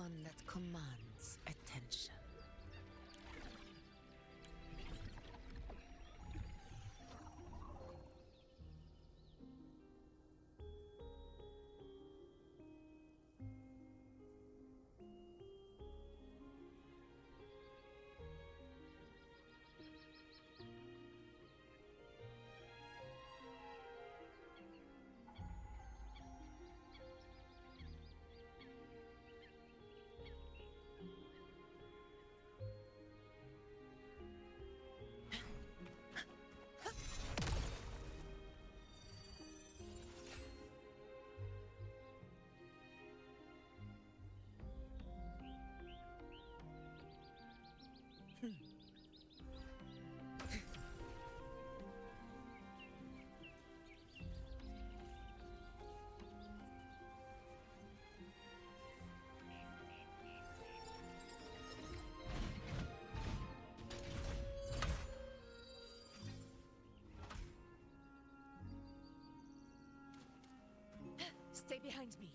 one that commands attention. Stay behind me.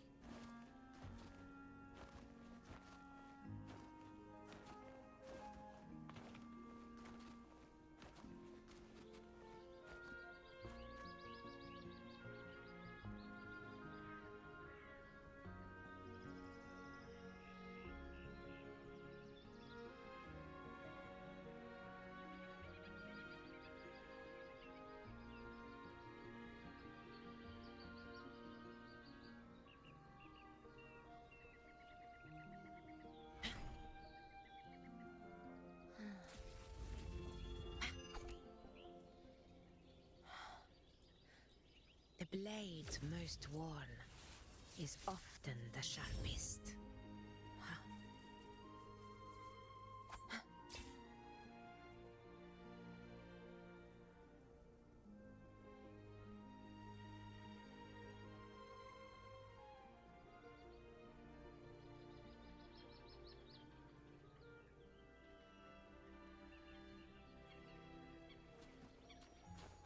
The blade most worn is often the sharpest.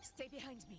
Stay behind me.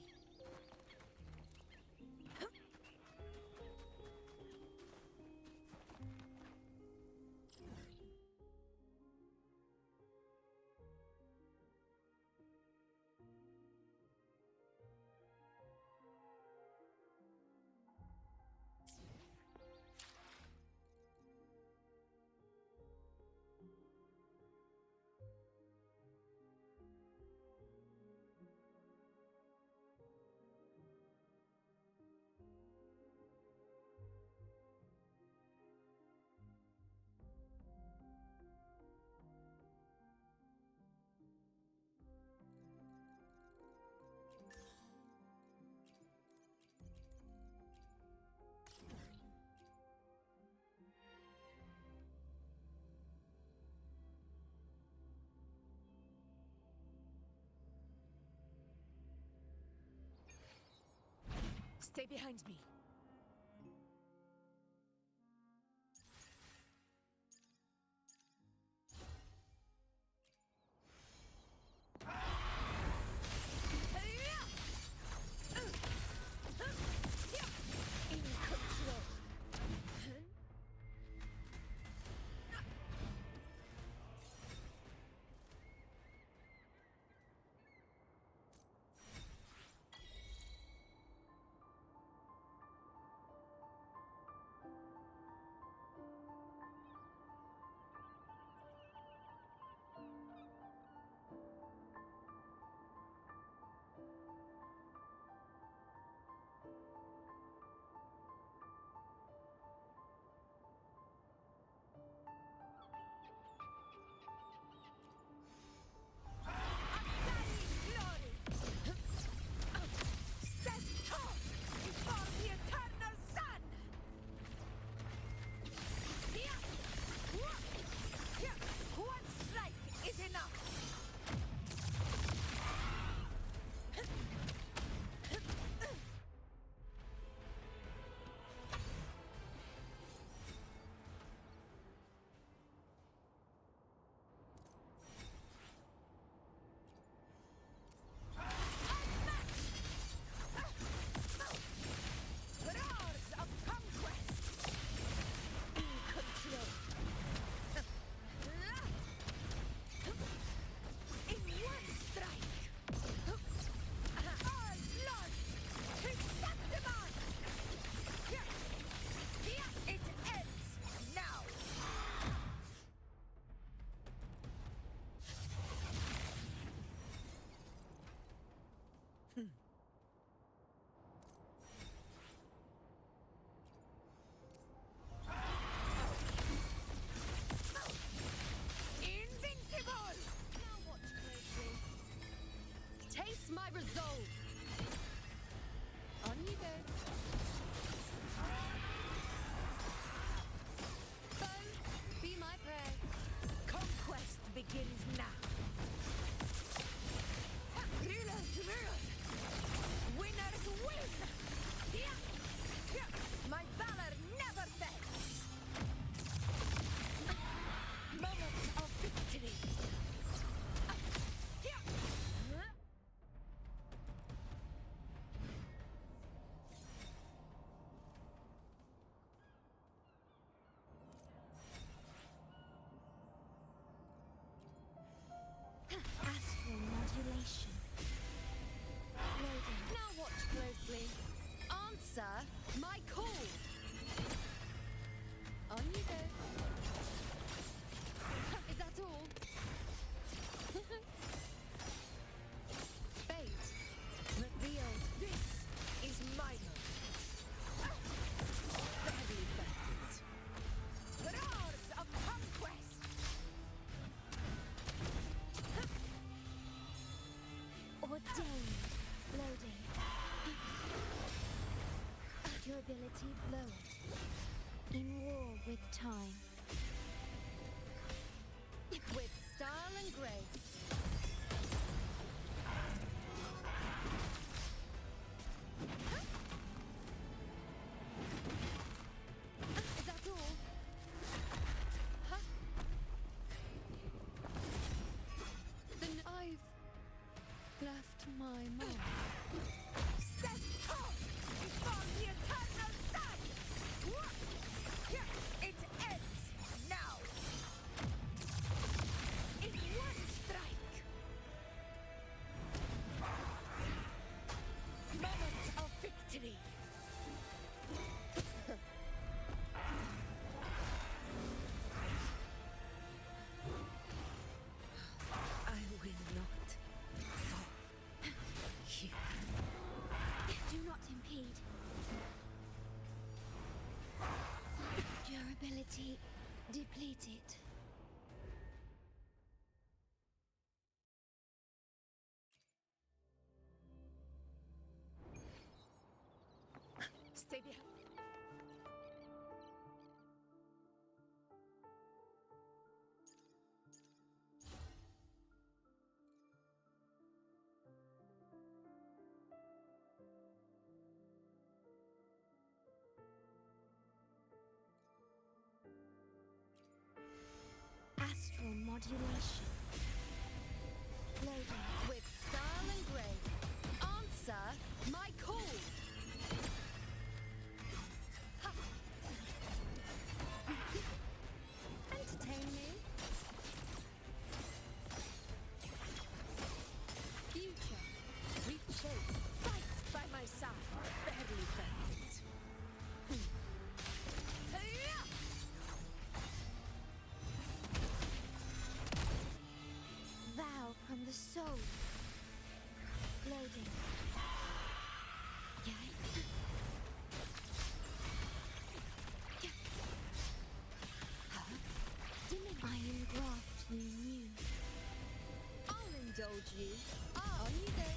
Stay behind me. In control. Durability lowered. In war with time. With style and grace. Is that all? Huh? Then I've left my mark. Step up before the eternal sun! Here, it ends now! In one strike! Moment of victory! I will not fall here. Do not impede. Durability depleted. Stay behind. Astral modulation. Loading. With style and grace. Answer my call! Ha. Entertain me. Future. Reshape. Fight by my side. Barely felt it. Hey-ya! Vow from the soul. Loading. Dimming. I engraft you new. I'll indulge you. On you go.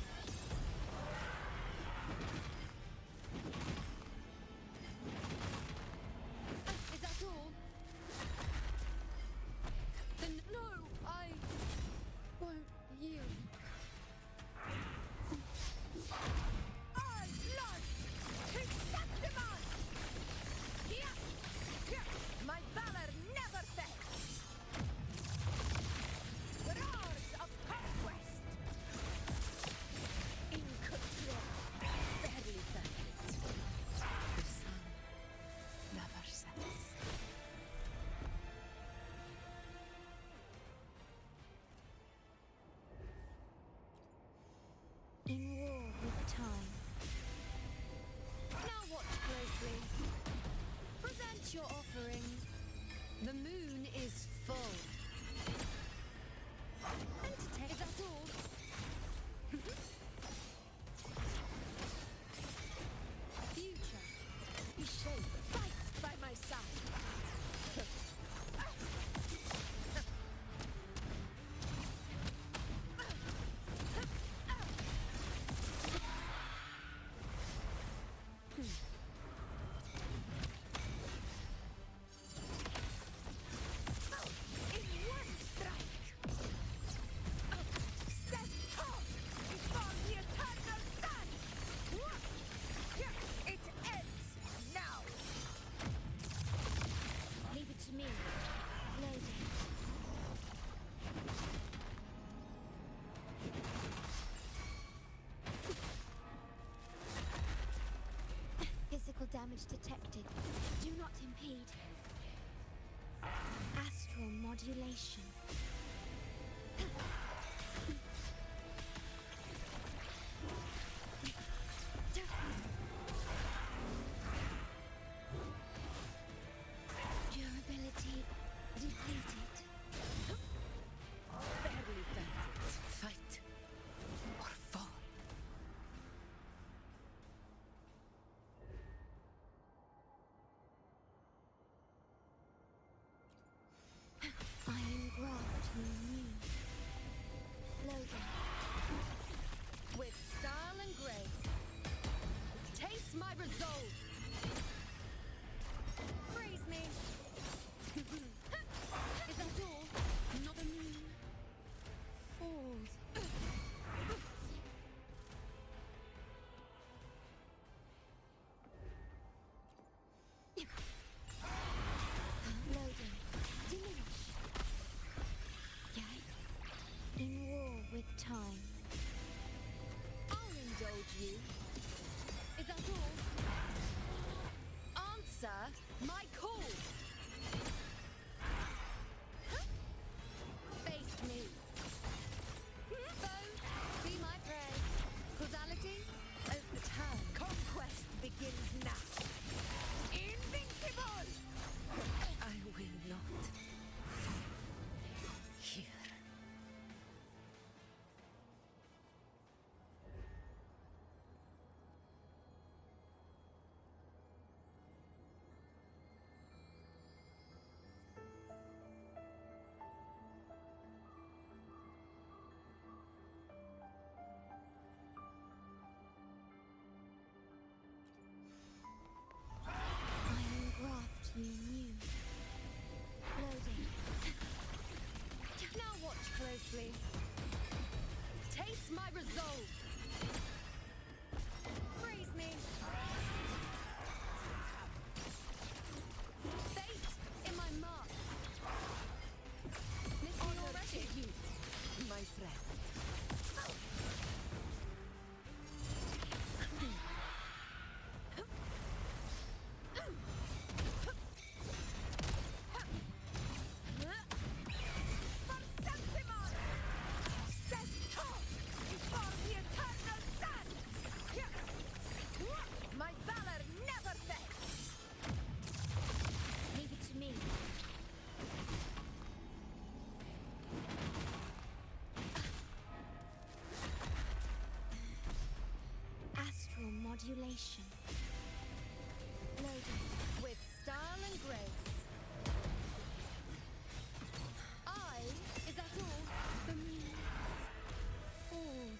Is that all? Then no, I won't yield. Blood! Chrysanthemum! Here! Here! My valor never fails! Roars of conquest! In control. Barely felt it. The sun never sets. In war with time. Now watch closely. Present your offering. The moon is full. Entertain. Is that all? Future. Reshape. Fight by my side. In one strike! Step up before the eternal sun! Here, it ends now! Leave it to me. Loading. Physical damage detected. Do not impede. Astral modulation. Durability depleted. Barely felt it. Fight or fall. I engraft you new. Triangulation. Loading. With style and grace. Is that all? The moon falls.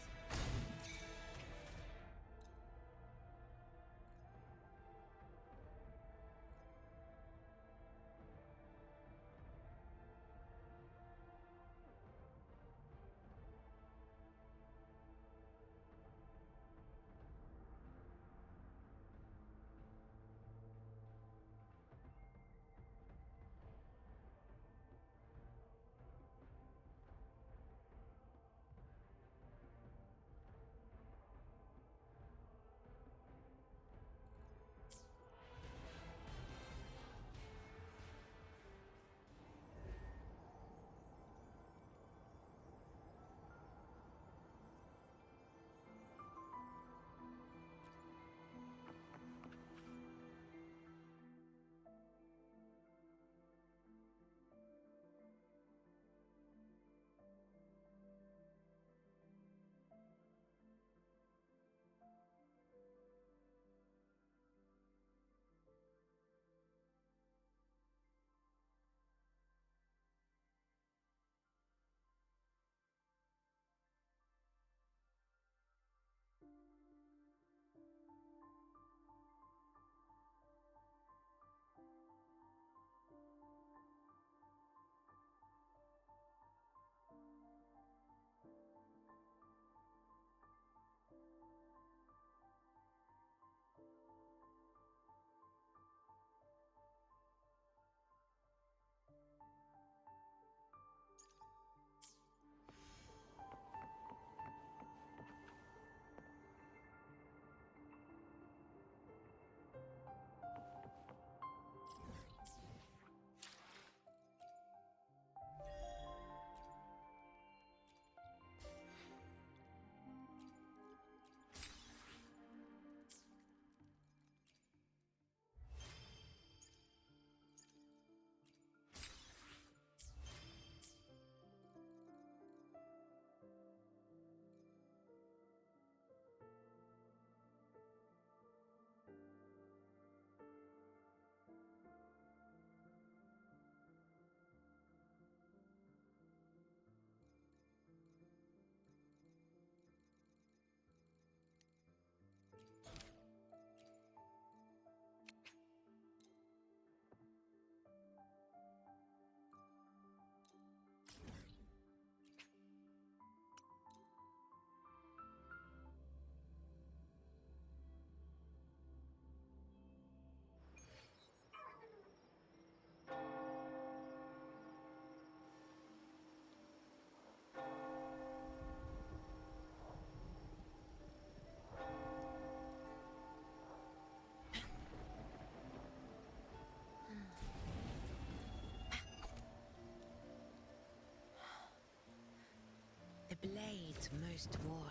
The blade most worn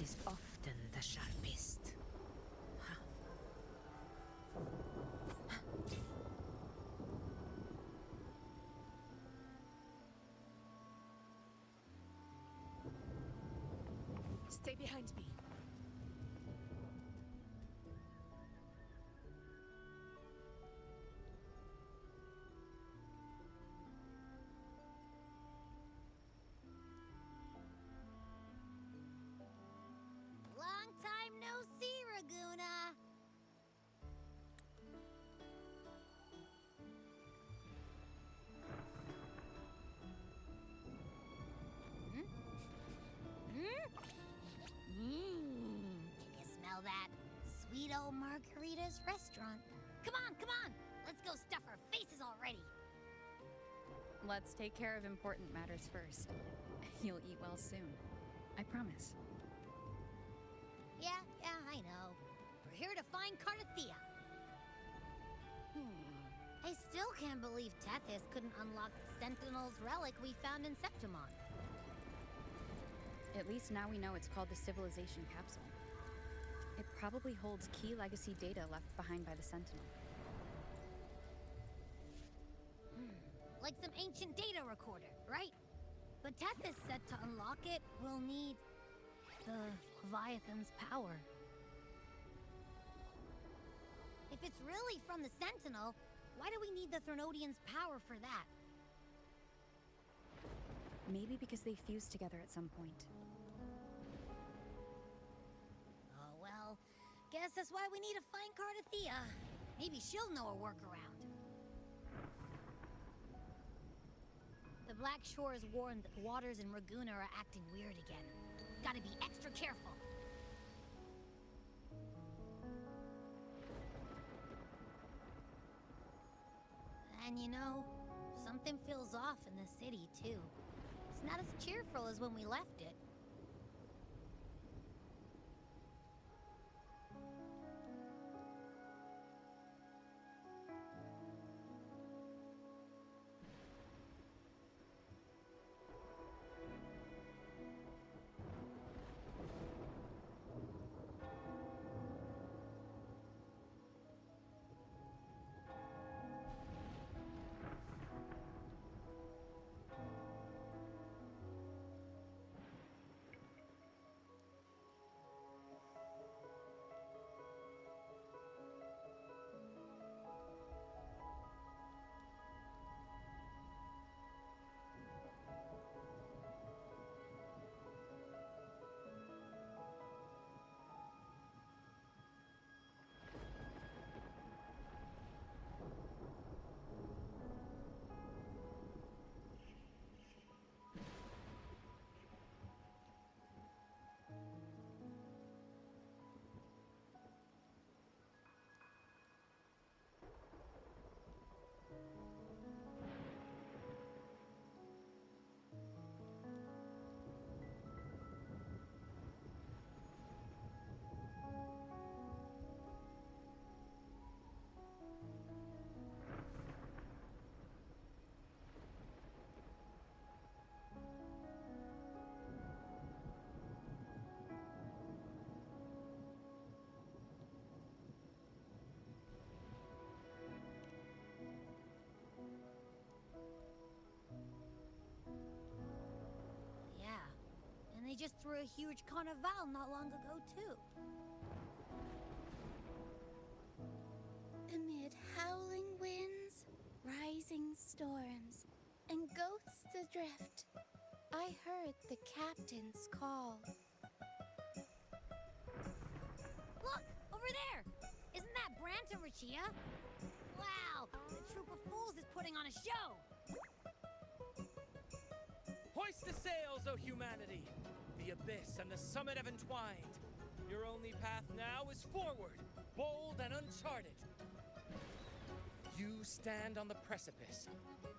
is often the sharpest. Stay behind me. Long time no see, Raguna. Can you smell that? Sweet old Margarita's restaurant. Come on, come on. Let's go stuff our faces already. Let's take care of important matters first. You'll eat well soon. I promise. Yeah, I know. We're here to find Cardathea. I still can't believe Tethys couldn't unlock the Sentinel's relic we found in Septimon. At least now we know it's called the Civilization Capsule. It probably holds key legacy data left behind by the Sentinel. Like some ancient data recorder, right? But Tethys said to unlock it, we'll need the Leviathan's power. If it's really from the Sentinel, why do we need the Threnodians' power for that? Maybe because they fused together at some point. Oh well, guess that's why we need to find Cardathea. Maybe she'll know a workaround. The Black Shores warned that the waters in Raguna are acting weird again. Gotta be extra careful. And you know, something feels off in the city, too. It's not as cheerful as when we left it. They just threw a huge carnival not long ago, too. Amid howling winds, rising storms, and ghosts adrift, I heard the captain's call. Look! Over there! Isn't that Brant and Riniscita? Wow! The troop of fools is putting on a show! Hoist the sails, O humanity! The abyss and the summit have entwined. Your only path now is forward, bold and uncharted. You stand on the precipice.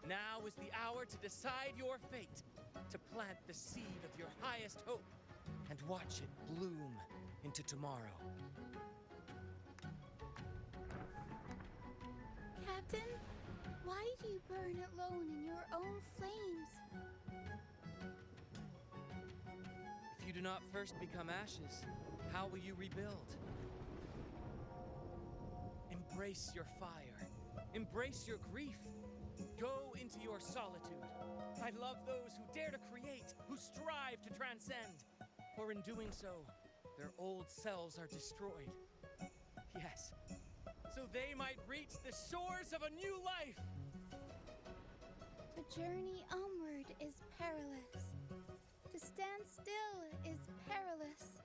Now is the hour to decide your fate, to plant the seed of your highest hope, and watch it bloom into tomorrow. Captain, why do you burn alone in your own flames? If you do not first become ashes, how will you rebuild? Embrace your fire. Embrace your grief. Go into your solitude. I love those who dare to create, who strive to transcend. For in doing so, their old selves are destroyed. Yes, so they might reach the shores of a new life. The journey onward is perilous. To stand still is perilous.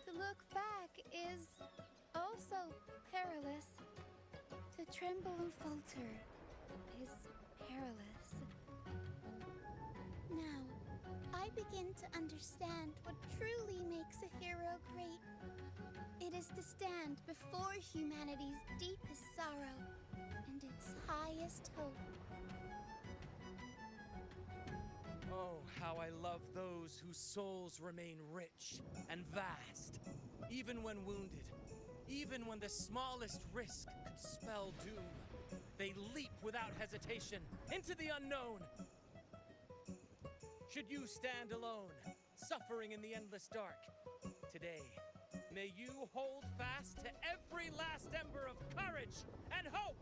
To look back is also perilous. To tremble and falter is perilous. Now, I begin to understand what truly makes a hero great. It is to stand before humanity's deepest sorrow and its highest hope. Oh, how I love those whose souls remain rich and vast, even when wounded, even when the smallest risk could spell doom. They leap without hesitation into the unknown. Should you stand alone, suffering in the endless dark, today, may you hold fast to every last ember of courage and hope!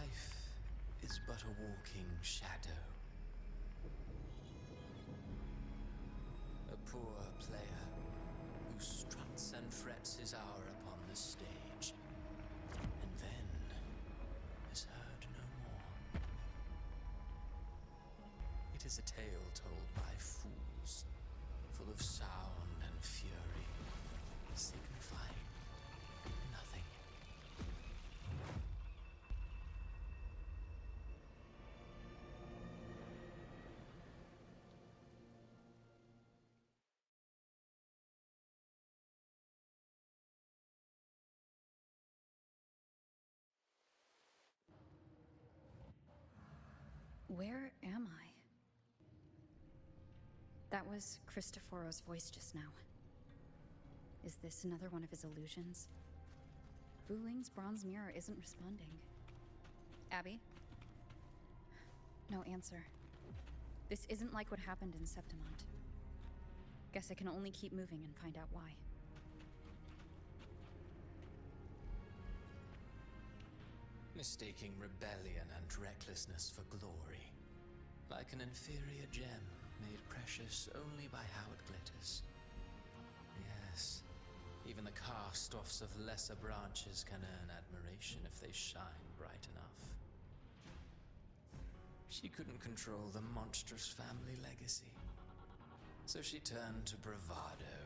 Life is but a walking shadow. A poor player who struts and frets his hour upon the stage, and then is heard no more. It is a tale told by fools, full of sound and fury, signifying nothing. Where am I? That was Cristoforo's voice just now. Is this another one of his illusions? Wuling's bronze mirror isn't responding. Abby? No answer. This isn't like what happened in Septimont. Guess I can only keep moving and find out why. Mistaking rebellion and recklessness for glory, like an inferior gem made precious only by how it glitters. Yes, even the cast-offs of lesser branches can earn admiration if they shine bright enough. She couldn't control the monstrous family legacy, so she turned to bravado,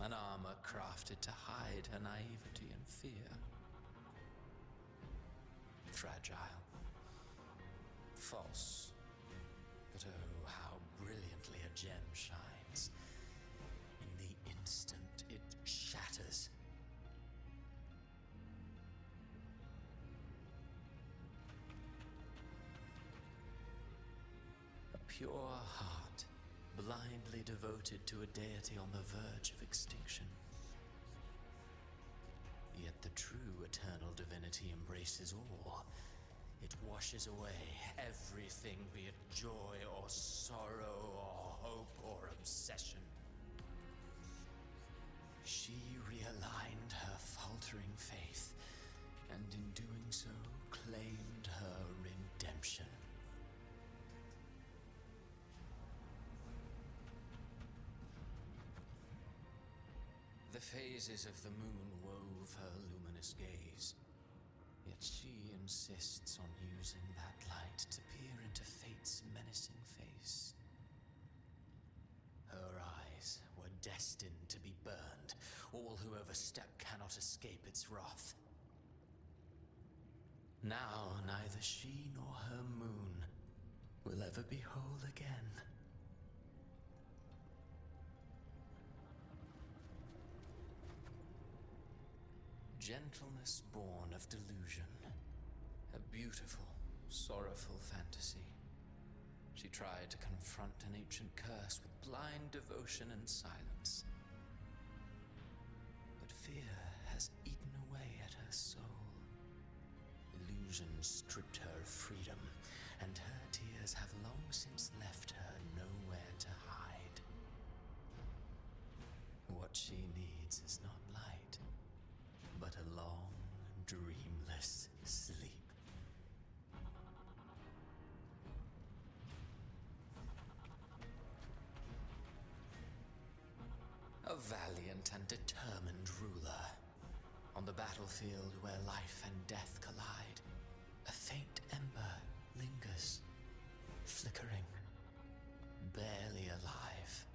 an armor crafted to hide her naivety and fear. Fragile, false, but oh, how brilliantly a gem shines. In the instant it shatters. A pure heart, blindly devoted to a deity on the verge of extinction. Yet the true eternal divinity embraces all. It washes away everything, be it joy or sorrow or hope or obsession. She realigned her faltering faith, and in doing so, claimed her redemption. The phases of the moon wove her luminous gaze, yet she insists on using that light to peer into fate's menacing face. Her eyes were destined to be burned. All who overstep cannot escape its wrath. Now neither she nor her moon will ever be whole again. Gentleness born of delusion. A beautiful, sorrowful fantasy. She tried to confront an ancient curse with blind devotion and silence. But fear has eaten away at her soul. Illusion stripped her of freedom, and her tears have long since left her nowhere to hide. What she needs is not light, but a long, dreamless sleep. A valiant and determined ruler. On the battlefield where life and death collide, a faint ember lingers, flickering, barely alive.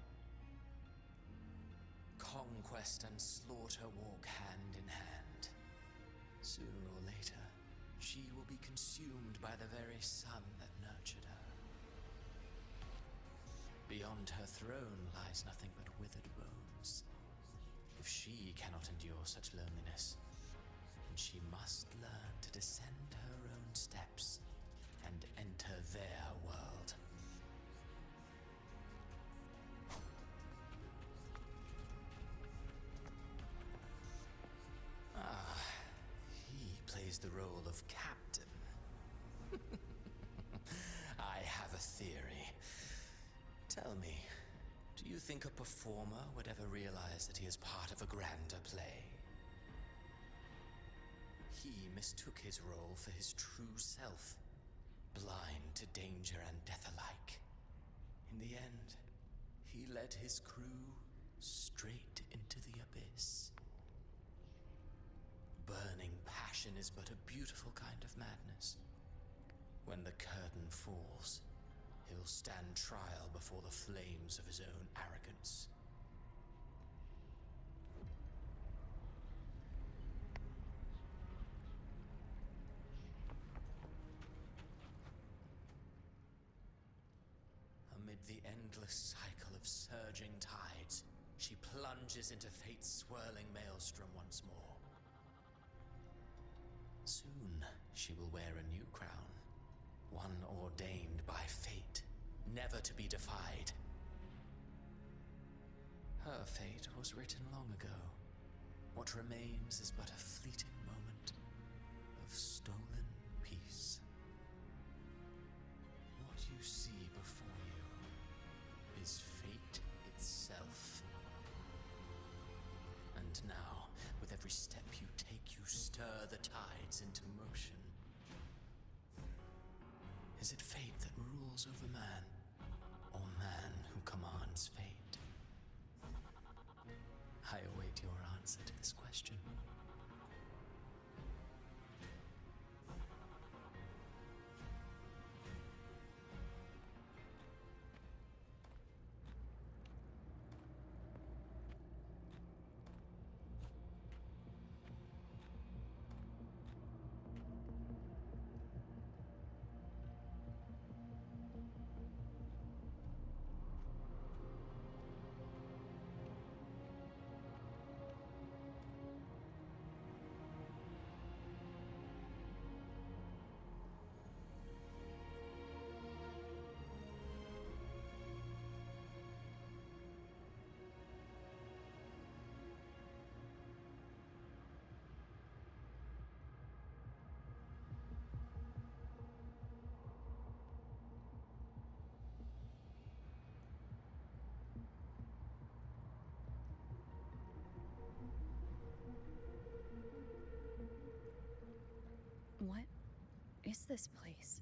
Conquest and slaughter walk hand in hand. Sooner or later, she will be consumed by the very sun that nurtured her. Beyond her throne lies nothing but withered bones. If she cannot endure such loneliness, then she must learn to descend her own steps and enter their world. He plays the role of captain. I have a theory. Tell me, do you think a performer would ever realize that he is part of a grander play? He mistook his role for his true self, blind to danger and death alike. In the end, he led his crew straight into the abyss. Burning passion is but a beautiful kind of madness. When the curtain falls, he'll stand trial before the flames of his own arrogance. Amid the endless cycle of surging tides, she plunges into fate's swirling maelstrom once more. Soon, she will wear a new crown, one ordained by fate, never to be defied. Her fate was written long ago. What remains is but a fleeting moment of stolen peace. What you see before you is fate itself. And now, with every step you take, you stir the tides into motion. Is it fate that rules over man, or man who commands fate? I await your answer to this question. What is this place?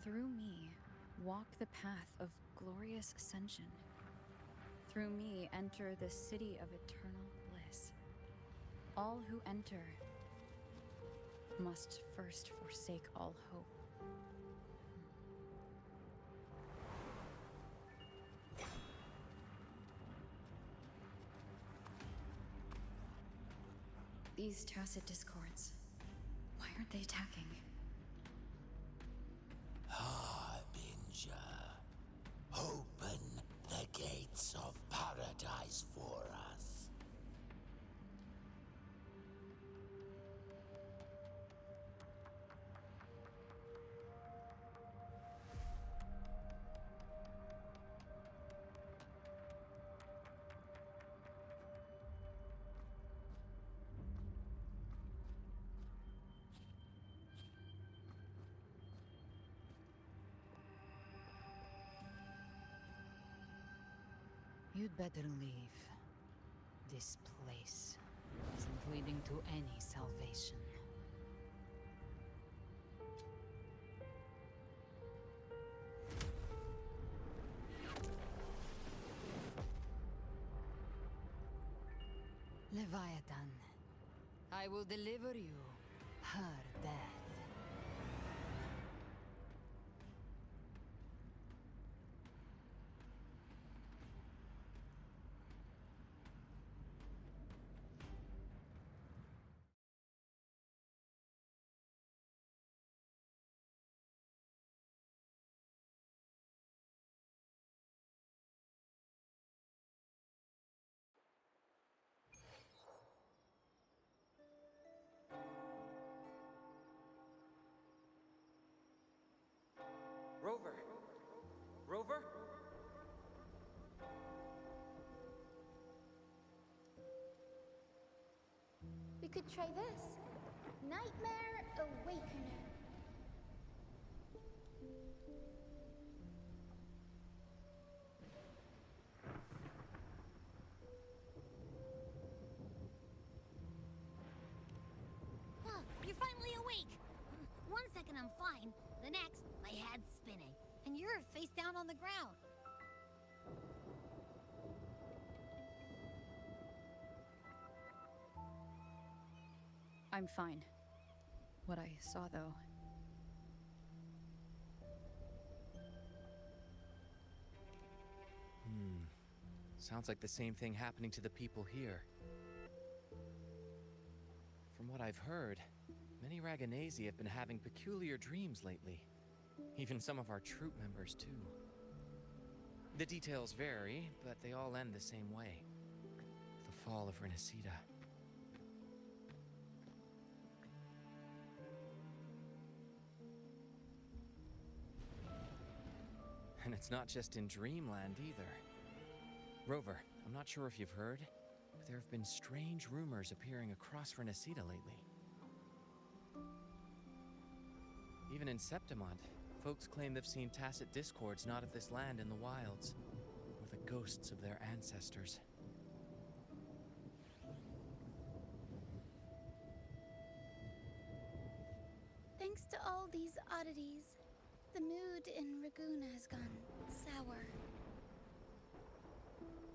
Through me, walk the path of glorious ascension. Through me, enter the city of eternal bliss. All who enter must first forsake all hope. These tacit discords, why aren't they attacking? Harbinger, open the gates of paradise for us. You'd better leave. This place isn't leading to any salvation. Leviathan, I will deliver you her death. Rover! Rover? We could try this. Nightmare Awakener. awake! 1 second I'm fine, the next, my head's spinning, and you're face down on the ground. I'm fine. What I saw, though. Sounds like the same thing happening to the people here. From what I've heard, many Raganesi have been having peculiar dreams lately. Even some of our troop members, too. The details vary, but they all end the same way. The fall of Riniscita. And it's not just in Dreamland either. Rover, I'm not sure if you've heard, but there have been strange rumors appearing across Riniscita lately. Even in Septimont, folks claim they've seen tacit discords not of this land in the wilds, or the ghosts of their ancestors. Thanks to all these oddities, the mood in Raguna has gone sour.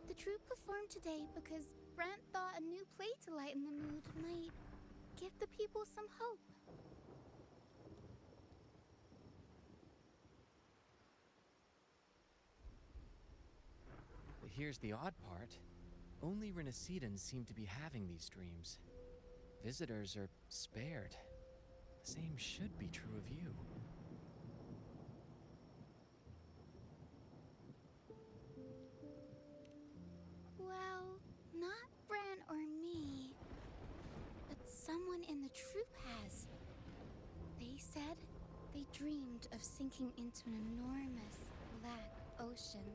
The troupe performed today because Brant thought a new play to lighten the mood might give the people some hope. But here's the odd part. Only Riniscitans seem to be having these dreams. Visitors are spared. The same should be true of you. Well, not Bran or me, but someone in the troupe has. They said they dreamed of sinking into an enormous black ocean.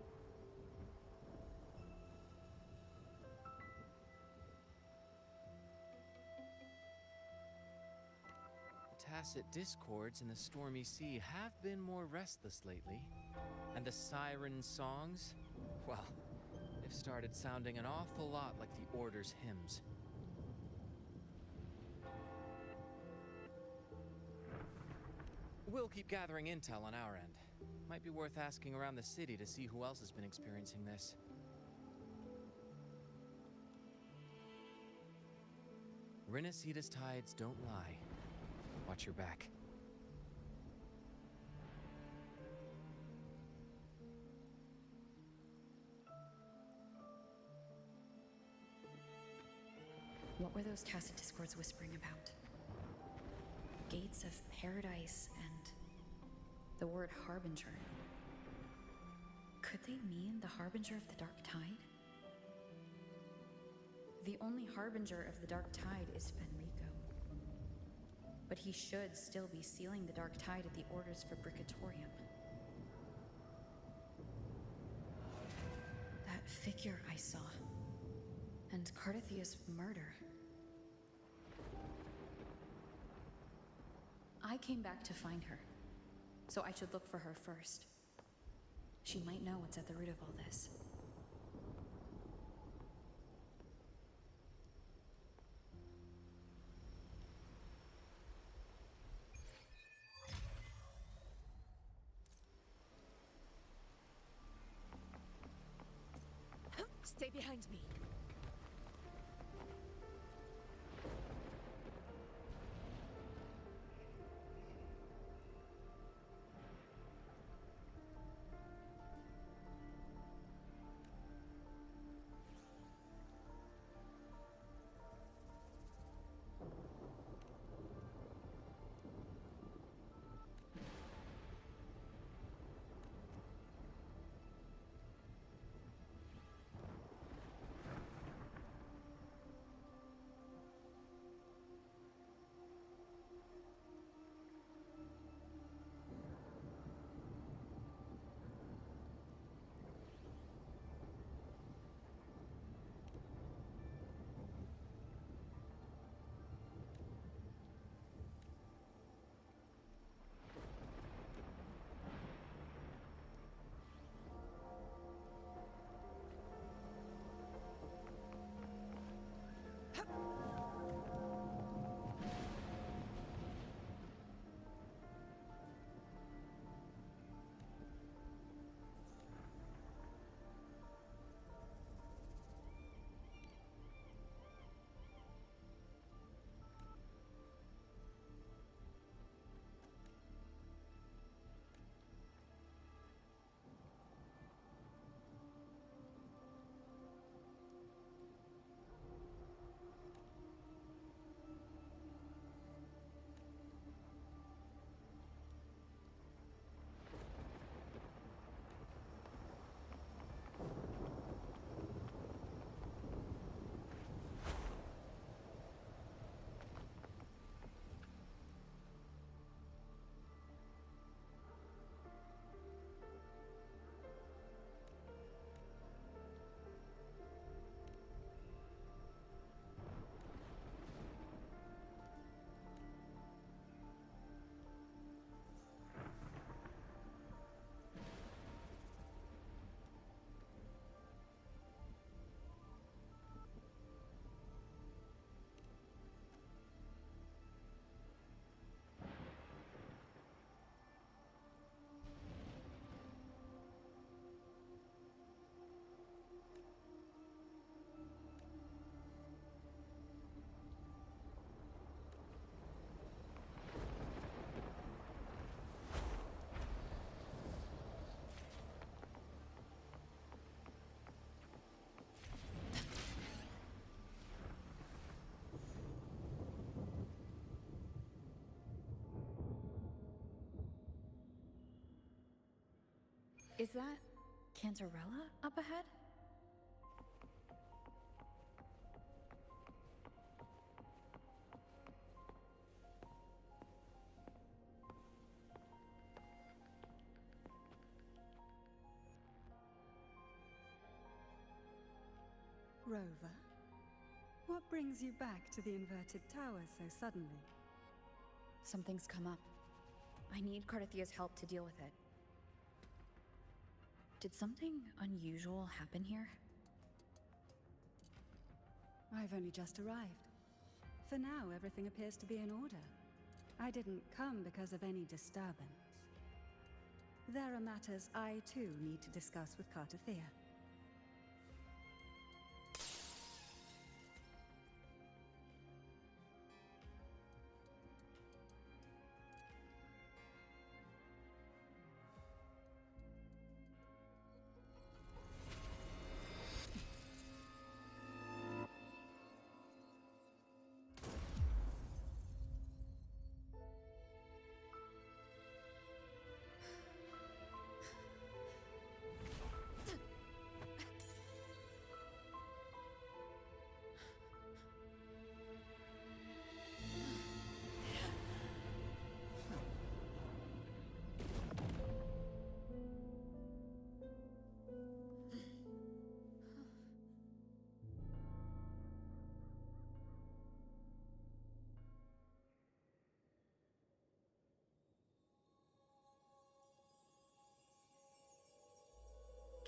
Tacit discords in the stormy sea have been more restless lately. And the siren songs, well, they've started sounding an awful lot like the Order's hymns. We'll keep gathering intel on our end. Might be worth asking around the city to see who else has been experiencing this. Riniscita's tides don't lie. Watch your back. What were those tacit discords whispering about? Gates of paradise and the word harbinger. Could they mean the harbinger of the dark tide? The only harbinger of the dark tide is Fenrico. But he should still be sealing the dark tide at the orders for Bricatorium. That figure I saw. And Cardathia's murder. I came back to find her, so I should look for her first. She might know what's at the root of all this. Stay behind me. Is that Cantarella up ahead? Rover, what brings you back to the inverted tower so suddenly? Something's come up. I need Cardathia's help to deal with it. Did something unusual happen here? I've only just arrived. For now, everything appears to be in order. I didn't come because of any disturbance. There are matters I too need to discuss with Cardathia.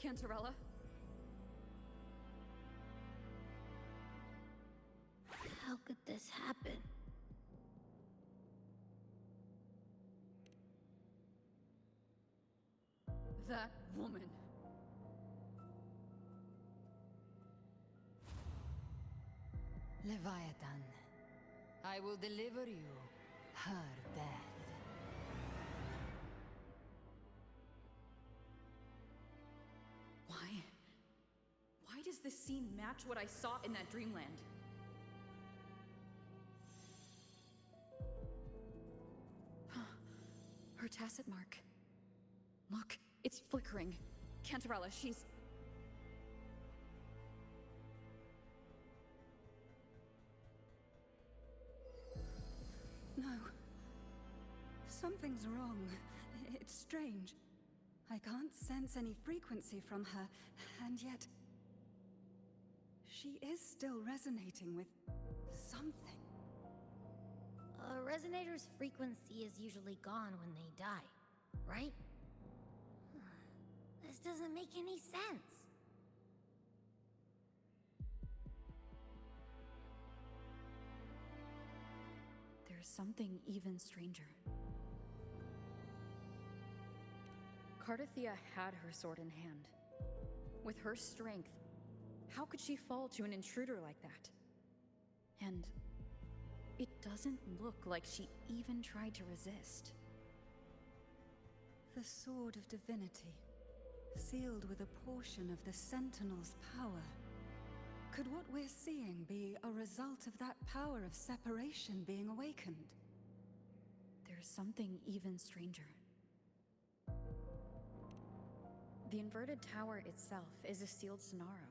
Cantarella? How could this happen? That woman. Leviathan, I will deliver you her death. Why does this scene match what I saw in that dreamland? Her tacit mark. Look, it's flickering. Cantarella, she's... No. Something's wrong. It's strange. I can't sense any frequency from her, and yet... she is still resonating with something. A resonator's frequency is usually gone when they die, right? This doesn't make any sense. There's something even stranger. Cardathia had her sword in hand. With her strength, how could she fall to an intruder like that? And it doesn't look like she even tried to resist. The Sword of Divinity, sealed with a portion of the Sentinel's power. Could what we're seeing be a result of that power of separation being awakened? There's something even stranger. The inverted tower itself is a sealed Sonaro.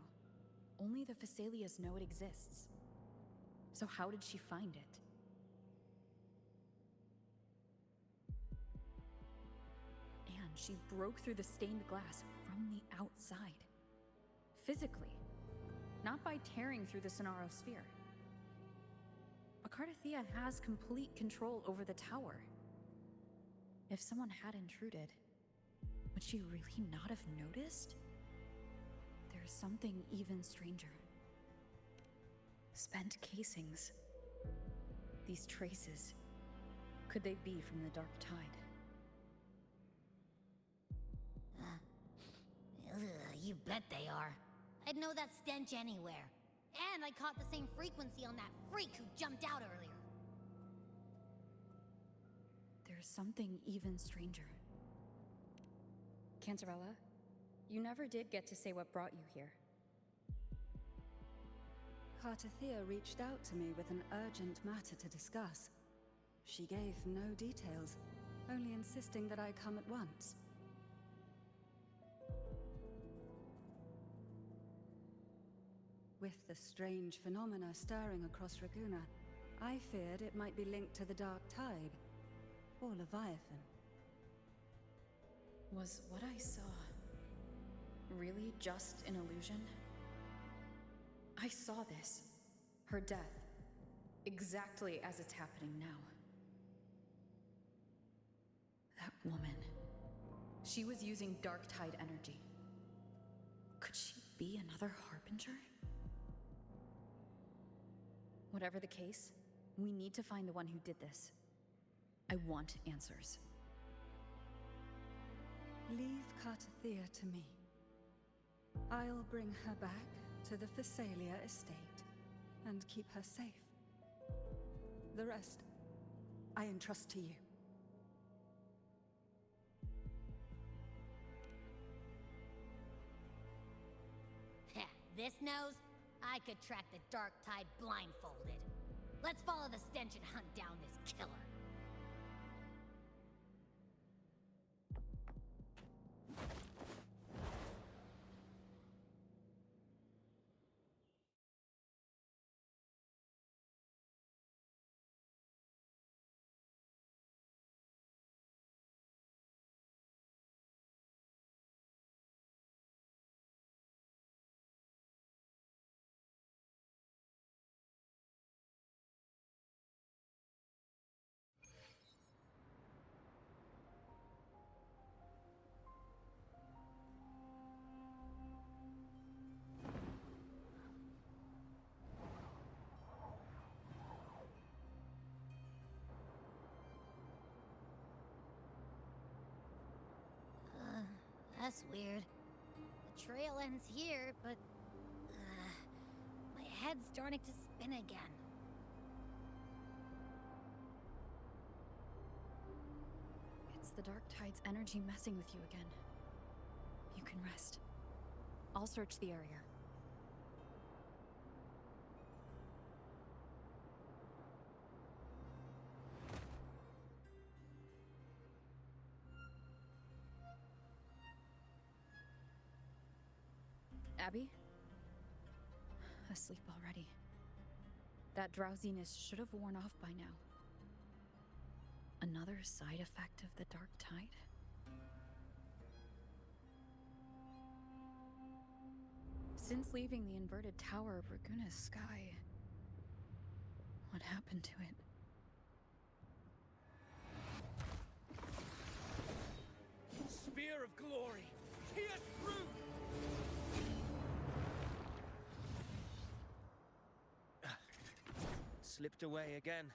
Only the Phasaelias know it exists. So how did she find it? And she broke through the stained glass from the outside. Physically. Not by tearing through the Sonaro sphere. Cardathia has complete control over the tower. If someone had intruded, would she really not have noticed? There's something even stranger. Spent casings. These traces. Could they be from the Dark Tide? You bet they are. I'd know that stench anywhere. And I caught the same frequency on that freak who jumped out earlier. There's something even stranger. Cantarella, you never did get to say what brought you here. Cardathia reached out to me with an urgent matter to discuss. She gave no details, only insisting that I come at once. With the strange phenomena stirring across Raguna, I feared it might be linked to the Dark Tide, or Leviathan. Was what I saw really just an illusion? I saw this. Her death. Exactly as it's happening now. That woman. She was using Dark Tide energy. Could she be another Harbinger? Whatever the case, we need to find the one who did this. I want answers. Leave Cartathea to me. I'll bring her back to the Thessalia estate and keep her safe. The rest, I entrust to you. Heh, this nose? I could track the Dark Tide blindfolded. Let's follow the stench and hunt down this killer. That's weird. The trail ends here, but... my head's starting to spin again. It's the Dark Tide's energy messing with you again. You can rest. I'll search the area. Abby? Asleep already. That drowsiness should have worn off by now. Another side effect of the Dark Tide? Since leaving the inverted tower of Raguna's sky, what happened to it? Spear of glory! Pierce through! Slipped away again.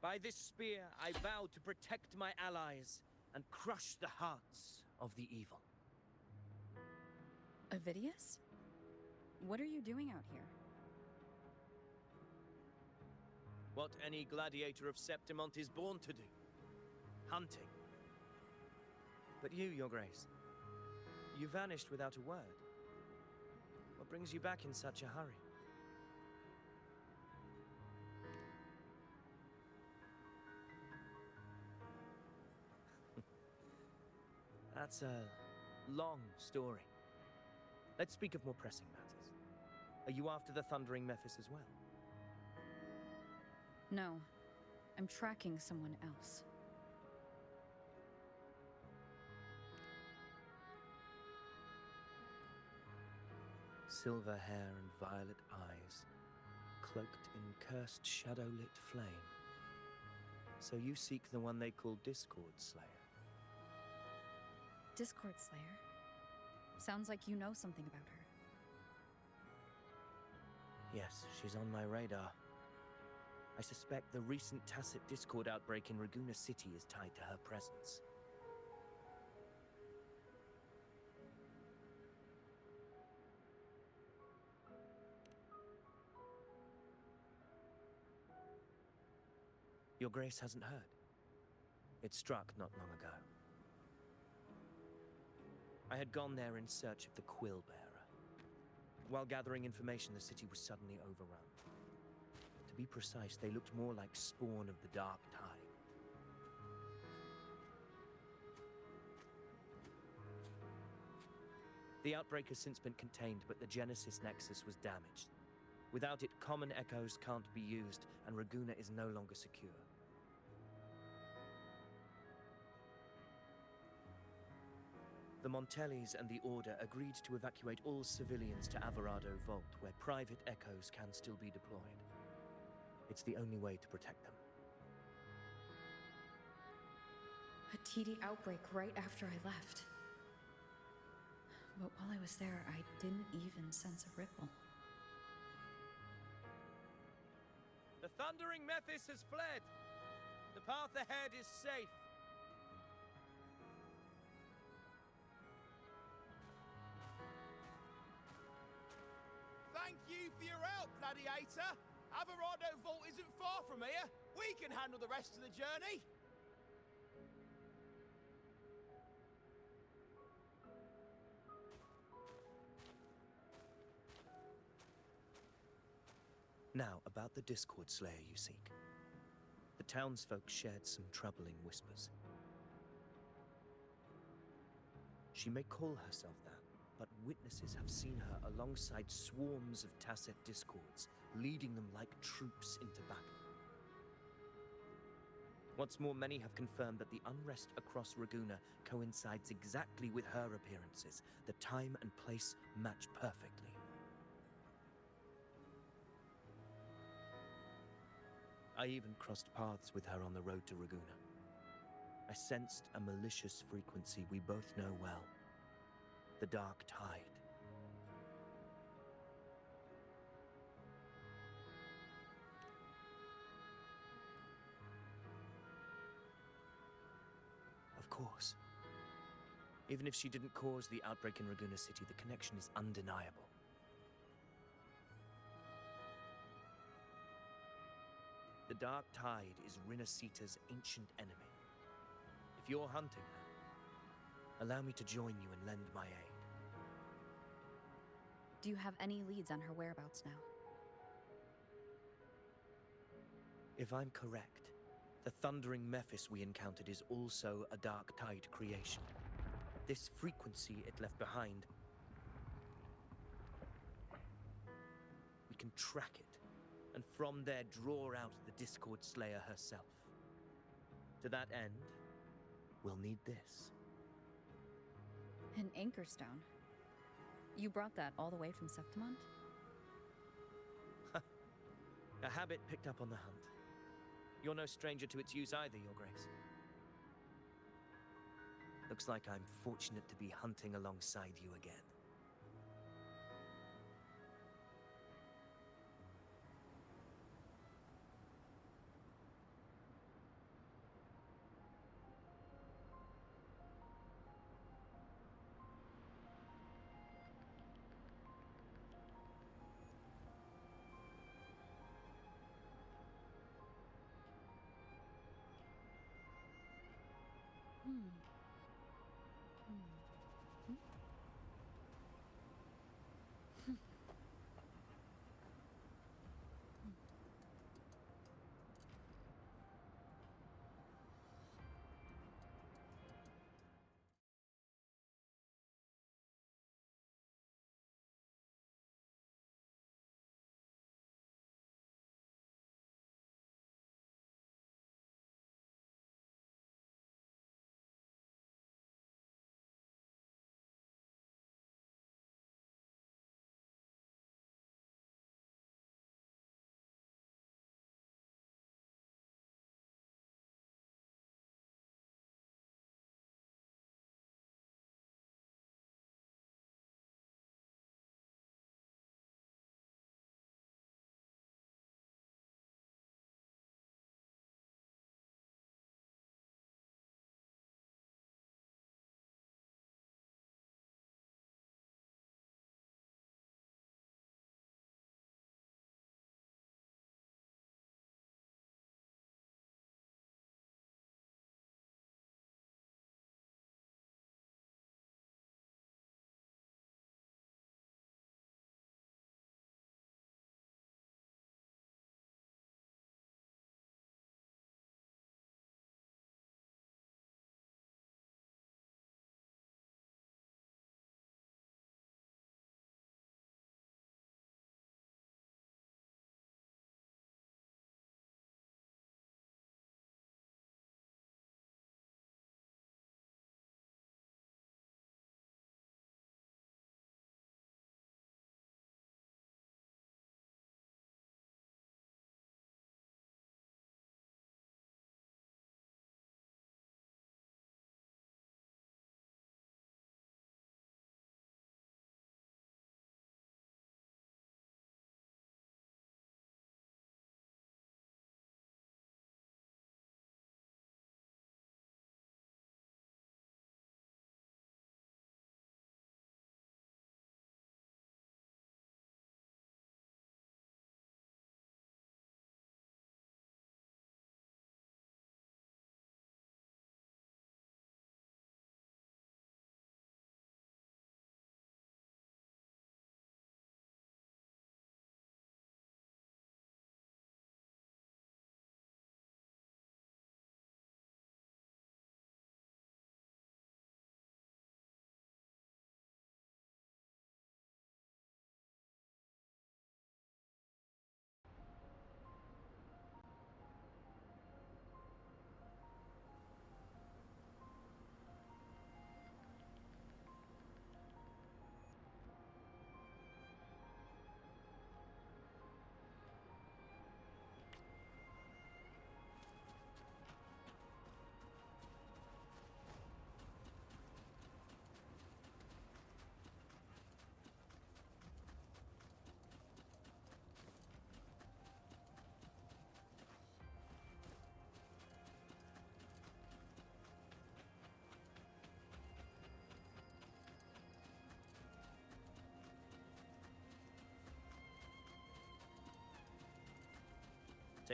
By this spear, I vow to protect my allies and crush the hearts of the evil. Avidius? What are you doing out here? What any gladiator of Septimont is born to do. Hunting. But you, Your Grace, you vanished without a word. What brings you back in such a hurry? That's a long story. Let's speak of more pressing matters. Are you after the Thundering Mephis as well? No. I'm tracking someone else. Silver hair and violet eyes, cloaked in cursed shadow-lit flame. So you seek the one they call Discord Slayer. Discord Slayer? Sounds like you know something about her. Yes, she's on my radar. I suspect the recent tacit Discord outbreak in Raguna City is tied to her presence. Your Grace hasn't heard. It struck not long ago. I had gone there in search of the Quill Bearer. While gathering information, the city was suddenly overrun. To be precise, they looked more like spawn of the Dark Tide. The outbreak has since been contained, but the Genesis Nexus was damaged. Without it, common echoes can't be used, and Raguna is no longer secure. The Montellis and the Order agreed to evacuate all civilians to Alvarado Vault, where private echoes can still be deployed. It's the only way to protect them. A TD outbreak right after I left. But while I was there, I didn't even sense a ripple. The Thundering Mephis has fled. The path ahead is safe. Thank you for your help, Gladiator. Alvarado Vault isn't far from here. We can handle the rest of the journey. Now, about the Discord Slayer you seek. The townsfolk shared some troubling whispers. She may call herself that, but witnesses have seen her alongside swarms of Tacet Discords, leading them like troops into battle. What's more, many have confirmed that the unrest across Raguna coincides exactly with her appearances. The time and place match perfectly. I even crossed paths with her on the road to Raguna. I sensed a malicious frequency we both know well. The Dark Tide. Of course. Even if she didn't cause the outbreak in Raguna City, the connection is undeniable. The Dark Tide is Riniscita's ancient enemy. If you're hunting her, allow me to join you and lend my aid. Do you have any leads on her whereabouts now? If I'm correct, the Thundering Mephis we encountered is also a Dark Tide creation. This frequency it left behind, we can track it, and from there draw out the Discord Slayer herself. To that end, we'll need this. An anchor stone. You brought that all the way from Septimont? A habit picked up on the hunt. You're no stranger to its use either, Your Grace. Looks like I'm fortunate to be hunting alongside you again.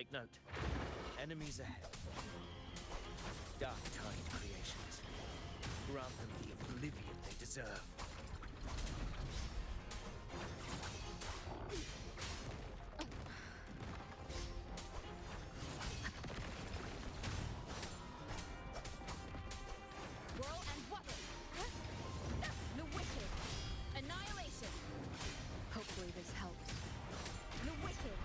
Take note. Enemies ahead. Dark Tide creations. Grant them the oblivion they deserve. Whirl and Wuthering! The Wicked! Annihilation! Hopefully this helps. The Wicked!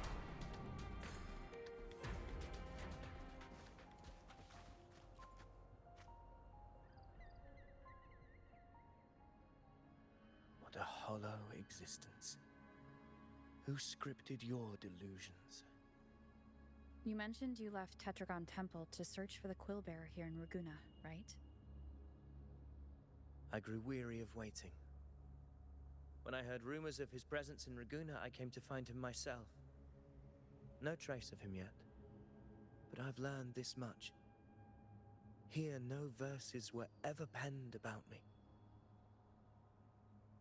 What a hollow existence. Who scripted your delusions? You mentioned you left Tetragon Temple to search for the Quillbearer here in Raguna, right? I grew weary of waiting. When I heard rumors of his presence in Raguna, I came to find him myself. No trace of him yet, but I've learned this much. Here, no verses were ever penned about me.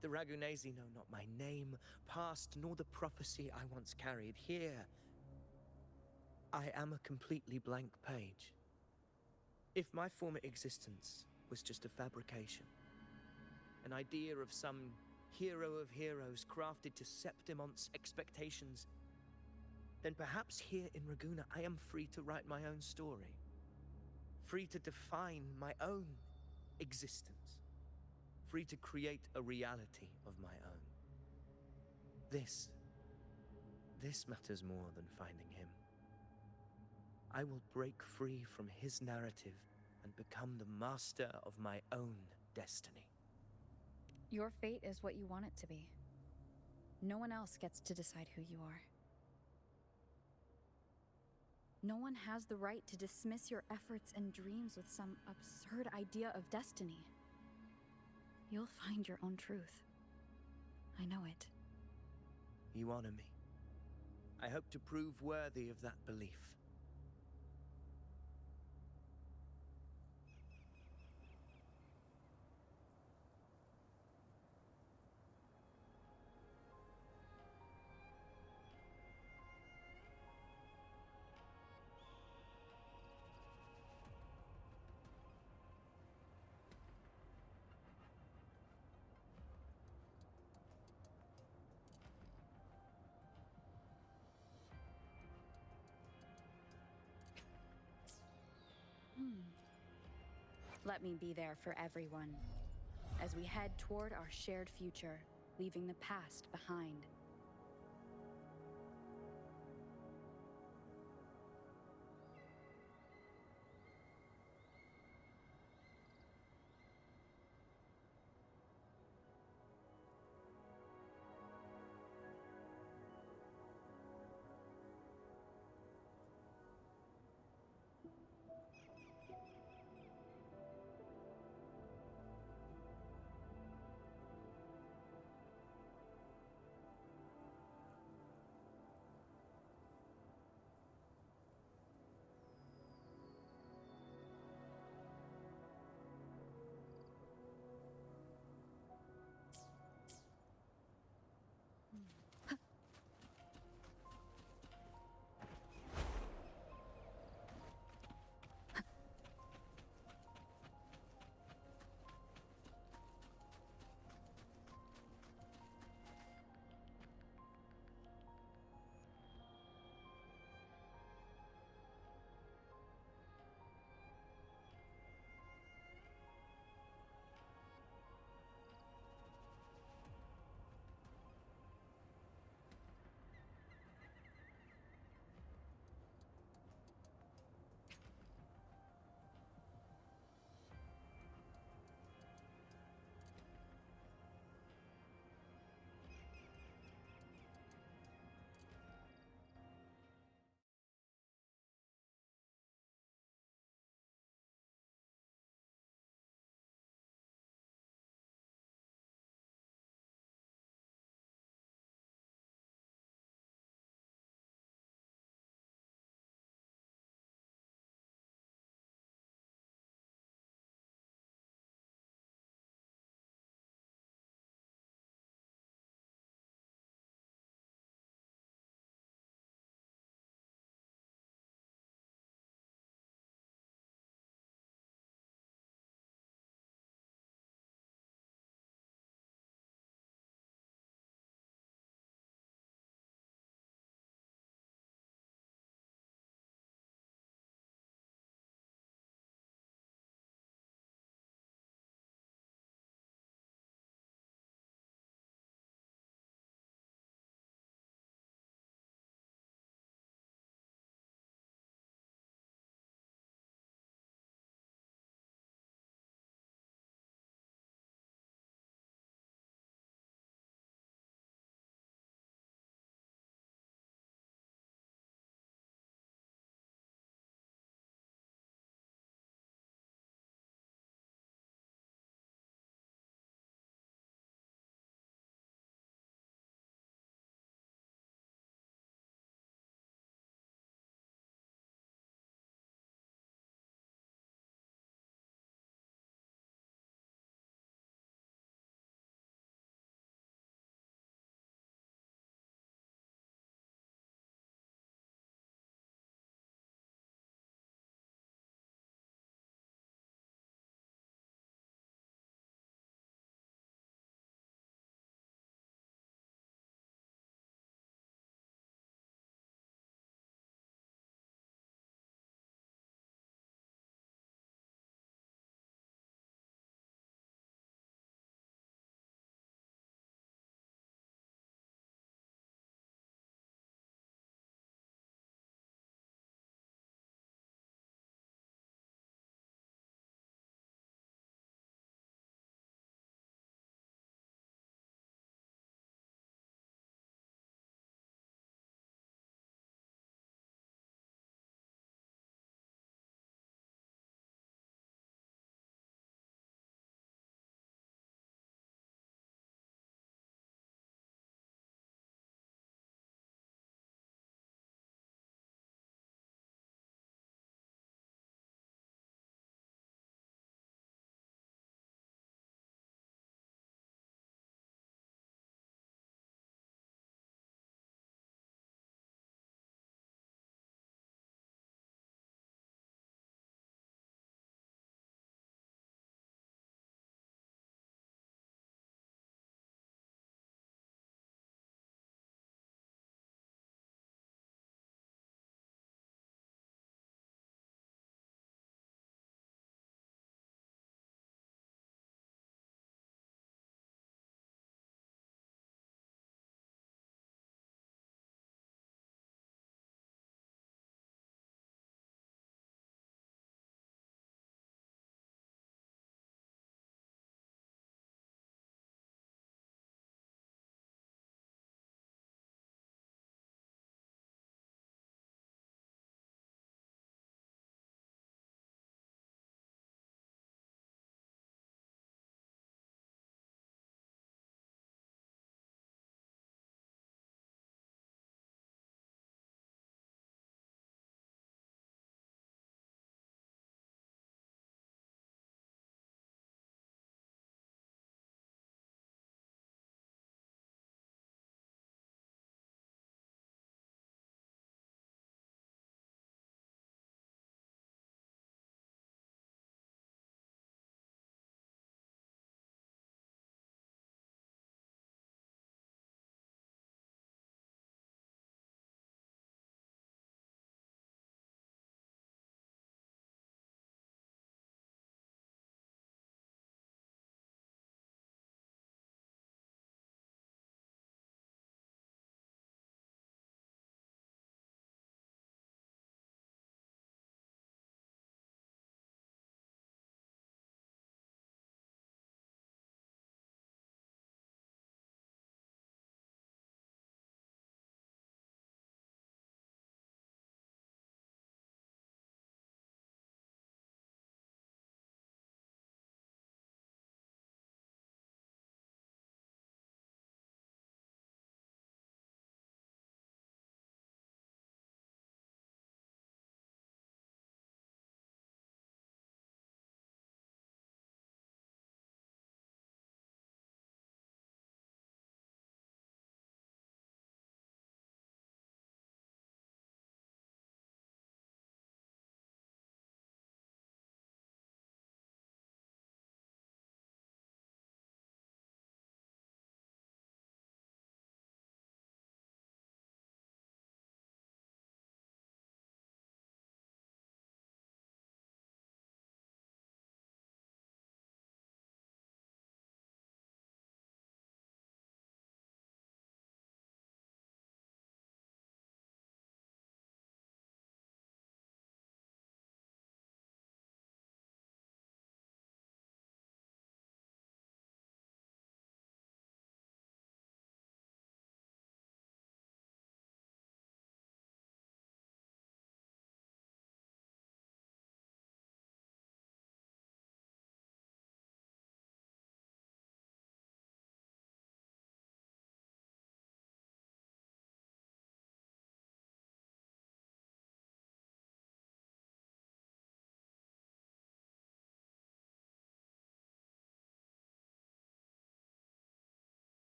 The Ragunesi know not my name, past, nor the prophecy I once carried. Here, I am a completely blank page. If my former existence was just a fabrication, an idea of some hero of heroes crafted to Septimon's expectations, then perhaps here in Raguna I am free to write my own story. Free to define my own existence. Free to create a reality of my own. This matters more than finding him. I will break free from his narrative and become the master of my own destiny. Your fate is what you want it to be. No one else gets to decide who you are. No one has the right to dismiss your efforts and dreams with some absurd idea of destiny. You'll find your own truth. I know it. You honor me. I hope to prove worthy of that belief. Let me be there for everyone, as we head toward our shared future, leaving the past behind.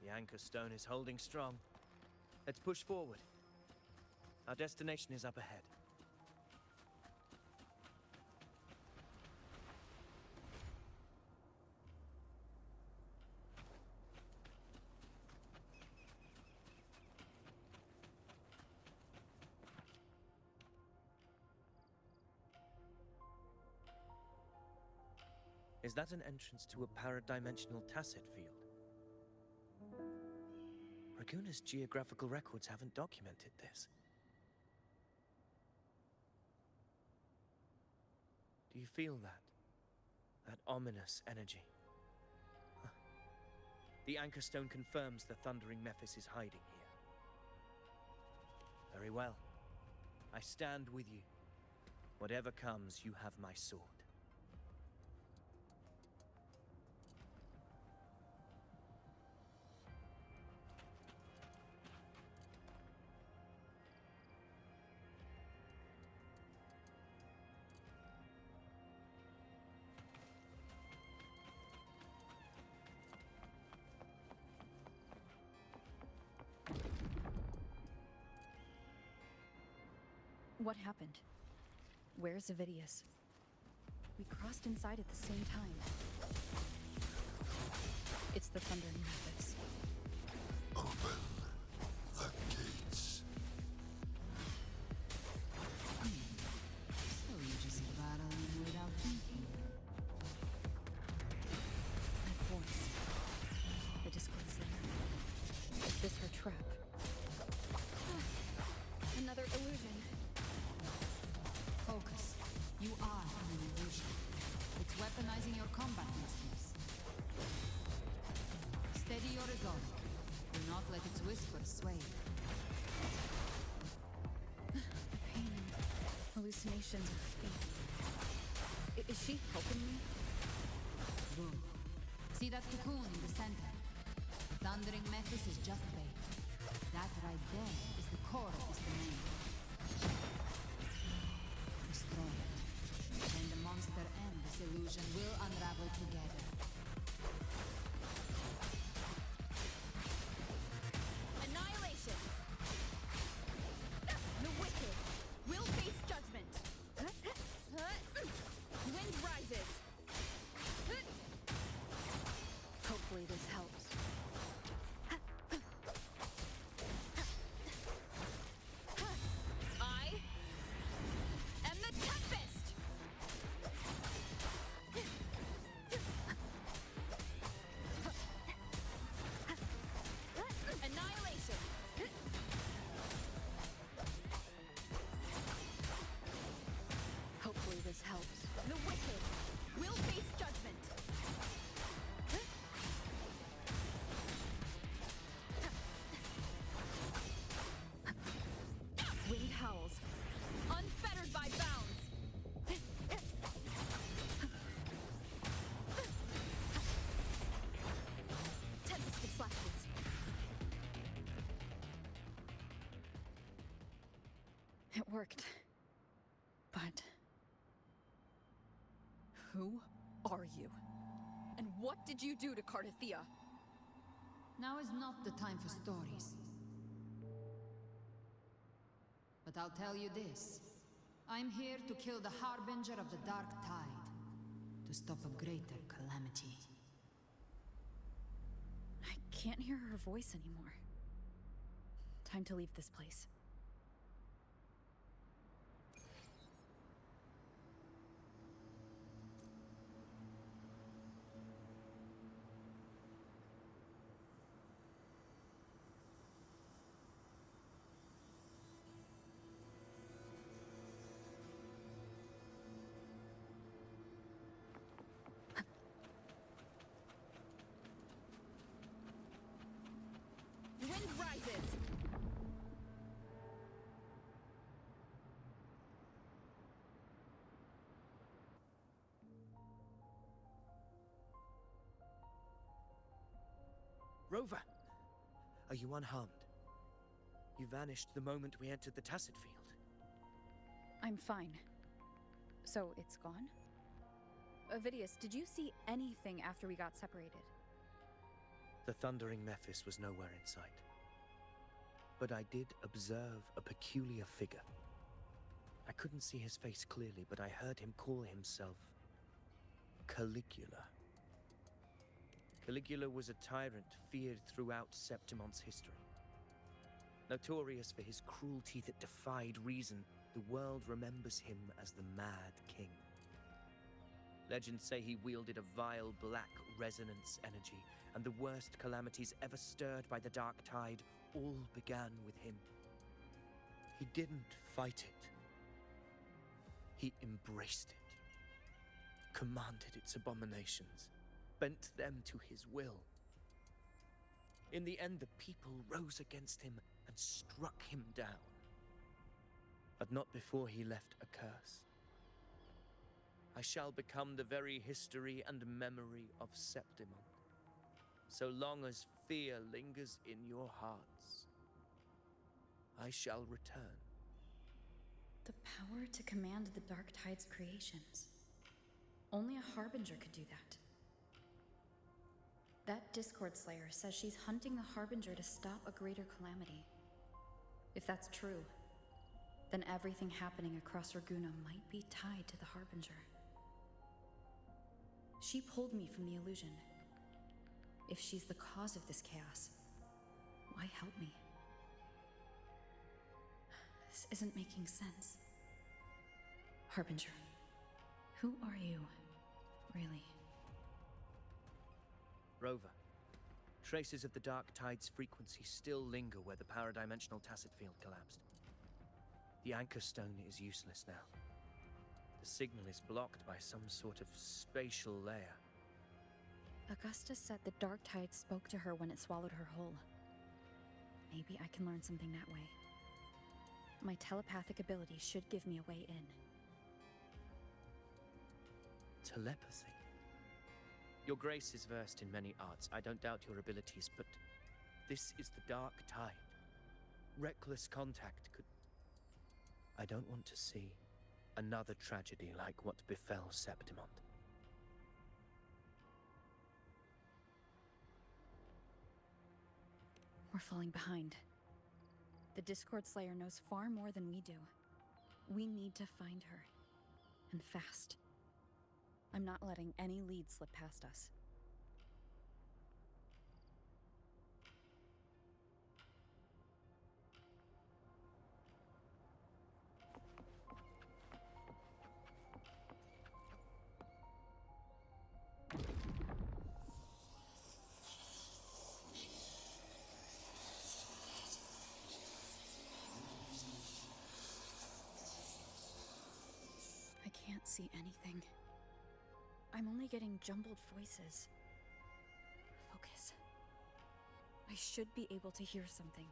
The anchor stone is holding strong. Let's push forward. Our destination is up ahead. Is that an entrance to a paradimensional tacit field? Raguna's geographical records haven't documented this. Do you feel that? That ominous energy? Huh. The anchor stone confirms the thundering Mephis is hiding here. Very well. I stand with you. Whatever comes, you have my sword. What happened? Where's Avidius? We crossed inside at the same time. It's the Thundering Mephis. Open the gates. So you just battling without thinking. That voice. The Discord Slayer. Is this her trap? Another illusion. Focus. You are an illusion. It's weaponizing your combat instincts. Steady your resolve. Do not let its whispers sway you. The pain and hallucinations are fading. Is she helping me? Good. See that cocoon in the center? The Thundering Mephis is just bait. That right there is the core of this domain. Destroy it. When the monster and this illusion will unravel together. Annihilation! The wicked will face judgment! Wind rises! Hopefully this helps. I am the Tempest! Annihilation! Hopefully this helps. The wicked will face judgment! Wind howls. Unfettered by bounds! Tempest flashes. It worked. But who are you? And what did you do to Cardathia? Now is not the time for stories. But I'll tell you this. I'm here to kill the Harbinger of the Dark Tide. To stop a greater calamity. I can't hear her voice anymore. Time to leave this place. Wind rises! Rover! Are you unharmed? You vanished the moment we entered the Tacit Field. I'm fine. So it's gone? Vidius, did you see anything after we got separated? The thundering Mephis was nowhere in sight. But I did observe a peculiar figure. I couldn't see his face clearly, but I heard him call himself Caligula. Caligula was a tyrant feared throughout Septimon's history. Notorious for his cruelty that defied reason, the world remembers him as the Mad King. Legends say he wielded a vile black resonance energy, and the worst calamities ever stirred by the Dark Tide all began with him. He didn't fight it. He embraced it, commanded its abominations, bent them to his will. In the end, the people rose against him and struck him down. But not before he left a curse. I shall become the very history and memory of Septimon, so long as fear lingers in your hearts. I shall return. The power to command the Dark Tide's creations. Only a Harbinger could do that. That Discord Slayer says she's hunting the Harbinger to stop a greater calamity. If that's true, then everything happening across Raguna might be tied to the Harbinger. She pulled me from the illusion. If she's the cause of this chaos, why help me? This isn't making sense. Harbinger, who are you, really? Rover, traces of the Dark Tide's frequency still linger where the paradimensional tacit field collapsed. The anchor stone is useless now. The signal is blocked by some sort of spatial layer. Augusta said the Dark Tide spoke to her when it swallowed her whole. Maybe I can learn something that way. My telepathic ability should give me a way in. Telepathy? Your Grace is versed in many arts. I don't doubt your abilities, but this is the Dark Tide. Reckless contact could... I don't want to see another tragedy like what befell Septimon. We're falling behind. The Discord Slayer knows far more than we do. We need to find her. And fast. I'm not letting any lead slip past us. I can't see anything. I'm only getting jumbled voices. Focus. I should be able to hear something.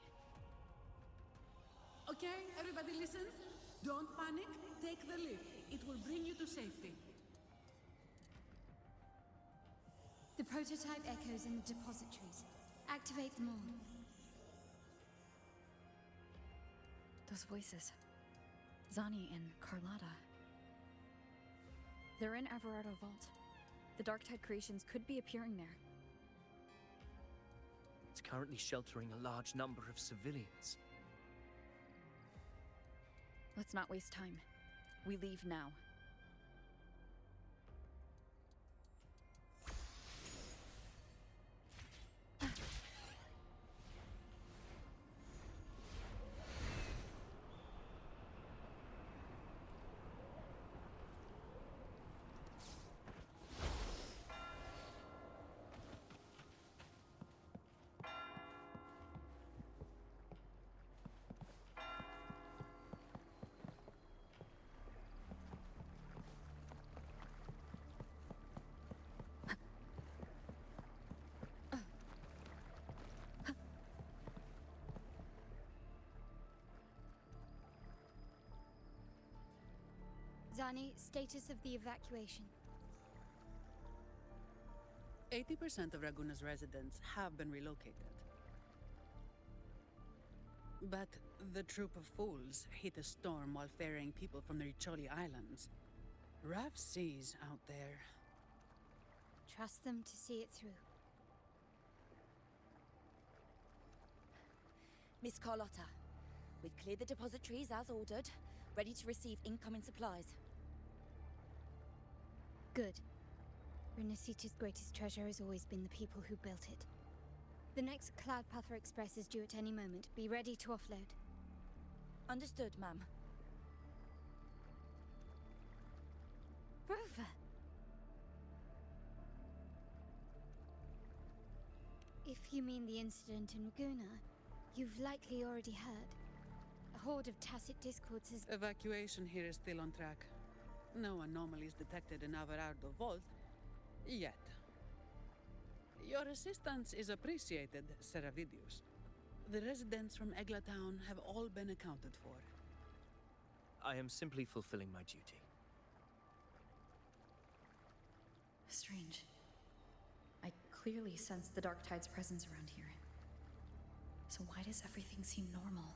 Okay, everybody listen. Don't panic. Take the lift. It will bring you to safety. The prototype echoes in the depositories. Activate them all. Those voices. Zani and Carlotta. They're in Everardo Vault. The Dark Tide creations could be appearing there. It's currently sheltering a large number of civilians. Let's not waste time. We leave now. Zani, status of the evacuation. 80% of Raguna's residents have been relocated. But the troop of fools hit a storm while ferrying people from the Riccioli Islands. Rough seas out there. Trust them to see it through. Miss Carlotta, we've cleared the depositories as ordered, ready to receive incoming supplies. Good. Riniscita's greatest treasure has always been the people who built it. The next Cloudpather Express is due at any moment. Be ready to offload. Understood, ma'am. Rover! If you mean the incident in Laguna, you've likely already heard. A horde of tacit discords has... Evacuation here is still on track. No anomalies detected in Averardo Vault. Yet. Your assistance is appreciated, Seravidius. The residents from Eglatown have all been accounted for. I am simply fulfilling my duty. Strange. I clearly sense the Dark Tide's presence around here. So why does everything seem normal?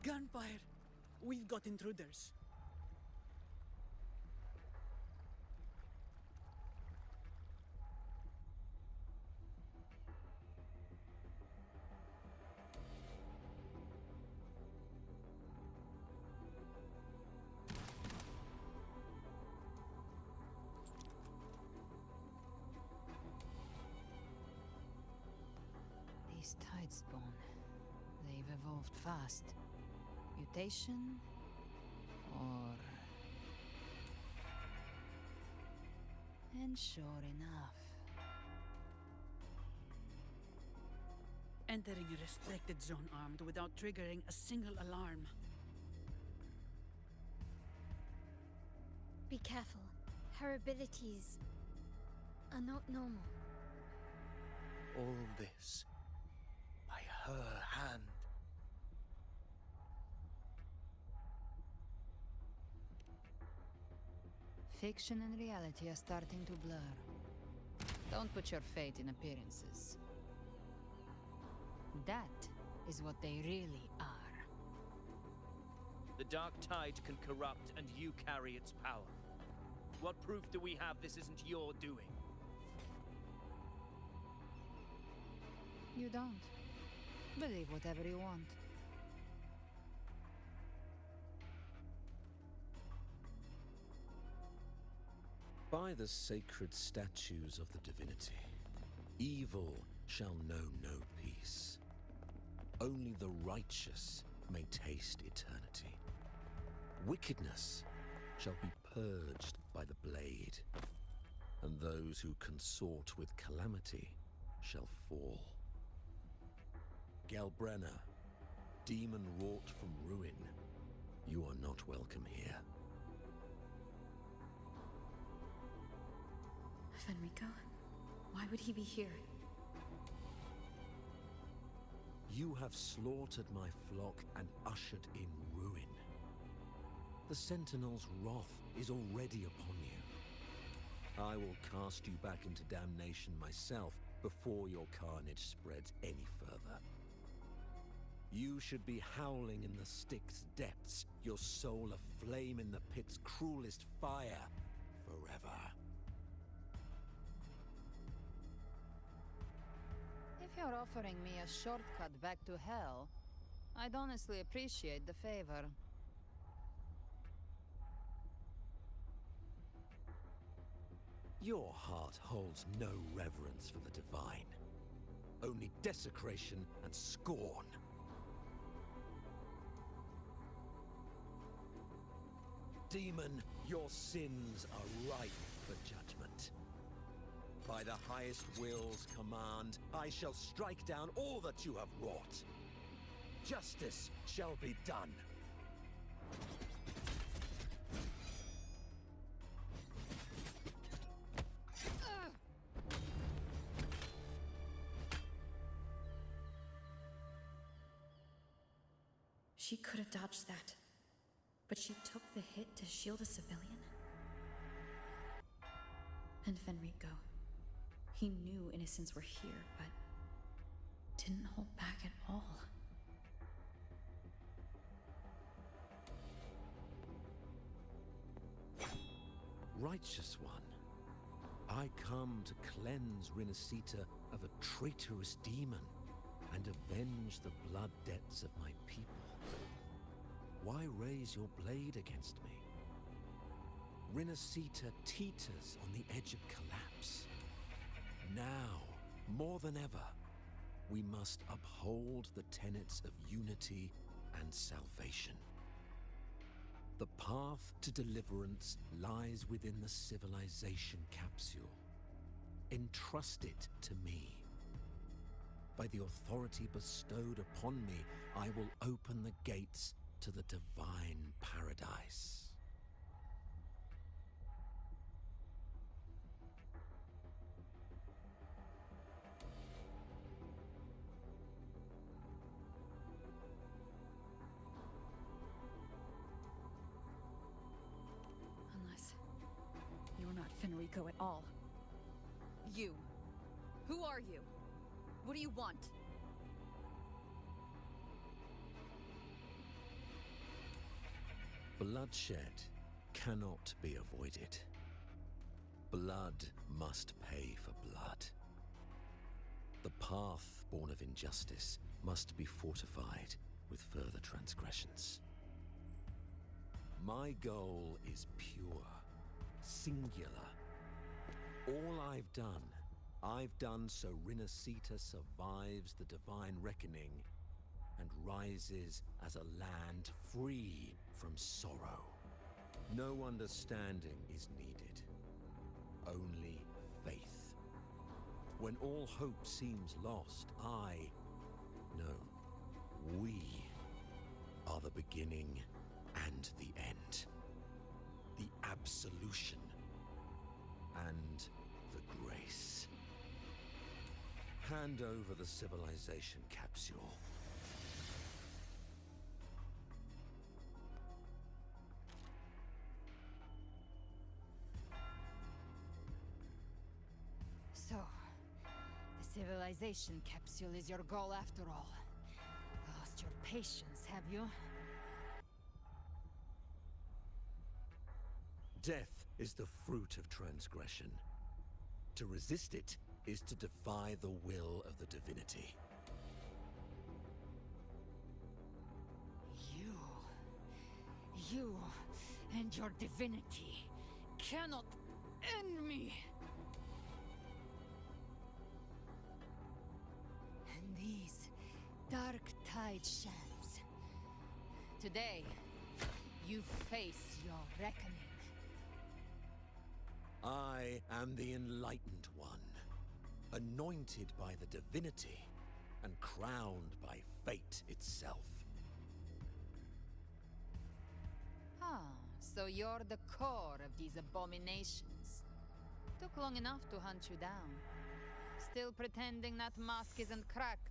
Gunfire! We've got intruders. These Tidespawn, they've evolved fast. Mutation? Or... And sure enough. Entering a restricted zone armed without triggering a single alarm. Be careful. Her abilities are not normal. All this by her hand. Fiction and reality are starting to blur. Don't put your fate in appearances. That is what they really are. The Dark Tide can corrupt, and you carry its power. What proof do we have this isn't your doing? You don't. Believe whatever you want. By the sacred statues of the divinity, evil shall know no peace. Only the righteous may taste eternity. Wickedness shall be purged by the blade, and those who consort with calamity shall fall. Galbrenna, demon wrought from ruin, you are not welcome here. Fenrico? Why would he be here? You have slaughtered my flock and ushered in ruin. The Sentinel's wrath is already upon you. I will cast you back into damnation myself before your carnage spreads any further. You should be howling in the Styx depths, your soul aflame in the pit's cruelest fire, forever. If you're offering me a shortcut back to hell, I'd honestly appreciate the favor. Your heart holds no reverence for the divine. Only desecration and scorn. Demon, your sins are ripe for judgment. By the highest will's command, I shall strike down all that you have wrought. Justice shall be done. She could have dodged that, but she took the hit to shield a civilian? And Fenrico, He knew innocents were here, but didn't hold back at all. Righteous One, I come to cleanse Riniscita of a traitorous demon and avenge the blood debts of my people. Why raise your blade against me? Riniscita teeters on the edge of collapse. Now, more than ever, we must uphold the tenets of unity and salvation. The path to deliverance lies within the civilization capsule. Entrust it to me. By the authority bestowed upon me, I will open the gates to the divine paradise. Unless you're not Fenrico at all. You. Who are you? What do you want? Bloodshed cannot be avoided. Blood must pay for blood. The path born of injustice must be fortified with further transgressions. My goal is pure, singular. All I've done so Riniscita survives the divine reckoning and rises as a land free from sorrow. No understanding is needed, only faith. When all hope seems lost, we are the beginning and the end. The absolution and the grace. Hand over the civilization capsule. So, the civilization capsule is your goal after all. Lost your patience, have you? Death is the fruit of transgression. To resist it is to defy the will of the divinity. You and your divinity cannot end me. And these dark tide shams. Today, you face your reckoning. I am the Enlightened One, anointed by the divinity and crowned by fate itself. Ah, so you're the core of these abominations. Took long enough to hunt you down. Still pretending that mask isn't cracked.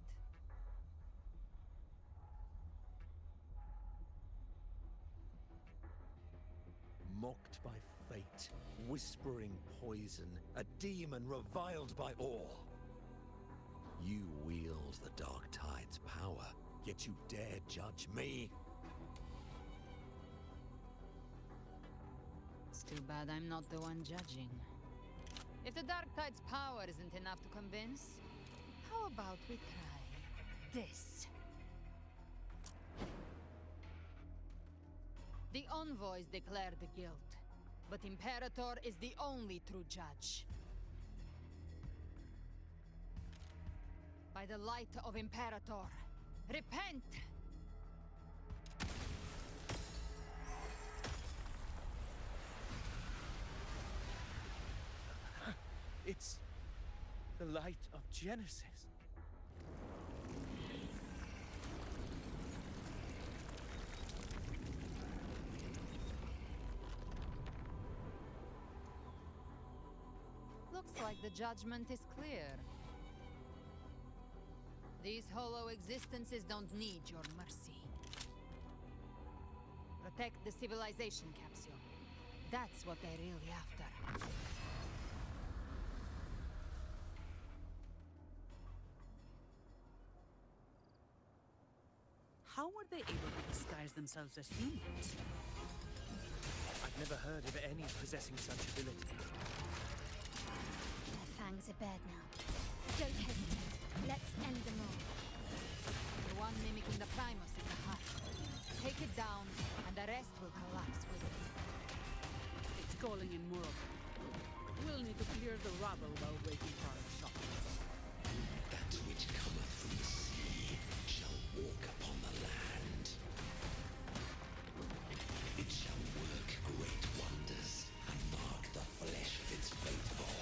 Mocked by fate, whispering poison, a demon reviled by all. You wield the Dark Tide's power, yet you dare judge me? It's too bad I'm not the one judging. If the Dark Tide's power isn't enough to convince, how about we try this? The envoys declare the guilt, but Imperator is the only true judge. By the light of Imperator, repent! It's the light of Genesis. Looks like the judgment is clear. These hollow existences don't need your mercy. Protect the civilization capsule. That's what they're really after. themselves as humans. I've never heard of any possessing such ability. Their fangs are bared now. Don't hesitate. Let's end them all. The one mimicking the Primus is the heart. Take it down, and the rest will collapse with it. It's calling in more of them. We'll need to clear the rubble while waiting for our shot. That which cometh from the sea shall walk upon the land. It shall work great wonders and mark the flesh of its faithful.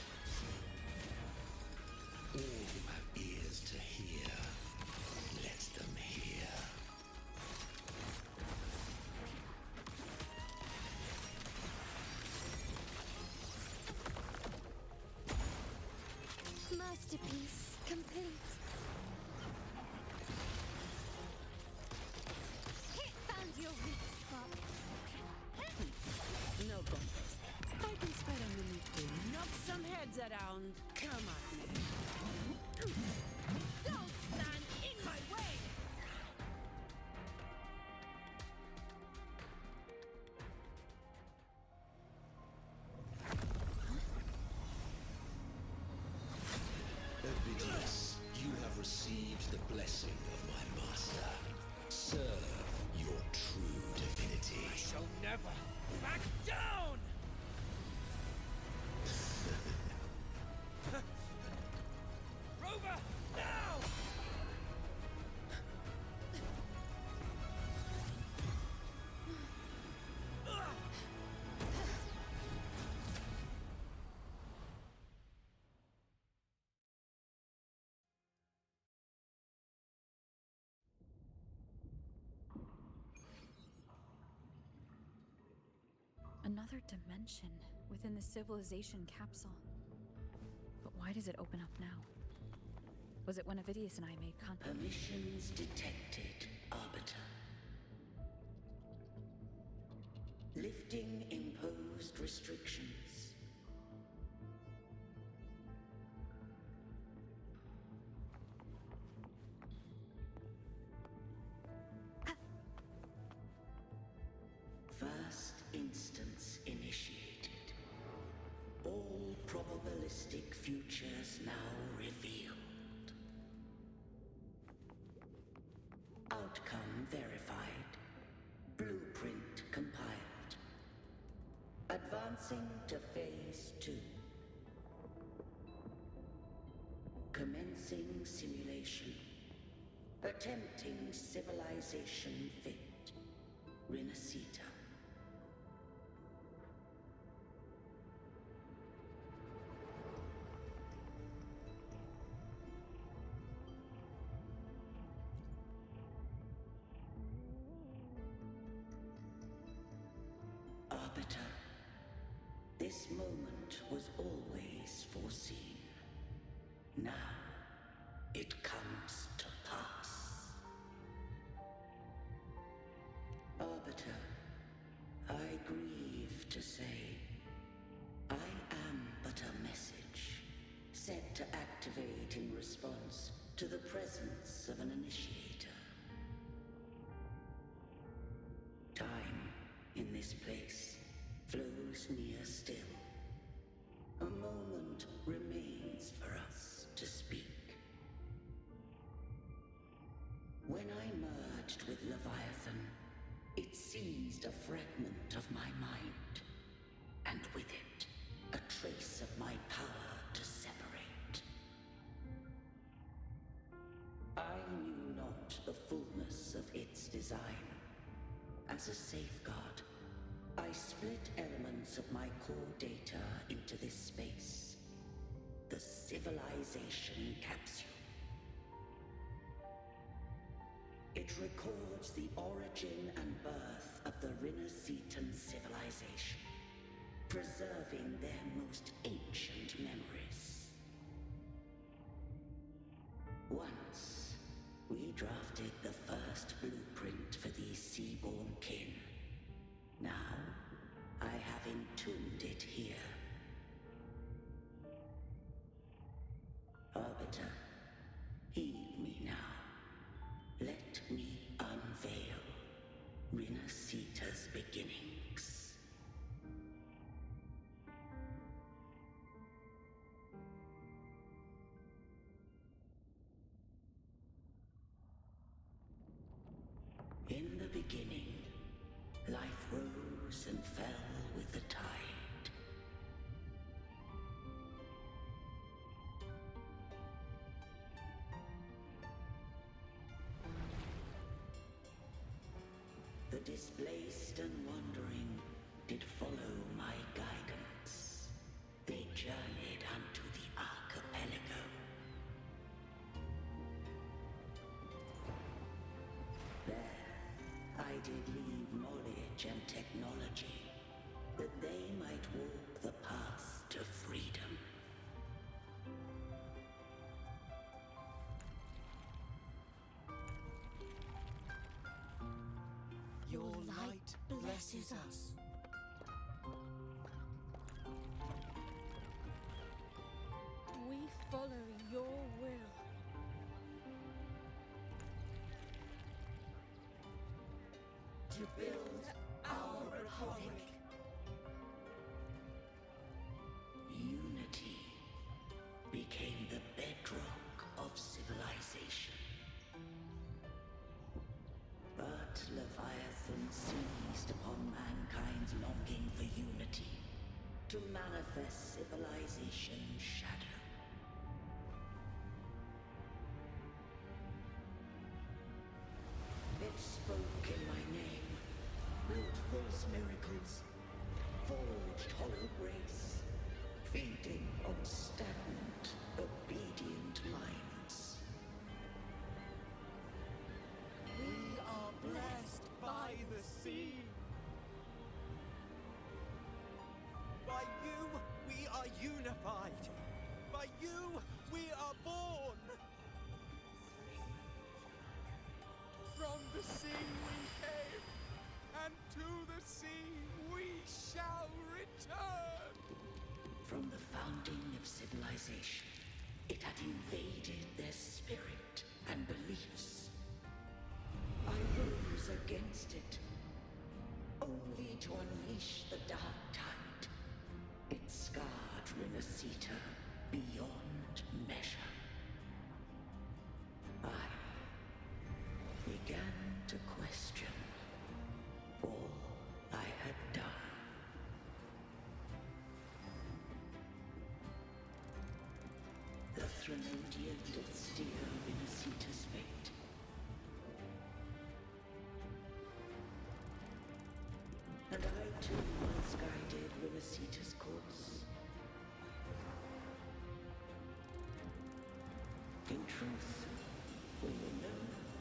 All who have ears to hear, let them hear. Masterpiece complete. Found your weak spot. No contest. I can spare a minute to knock some heads around. Come at me. Don't stand in my way! Ovidius, you have received the blessing of my master. Serve your true divinity. I shall never back down! Rover, now! Another dimension within the civilization capsule. But why does it open up now? Was it when Ovidius and I made contact? Permissions detected, Arbiter. Lifting imposed restrictions. First instance initiated. All probabilistic futures now revealed. Outcome verified. Blueprint compiled. Advancing to Phase 2. Commencing simulation. Attempting civilization fit. Riniscita. Arbiter, this moment was always foreseen. Now, it comes to pass. Arbiter, I grieve to say, I am but a message, set to activate in response to the presence of an initiator. Time in this place flows near still. A moment remains for us to speak. When I merged with Leviathan, it seized a fragment of my mind, and with it, a trace of my power to separate. I knew not the fullness of its design. As a safeguard, I split elements of my core data into this space. The civilization capsule. It records the origin and birth of the Riniscitan civilization, preserving their most ancient memories. Once, we drafted the first blueprint for these seaborn kin. Now, I have entombed it here. Arbiter, heed me now. Let me unveil Riniscita. beginnings. In the beginning, life rose and fell with the tide. The displaced and wandering did follow my guidance. They journeyed unto the archipelago. There, I did leave knowledge and technology, that they might walk the path to freedom. Your light blesses us. We follow your will. To build our republic. Unity became the bedrock of civilization. But Leviathan seized upon mankind's longing for unity to manifest civilization's shadow. It spoke in my name, wrought false miracles, forged hollow grace, feeding on stagnant, obedient minds. We are blessed by the sea. By you, we are unified. By you, we are born. From the sea we came, and to the sea we shall return. From the founding of civilization, it had invaded their spirit and beliefs. I rose against it, only to unleash the dark tide. It scarred Riniscita beyond measure. I began to question all I had done. The Threnodian did steer Riniscita's fate. And I too once guided Riniscita's course. In truth, we were no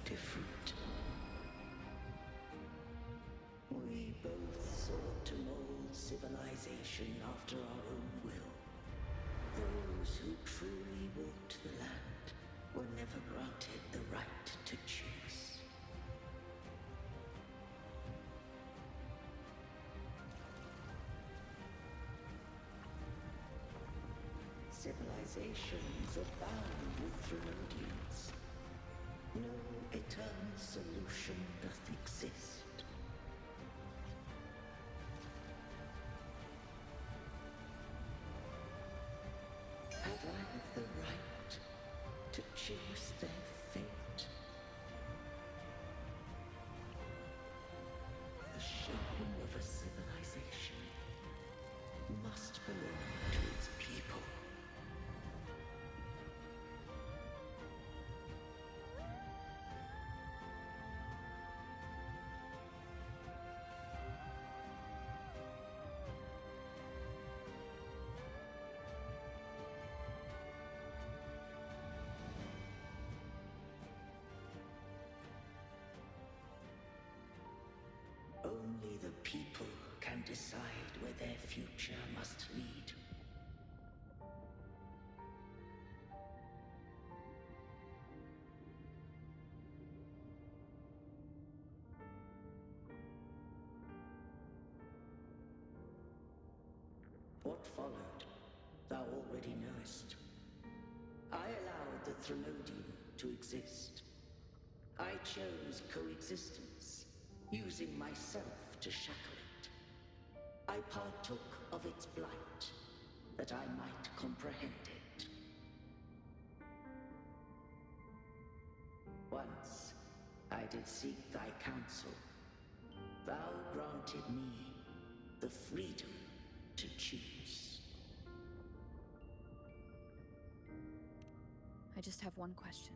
different. We both sought to mold civilization after our own will. Those who truly walked the land were never granted the right to choose. Civilizations abound with Threnodians. No eternal solution doth exist. Have I the right to choose their fate? The shaping of a civilization must belong to its people. Only the people can decide where their future must lead. What followed, thou already knowest. I allowed the Threnodian to exist. I chose coexistence, using myself to shackle it. I partook of its blight, that I might comprehend it. Once I did seek thy counsel. Thou granted me the freedom to choose. I just have one question.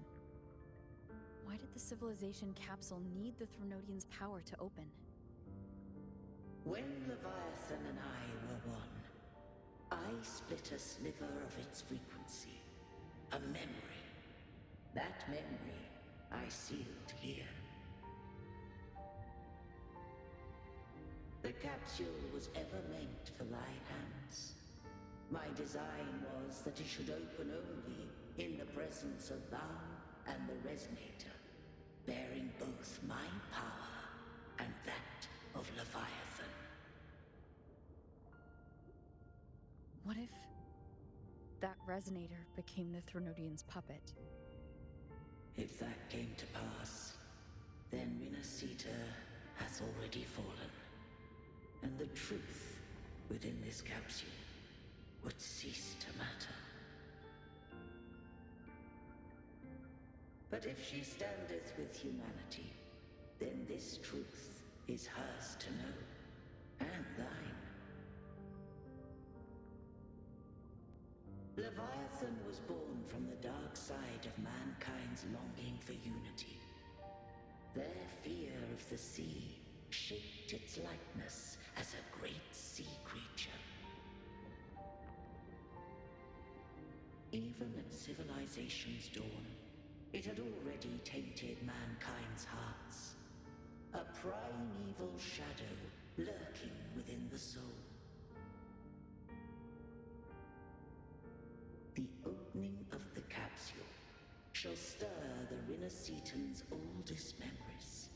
Why did the civilization capsule need the Threnodians' power to open? When Leviathan and I were one, I split a sliver of its frequency. A memory. That memory I sealed here. The capsule was ever meant for thy hands. My design was that it should open only in the presence of thou and the Resonator, bearing both my power and that of Leviathan. What if that Resonator became the Threnodians' puppet? If that came to pass, then Riniscita hath already fallen, and the truth within this capsule would cease to matter. But if she standeth with humanity, then this truth is hers to know, and thine. Leviathan was born from the dark side of mankind's longing for unity. Their fear of the sea shaped its likeness as a great sea creature. Even at civilization's dawn, it had already tainted mankind's hearts. A primeval shadow lurking within the soul. The opening of the capsule shall stir the Riniscitans' oldest memories.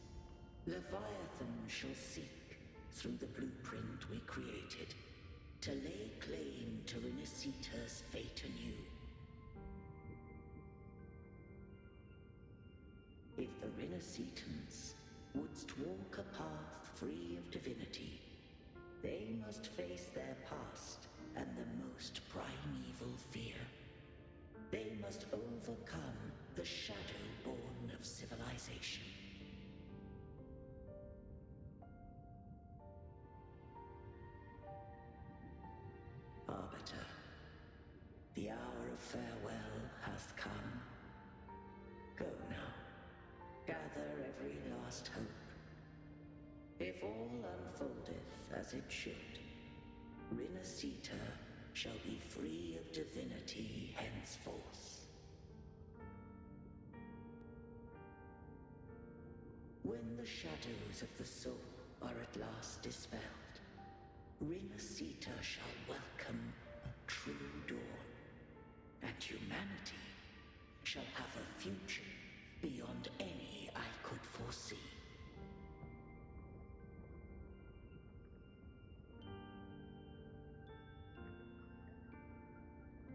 Leviathan shall seek, through the blueprint we created, to lay claim to Riniscita's fate anew. If the Riniscitans wouldst walk a path free of divinity, they must face their past and the most primeval fear. They must overcome the shadow born of civilization. Arbiter, the hour of farewell hath come. Go now, gather every last hope. If all unfoldeth as it should, Riniscita shall be free of divinity henceforth. When the shadows of the soul are at last dispelled, Riniscita shall welcome a true dawn, and humanity shall have a future beyond any I could foresee.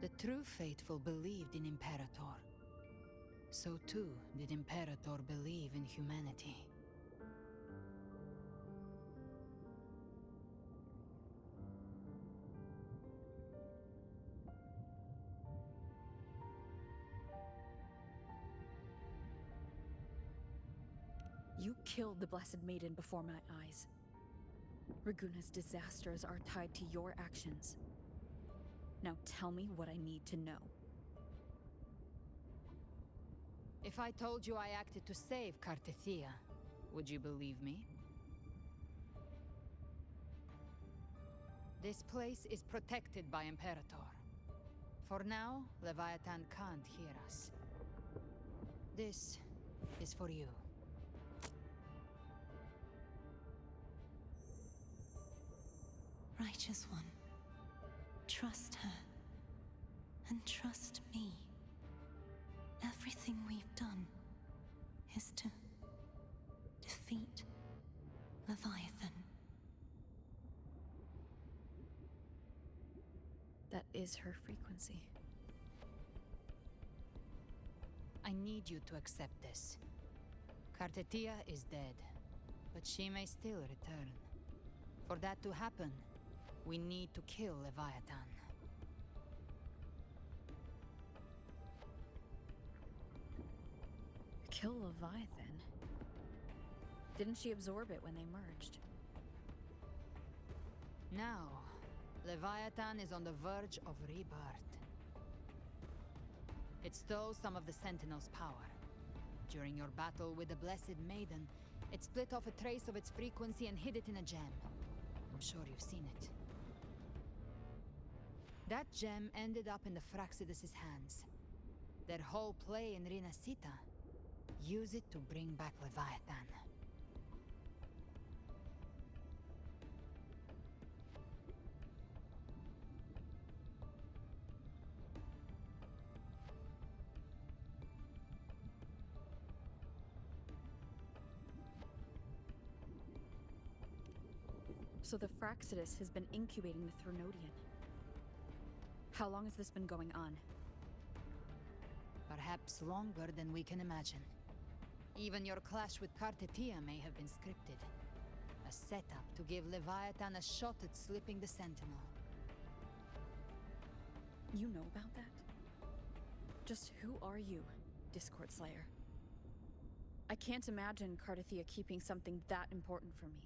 The true faithful believed in Imperator. So too did Imperator believe in humanity. You killed the Blessed Maiden before my eyes. Raguna's disasters are tied to your actions. Now tell me what I need to know. If I told you I acted to save Cartethia, would you believe me? This place is protected by Imperator. For now, Leviathan can't hear us. This is for you. Righteous One, trust her. And trust me. Everything we've done is to defeat Leviathan. That is her frequency. I need you to accept this. Cartethia is dead, but she may still return. For that to happen, we need to kill Leviathan. Kill Leviathan? Didn't she absorb it when they merged? Now, Leviathan is on the verge of rebirth. It stole some of the Sentinel's power. During your battle with the Blessed Maiden, it split off a trace of its frequency and hid it in a gem. I'm sure you've seen it. That gem ended up in the Fraxidus' hands. Their whole play in Riniscita, use it to bring back Leviathan. So the Fraxidus has been incubating the Threnodian. How long has this been going on? Perhaps longer than we can imagine. Even your clash with Kartetia may have been scripted. A setup to give Leviathan a shot at slipping the Sentinel. You know about that? Just who are you, Discord Slayer? I can't imagine Kartetia keeping something that important from me.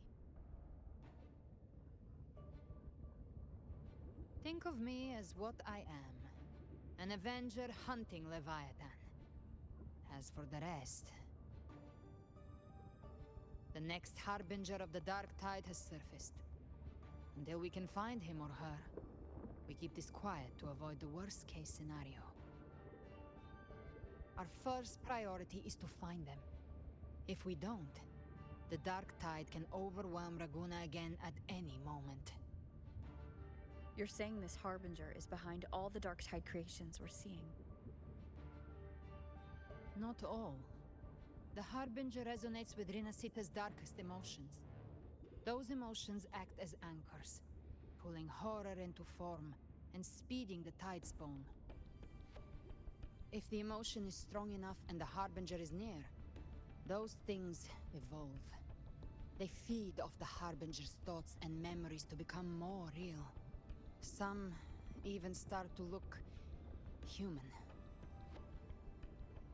Think of me as what I am. An Avenger hunting Leviathan. As for the rest... The next Harbinger of the Dark Tide has surfaced. Until we can find him or her, we keep this quiet to avoid the worst-case scenario. Our first priority is to find them. If we don't, the Dark Tide can overwhelm Raguna again at any moment. You're saying this Harbinger is behind all the Dark Tide creations we're seeing? Not all. The Harbinger resonates with Riniscita's darkest emotions. Those emotions act as anchors, pulling horror into form and speeding the Tidespawn. If the emotion is strong enough and the Harbinger is near, those things evolve. They feed off the Harbinger's thoughts and memories to become more real. Some even start to look human.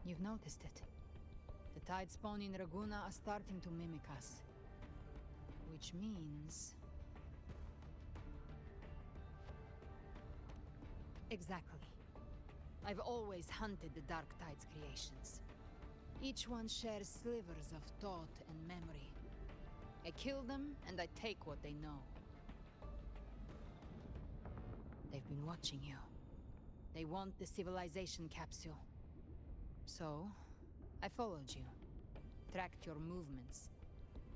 You've noticed it. The Tidespawn in Raguna are starting to mimic us. Which means... Exactly. I've always hunted the Dark Tide's creations. Each one shares slivers of thought and memory. I kill them, and I take what they know. They've been watching you. They want the civilization capsule. So, I followed you. Tracked your movements.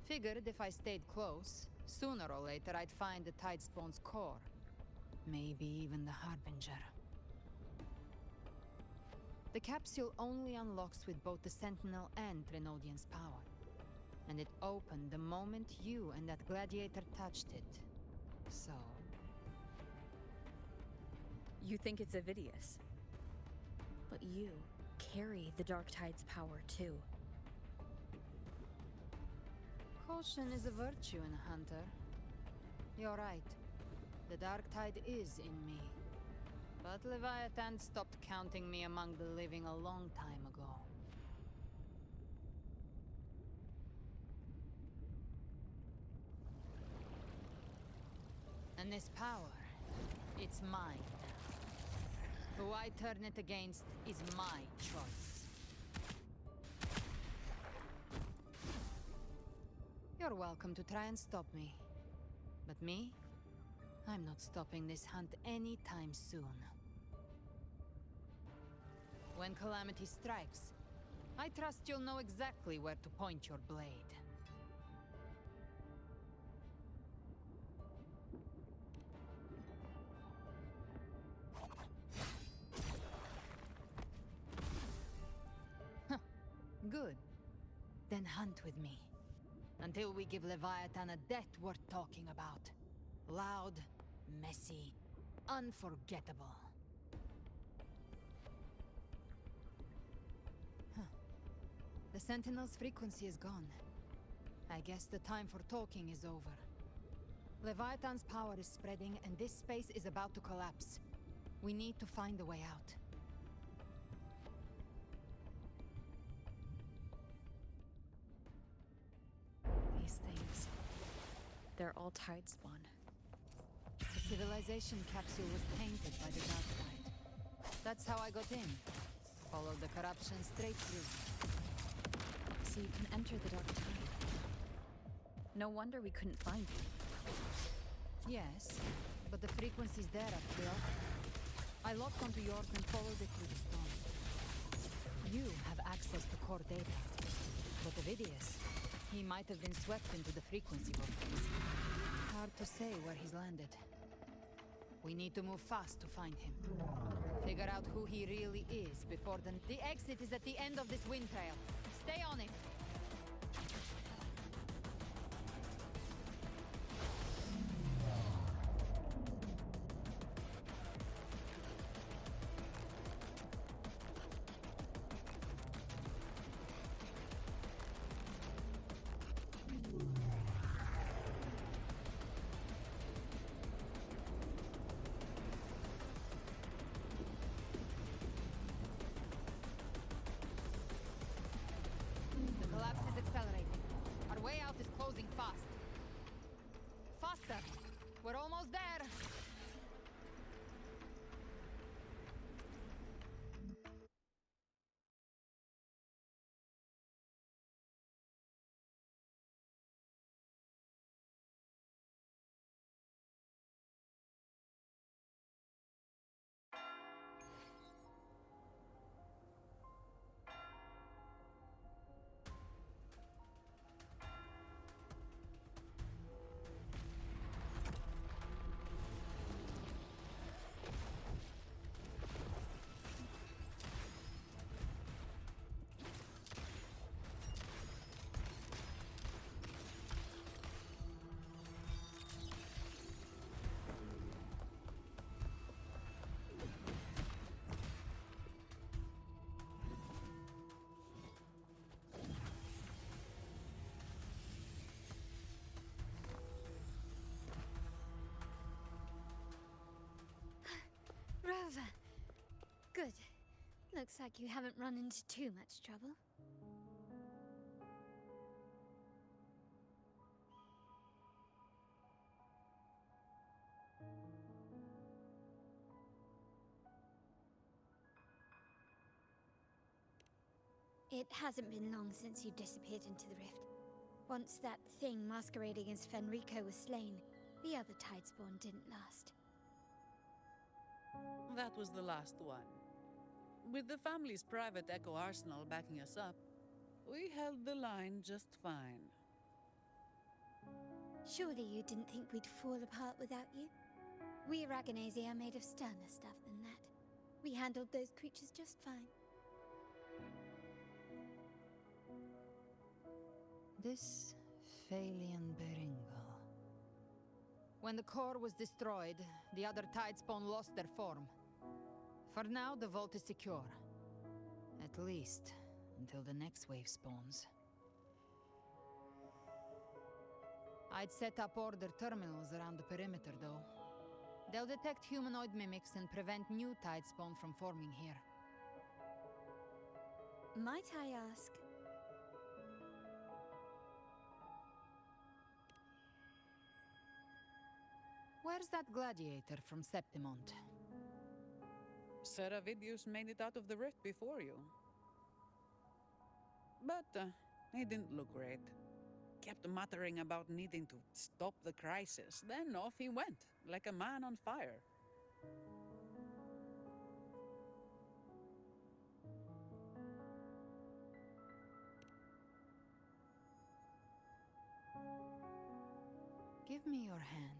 Figured if I stayed close, sooner or later I'd find the Tidespawn's core. Maybe even the Harbinger. The capsule only unlocks with both the Sentinel and Threnodian's power. And it opened the moment you and that gladiator touched it. So... You think it's Avidius. But you carry the Dark Tide's power too. Caution is a virtue in a hunter. You're right. The Dark Tide is in me. But Leviathan stopped counting me among the living a long time ago. And this power, it's mine. Who I turn it against is my choice. You're welcome to try and stop me. But me? I'm not stopping this hunt anytime soon. When calamity strikes, I trust you'll know exactly where to point your blade. Good. Then hunt with me. Until we give Leviathan a death worth talking about. Loud, messy, unforgettable. The Sentinel's frequency is gone. I guess the time for talking is over. Leviathan's power is spreading, and this space is about to collapse. We need to find a way out. These things. They're all tide spawn. The civilization capsule was tainted by the dark tide. That's how I got in. Followed the corruption straight through. So you can enter the dark tide. No wonder we couldn't find you. Yes, but the frequency's there after all. I locked onto yours and followed it through the storm. You have access to core data. But Ovidius, he might have been swept into the frequency vortex. Hard to say where he's landed. We need to move fast to find him. Figure out who he really is before the... The exit is at the end of this wind trail. Stay on it! We're almost there! Rover. Good. Looks like you haven't run into too much trouble. It hasn't been long since you disappeared into the rift. Once that thing masquerading as Fenrico was slain, the other Tidespawn didn't last. That was the last one. With the family's private echo arsenal backing us up, we held the line just fine. Surely you didn't think we'd fall apart without you? We Aragonese are made of sterner stuff than that. We handled those creatures just fine. This Phalian Beringal. When the core was destroyed, the other Tidespawn lost their form. For now, the vault is secure. At least, until the next wave spawns. I'd set up order terminals around the perimeter, though. They'll detect humanoid mimics and prevent new Tidespawn from forming here. Might I ask? Where's that gladiator from Septimont? Seravidius made it out of the rift before you. But he didn't look great. Kept muttering about needing to stop the crisis. Then off he went, like a man on fire. Give me your hand.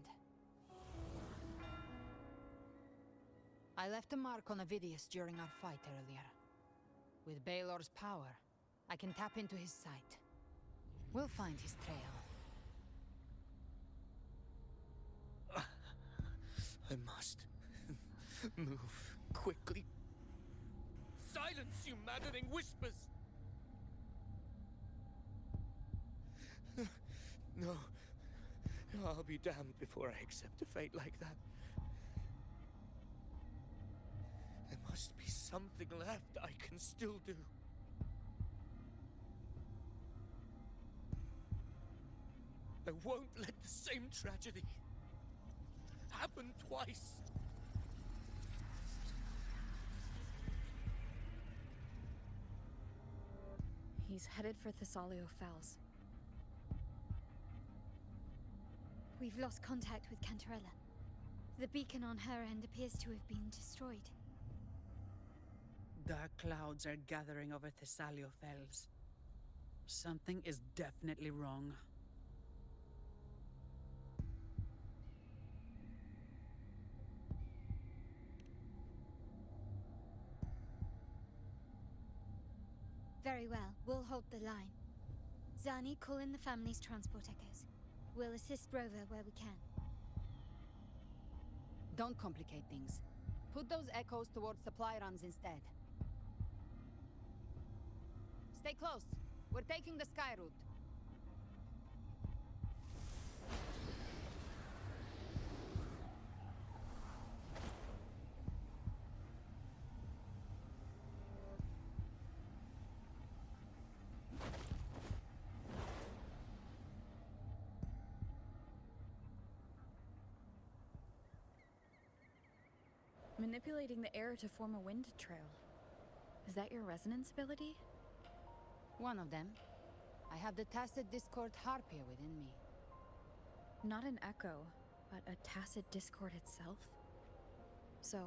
I left a mark on Ovidius during our fight earlier. With Baelor's power, I can tap into his sight. We'll find his trail. I must move quickly. Silence, you maddening whispers! No. I'll be damned before I accept a fate like that. There must be something left I can still do. I won't let the same tragedy happen twice. He's headed for Thessalio Fells. We've lost contact with Cantarella. The beacon on her end appears to have been destroyed. Dark clouds are gathering over Thessalio Fells. Something is definitely wrong. Very well, we'll hold the line. Zani, call in the family's transport echoes. We'll assist Rover where we can. Don't complicate things. Put those echoes towards supply runs instead. Stay close. We're taking the sky route. Manipulating the air to form a wind trail. Is that your resonance ability? One of them. I have the Tacit Discord Harpier within me. Not an echo, but a tacit discord itself? So,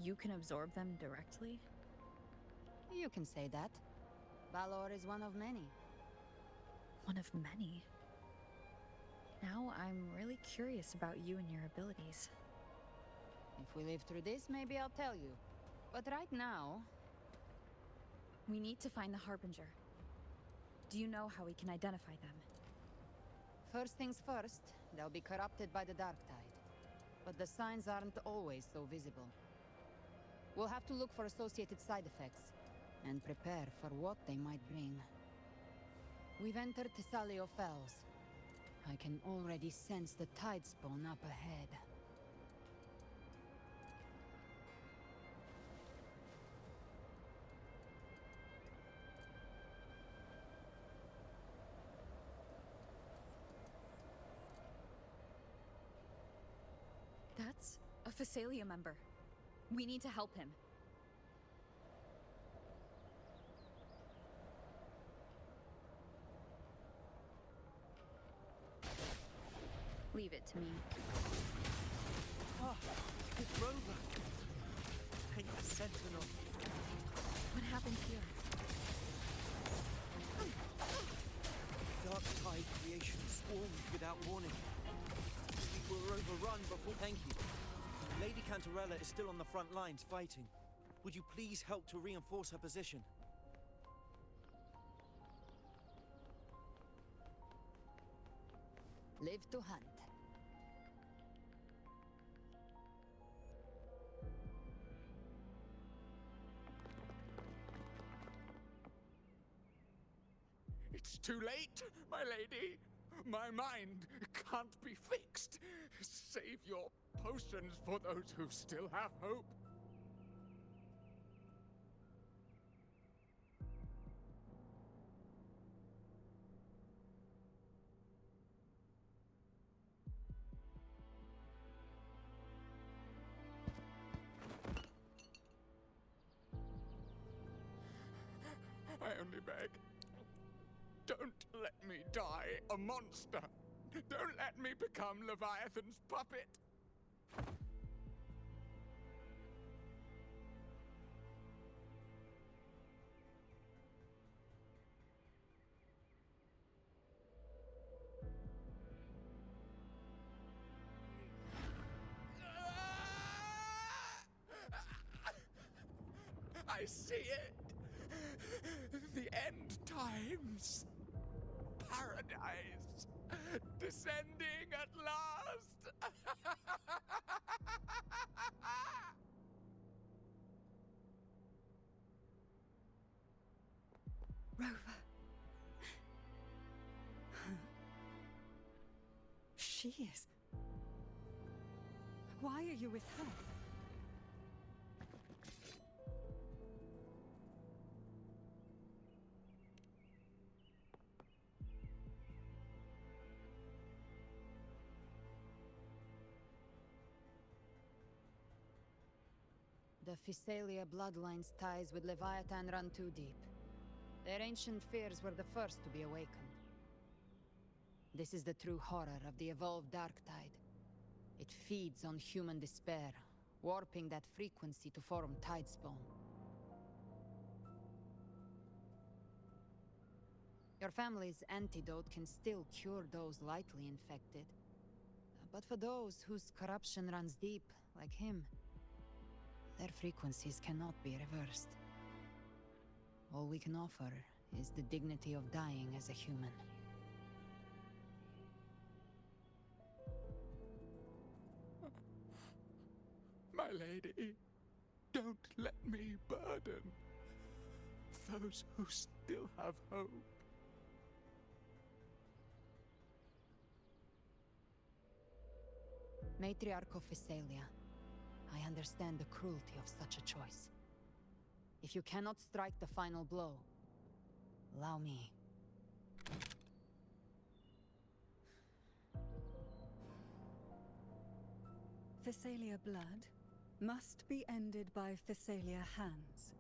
you can absorb them directly? You can say that. Valor is one of many. One of many? Now I'm really curious about you and your abilities. If we live through this, maybe I'll tell you. But right now... We need to find the Harbinger. Do you know how we can identify them? First things first, they'll be corrupted by the Dark Tide. But the signs aren't always so visible. We'll have to look for associated side effects, and prepare for what they might bring. We've entered Thessalio Fells. I can already sense the tide spawn up ahead. That's a Phasalia member. We need to help him. Leave it to me. Ah, it's Rover. And the Sentinel. What happened here? Dark Tide creation swarmed without warning. We were overrun before... Thank you. Lady Cantarella is still on the front lines fighting. Would you please help to reinforce her position? Live to hunt. It's too late, my lady. My mind can't be fixed. Save your potions for those who still have hope. I only beg. Don't let me die a monster. Don't let me become Leviathan's puppet. I see it. The end times. Paradise. Descending at last. Rover. She? is. Why are you with her? The Physalia bloodline's ties with Leviathan run too deep. Their ancient fears were the first to be awakened. This is the true horror of the evolved Dark Tide. It feeds on human despair, warping that frequency to form Tidespawn. Your family's antidote can still cure those lightly infected. But for those whose corruption runs deep, like him, their frequencies cannot be reversed. All we can offer is the dignity of dying as a human. My lady, don't let me burden those who still have hope. Matriarch of Physalia, I understand the cruelty of such a choice. If you cannot strike the final blow, allow me. Physalia blood must be ended by Physalia hands.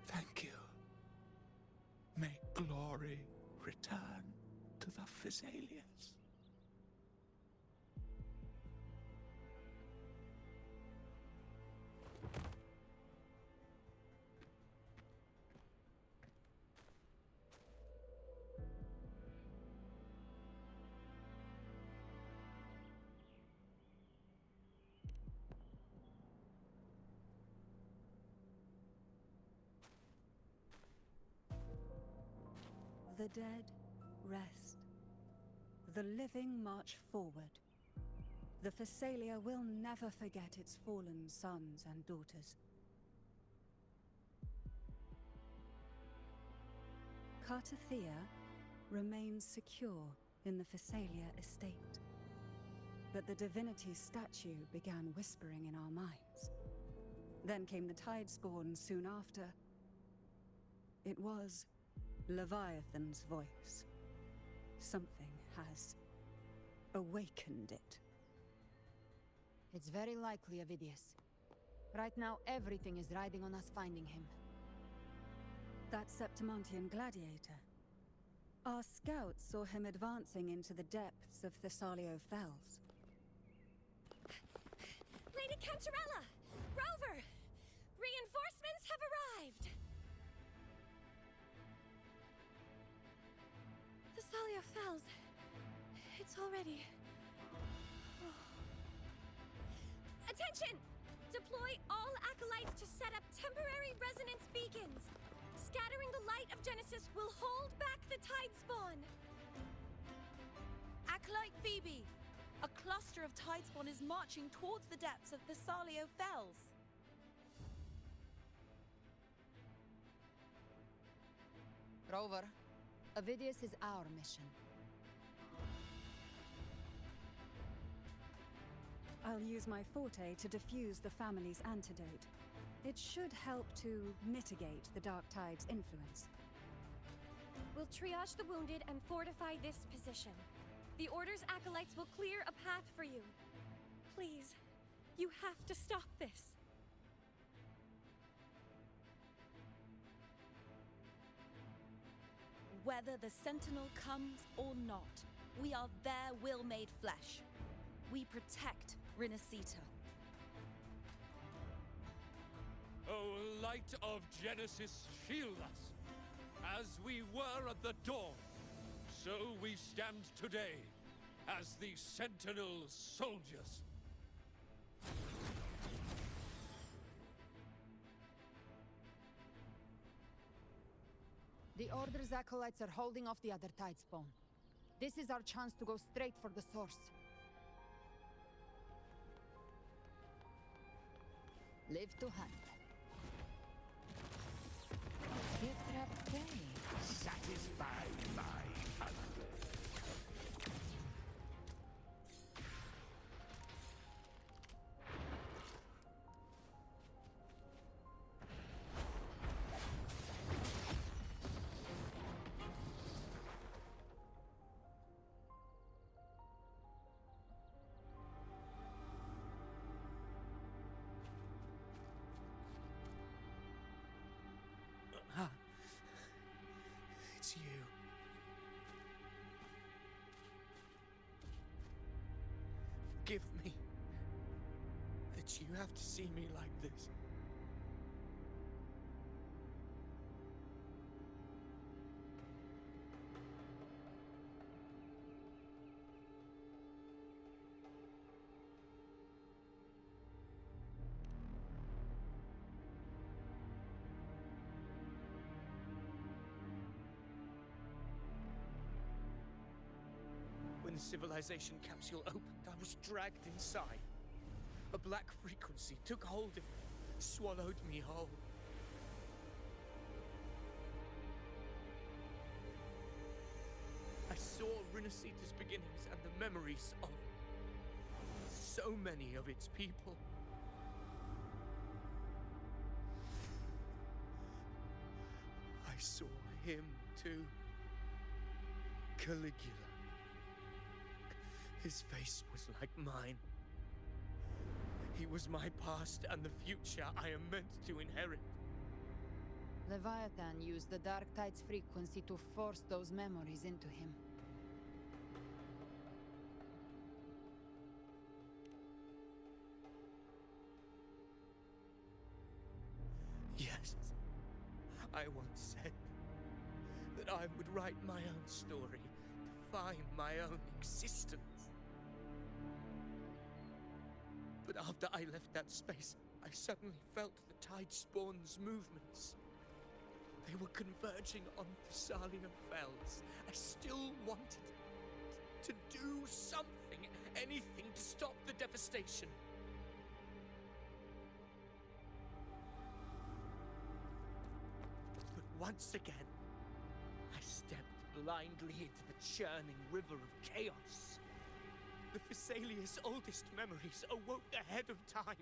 Thank you. May glory return to the Physalians. The dead rest. The living march forward. The Physalia will never forget its fallen sons and daughters. Cartathea remains secure in the Physalia estate. But the divinity's statue began whispering in our minds. Then came the Tidespawn soon after. It was Leviathan's voice. Something has awakened it. It's very likely, Avidius. Right now, everything is riding on us finding him. That Septimontian gladiator. Our scouts saw him advancing into the depths of Thessalio Fells. Lady Cantarella! Rover! Reinforcements have arrived! Thessalio Fells. It's already... Attention! Deploy all acolytes to set up temporary resonance beacons. Scattering the light of Genesis will hold back the Tidespawn. Acolyte Phoebe! A cluster of Tidespawn is marching towards the depths of Thessalio Fells. Rover, Avidius is our mission. I'll use my forte to defuse the family's antidote. It should help to mitigate the Dark Tide's influence. We'll triage the wounded and fortify this position. The Order's acolytes will clear a path for you. Please, you have to stop this. Whether the Sentinel comes or not, we are their will made flesh. We protect Riniscita. O light of Genesis, shield us. As we were at the dawn, so we stand today as the Sentinel soldiers. The Order's acolytes are holding off the other Tidespawn. This is our chance to go straight for the source. Live to hunt. Get prey. Satisfy my hunger. It's you. Forgive me that you have to see me like this. When the civilization capsule opened, I was dragged inside. A black frequency took hold of me, swallowed me whole. I saw Riniscita's beginnings and the memories of so many of its people. I saw him too. Caligula. His face was like mine. He was my past and the future I am meant to inherit. Leviathan used the Dark Tide's frequency to force those memories into him. Yes, I once said that I would write my own story, define my own existence. But after I left that space, I suddenly felt the Tide Spawn's movements. They were converging on Thessalia Fells. I still wanted to do something, anything to stop the devastation. But once again, I stepped blindly into the churning river of chaos. The Thessalia's oldest memories awoke ahead of time.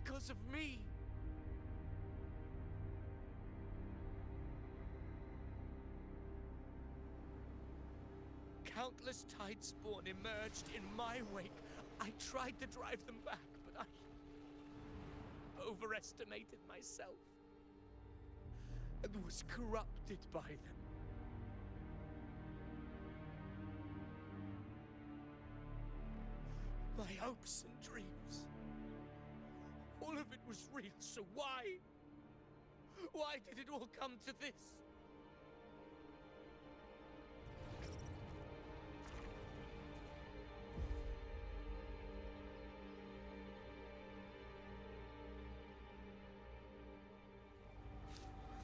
Because of me. Countless Tide Spawn emerged in my wake. I tried to drive them back, but I overestimated myself and was corrupted by them. My hopes and dreams. All of it was real, so why? Why did it all come to this?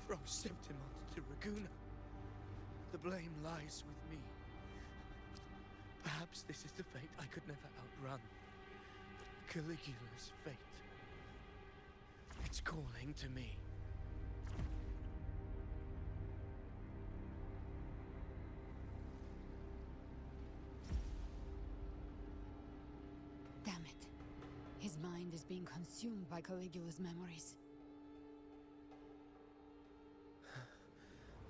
From Septimont to Raguna, the blame lies with me. Perhaps this is the fate I could never outrun. Caligula's fate. It's calling to me. Damn it. His mind is being consumed by Caligula's memories.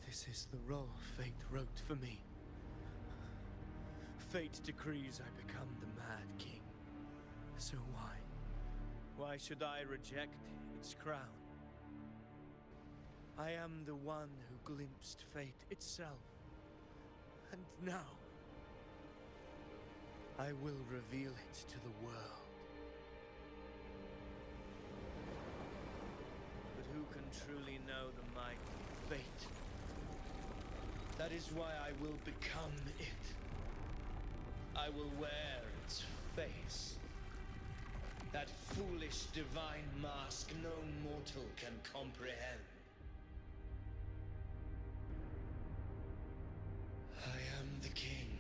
This is the role fate wrote for me. Fate decrees I become the Mad King. So why? Why should I reject its crown? I am the one who glimpsed fate itself. And now, I will reveal it to the world. But who can truly know the might of fate? That is why I will become it. I will wear its face. That foolish divine mask no mortal can comprehend. I am the king,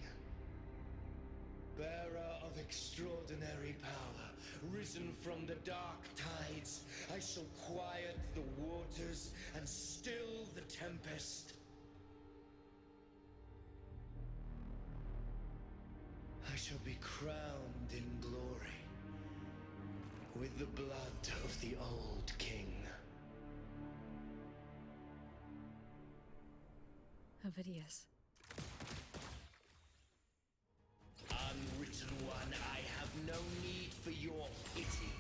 bearer of extraordinary power, risen from the dark tides, I shall quiet the waters and still the tempest. I shall be crowned in glory with the blood of the old king. Ovidius. Unwritten one, I have no need for your pity.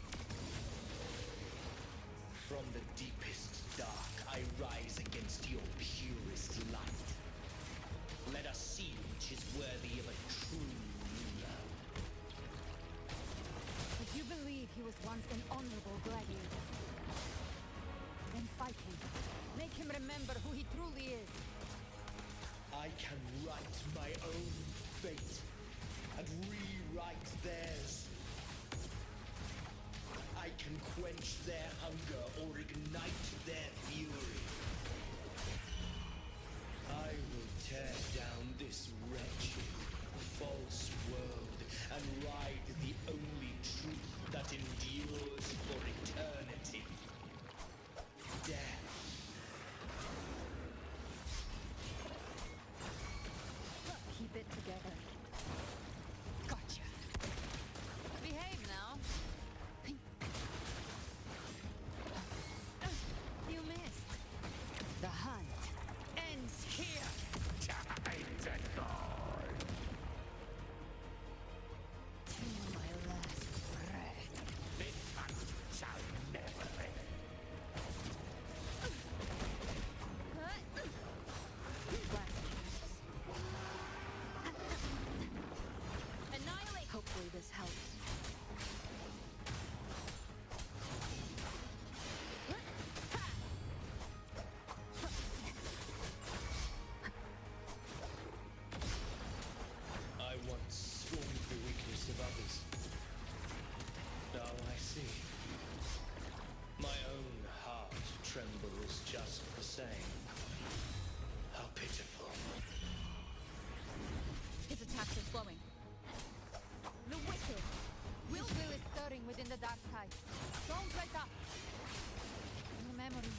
From the deepest dark, I rise against your purest light. Let us see which is worthy of a true ruler. If you believe he was once an honorable gladiator, then fight him. Make him remember who he truly is. I can write my own fate and rewrite theirs. I can quench their hunger or ignite their fury. I will tear down this wretched, false world and ride the only truth that endures for eternity. Death. Keep it together. Gotcha. Behave now. You missed. The hunt ends here. Time to go. To my last breath. This hunt shall never end. Annihilate. Hopefully this helps. I once scorned the weakness of others. Now I see. My own heart trembles just the same. How pitiful. His attacks are slowing. The wicked. Will is stirring within the dark tide. Don't let up. Your memories,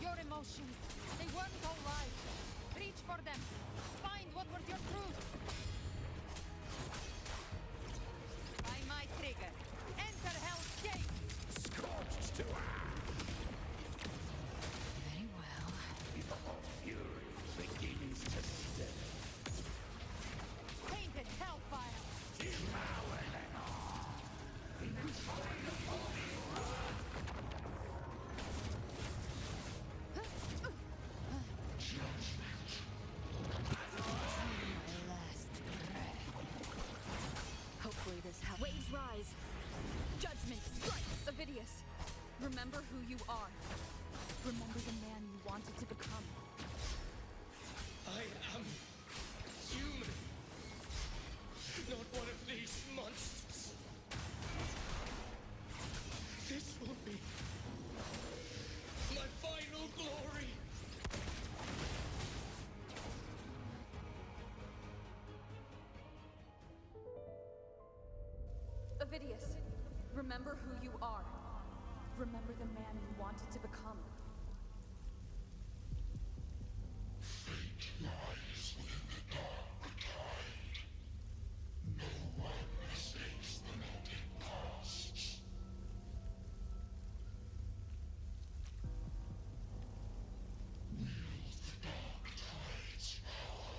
your emotions, they weren't all lies. Reach for them. Find what was your truth. By my trigger. Enter Hell's Gate. Scorched to Very well. your fury begins to stir. Painted hellfire. Devour them all. My last breath. Hopefully this helps. Waves rise. Judgment strikes. Ovidius, remember who you are. Remember the man you wanted to become. I am human. Not one of these monsters. This will be my final glory. Ovidius, remember who you are. Remember the man you wanted to become. Fate lies within the dark tide. No one escapes the melting pasts. Wield the dark tide's power,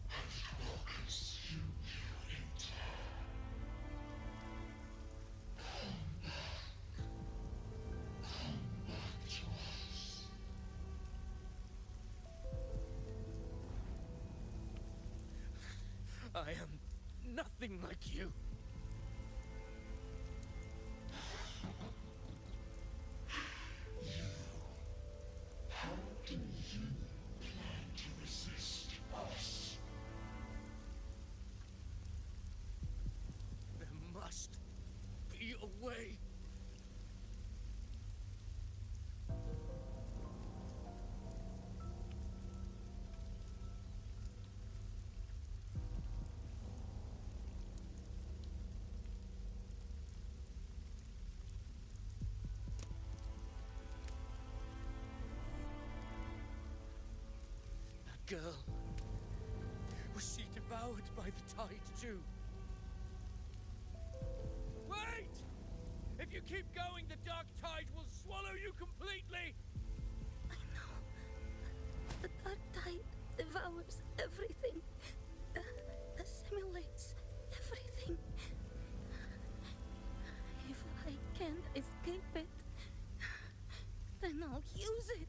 and it will consume you in turn. Come back to us. I am nothing like you. How do you plan to resist us? There must be a way. girl. Was she devoured by the tide too? Wait! If you keep going, the dark tide will swallow you completely! I know. The dark tide devours everything. Assimilates everything. If I can't escape it, then I'll use it.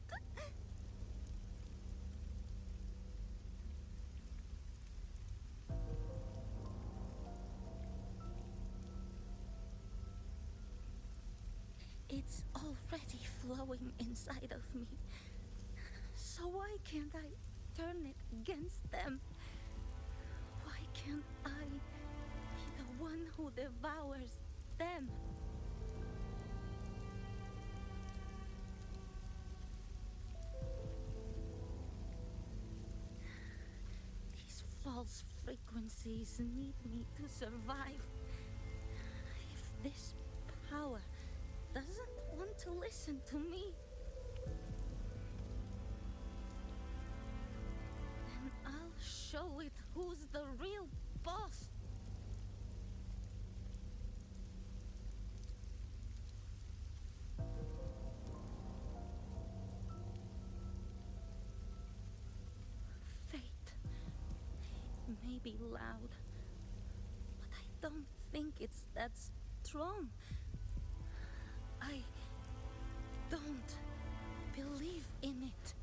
It's already flowing inside of me. So why can't I turn it against them? Why can't I be the one who devours them? These false frequencies need me to survive. If this power doesn't want to listen to me, then I'll show it who's the real boss. Fate may be loud, but I don't think it's that strong. I don't believe in it.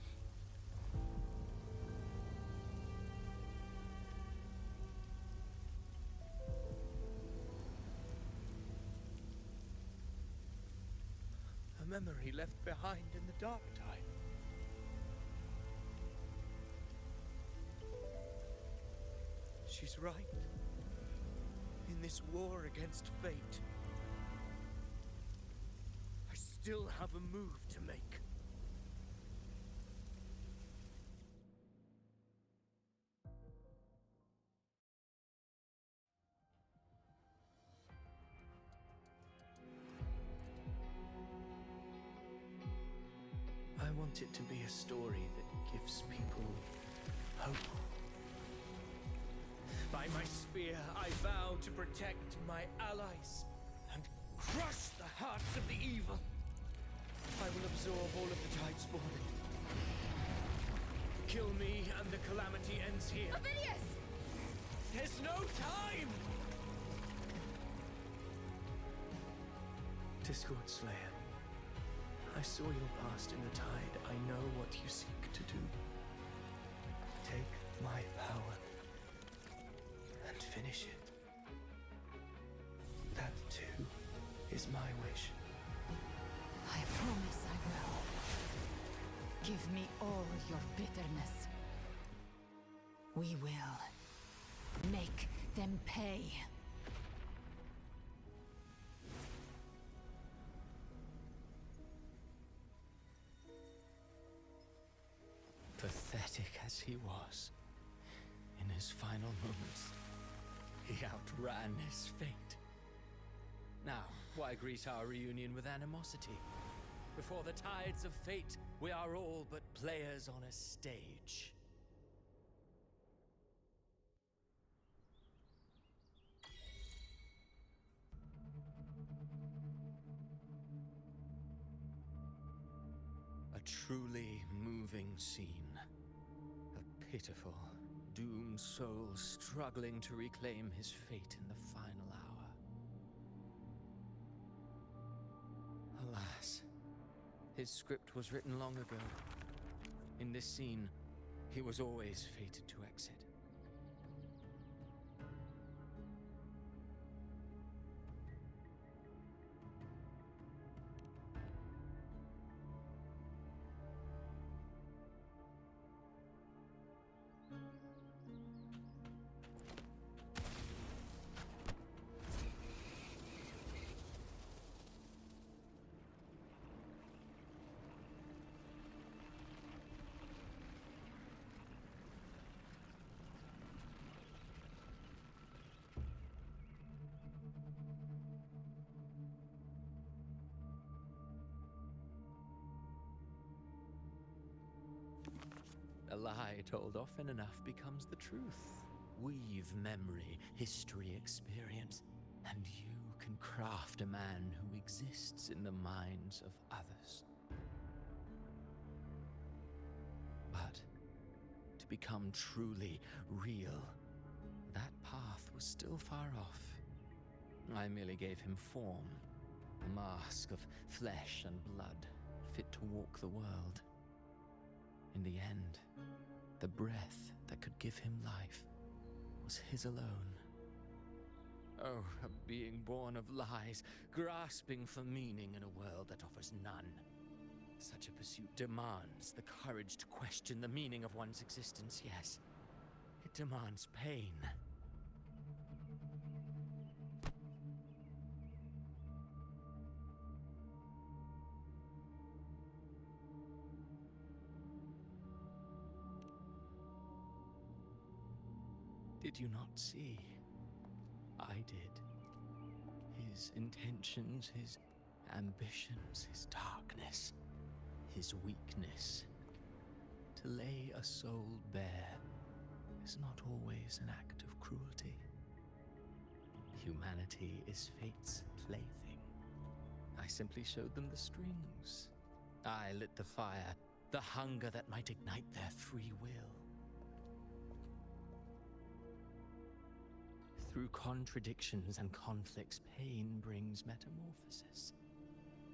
A memory left behind in the dark time. She's right. In this war against fate, I still have a move to make. I want it to be a story that gives people hope. By my spear, I vow to protect my allies and crush the hearts of the evil. I will absorb all of the Tidespawn. Kill me and the calamity ends here. Ovidius! There's no time! Discord Slayer, I saw your past in the tide. I know what you seek to do. Take my power and finish it. That too is my wish. I promise I will. Give me all your bitterness. We will make them pay. Pathetic as he was, in his final moments, he outran his fate. Now, why greet our reunion with animosity? Before the tides of fate, we are all but players on a stage. A truly moving scene. A pitiful, doomed soul struggling to reclaim his fate in the final hour. Alas, his script was written long ago. In this scene, he was always fated to exit. A lie told often enough becomes the truth. Weave memory, history, experience, and you can craft a man who exists in the minds of others. But to become truly real, that path was still far off. I merely gave him form, a mask of flesh and blood, fit to walk the world. In the end, the breath that could give him life was his alone. Oh, a being born of lies, grasping for meaning in a world that offers none. Such a pursuit demands the courage to question the meaning of one's existence, yes. It demands pain. Did you not see? I did. His intentions, his ambitions, his darkness, his weakness. To lay a soul bare is not always an act of cruelty. Humanity is fate's plaything. I simply showed them the strings. I lit the fire, the hunger that might ignite their free will. Through contradictions and conflicts, pain brings metamorphosis.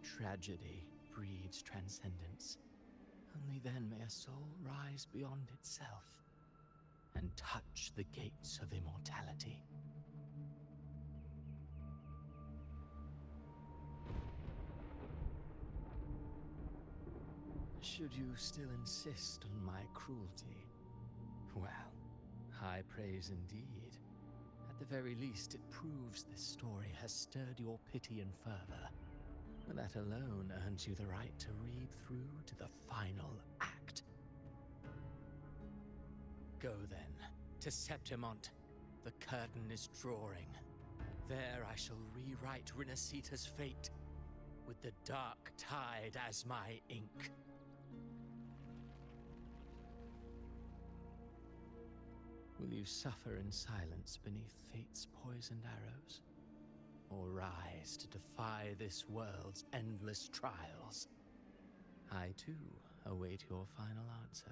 Tragedy breeds transcendence. Only then may a soul rise beyond itself and touch the gates of immortality. Should you still insist on my cruelty? Well, high praise indeed. At the very least, it proves this story has stirred your pity and fervor. That alone earns you the right to read through to the final act. Go then, to Septimont. The curtain is drawing. There I shall rewrite Riniscita's fate, with the dark tide as my ink. Will you suffer in silence beneath fate's poisoned arrows? Or rise to defy this world's endless trials? I, too, await your final answer.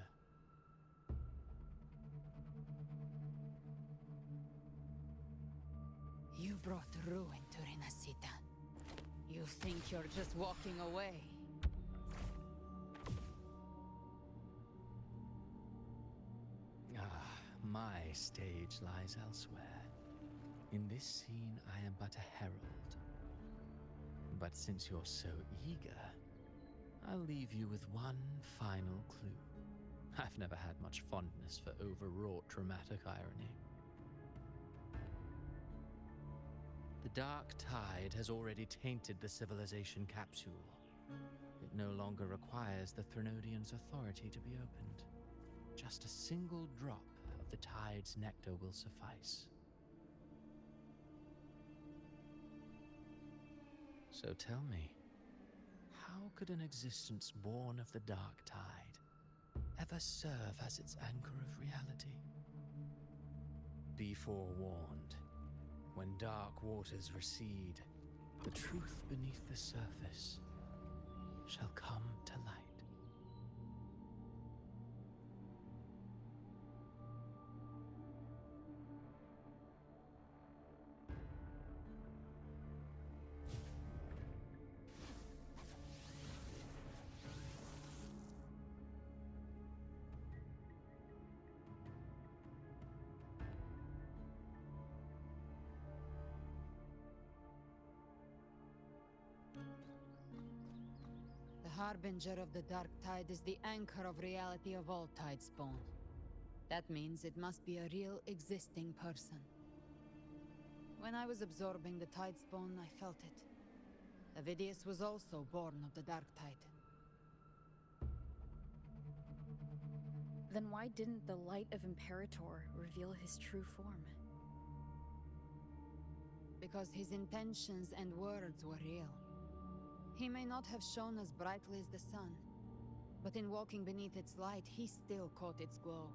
You brought ruin to Riniscita. You think you're just walking away? My stage lies elsewhere. In this scene, I am but a herald. But since you're so eager, I'll leave you with one final clue. I've never had much fondness for overwrought dramatic irony. The dark tide has already tainted the civilization capsule. It no longer requires the Threnodians' authority to be opened. Just a single drop of the tide's nectar will suffice. So tell me, how could an existence born of the dark tide ever serve as its anchor of reality? Be forewarned. When dark waters recede, the truth beneath the surface shall come to light. The harbinger of the dark tide is the anchor of reality of all tidespawn. That means it must be a real existing person. When I was absorbing the tidespawn, I felt it. Avidius was also born of the dark tide. Then why didn't the light of Imperator reveal his true form? Because his intentions and words were real. He may not have shone as brightly as the sun, But in walking beneath its light, he still caught its glow.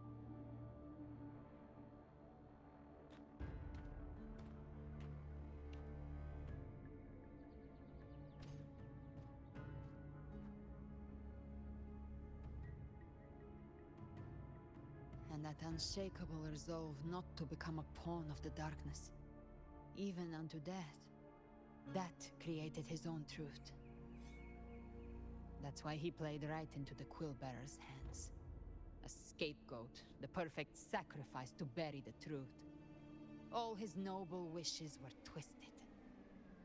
And that unshakable resolve not to become a pawn of the darkness, even unto death, that created his own truth. That's why he played right into the Quill-Bearer's hands. A scapegoat, the perfect sacrifice to bury the truth. All his noble wishes were twisted.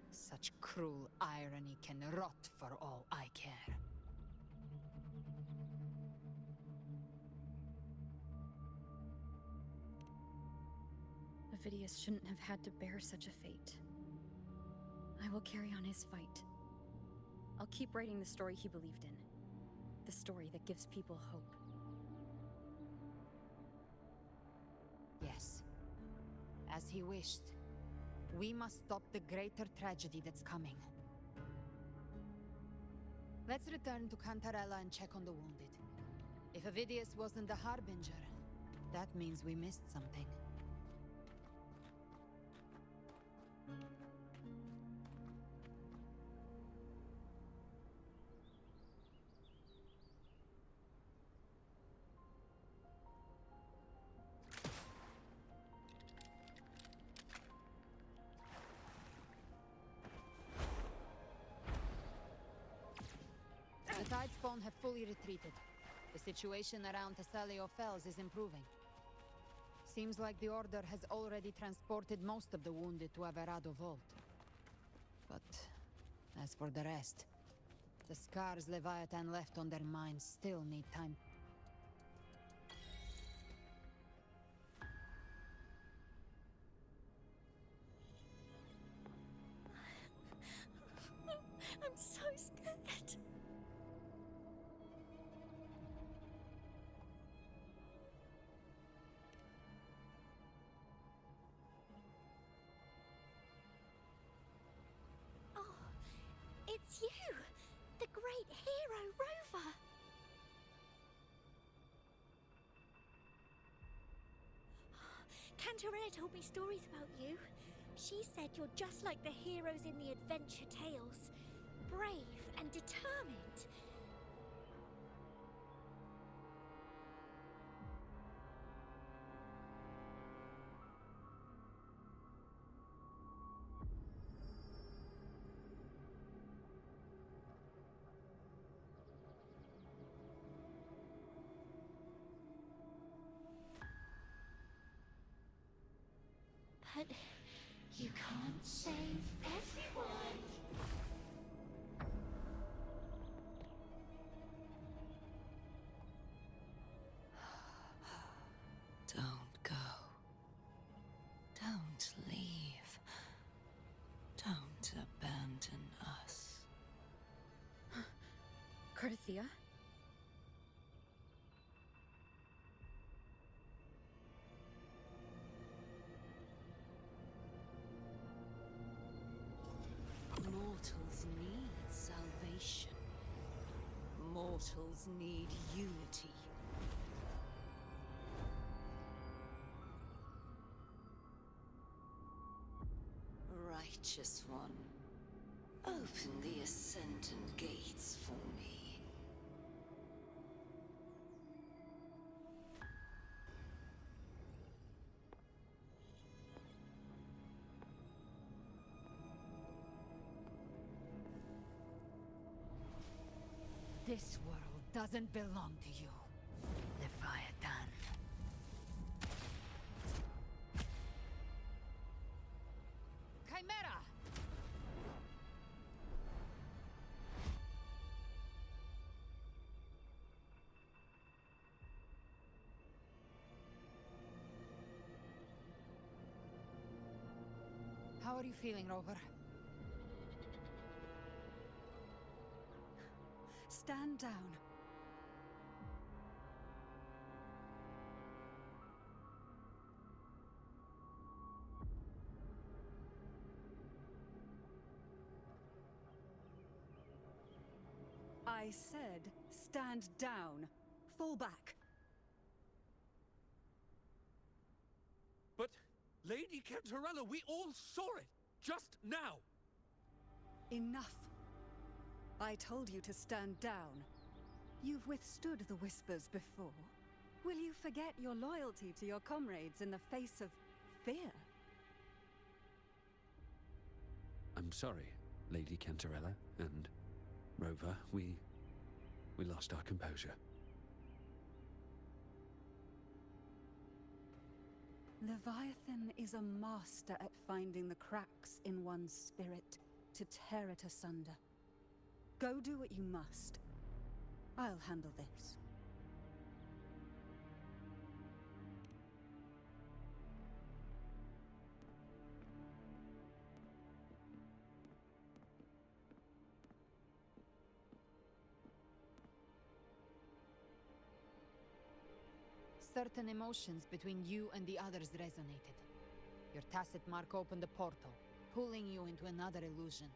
Such cruel irony can rot for all I care. Avidius shouldn't have had to bear such a fate. I will carry on his fight. I'll keep writing the story he believed in. The story that gives people hope. Yes. As he wished. We must stop the greater tragedy that's coming. Let's return to Cantarella and check on the wounded. If Avidius wasn't the Harbinger, that means we missed something. The Tidespawn have fully retreated. The situation around Thessalio Fells is improving. Seems like the Order has already transported most of the wounded to Averado Vault. But as for the rest, the scars Leviathan left on their minds still need time. I'm so scared. Oh, it's you! The great hero, Rover! Cantarella told me stories about you. She said you're just like the heroes in the adventure tales. Brave and determined. But you can't save everyone. Don't go. Don't leave. Don't abandon us. Carthea? Mortals need salvation. Mortals need unity. Righteous One, open the Ascendant gates for me. This world doesn't belong to you, Leviathan. Chimera! How are you feeling, Rover? Stand down. I said, stand down. Fall back. But, Lady Cantarella, we all saw it! Just now! Enough. I told you to stand down. You've withstood the whispers before. Will you forget your loyalty to your comrades in the face of fear? I'm sorry, Lady Cantarella and Rover. We lost our composure. Leviathan is a master at finding the cracks in one's spirit to tear it asunder. Go do what you must. I'll handle this. Certain emotions between you and the others resonated. Your tacit mark opened a portal, pulling you into another illusion.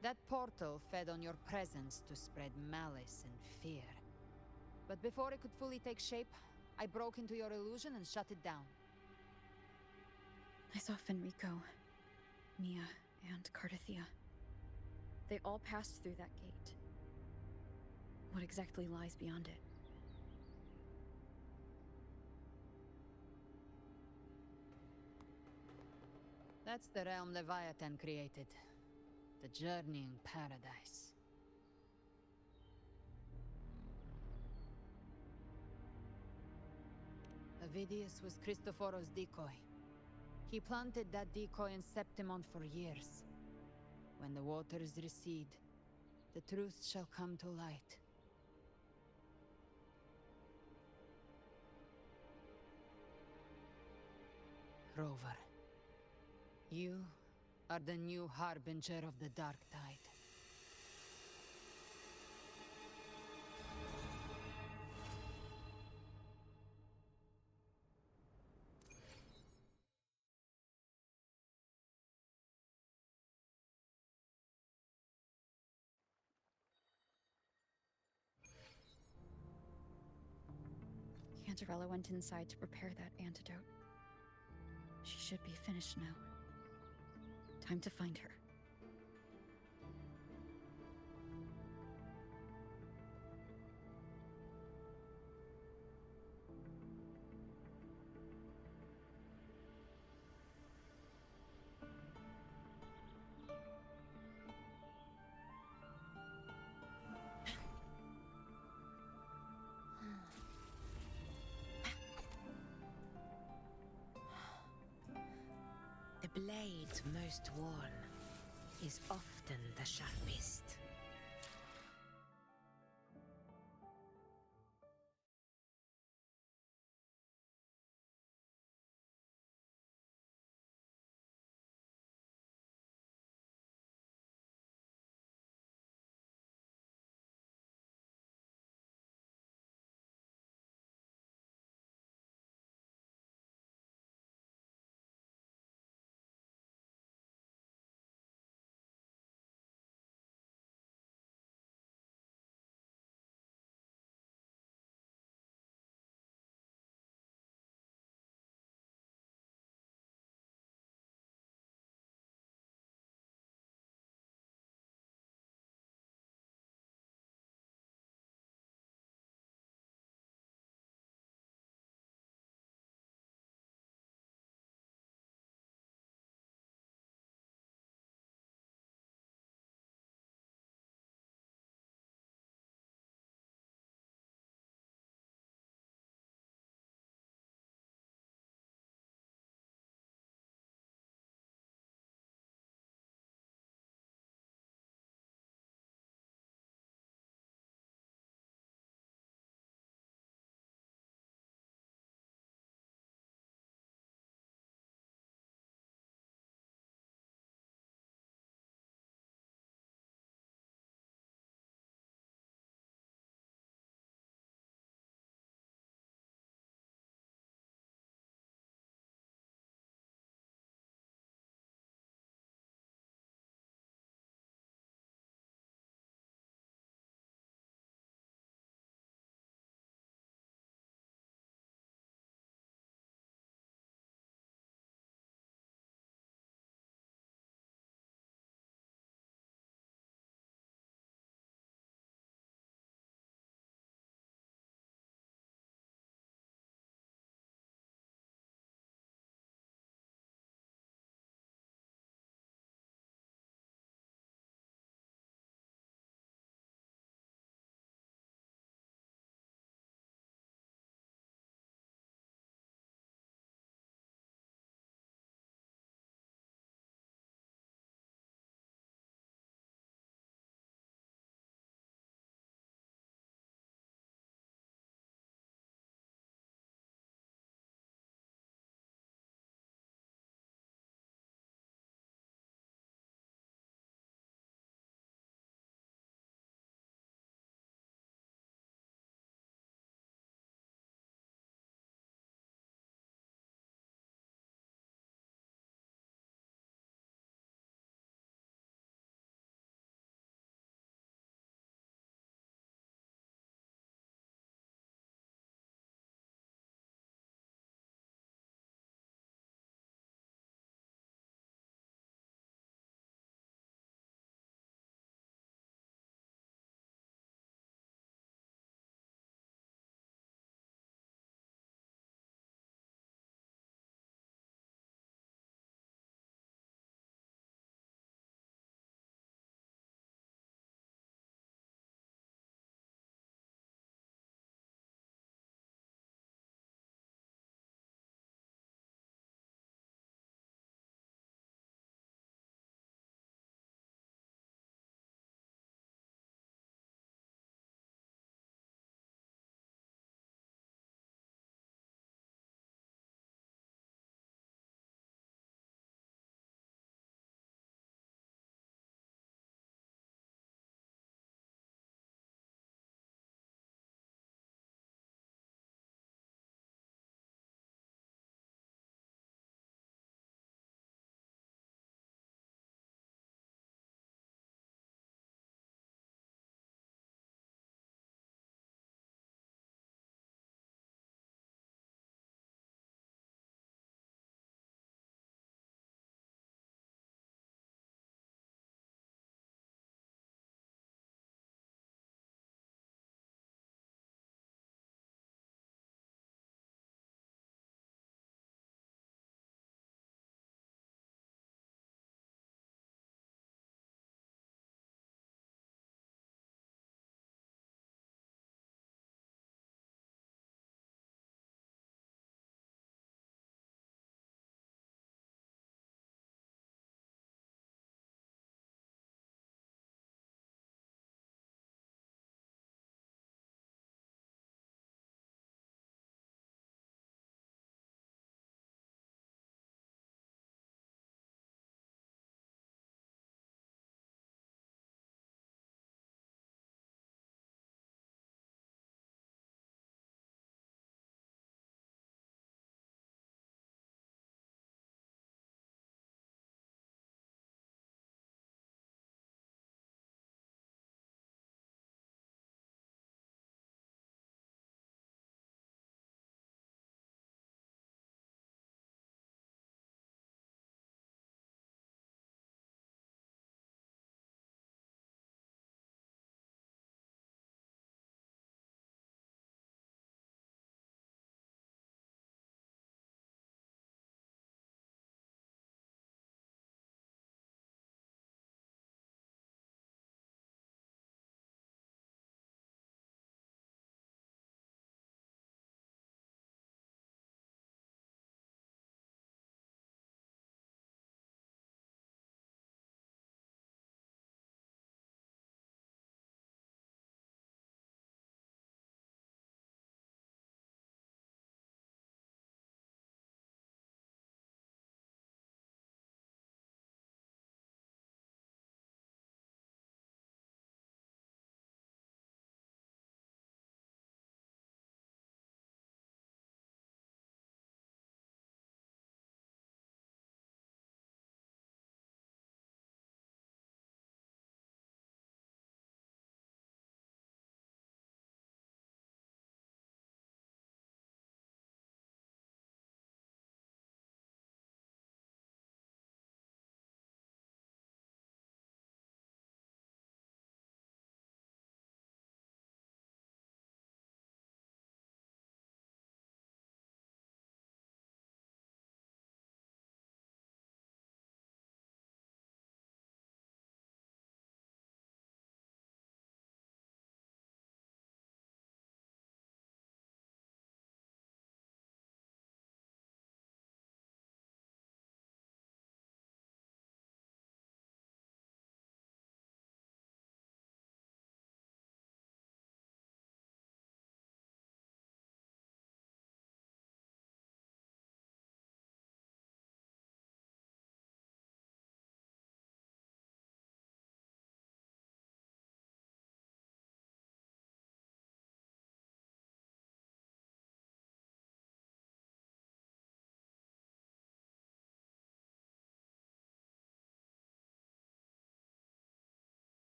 That portal fed on your presence to spread malice and fear. But before it could fully take shape, I broke into your illusion and shut it down. I saw Fenrico, Mia, and Cardathia. They all passed through that gate. What exactly lies beyond it? That's the realm Leviathan created. The journeying paradise. Avidius was Cristoforo's decoy. He planted that decoy in Septimont for years. When the waters recede, the truth shall come to light. Rover, you are the new harbinger of the Dark Tide. Cantarella went inside to prepare that antidote. She should be finished now. Time to find her. The blade most worn is often the sharpest.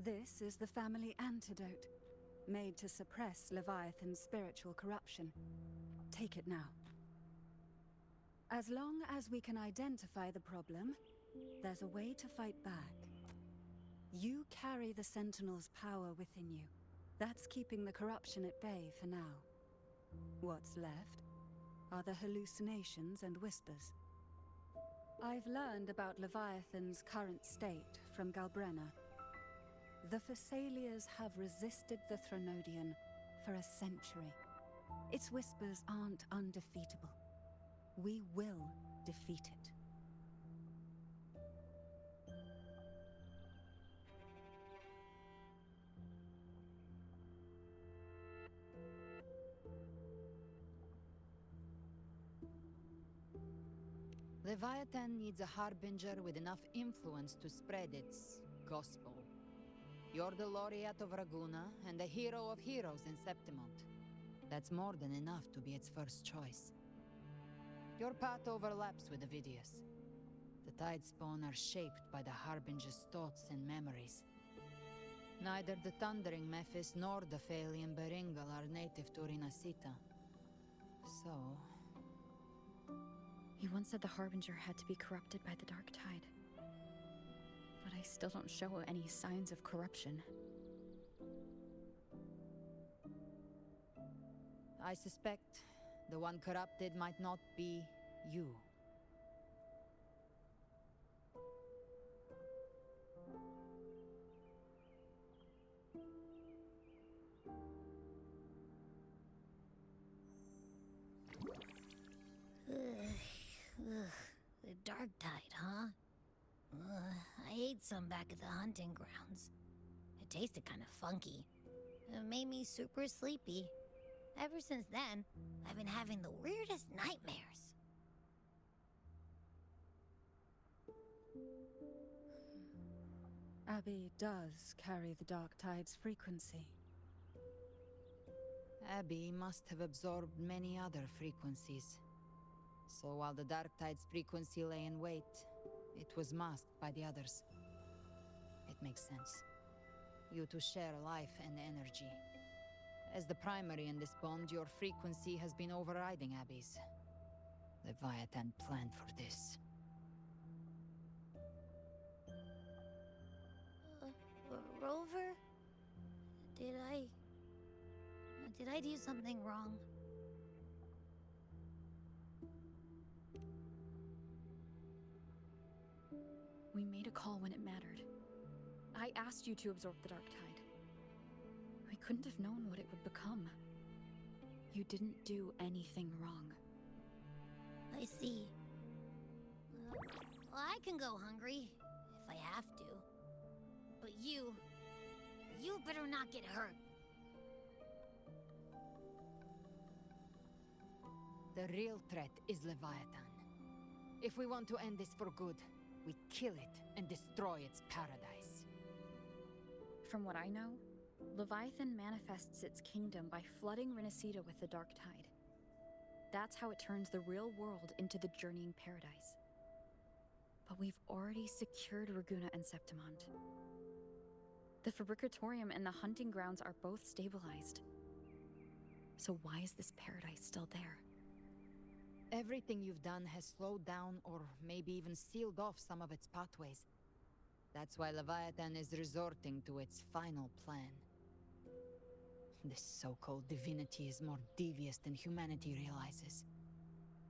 This is the family antidote, made to suppress Leviathan's spiritual corruption. Take it now. As long as we can identify the problem, there's a way to fight back. You carry the Sentinel's power within you. That's keeping the corruption at bay for now. What's left are the hallucinations and whispers. I've learned about Leviathan's current state from Galbrenna. The Thessalias have resisted the Thronodian for a century. Its whispers aren't undefeatable. We will defeat it. Leviathan needs a harbinger with enough influence to spread its gospel. You're the laureate of Raguna and the hero of heroes in Septimont. That's more than enough to be its first choice. Your path overlaps with Avidius. The Tidespawn are shaped by the Harbinger's thoughts and memories. Neither the Thundering Mephis nor the Phalian Beringal are native to Riniscita. So... You once said the Harbinger had to be corrupted by the Dark Tide. But I still don't show any signs of corruption. I suspect the one corrupted might not be you. The Dark Tide, huh? I ate some back at the hunting grounds. It tasted kind of funky. It made me super sleepy. Ever since then, I've been having the weirdest nightmares. Abby does carry the Dark Tide's frequency. Abby must have absorbed many other frequencies. So while the Dark Tide's frequency lay in wait, it was masked by the others. It makes sense. You two share life and energy. As the primary in this bond, your frequency has been overriding Abby's. Leviathan planned for this. Rover? Did I do something wrong? We made a call when it mattered. I asked you to absorb the Dark Tide. We couldn't have known what it would become. You didn't do anything wrong. I see. Well, I can go hungry, if I have to. But you better not get hurt. The real threat is Leviathan. If we want to end this for good, we kill it and destroy its paradise. From what I know, Leviathan manifests its kingdom by flooding Riniscita with the Dark Tide. That's how it turns the real world into the journeying paradise. But we've already secured Raguna and Septimont. The Fabricatorium and the hunting grounds are both stabilized. So why is this paradise still there? Everything you've done has slowed down or maybe even sealed off some of its pathways. That's why Leviathan is resorting to its final plan. This so-called divinity is more devious than humanity realizes.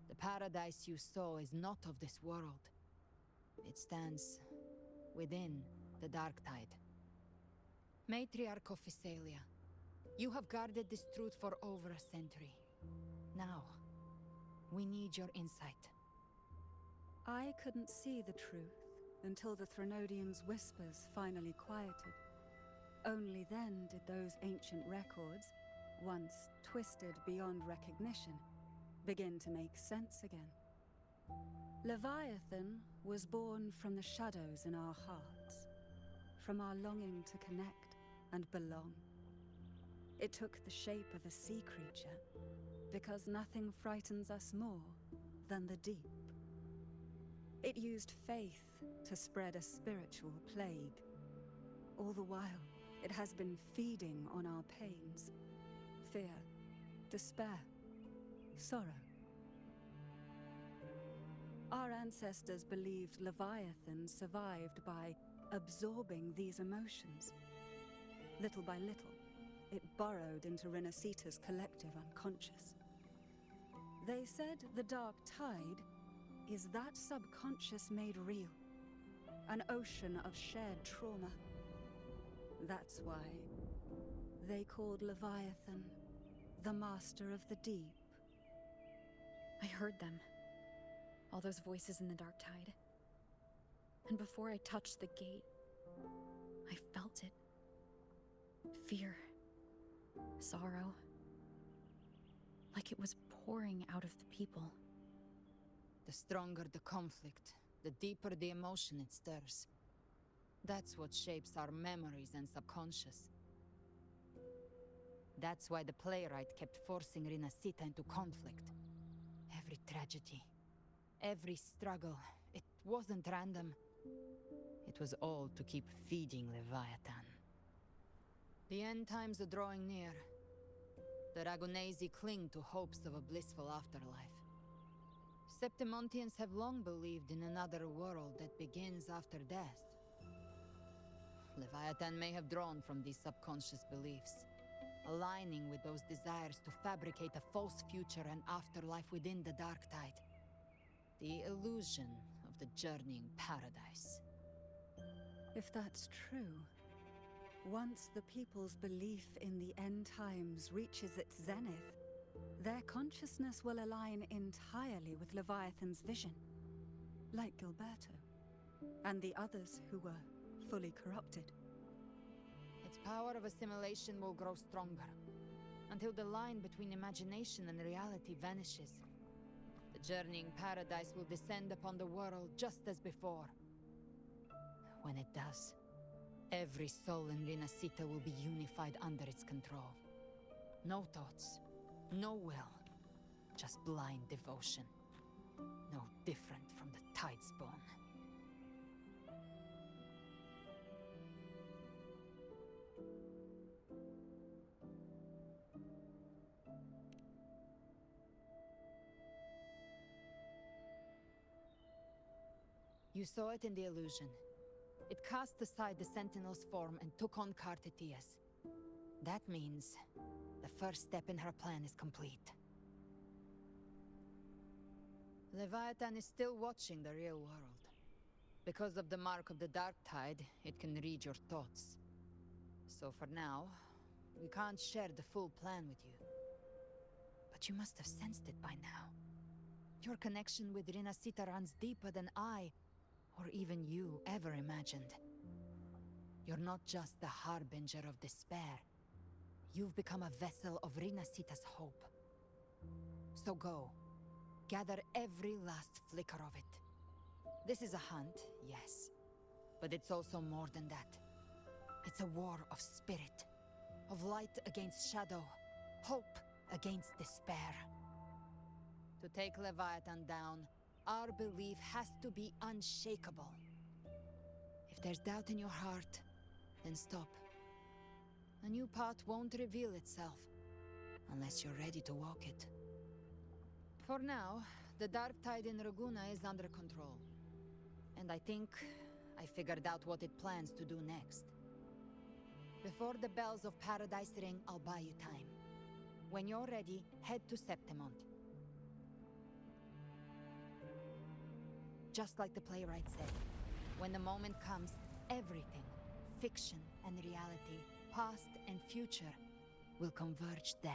The paradise you saw is not of this world. It stands within the Dark Tide. Matriarch of Thessalia, you have guarded this truth for over a century. Now, we need your insight. I couldn't see the truth until the Thronodian's whispers finally quieted. Only then did those ancient records, once twisted beyond recognition, begin to make sense again. Leviathan was born from the shadows in our hearts, from our longing to connect and belong. It took the shape of a sea creature, because nothing frightens us more than the deep. It used faith to spread a spiritual plague. All the while, it has been feeding on our pains. Fear, despair, sorrow. Our ancestors believed Leviathan survived by absorbing these emotions. Little by little, it burrowed into Riniscita's collective unconscious. They said the dark tide is that subconscious made real. An ocean of shared trauma. That's why they called Leviathan the Master of the Deep. I heard them. All those voices in the dark tide. And before I touched the gate, I felt it. Fear. Sorrow. Like it was pouring out of the people. The stronger the conflict, the deeper the emotion it stirs. That's what shapes our memories and subconscious. That's why the playwright kept forcing Riniscita into conflict. Every tragedy, every struggle, it wasn't random. It was all to keep feeding Leviathan. The end times are drawing near. The Ragonesi cling to hopes of a blissful afterlife. Septimontians have long believed in another world that begins after death. Leviathan may have drawn from these subconscious beliefs, aligning with those desires to fabricate a false future and afterlife within the dark tide. The illusion of the journeying paradise. If that's true, once the people's belief in the end times reaches its zenith, their consciousness will align entirely with Leviathan's vision, like Gilberto, and the others who were fully corrupted. Its power of assimilation will grow stronger, until the line between imagination and reality vanishes. The journeying paradise will descend upon the world just as before. When it does, every soul in Riniscita will be unified under its control. No thoughts, no will, just blind devotion. No different from the Tidespawn. You saw it in the illusion. It cast aside the Sentinel's form and took on Cartetias. That means the first step in her plan is complete. Leviathan is still watching the real world. Because of the mark of the Dark Tide, it can read your thoughts. So for now, we can't share the full plan with you. But you must have sensed it by now. Your connection with Riniscita runs deeper than I, or even you, ever imagined. You're not just the harbinger of despair. You've become a vessel of Riniscita's hope. So go. Gather every last flicker of it. This is a hunt, yes. But it's also more than that. It's a war of spirit. Of light against shadow. Hope against despair. To take Leviathan down, our belief has to be unshakable. If there's doubt in your heart, then stop. A new path won't reveal itself, unless you're ready to walk it. For now, the dark tide in Raguna is under control. And I think I figured out what it plans to do next. Before the bells of Paradise ring, I'll buy you time. When you're ready, head to Septimont. Just like the playwright said, when the moment comes, everything, fiction and reality, past and future, will converge there.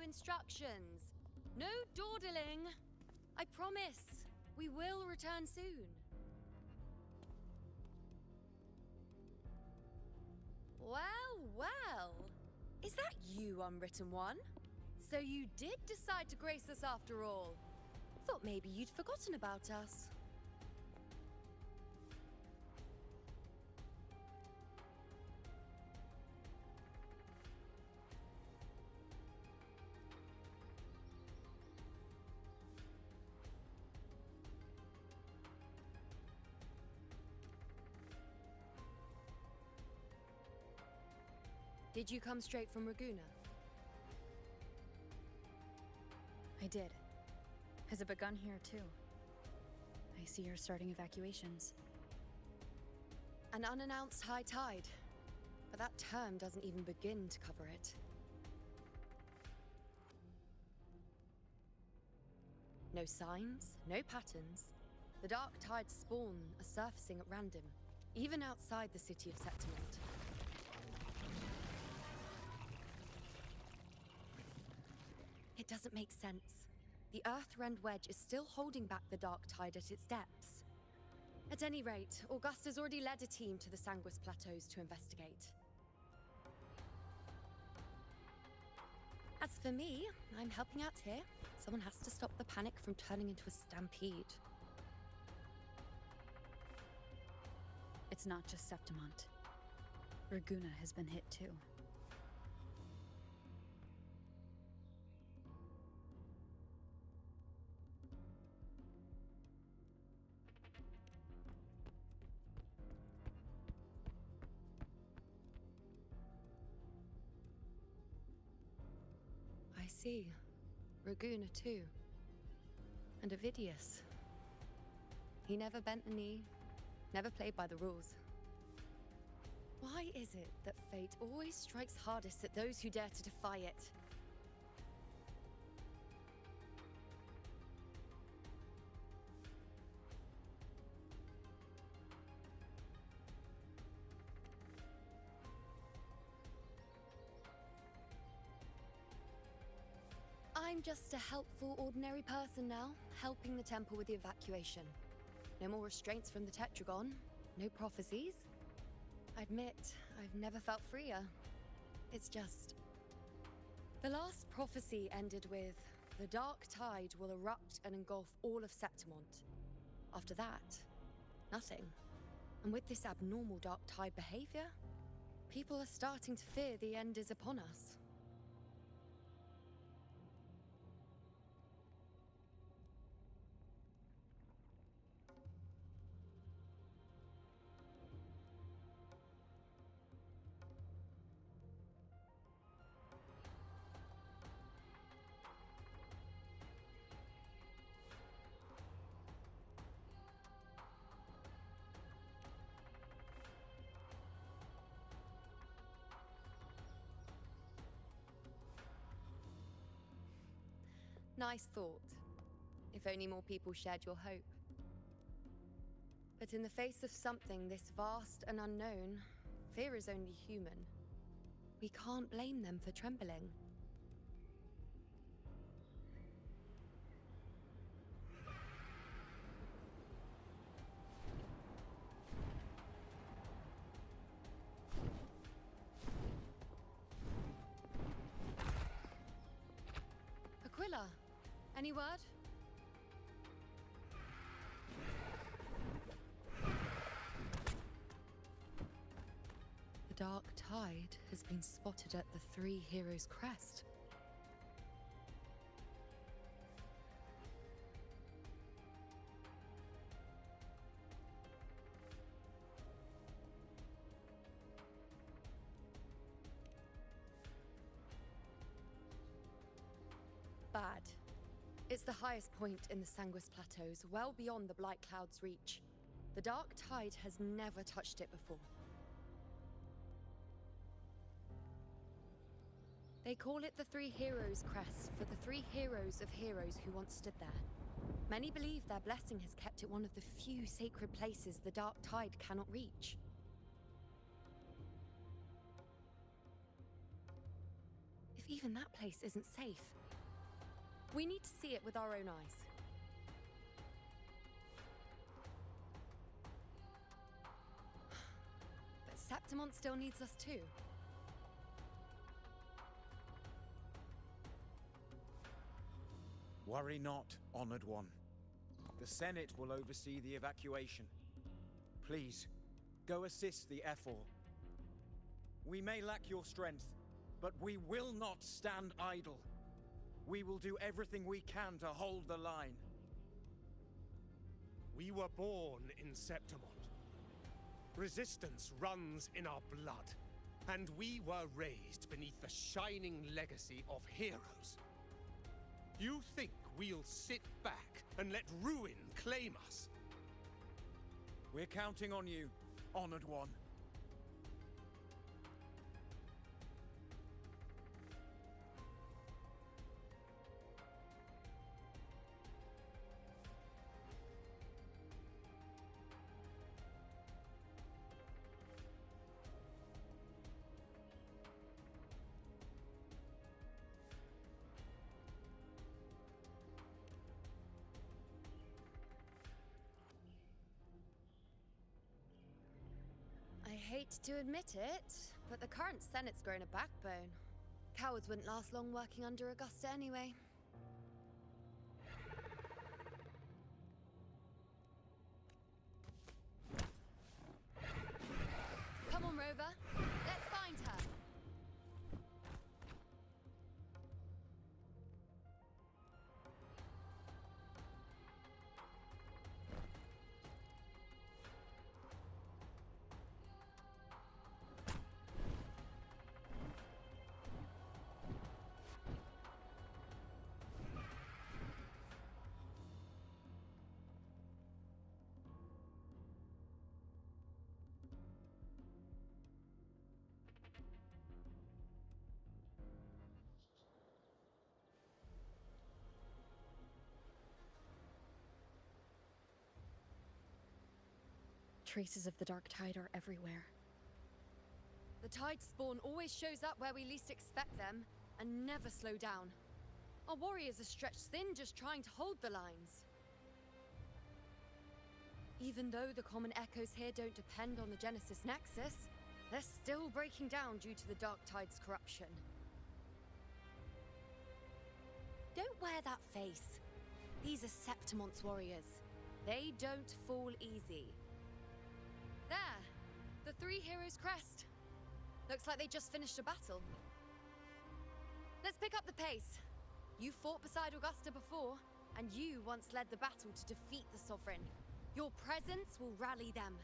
follow instructions. No dawdling. I promise. We will return soon. Well, well. Is that you, Unwritten One? So you did decide to grace us after all. Thought maybe you'd forgotten about us. Did you come straight from Raguna? I did. Has it begun here, too? I see you're starting evacuations. An unannounced high tide. But that term doesn't even begin to cover it. No signs, no patterns. The dark tide's spawn are surfacing at random, even outside the city of Septimont. It doesn't make sense. The Earthrend Wedge is still holding back the dark tide at its depths. At any rate, Augusta's already led a team to the Sanguis Plateaus to investigate. As for me, I'm helping out here. Someone has to stop the panic from turning into a stampede. It's not just Septimont. Raguna has been hit too. I see. Raguna too. And Ovidius. He never bent the knee, never played by the rules. Why is it that fate always strikes hardest at those who dare to defy it? I'm just a helpful, ordinary person now, helping the temple with the evacuation. No more restraints from the Tetragon, no prophecies. I admit, I've never felt freer. It's just... The last prophecy ended with, the dark tide will erupt and engulf all of Septimont. After that, nothing. And with this abnormal dark tide behavior, people are starting to fear the end is upon us. Nice thought. If only more people shared your hope. But in the face of something this vast and unknown, fear is only human. We can't blame them for trembling. Aquila! Any word? The dark tide has been spotted at the Three Heroes' crest. Bad. It's the highest point in the Sanguis Plateaus, well beyond the Blight Cloud's reach. The dark tide has never touched it before. They call it the Three Heroes' Crest for the three heroes of heroes who once stood there. Many believe their blessing has kept it one of the few sacred places the dark tide cannot reach. If even that place isn't safe. We need to see it with our own eyes. But Septimont still needs us too. Worry not, Honored One. The Senate will oversee the evacuation. Please, go assist the Ephor. We may lack your strength, but we will not stand idle. We will do everything we can to hold the line. We were born in Septimont. Resistance runs in our blood, and we were raised beneath the shining legacy of heroes. You think we'll sit back and let ruin claim us? We're counting on you, Honored One. I hate to admit it, but the current Senate's grown a backbone. Cowards wouldn't last long working under Augusta anyway. Come on, Rover. Let's find her. Traces of the Dark Tide are everywhere. The Tide spawn always shows up where we least expect them, and never slow down. Our warriors are stretched thin just trying to hold the lines. Even though the common echoes here don't depend on the Genesis Nexus, they're still breaking down due to the Dark Tide's corruption. Don't wear that face. These are Septimont's warriors. They don't fall easy. There! The three heroes' crest. Looks like they just finished a battle. Let's pick up the pace. You fought beside Augusta before, and you once led the battle to defeat the Sovereign. Your presence will rally them.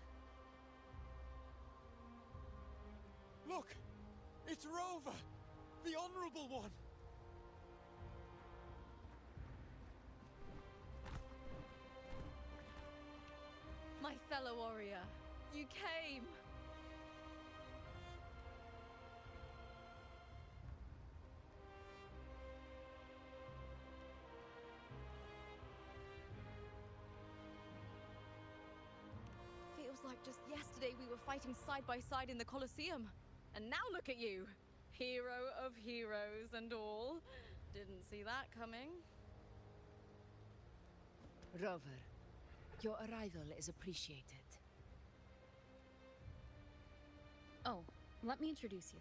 Look! It's Rover! The Honorable One! My fellow warrior, you came! Feels like just yesterday we were fighting side by side in the Colosseum. And now look at you! Hero of heroes and all. Didn't see that coming. Rover, your arrival is appreciated. Oh, let me introduce you.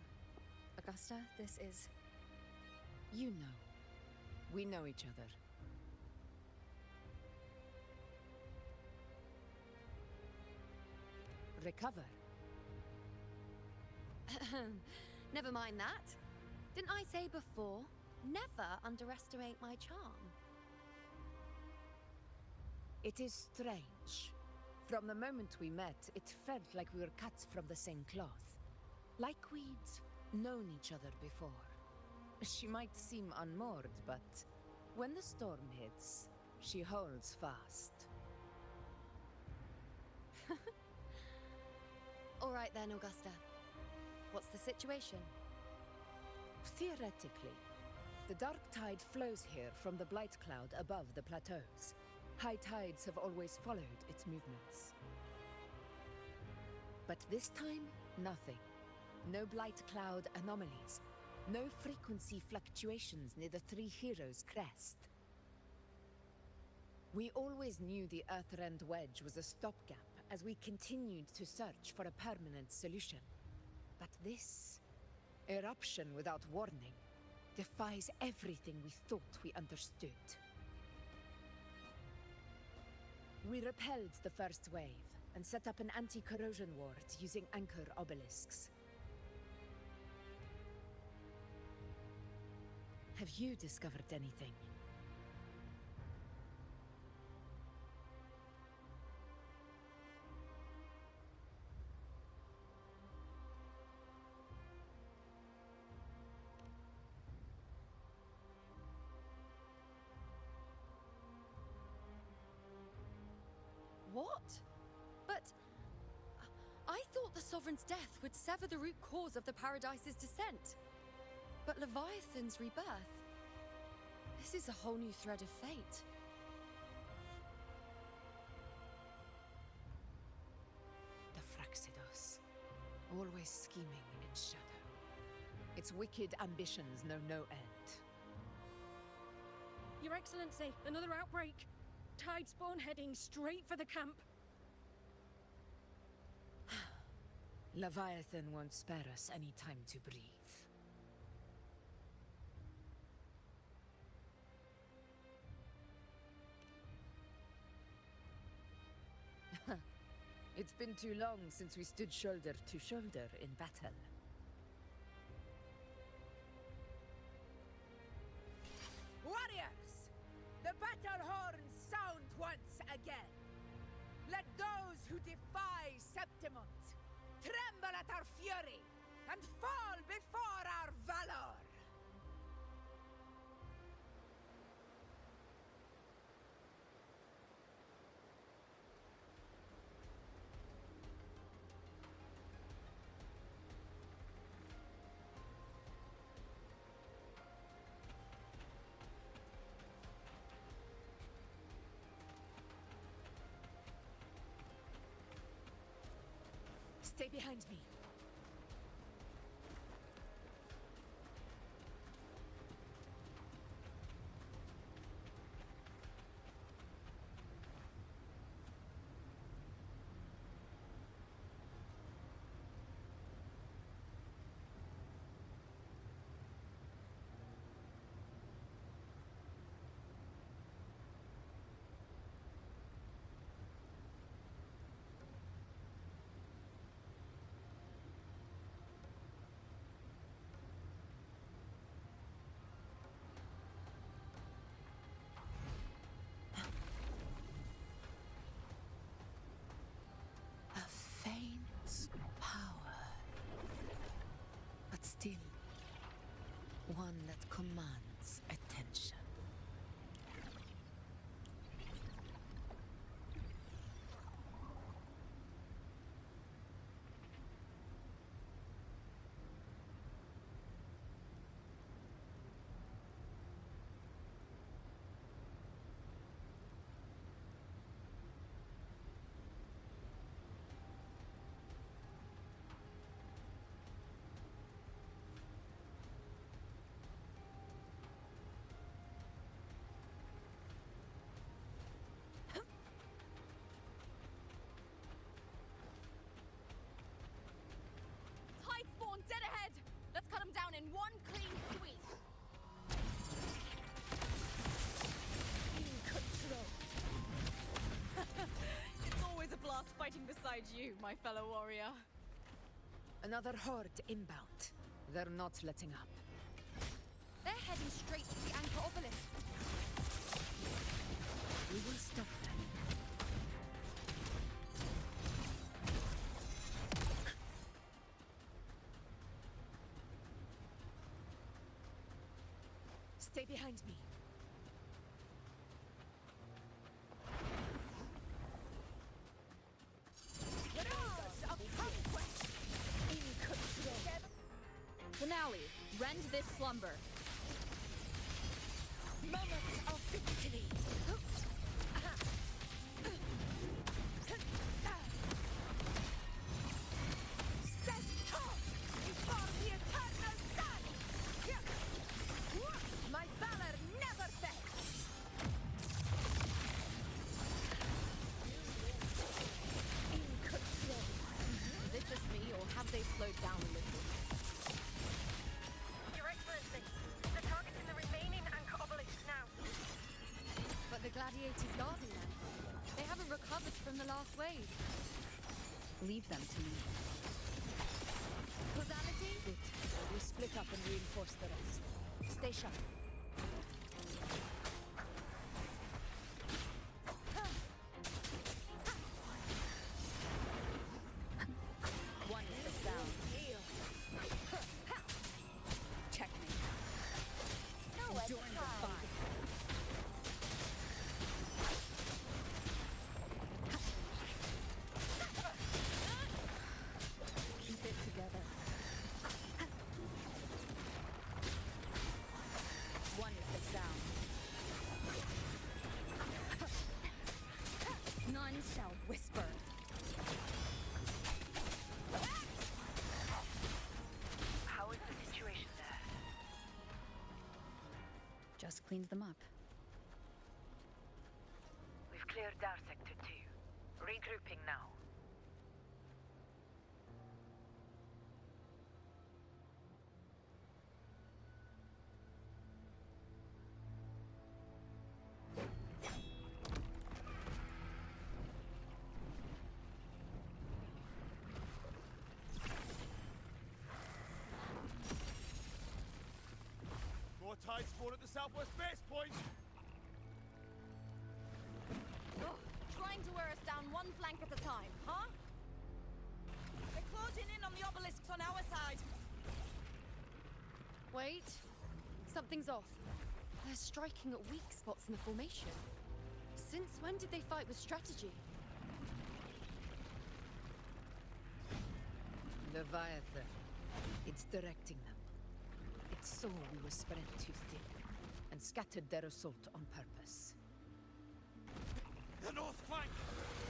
Augusta, this is... You know. We know each other. Recover. Never mind that. Didn't I say before, never underestimate my charm? It is strange. From the moment we met, it felt like we were cut from the same cloth. Like we'd known each other before. She might seem unmoored, but when the storm hits, she holds fast. All right then, Augusta. What's the situation? Theoretically, the Dark Tide flows here from the Blight Cloud above the plateaus. High tides have always followed its movements. But this time, nothing. No Blight Cloud anomalies. No frequency fluctuations near the Three Heroes crest. We always knew the Earthrend Wedge was a stopgap as we continued to search for a permanent solution. But this eruption without warning defies everything we thought we understood. We repelled the first wave and set up an anti-corrosion ward using anchor obelisks. Have you discovered anything? What? But I thought the Sovereign's death would sever the root cause of the Paradise's descent. But Leviathan's rebirth... This is a whole new thread of fate. The Fraxidos. Always scheming in shadow. Its wicked ambitions know no end. Your Excellency, another outbreak. Tidespawn heading straight for the camp. Leviathan won't spare us any time to breathe. It's been too long since we stood shoulder to shoulder in battle. Warriors! The battle horns sound once again. Let those who defy Septimont tremble at our fury and fall before our valor! Stay behind me. Still, one that commands attention. Tidespawn dead ahead! Let's cut them down in one clean sweep! In control! It's always a blast fighting beside you, my fellow warrior. Another horde inbound. They're not letting up. They're heading straight to the anchor obelisk. We will stop them. Stay behind me. Finale, rend this slumber. Moment of victory! Stand tall before the eternal sun! Astarietes guarding them. They haven't recovered from the last wave. Leave them to me. Causality? Good. We split up and reinforce the rest. Stay sharp. One is the sound. Checkmate. Enduring the fire. Keep it together. One is the sound. None shall whisper. How is the situation there? Just cleaned them up. We've cleared our sector 2. Regrouping now. More tide spawn at the southwest base point! Ugh, trying to wear us down one flank at a time, huh? They're closing in on the obelisks on our side. Wait. Something's off. They're striking at weak spots in the formation. Since when did they fight with strategy? Leviathan. It's directing them. It saw we were spread too thin, and scattered their assault on purpose. The north flank!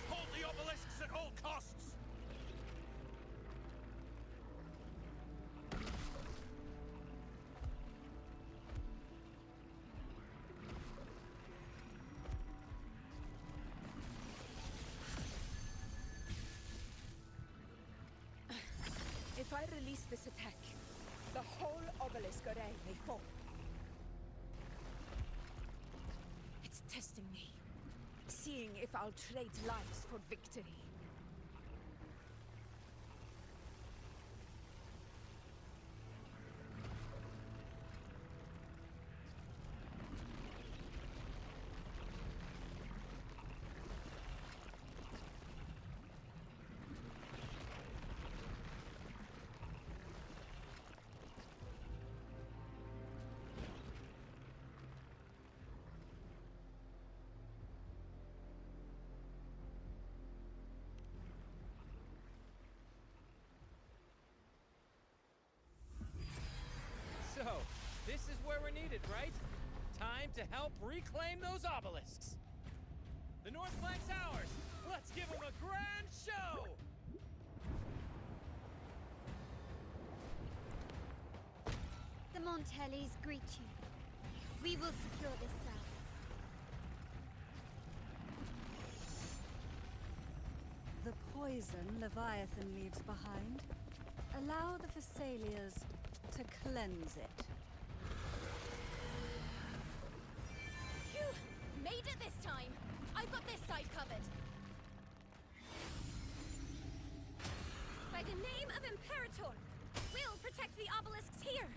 Hold the obelisks at all costs! If I release this attack, the whole obelisk array may fall. It's testing me, seeing if I'll trade lives for victory. So, this is where we're needed, right? Time to help reclaim those obelisks. The north flank's ours. Let's give them a grand show! The Montellis greet you. We will secure this cell. The poison Leviathan leaves behind, allow the Phassalias to cleanse it. Phew! Made it this time! I've got this side covered. By the name of Imperator, we'll protect the obelisks here.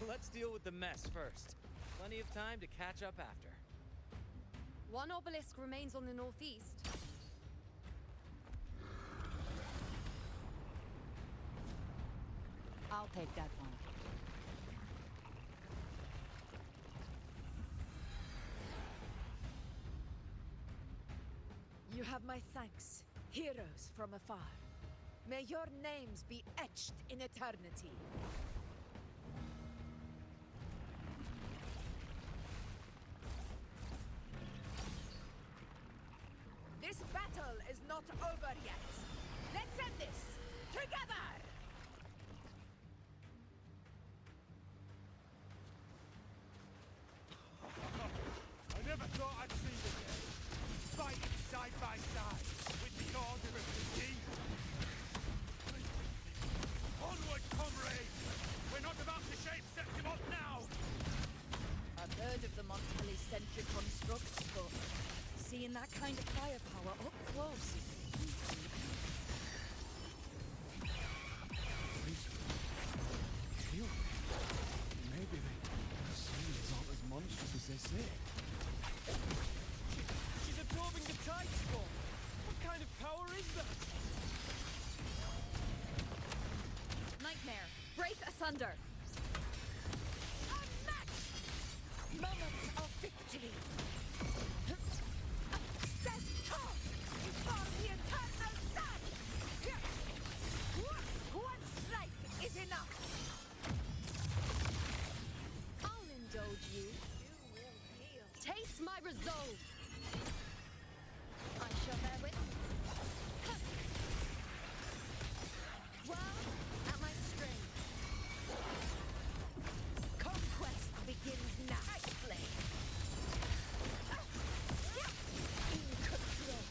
Let's deal with the mess first. Plenty of time to catch up after. One obelisk remains on the northeast. I'll take that one. You have my thanks, heroes from afar. May your names be etched in eternity. This battle is not over yet. Let's end thunder. Unmatched! Moments of victory! Step tall before the eternal sun! One strike is enough! I'll indulge you. Taste my resolve. I shall bear with. Well, at my string. Conquest begins now. Nicely. In control.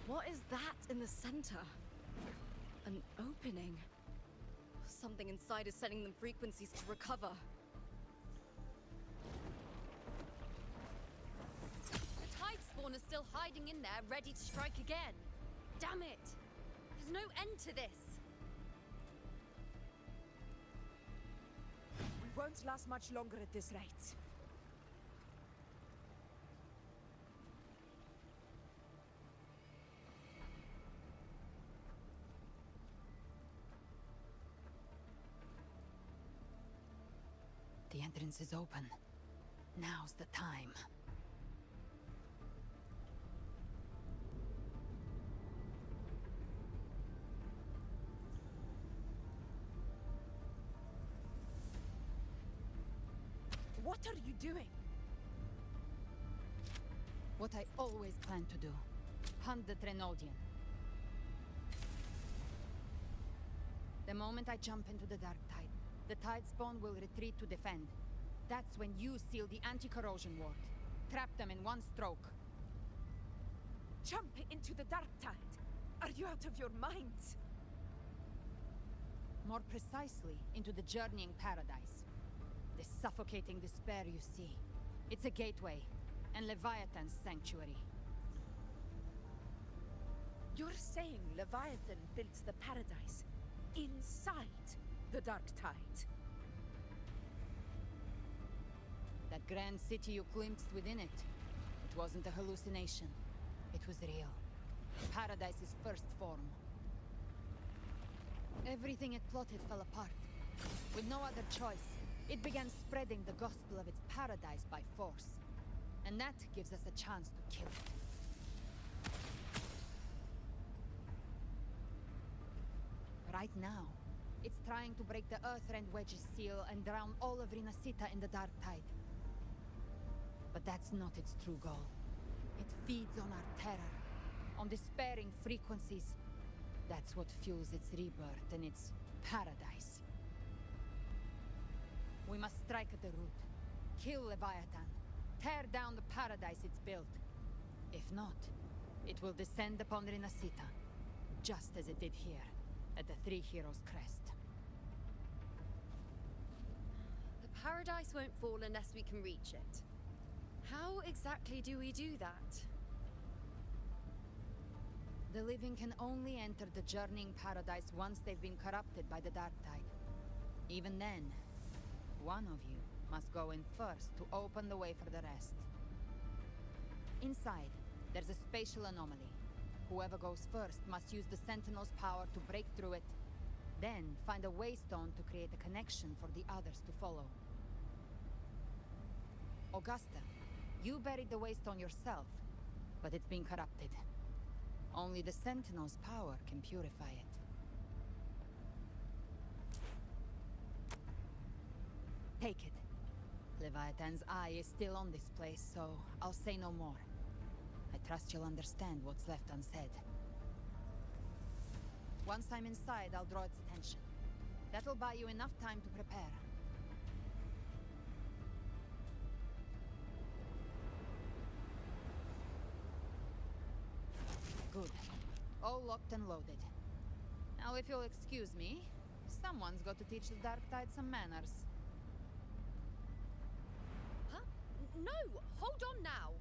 What is that in the center? An opening. Something inside is sending them frequencies to recover. The tide spawn is still hiding in there, ready to strike again. Damn it! There's no end to this. We won't last much longer at this rate. The entrance is open. Now's the time. What are you doing? What I always planned to do. Hunt the Trenodian. The moment I jump into the dark tide, the tide spawn will retreat to defend. That's when you seal the anti-corrosion ward. Trap them in one stroke. Jump into the dark tide! Are you out of your minds? More precisely, into the journeying paradise. The suffocating despair you see. It's a gateway, and Leviathan's sanctuary. You're saying Leviathan built the paradise inside the dark tide? That grand city you glimpsed within it. It wasn't a hallucination. It was real. Paradise's first form. Everything it plotted fell apart. With no other choice, it began spreading the gospel of its paradise by force. And that gives us a chance to kill it. Right now, it's trying to break the Earthrend Wedge's seal and drown all of Riniscita in the dark tide. But that's not its true goal. It feeds on our terror, on despairing frequencies. That's what fuels its rebirth and its paradise. We must strike at the root. Kill Leviathan. Tear down the paradise it's built. If not, it will descend upon Riniscita, just as it did here, at the Three Heroes' Crest. The paradise won't fall unless we can reach it. How exactly do we do that? The living can only enter the journeying paradise once they've been corrupted by the Dark Tide. Even then, one of you must go in first to open the way for the rest. Inside, there's a spatial anomaly. Whoever goes first must use the Sentinel's power to break through it, then find a waystone to create a connection for the others to follow. Augusta, you buried the waystone yourself, but it's been corrupted. Only the Sentinel's power can purify it. Take it. Leviathan's eye is still on this place, so I'll say no more. I trust you'll understand what's left unsaid. Once I'm inside, I'll draw its attention. That'll buy you enough time to prepare. Good. All locked and loaded. Now, if you'll excuse me, someone's got to teach the Dark Tide some manners. Huh? No! Hold on now!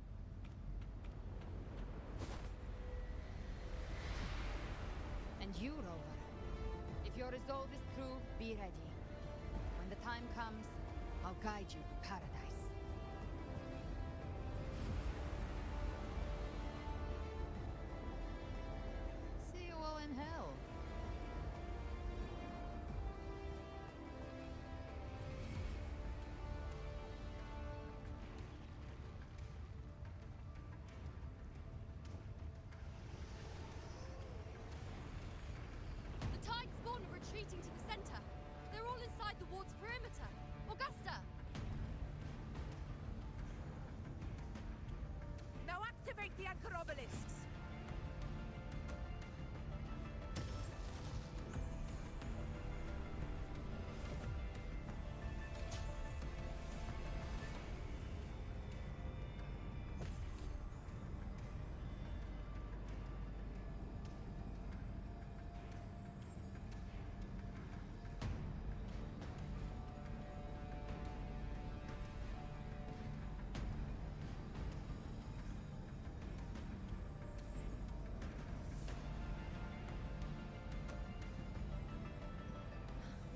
you, Rover. If your resolve is true, be ready. When the time comes, I'll guide you to paradise. See you all in hell. The Tide spawn are retreating to the center. They're all inside the ward's perimeter. Augusta! Now activate the anchor obelisks!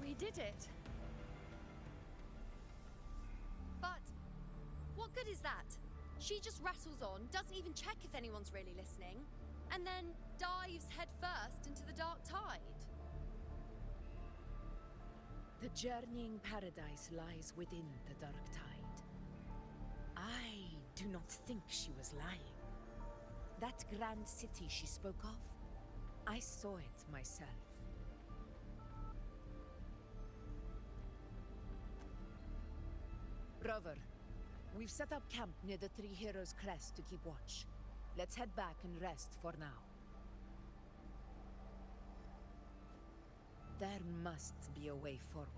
We did it. But what good is that? She just rattles on, doesn't even check if anyone's really listening, and then dives headfirst into the dark tide. The journeying paradise lies within the dark tide. I do not think she was lying. That grand city she spoke of, I saw it myself. Rover, we've set up camp near the Three Heroes Crest to keep watch. Let's head back and rest for now. There must be a way forward.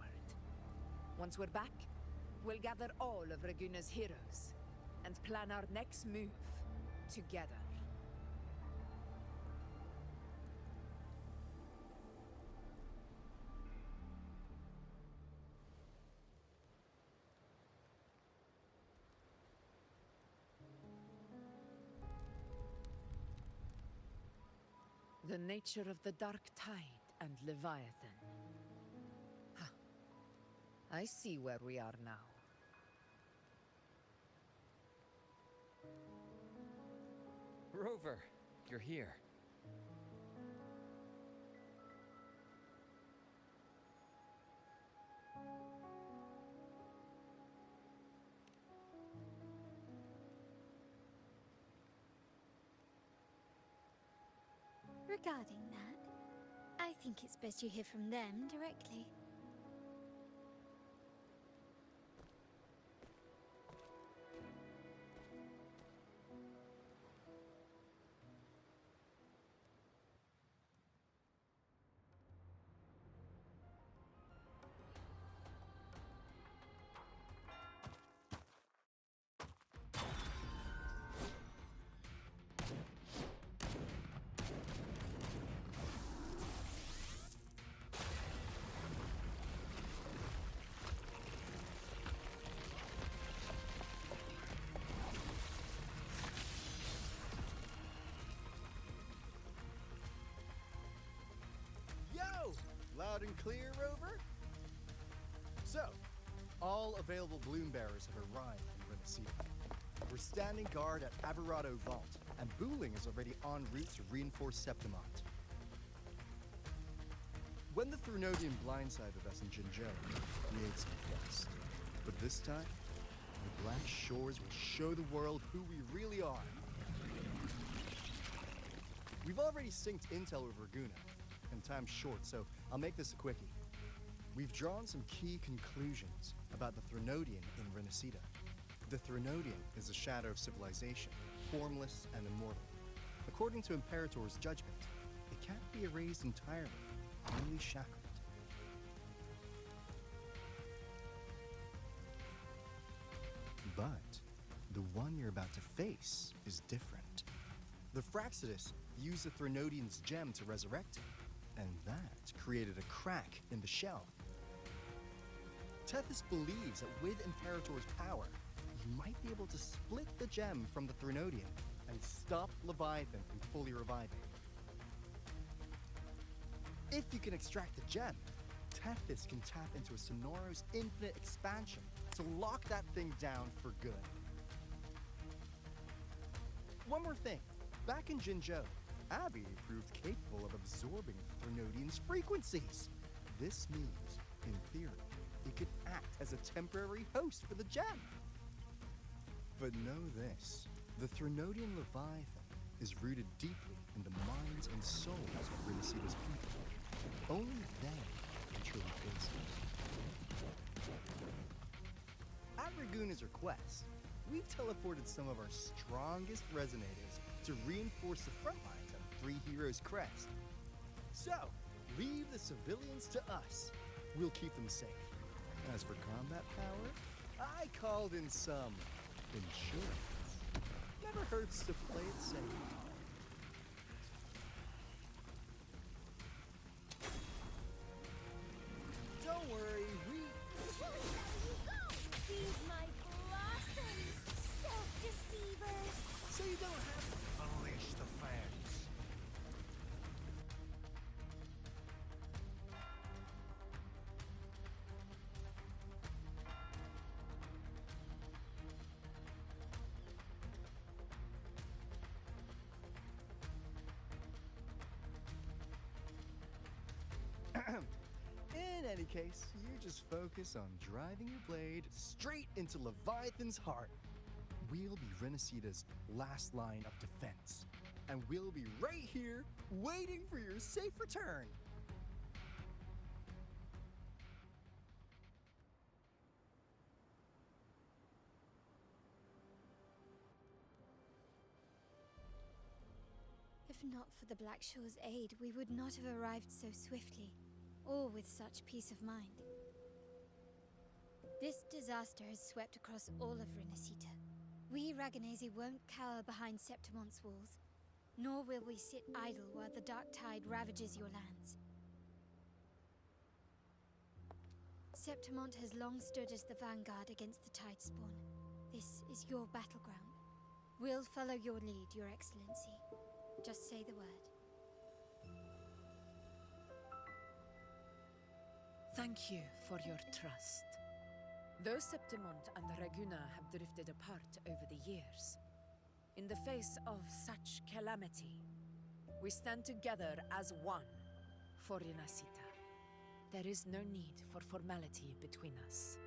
Once we're back, we'll gather all of Raguna's heroes and plan our next move together. The nature of the Dark Tide and Leviathan. Huh. I see where we are now. Rover, you're here. Regarding that, I think it's best you hear from them directly. Loud and clear, Rover? So, all available bloom bearers have arrived in Riniscita. We're standing guard at Averado Vault, and Wuthering is already en route to reinforce Septimont. When the Thrunodian blindsided us in Jinjeri, we ate some dust. But this time, the Black Shores will show the world who we really are. We've already synced intel with Raguna, and time's short, so I'll make this a quickie. We've drawn some key conclusions about the Thrunodian in Riniscita. The Thrunodian is a shadow of civilization, formless and immortal. According to Imperator's judgment, it can't be erased entirely, only shackled. But the one you're about to face is different. The Fraxidus used the Thrunodian's gem to resurrect him, and that created a crack in the shell. Tethys believes that with Imperator's power, he might be able to split the gem from the Thrunodian and stop Leviathan from fully reviving. If you can extract the gem, Tethys can tap into a Sonoro's infinite expansion to lock that thing down for good. One more thing. Back in Jinzhou, Abby proved capable of absorbing Threnodian's frequencies. This means, in theory, it could act as a temporary host for the gem. But know this, the Threnodian Leviathan is rooted deeply in the minds and souls of Riniscita's people. Only they can truly face it. At Raguna's request, we've teleported some of our strongest resonators to reinforce the front lines on Three Heroes Crest. So, leave the civilians to us. We'll keep them safe. As for combat power, I called in some insurance. Never hurts to play it safe. Don't worry, Feed my blossoms, self-deceivers! So you don't have to unleash the fans. In any case, you just focus on driving your blade straight into Leviathan's heart. We'll be Riniscita's last line of defense, and we'll be right here waiting for your safe return. If not for the Black Shore's aid, we would not have arrived so swiftly, or with such peace of mind. This disaster has swept across all of Riniscita. We Raganese won't cower behind Septimon's walls, nor will we sit idle while the dark tide ravages your lands. Septimont has long stood as the vanguard against the tide spawn. This is your battleground. We'll follow your lead, Your Excellency. Just say the word. Thank you for your trust. Though Septimont and Raguna have drifted apart over the years, in the face of such calamity, we stand together as one for Riniscita. There is no need for formality between us.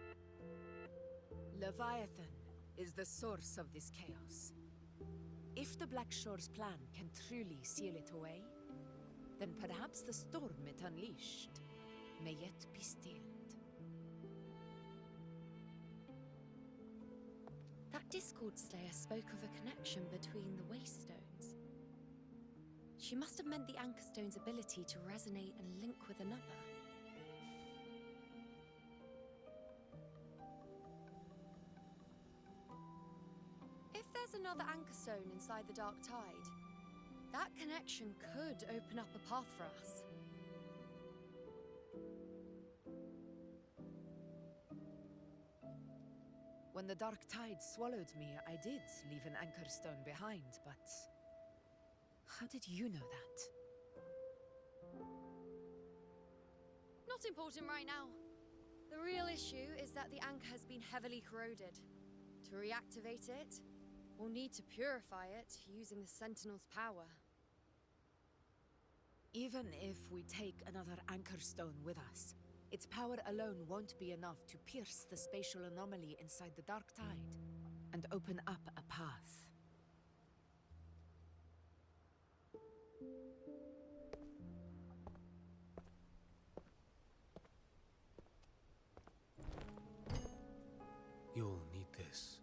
Leviathan is the source of this chaos. If the Black Shore's plan can truly seal it away, then perhaps the storm it unleashed may yet be stilled. That Discord Slayer spoke of a connection between the Waystones. She must have meant the Anchor Stone's ability to resonate and link with another. If there's another Anchor Stone inside the Dark Tide, that connection could open up a path for us. When the Dark Tide swallowed me, I did leave an Anchor Stone behind, but how did you know that? Not important right now. The real issue is that the anchor has been heavily corroded. To reactivate it, we'll need to purify it using the Sentinel's power. Even if we take another Anchor Stone with us, its power alone won't be enough to pierce the spatial anomaly inside the Dark Tide and open up a path. You'll need this.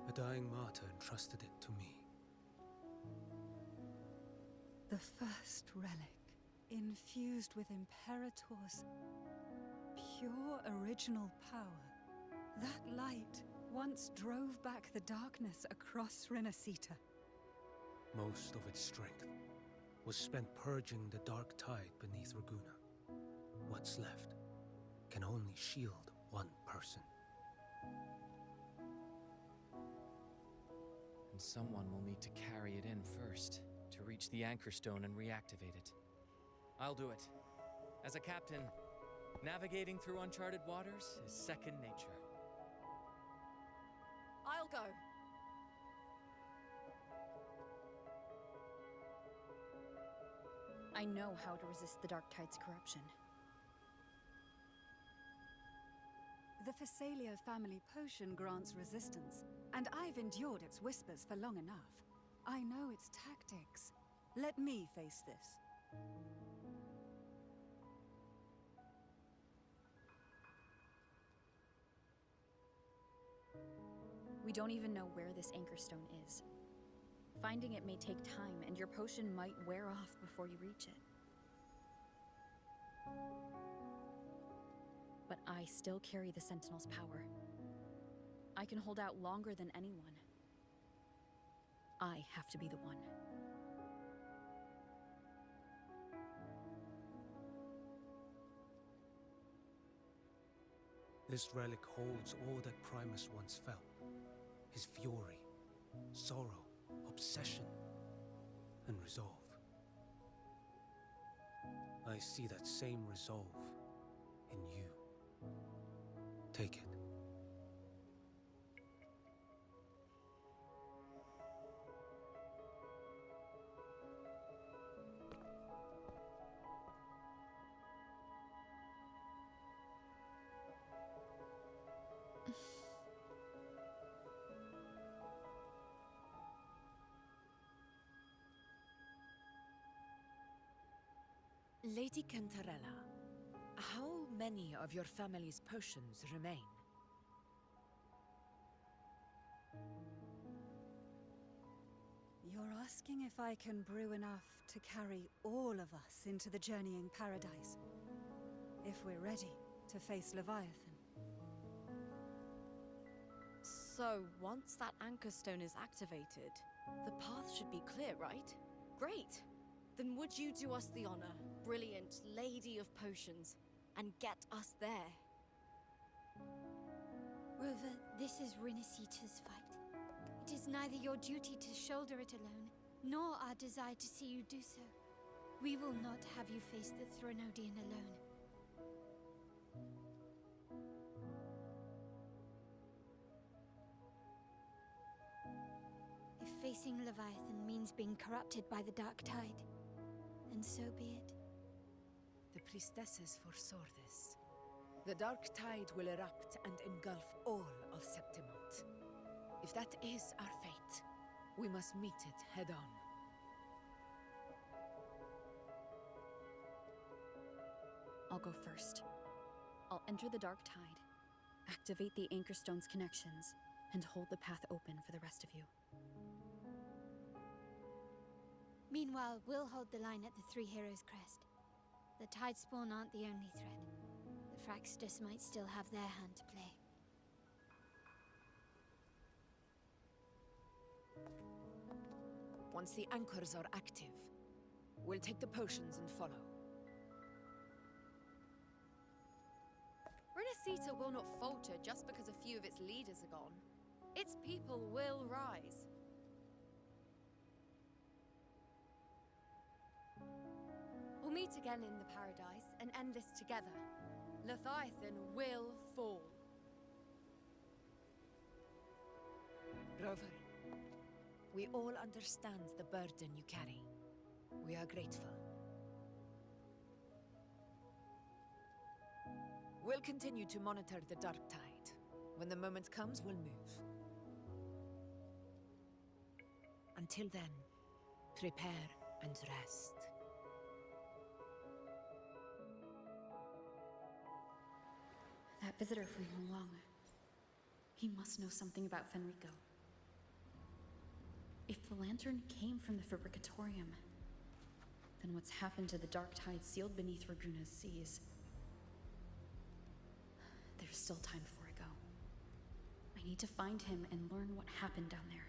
A dying martyr entrusted it to me. The first relic, infused with Imperator's pure original power. That light once drove back the darkness across Riniscita. Most of its strength was spent purging the dark tide beneath Raguna. What's left can only shield one person. And someone will need to carry it in first, to reach the anchor stone and reactivate it. I'll do it. As a captain, navigating through uncharted waters is second nature. I'll go. I know how to resist the Dark Tide's corruption. The Phasalia family potion grants resistance, and I've endured its whispers for long enough. I know its tactics. Let me face this. We don't even know where this anchor stone is. Finding it may take time, and your potion might wear off before you reach it. But I still carry the Sentinel's power. I can hold out longer than anyone. I have to be the one. This relic holds all that Primus once felt. His fury, sorrow, obsession, and resolve. I see that same resolve in you. Take it. Lady Cantarella, how many of your family's potions remain? You're asking if I can brew enough to carry all of us into the journeying paradise. If we're ready to face Leviathan. So, once that anchor stone is activated, the path should be clear, right? Great! Then would you do us the honor, brilliant Lady of Potions, and get us there? Rover, this is Riniscita's fight. It is neither your duty to shoulder it alone, nor our desire to see you do so. We will not have you face the Threnodian alone. If facing Leviathan means being corrupted by the Dark Tide, then so be it. The priestesses foresaw this. The Dark Tide will erupt and engulf all of Septimont. If that is our fate, we must meet it head on. I'll go first. I'll enter the Dark Tide, activate the Anchor Stone's connections, and hold the path open for the rest of you. Meanwhile, we'll hold the line at the Three Heroes Crest. The Tidespawn aren't the only threat. The Fraxtus might still have their hand to play. Once the anchors are active, we'll take the potions and follow. Riniscita will not falter just because a few of its leaders are gone. Its people will rise. We'll meet again in the paradise and end this together. Leviathan will fall. Rover, we all understand the burden you carry. We are grateful. We'll continue to monitor the Dark Tide. When the moment comes, we'll move. Until then, prepare and rest. That visitor from Long. He must know something about Fenrico. If the lantern came from the Fabricatorium, then what's happened to the Dark Tide sealed beneath Raguna's seas? There's still time before I go. I I need to find him and learn what happened down there.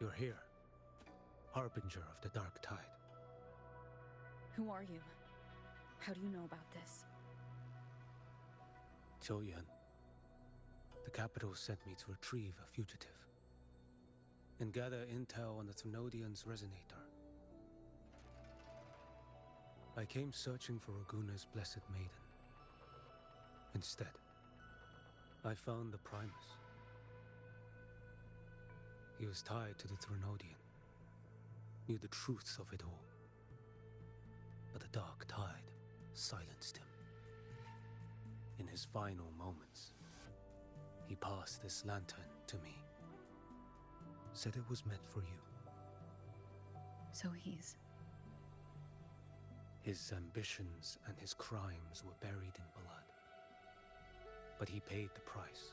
You're here, Harbinger of the Dark Tide. Who are you? How do you know about this? Choyan. The capital sent me to retrieve a fugitive and gather intel on the Thrunodian's resonator. I came searching for Raguna's blessed maiden. Instead, I found the Primus. He was tied to the Thrunodian, knew the truth of it all. But the Dark Tide silenced him. In his final moments, he passed this lantern to me. Said it was meant for you. So he's... His ambitions and his crimes were buried in blood. But he paid the price.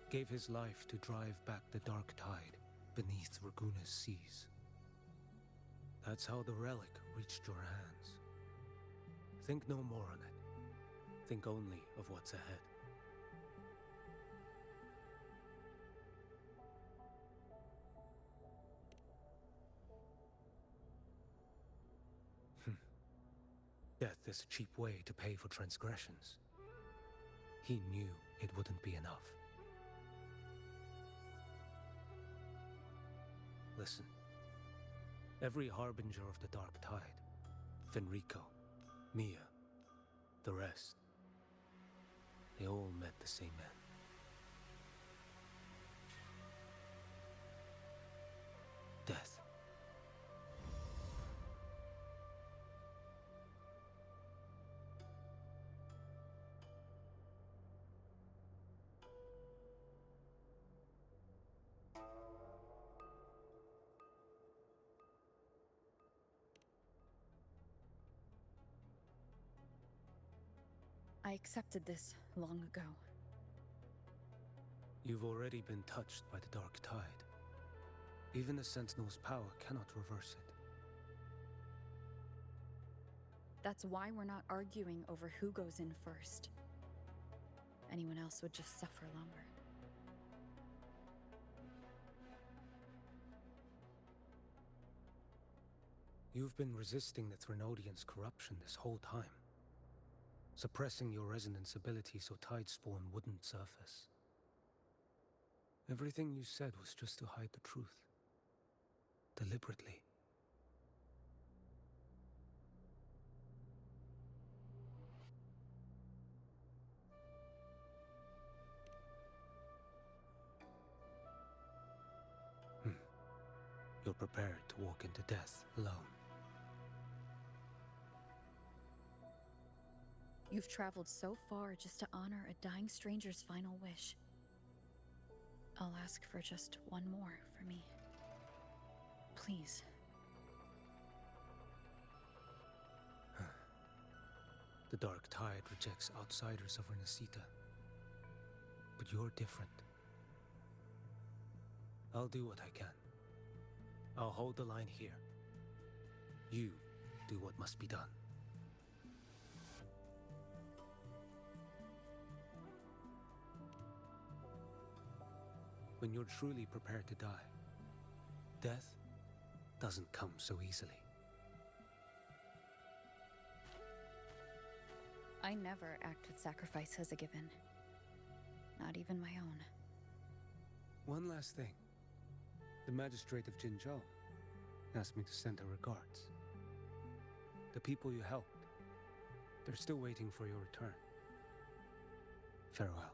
Gave his life to drive back the Dark Tide beneath Raguna's seas. That's how the relic reached your hands. Think no more on it. Think only of what's ahead. Death is a cheap way to pay for transgressions. He knew it wouldn't be enough. Listen. Every Harbinger of the Dark Tide, Fenrico, Mia, the rest, they all met the same end. Death. I accepted this long ago. You've already been touched by the Dark Tide. Even the Sentinel's power cannot reverse it. That's why we're not arguing over who goes in first. Anyone else would just suffer longer. You've been resisting the Thrunodian's corruption this whole time. Suppressing your resonance ability so Tidespawn wouldn't surface. Everything you said was just to hide the truth. Deliberately. You're prepared to walk into death alone. You've traveled so far just to honor a dying stranger's final wish. I'll ask for just one more for me. Please. The Dark Tide rejects outsiders of Riniscita. But you're different. I'll do what I can. I'll hold the line here. You do what must be done. When you're truly prepared to die, death doesn't come so easily. I never act with sacrifice as a given. Not even my own. One last thing. The Magistrate of Jinzhou asked me to send her regards. The people you helped, they're still waiting for your return. Farewell.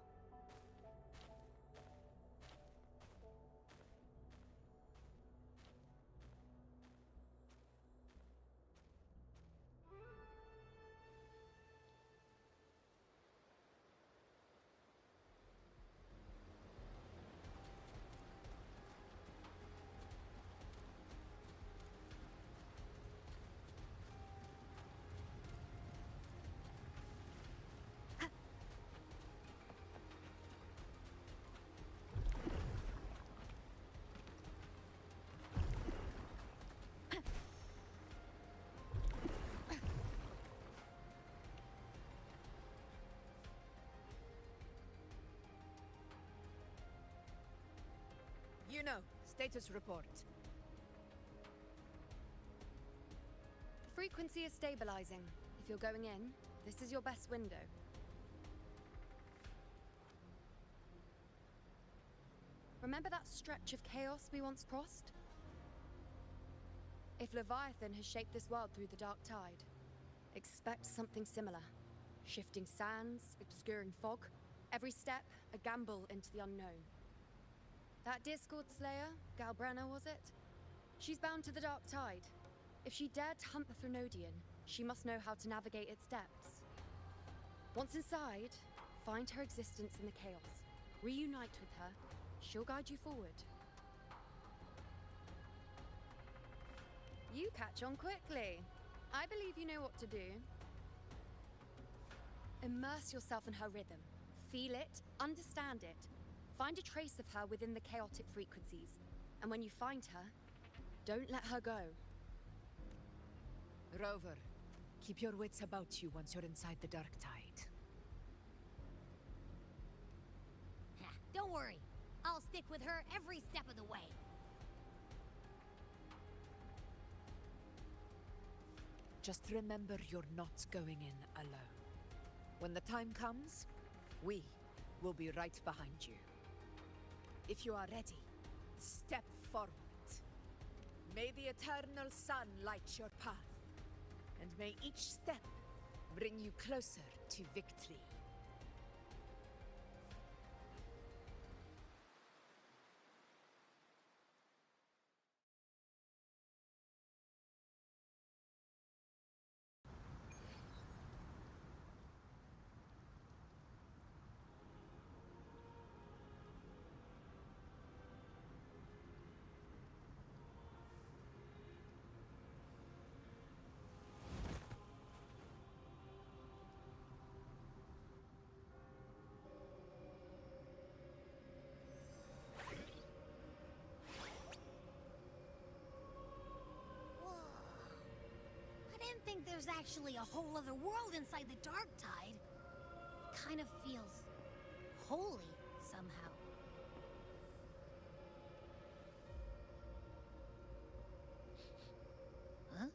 You know, Status report. The frequency is stabilizing. If you're going in, this is your best window. Remember that stretch of chaos we once crossed? If Leviathan has shaped this world through the dark tide, expect something similar. Shifting sands, obscuring fog, every step a gamble into the unknown. That Discord Slayer, Galbrenna was it? She's bound to the dark tide. If she dared to hunt the Threnodian, she must know how to navigate its depths. Once inside, find her existence in the chaos. Reunite with her. She'll guide you forward. You catch on quickly. I believe you know what to do. Immerse yourself in her rhythm. Feel it, understand it. Find a trace of her within the chaotic frequencies. And when you find her, don't let her go. Rover, keep your wits about you once you're inside the dark tide. Don't worry. I'll stick with her every step of the way. Just remember you're not going in alone. When the time comes, we will be right behind you. If you are ready, step forward. May the eternal sun light your path, and may each step bring you closer to victory. I didn't think there's actually a whole other world inside the dark tide. Kind of feels holy somehow. Huh?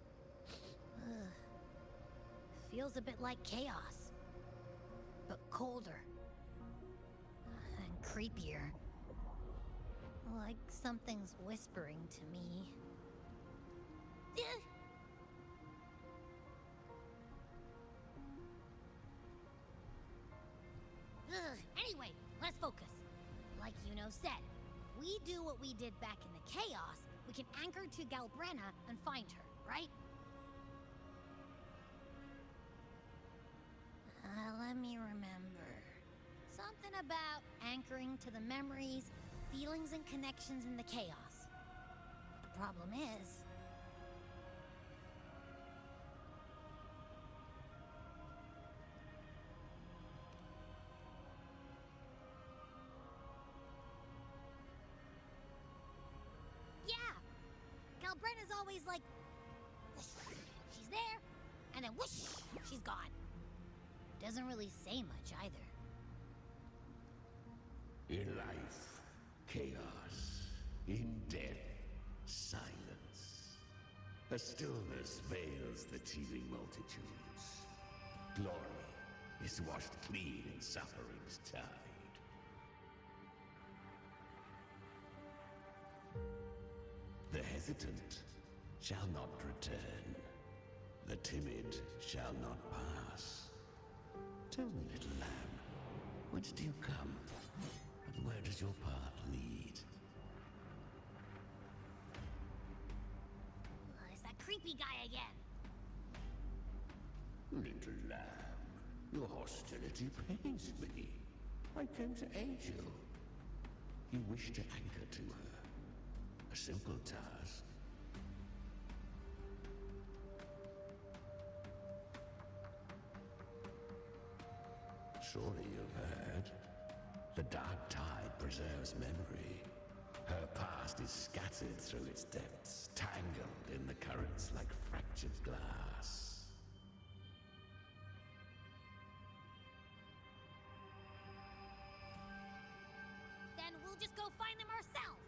Feels a bit like chaos, but colder and creepier. Like something's whispering to me. Anyway, let's focus. Like Yuno said, if we do what we did back in the chaos, we can anchor to Galbrenna and find her, right? Let me remember. Something about anchoring to the memories, feelings, and connections in the chaos. The problem is... Galbrenna's always like, whoosh, she's there, and then whoosh, she's gone. Doesn't really say much either. In life, chaos. In death, silence. A stillness veils the teeming multitudes. Glory is washed clean in suffering's tide. The hesitant shall not return. The timid shall not pass. Tell me, little lamb, whence do you come? And where does your path lead? It's that creepy guy again. Little lamb, your hostility pains me. I came to aid you. You wish to anchor to her. A simple task. Surely you've heard. The dark tide preserves memory. Her past is scattered through its depths, tangled in the currents like fractured glass. Then we'll just go find them ourselves.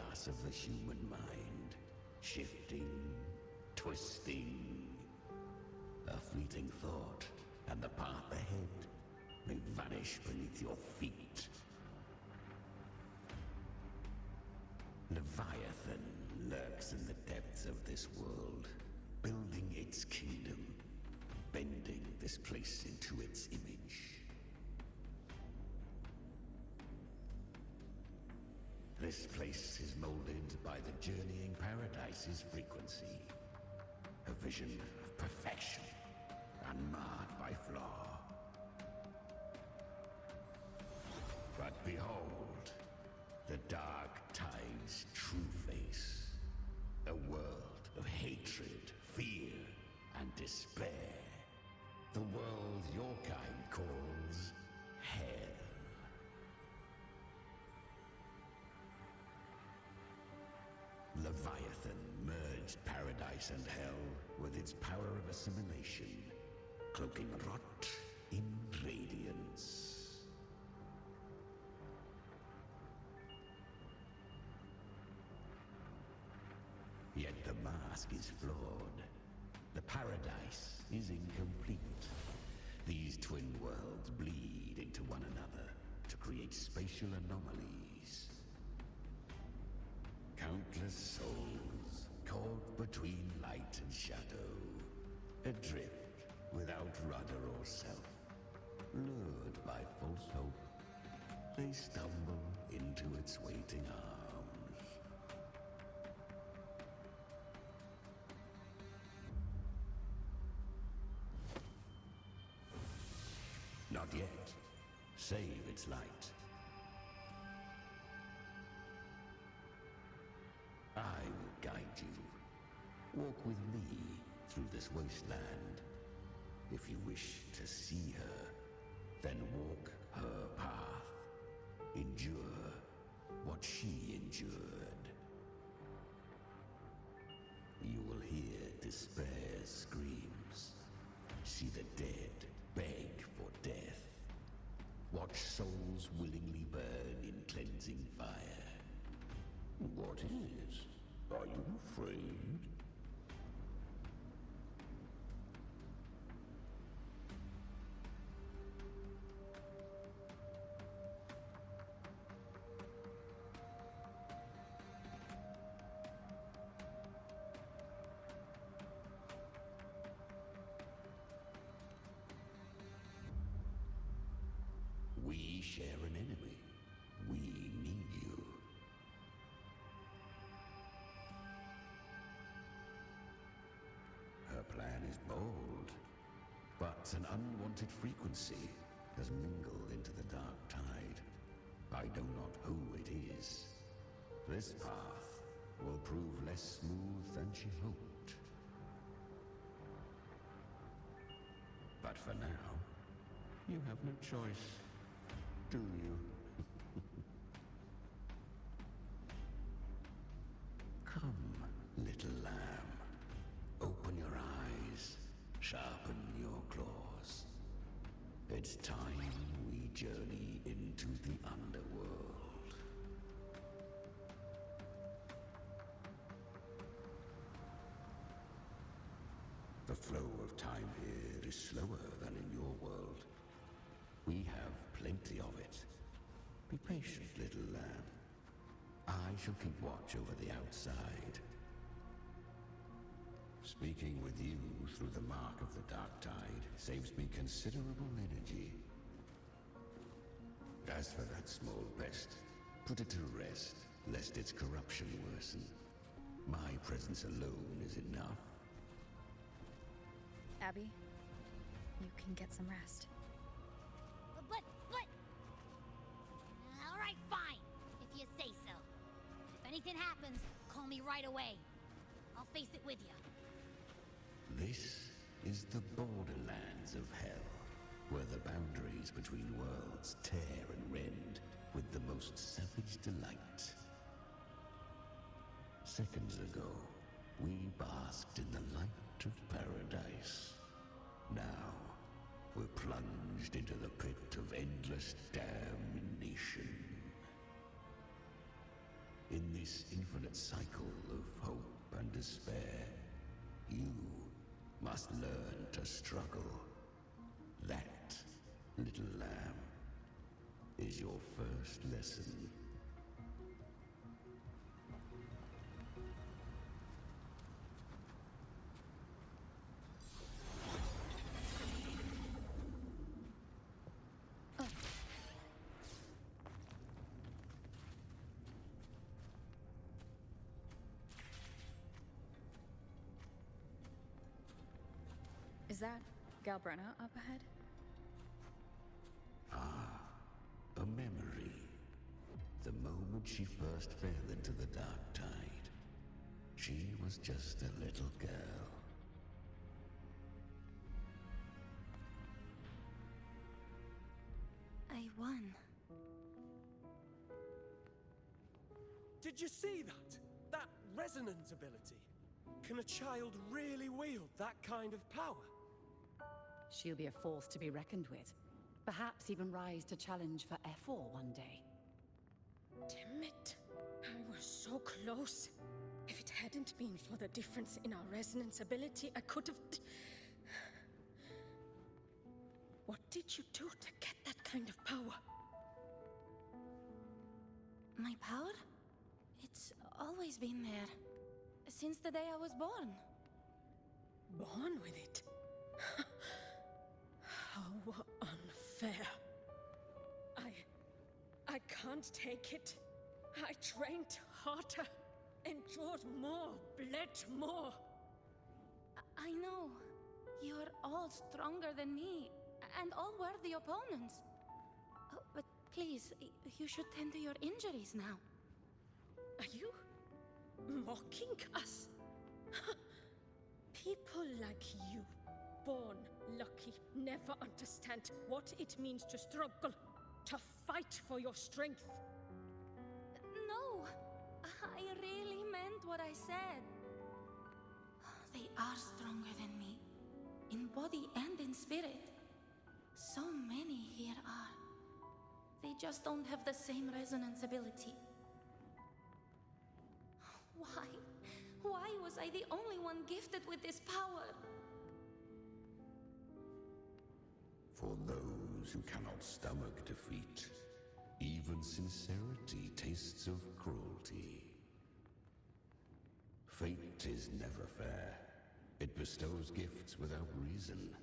chaos of the human mind, shifting, twisting. A fleeting thought, and the path ahead may vanish beneath your feet. Leviathan lurks in the depths of this world, building its kingdom, bending this place into its image. This place is molded by the journeying paradise's frequency, a vision of perfection, unmarred by flaw. But behold, the dark tide's true face, a world of hatred, fear, and despair. The world your kind calls hell. Leviathan merged paradise and hell with its power of assimilation, cloaking rot in radiance. Yet the mask is flawed. The paradise is incomplete. These twin worlds bleed into one another to create spatial anomalies. Countless souls caught between light and shadow, adrift without rudder or self, lured by false hope, they stumble into its waiting arms. Not yet. Save its light. I will guide you. Walk with me through this wasteland. If you wish to see her, then walk her path. Endure what she endured. You will hear despair's screams. See the dead beg for death. Watch souls willingly burn in cleansing fire. What is? Are you afraid? We share an enemy. We need you. Her plan is bold, but an unwanted frequency has mingled into the dark tide. I know not who it is. This path will prove less smooth than she hoped. But for now, you have no choice, do you? Come, little lamb. Open your eyes, sharpen your claws. It's time we journey into the underworld. The flow of time here is slower than in your world. We have plenty of it. Be patient, little lamb. I shall keep watch over the outside. Speaking with you through the mark of the dark tide saves me considerable energy. As for that small pest, put it to rest, lest its corruption worsen. My presence alone is enough. Abby, you can get some rest. But... All right, fine, if you say so. If anything happens, call me right away. I'll face it with you. This is the borderlands of hell, where the boundaries between worlds tear and rend with the most savage delight. Seconds ago, we basked in the light of paradise. Now, we're plunged into the pit of endless damnation. In this infinite cycle of hope and despair, you must learn to struggle. That, little lamb, is your first lesson. Is that Galbrenna up ahead? A memory. The moment she first fell into the dark tide. She was just a little girl. I won. Did you see that? That resonance ability? Can a child really wield that kind of power? She'll be a force to be reckoned with. Perhaps even rise to challenge for F4 one day. Damn it. I was so close. If it hadn't been for the difference in our resonance ability, I could have... What did you do to get that kind of power? My power? It's always been there. Since the day I was born. Born with it? How unfair. I can't take it. I trained harder, endured more, bled more. I know. You're all stronger than me, and all worthy opponents. Oh, but please, you should tend to your injuries now. Are you mocking us? People like you, born lucky, never understand what it means to struggle, to fight for your strength. No, I really meant what I said. They are stronger than me, in body and in spirit. So many here are. They just don't have the same resonance ability. Why was I the only one gifted with this power? For those who cannot stomach defeat, even sincerity tastes of cruelty. Fate is never fair. It bestows gifts without reason.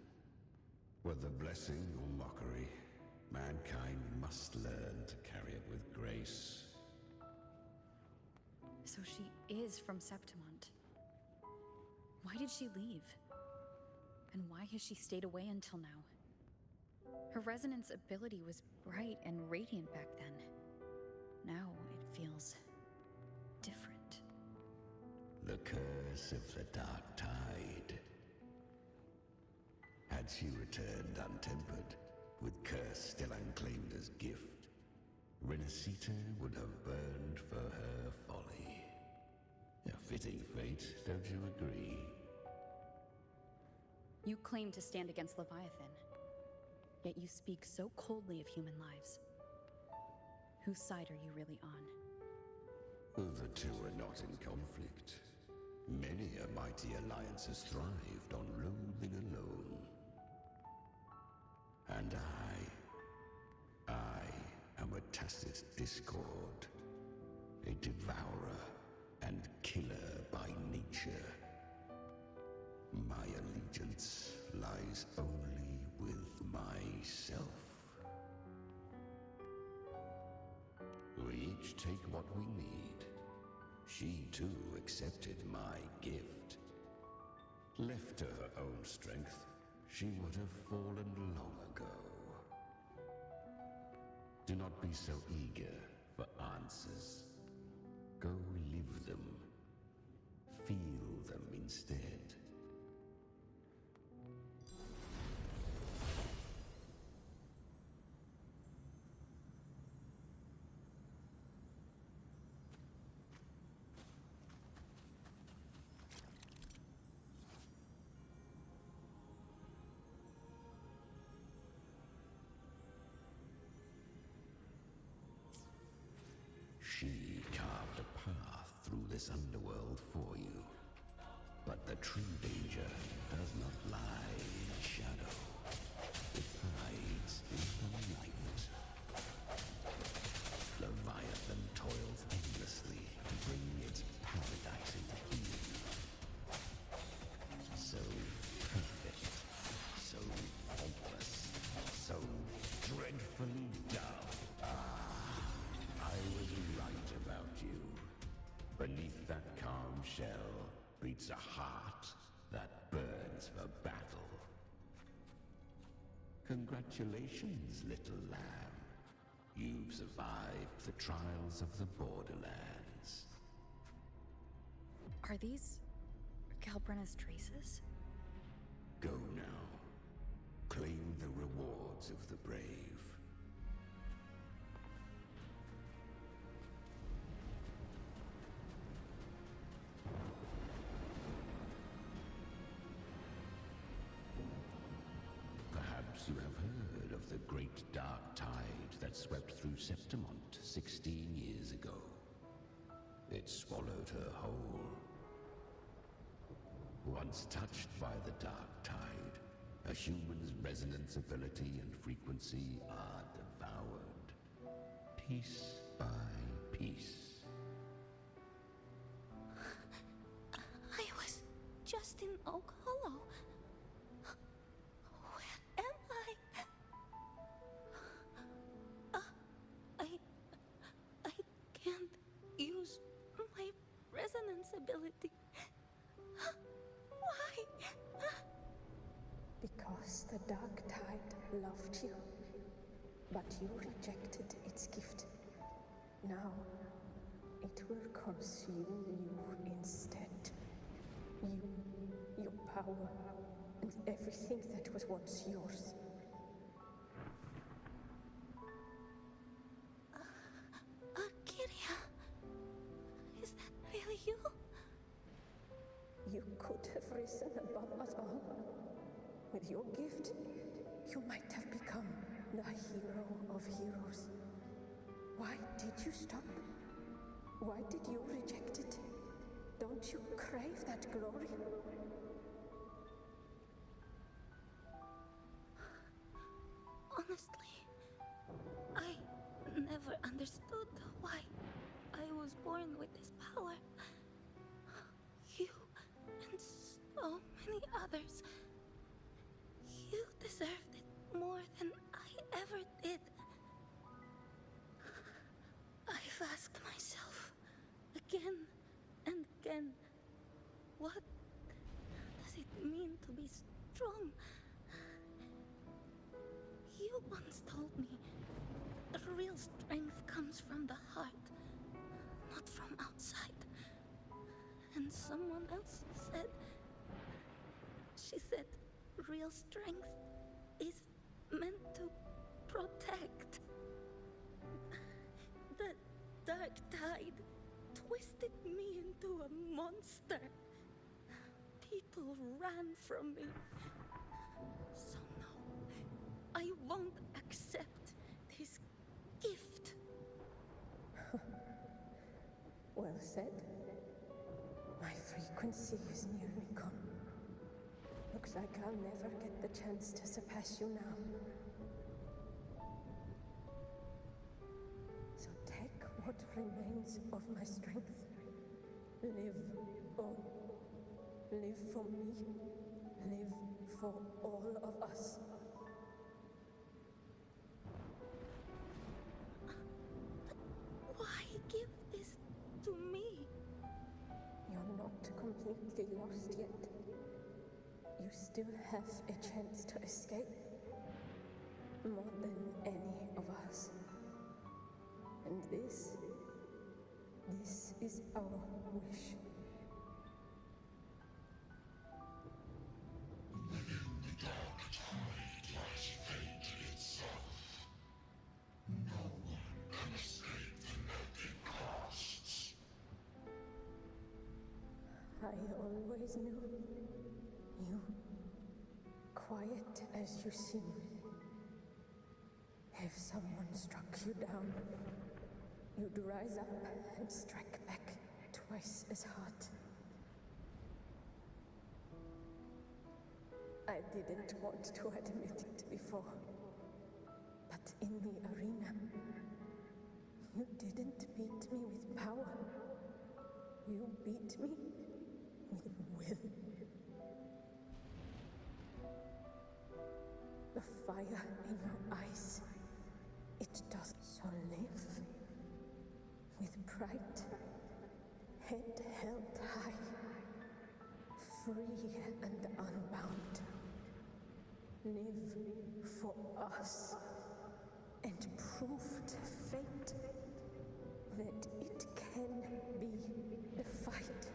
Whether blessing or mockery, mankind must learn to carry it with grace. So she is from Septimont. Why did she leave? And why has she stayed away until now? Her resonance ability was bright and radiant back then. Now it feels different. The curse of the Dark Tide. Had she returned untempered, with curse still unclaimed as gift, Riniscita would have burned for her folly. A fitting fate, don't you agree? You claim to stand against Leviathan, yet you speak so coldly of human lives. Whose side are you really on? The two are not in conflict. Many a mighty alliance has thrived on loathing alone. And I am a tacit discord, a devourer and killer by nature. My allegiance lies only with myself. We each take what we need. She too accepted my gift. Left to her own strength, she would have fallen long ago. Do not be so eager for answers. Go live them. Feel them instead. She carved a this underworld for you. But the true danger does not lie in shadow. It hides in the light. Leviathan toils endlessly to bring its paradise into being. So perfect, so faultless, so dreadfully dumb. I was right about you. Beneath that calm shell beats a heart that burns for battle. Congratulations, little lamb. You've survived the trials of the borderlands. Are these Kalbrenna's traces? Go now. Claim the rewards of the brave. Perhaps you have heard of the great dark tide that swept through Septimont 16 years ago. It swallowed her whole. Once touched by the dark tide, a human's resonance ability and frequency are devoured, piece by piece. I was just in Oak Hollow. Where am I? I can't use my resonance ability. Why? Because the dark tide loved you, but you rejected its gift. Now, it will consume you instead. You, your power, and everything that was once yours. Kiria, is that really you? You could have risen above us all. With your gift, you might have become the hero of heroes. Why did you stop? Why did you reject it? Don't you crave that glory? Honestly, I never understood why I was born with this power. You and so many others. You deserved it more than I ever did. I've asked myself again and again, what does it mean to be strong? You once told me that real strength comes from the heart, not from outside. And someone else said, she said, real strength is meant to protect. The dark tide twisted me into a monster. People ran from me. So no, I won't accept this gift. Well said. My frequency is nearly gone. Looks like I'll never get the chance to surpass you now. So take what remains of my strength. Live on. Live for me. Live for all of us. Why give this to me? You're not completely lost yet. You still have a chance to escape. More than any of us. And this is our wish. Within the dark tide lies fate itself. No one can escape the net it casts. I always knew you, quiet as you seem. If someone struck you down, you'd rise up and strike back twice as hot. I didn't want to admit it before, but in the arena, you didn't beat me with power. You beat me with will. The fire in your eyes, it does so live. With pride, head held high, free and unbound. Live for us, and prove to fate that it can be the fight.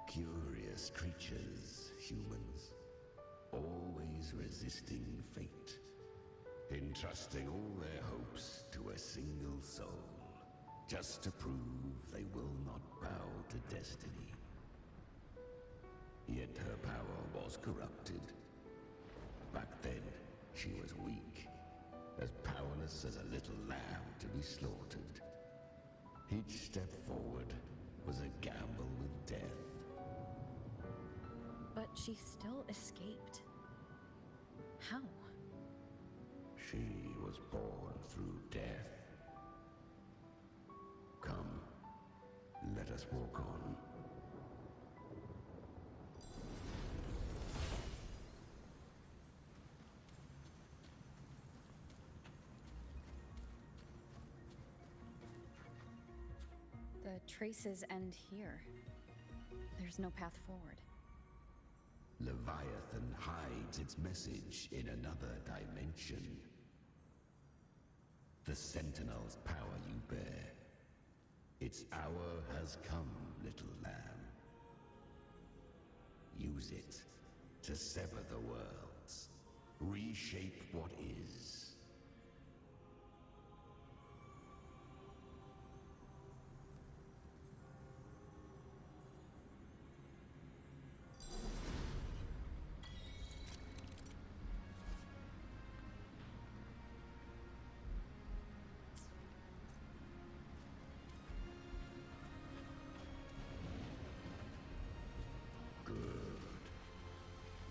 Curious creatures, humans, always resisting fate, entrusting all their hopes to a single soul, just to prove they will not bow to destiny. Yet her power was corrupted. Back then, she was weak, as powerless as a little lamb to be slaughtered. Each step forward was a gamble with death. But she still escaped. How? She was born through death. Come, let us walk on. The traces end here. There's no path forward. Leviathan hides its message in another dimension. The Sentinel's power you bear. Its hour has come, little lamb. Use it to sever the worlds. Reshape what is.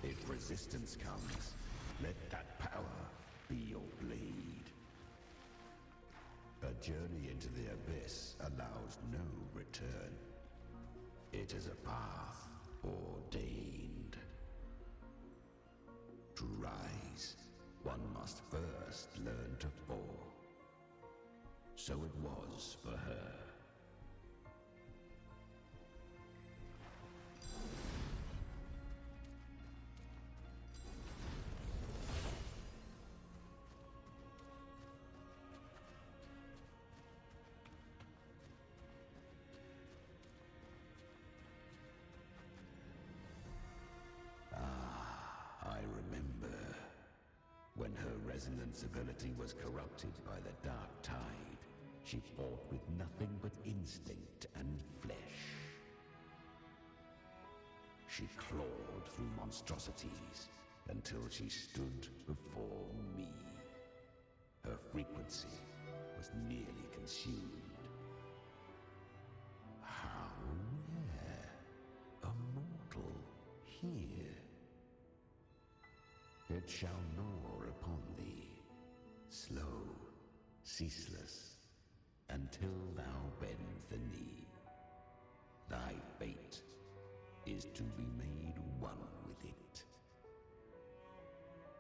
If resistance comes, let that power be your blade. A journey into the abyss allows no return. It is a path ordained. To rise, one must first learn to fall. So it was for her. When her resonance ability was corrupted by the dark tide, she fought with nothing but instinct and flesh. She clawed through monstrosities until she stood before me. Her frequency was nearly consumed. How rare! A mortal here. It shall gnaw upon thee, slow, ceaseless, until thou bend the knee. Thy fate is to be made one with it.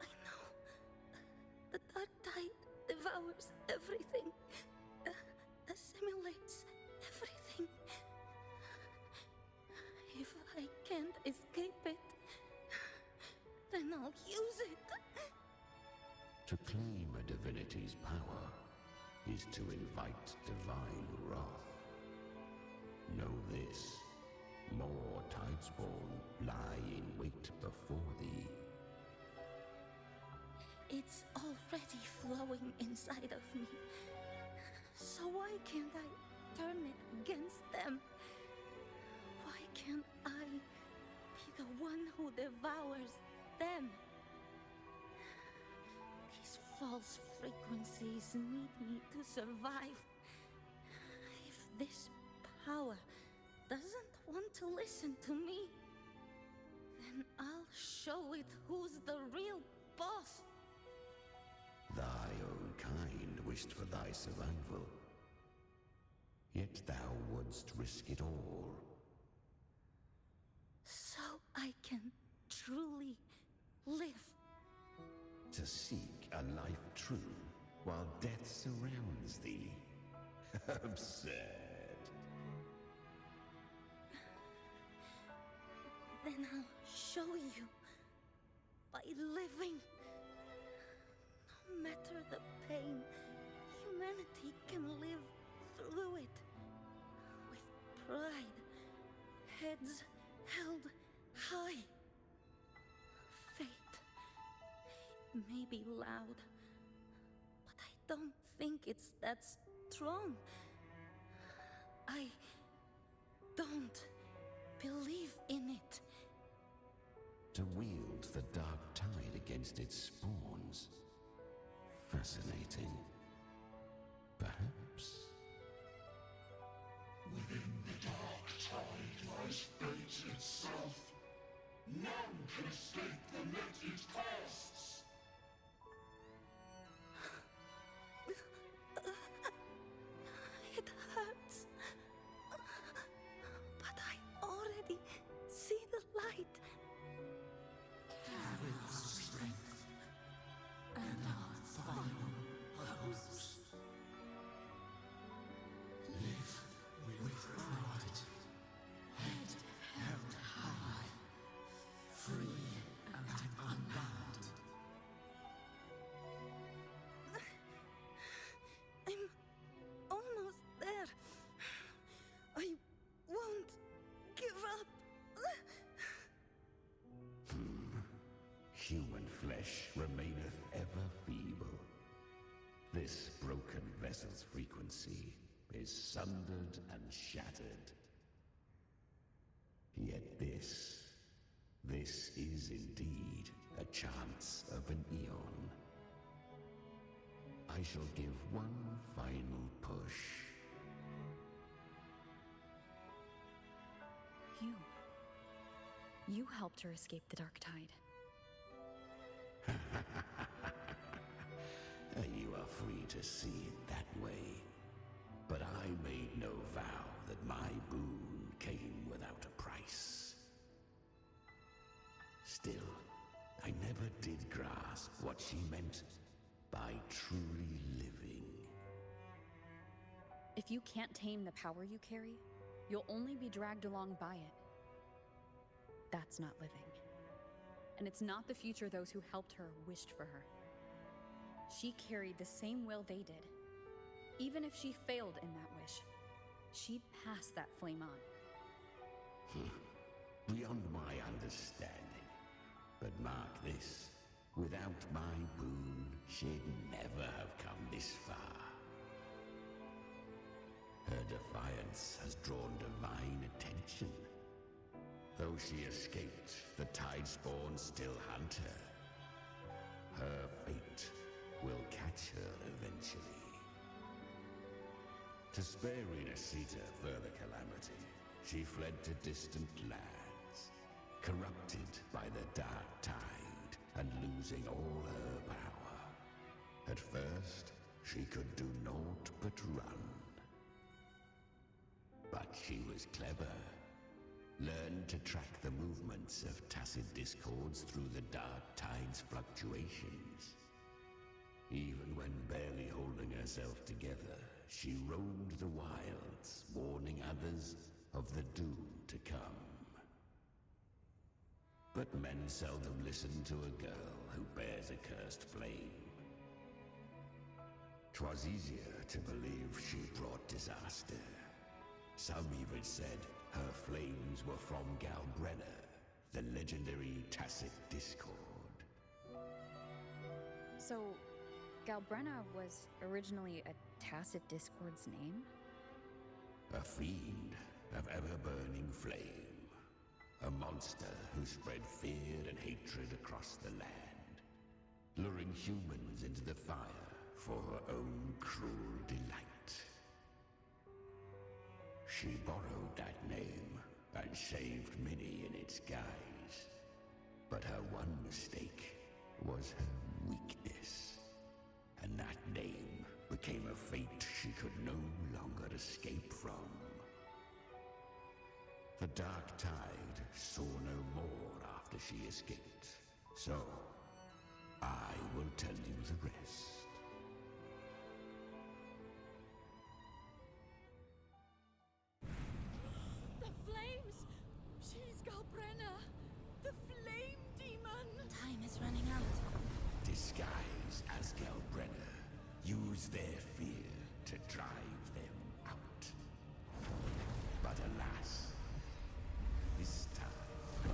I know. The dark tide devours everything, assimilates everything. If I can't escape it, then I'll use it. To claim a divinity's power is to invite divine wrath. Know this, more Tidespawn lie in wait before thee. It's already flowing inside of me. So why can't I turn it against them? Why can't I be the one who devours them? These false frequencies need me to survive. If this power doesn't want to listen to me, then I'll show it who's the real boss. Thy own kind wished for thy survival. Yet thou wouldst risk it all. So I can truly live. To seek a life true while death surrounds thee. Absurd. Then I'll show you. By living. No matter the pain, humanity can live through it. With pride. Heads held high. Fate. It may be loud, but I don't think it's that strong. I don't believe in it. To wield the dark tide against its spawns. Fascinating. Perhaps. Within the dark tide lies fate itself. None can escape the net it casts. It hurts. But I already see the light. Carry our strength and our final hopes. Live with pride, head held high, free and unbound. I'm almost there. I won't give up. Human flesh remaineth ever feeble. This broken vessel's frequency is sundered and shattered. Yet this is indeed a chance of an eon. I shall give one final push. You helped her escape the Dark Tide. You are free to see it that way. But I made no vow that my boon came without a price. Still, I never did grasp what she meant by truly living. If you can't tame the power you carry, you'll only be dragged along by it. That's not living. And it's not the future those who helped her wished for her. She carried the same will they did. Even if she failed in that wish, she'd pass that flame on. Beyond my understanding. But mark this, without my boon, she'd never have come this far. Her defiance has drawn divine attention. Though she escaped, the Tidespawn still hunt her. Her fate will catch her eventually. To spare Riniscita further calamity, she fled to distant lands, corrupted by the dark tide and losing all her power. At first, she could do naught but run. But she was clever. Learned to track the movements of tacit discords through the dark tide's fluctuations. Even when barely holding herself together, she roamed the wilds, warning others of the doom to come. But men seldom listen to a girl who bears a cursed flame. 'Twas easier to believe she brought disaster. Some even said her flames were from Galbrenna, the legendary tacit discord. So, Galbrenna was originally a tacit discord's name? A fiend of ever-burning flame. A monster who spread fear and hatred across the land. luring humans into the fire for her own cruel delight. She borrowed that name and saved many in its guise. But her one mistake was her weakness. And that name became a fate she could no longer escape from. The Dark Tide saw no more after she escaped. So, I will tell you the rest. The flames! She's Galbrenna! The flame demon! Time is running out. Disguise as Galbrenna. Use their fear to drive them out. But alas, this time,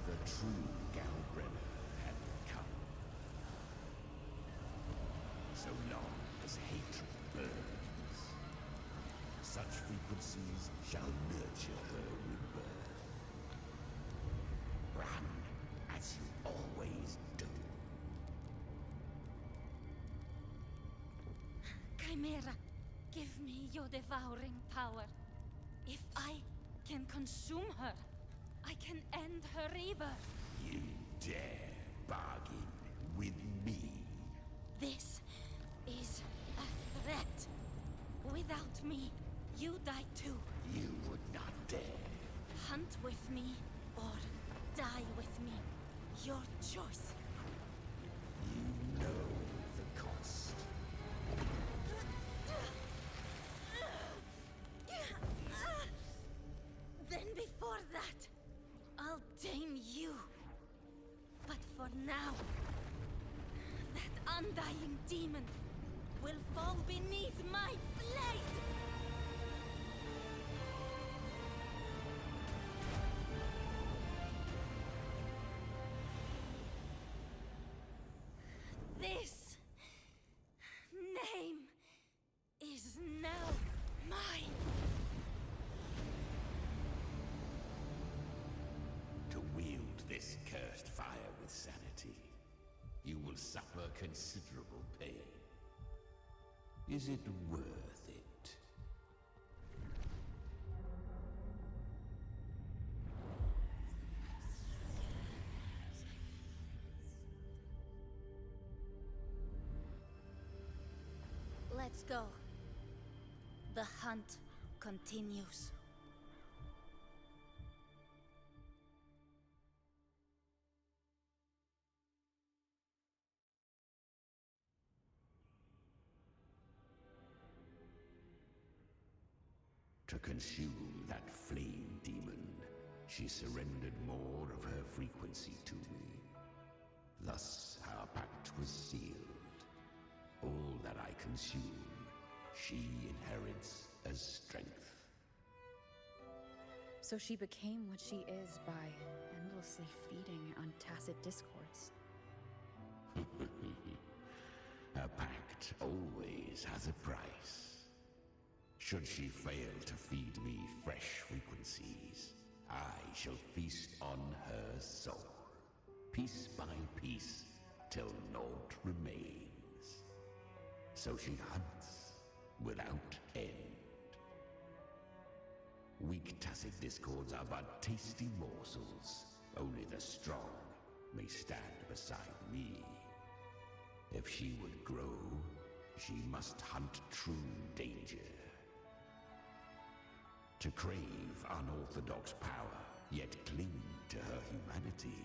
the true Galbrenna had come. So long as hatred burns, such frequencies shall nurture her rebirth. Run as you always do. Chimera, give me your devouring power. If I can consume her, I can end her rebirth. You dare bargain with me? This is a threat. Without me, you die too. You would not dare. Hunt with me, or die with me. Your choice. You know the cost. Then before that, I'll tame you. But for now, that undying demon will fall beneath my blade! This name is now mine. To wield this cursed fire with sanity, you will suffer considerable pain. Is it worth it? Let's go. The hunt continues. To consume that flame demon, she surrendered more of her frequency to me. Thus, our pact was sealed. All that I consume, she inherits as strength. So she became what she is by endlessly feeding on tacit discords. A pact always has a price. Should she fail to feed me fresh frequencies, I shall feast on her soul, piece by piece, till naught remains. So she hunts without end. Weak tacit discords are but tasty morsels. Only the strong may stand beside me. If she would grow, she must hunt true danger. To crave unorthodox power, yet cling to her humanity,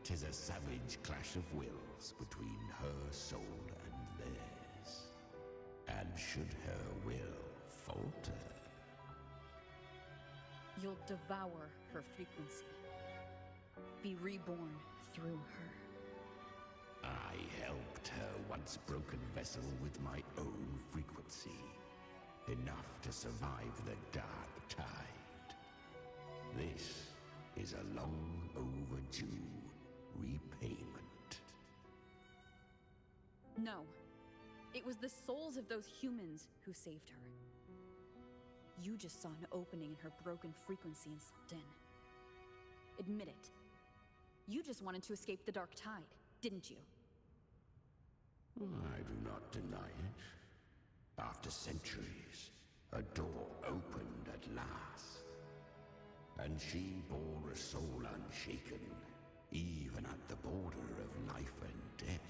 'tis a savage clash of wills between her soul and theirs. And should her will falter, You'll devour her frequency. Be reborn through her. I helped her once broken vessel with my own frequency. Enough to survive the Dark Tide. This is a long overdue repayment. No. It was the souls of those humans who saved her. You just saw an opening in her broken frequency and slipped in. Admit it. You just wanted to escape the Dark Tide, didn't you? I do not deny it. After centuries, a door opened at last. And she bore a soul unshaken, even at the border of life and death.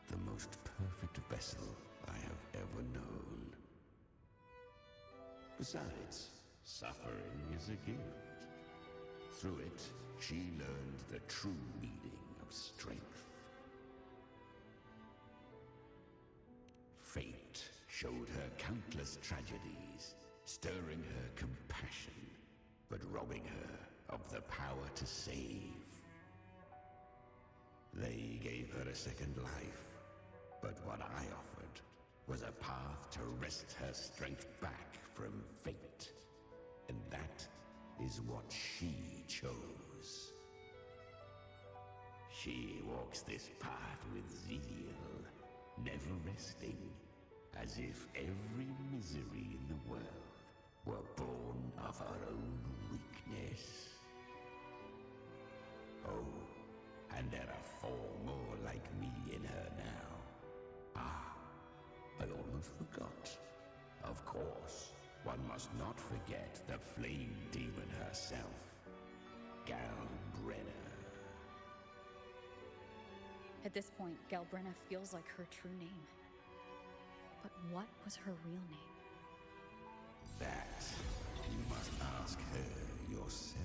The most perfect vessel I have ever known. Besides, suffering is a gift. Through it, she learned the true meaning of strength. Fate showed her countless tragedies, stirring her compassion, but robbing her of the power to save. They gave her a second life, but what I offered was a path to wrest her strength back from fate. And that is what she chose. She walks this path with zeal, never resting, as if every misery in the world were born of her own weakness. Oh, and there are 4 more like me in her now. Ah, I almost forgot. Of course, one must not forget the flame demon herself, Galbrenna. At this point, Galbrenna feels like her true name. But what was her real name? That you must ask her yourself.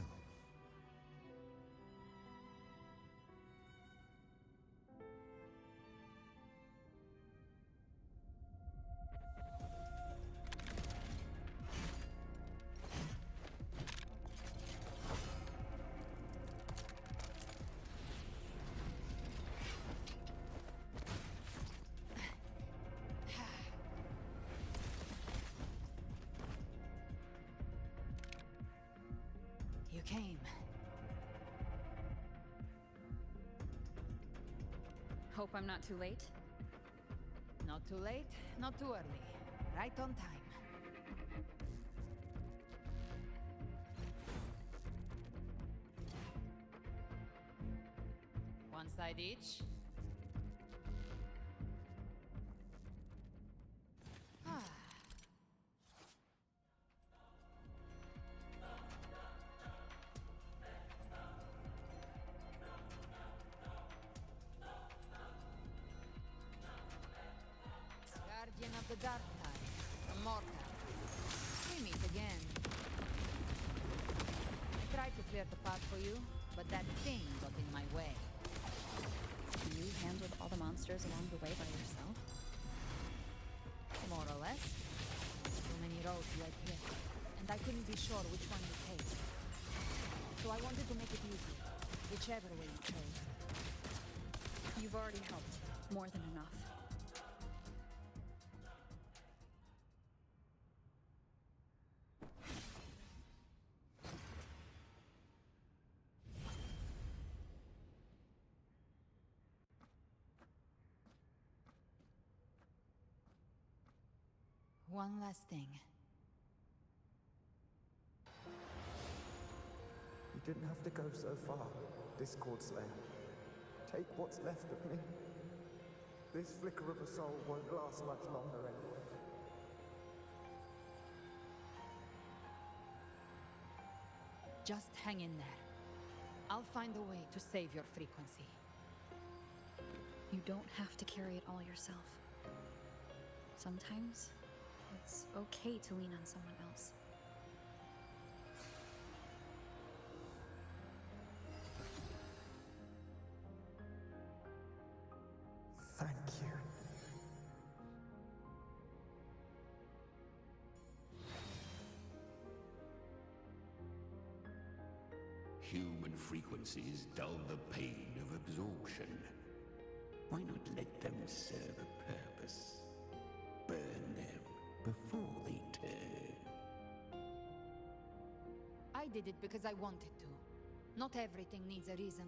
You came. Hope I'm not too late? Not too late, not too early. Right on time. One side each. Guardian of the Dark Tide, immortal. We meet again. I tried to clear the path for you, but that thing got in my way. You handled all the monsters along the way by yourself? More or less. So many roads led here, and I couldn't be sure which one to take. So I wanted to make it easy, whichever way you chose. You've already helped. More than enough. One last thing. You didn't have to go so far, Discord Slayer. Take what's left of me. This flicker of a soul won't last much longer anyway. Just hang in there. I'll find a way to save your frequency. You don't have to carry it all yourself. Sometimes, it's okay to lean on someone else. Thank you. Human frequencies dull the pain of absorption. Why not let them serve a purpose? Burn them before they turn. I did it because I wanted to. Not everything needs a reason.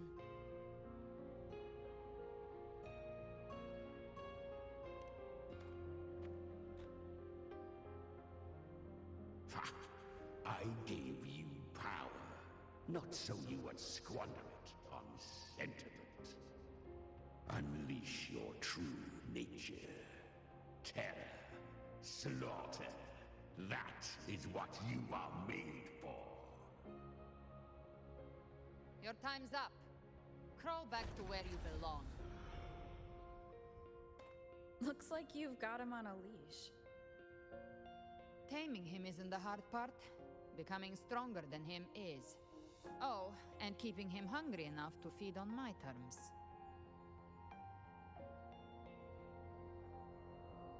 Ha! I gave you power, not so you would squander it on sentiment. Unleash your true nature. Terror, slaughter. That is what you are made for. Your time's up. Crawl back to where you belong. Looks like you've got him on a leash. Taming him isn't the hard part. Becoming stronger than him is. Oh, and keeping him hungry enough to feed on my terms.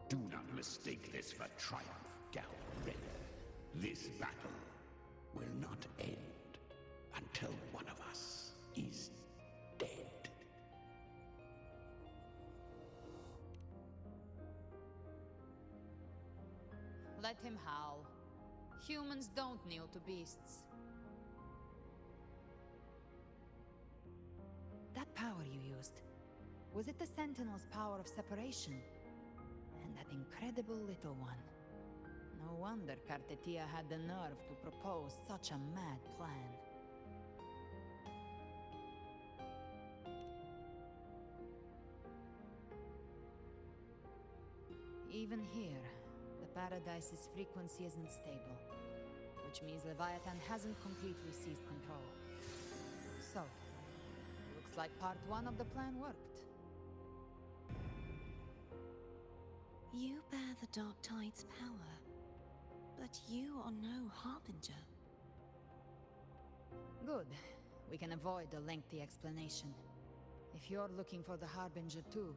Do not mistake this for triumph, Galred. This battle will not end until one of us is dead. Let him howl. Humans don't kneel to beasts. That power you used, was it the Sentinel's power of separation? And that incredible little one. No wonder Cartetia had the nerve to propose such a mad plan. Even here, the Paradise's frequency isn't stable, which means Leviathan hasn't completely seized control. So, looks like part 1 of the plan worked. You bear the Dark Tide's power, but you are no Harbinger. Good. We can avoid a lengthy explanation. If you're looking for the Harbinger too,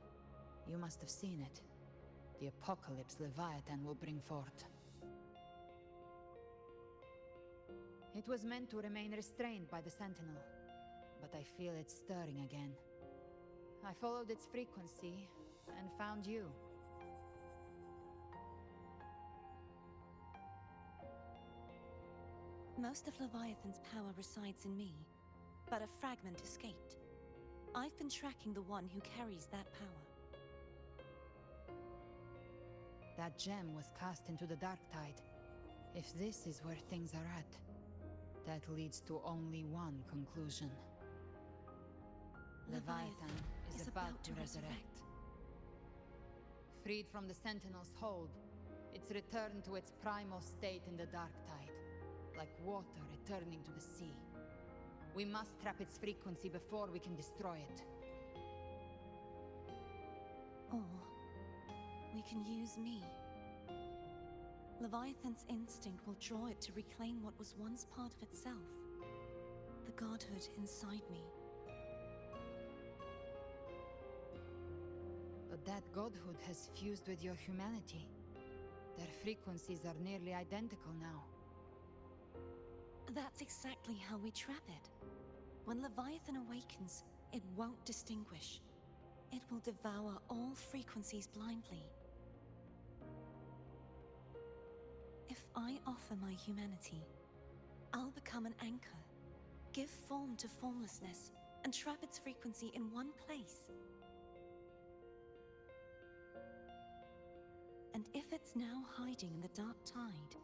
you must have seen it. The apocalypse Leviathan will bring forth. It was meant to remain restrained by the Sentinel, but I feel it stirring again. I followed its frequency and found you. Most of Leviathan's power resides in me, but a fragment escaped. I've been tracking the one who carries that power. That gem was cast into the Dark Tide. If this is where things are at, that leads to only one conclusion. Leviathan is about to resurrect. Freed from the Sentinel's hold, it's returned to its primal state in the Dark Tide, like water returning to the sea. We must trap its frequency before we can destroy it. Or we can use me. Leviathan's instinct will draw it to reclaim what was once part of itself. The godhood inside me. But that godhood has fused with your humanity. Their frequencies are nearly identical now. That's exactly how we trap it. When Leviathan awakens, it won't distinguish. It will devour all frequencies blindly. If I offer my humanity, I'll become an anchor, give form to formlessness, and trap its frequency in one place. And if it's now hiding in the Dark Tide,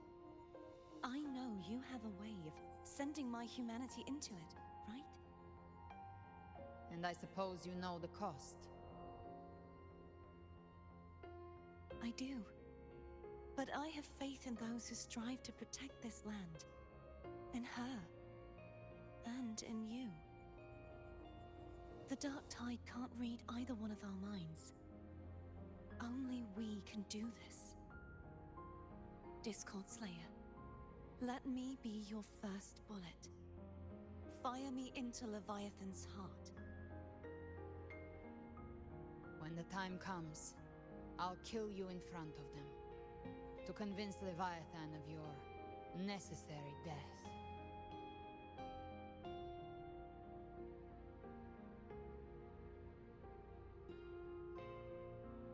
I know you have a way of sending my humanity into it, right? And I suppose you know the cost. I do. But I have faith in those who strive to protect this land. In her. And in you. The Dark Tide can't read either one of our minds. Only we can do this. Discord Slayer, let me be your first bullet. Fire me into Leviathan's heart. When the time comes, I'll kill you in front of them. To convince Leviathan of your necessary death.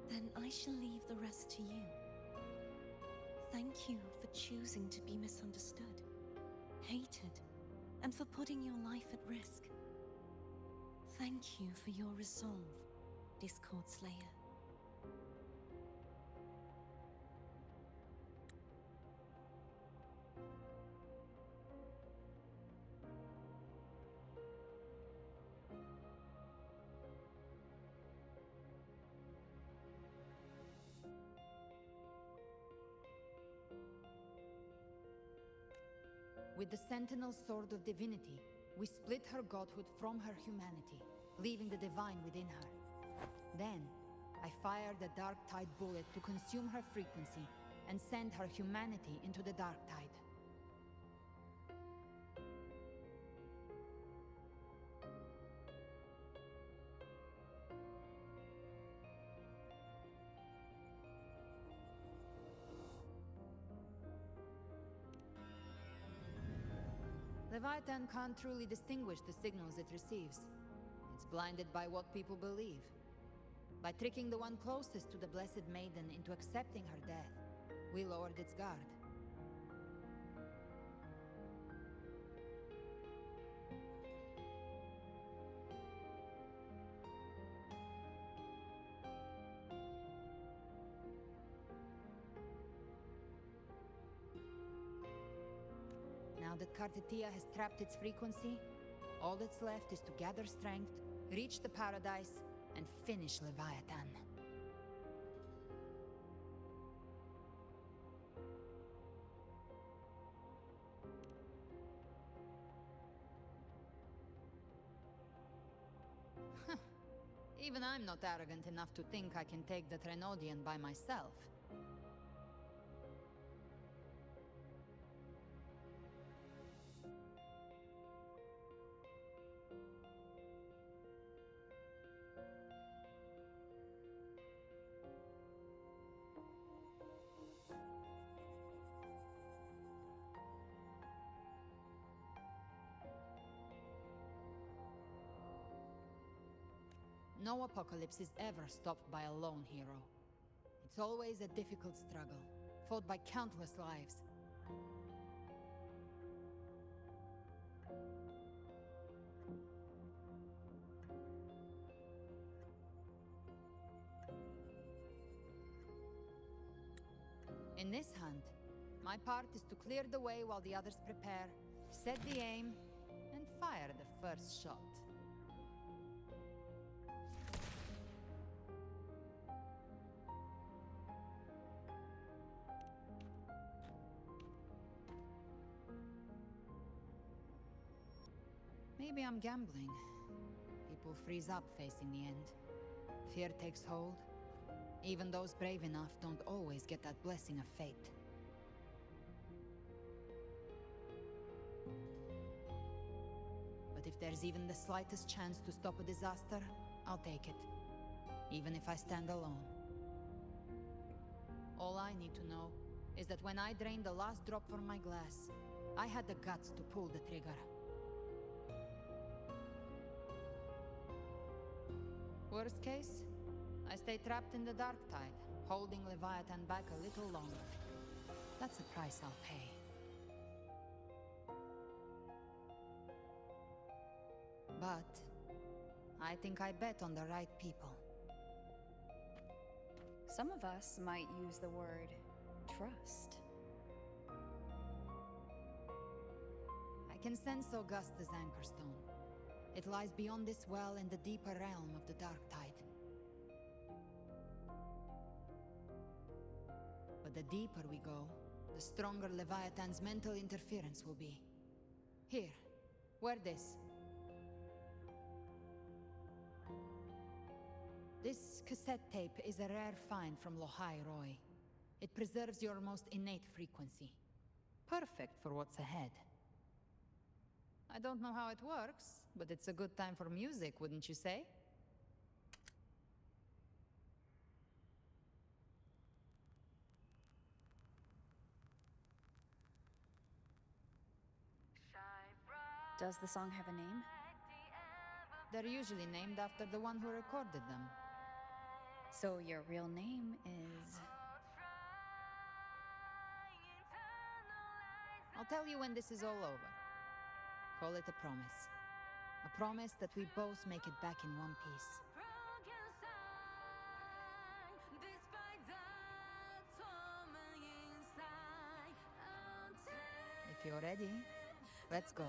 Then I shall leave the rest to you. Thank you for choosing to be misunderstood, hated, and for putting your life at risk. Thank you for your resolve, Discord Slayer. With the Sentinel Sword of Divinity, we split her godhood from her humanity, leaving the divine within her. Then, I fired the Dark Tide bullet to consume her frequency and send her humanity into the Dark Tide. Leviathan can't truly distinguish the signals it receives. It's blinded by what people believe. By tricking the one closest to the Blessed Maiden into accepting her death, we lowered its guard. Now that Kartetia has trapped its frequency, all that's left is to gather strength, reach the paradise, and finish Leviathan. Even I'm not arrogant enough to think I can take the Trenodian by myself. No apocalypse is ever stopped by a lone hero. It's always a difficult struggle, fought by countless lives. In this hunt, my part is to clear the way while the others prepare, set the aim, and fire the first shot. Maybe I'm gambling. People freeze up facing the end. Fear takes hold. Even those brave enough don't always get that blessing of fate. But if there's even the slightest chance to stop a disaster, I'll take it. Even if I stand alone. All I need to know is that when I drained the last drop from my glass, I had the guts to pull the trigger. Worst case, I stay trapped in the Dark Tide, holding Leviathan back a little longer. That's a price I'll pay. But I think I bet on the right people. Some of us might use the word trust. I can sense Augusta's Anchorstone. It lies beyond this well in the deeper realm of the Dark Tide. But the deeper we go, the stronger Leviathan's mental interference will be. Here, wear this. This cassette tape is a rare find from Lohai Roy. It preserves your most innate frequency. Perfect for what's ahead. I don't know how it works, but it's a good time for music, wouldn't you say? Does the song have a name? They're usually named after the one who recorded them. So your real name is... I'll tell you when this is all over. Call it a promise. A promise that we both make it back in one piece. If you're ready, let's go.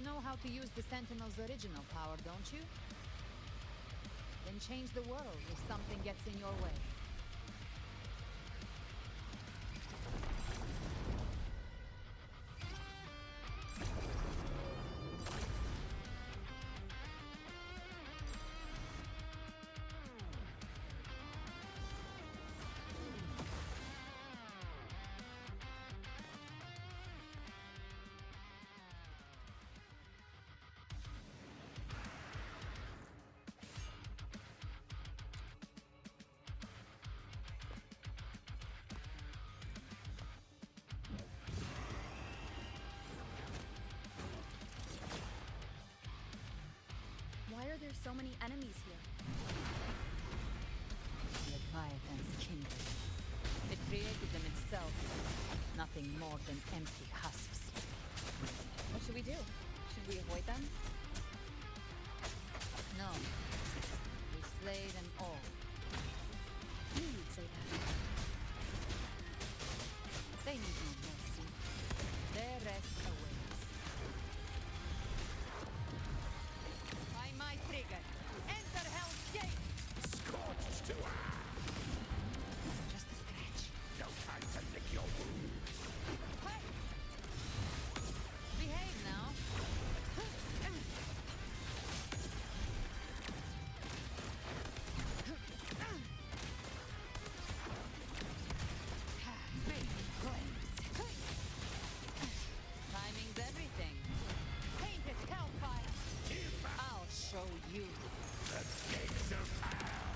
know how to use the Sentinel's original power, don't you? Then change the world if something gets in your way. Why are there so many enemies here? Leviathan's kindred. It created them itself. Nothing more than empty husks. What should we do? Should we avoid them? No. We slay them all. You'd say that. They need no mercy. Their rest awaits. By my trigger, enter Hell's Gate! Scorched to Just a scratch. no time to lick your wound. Hey! Behave now. Big flames. Timing's everything. Painted hellfire. I'll show you. The gates of hell.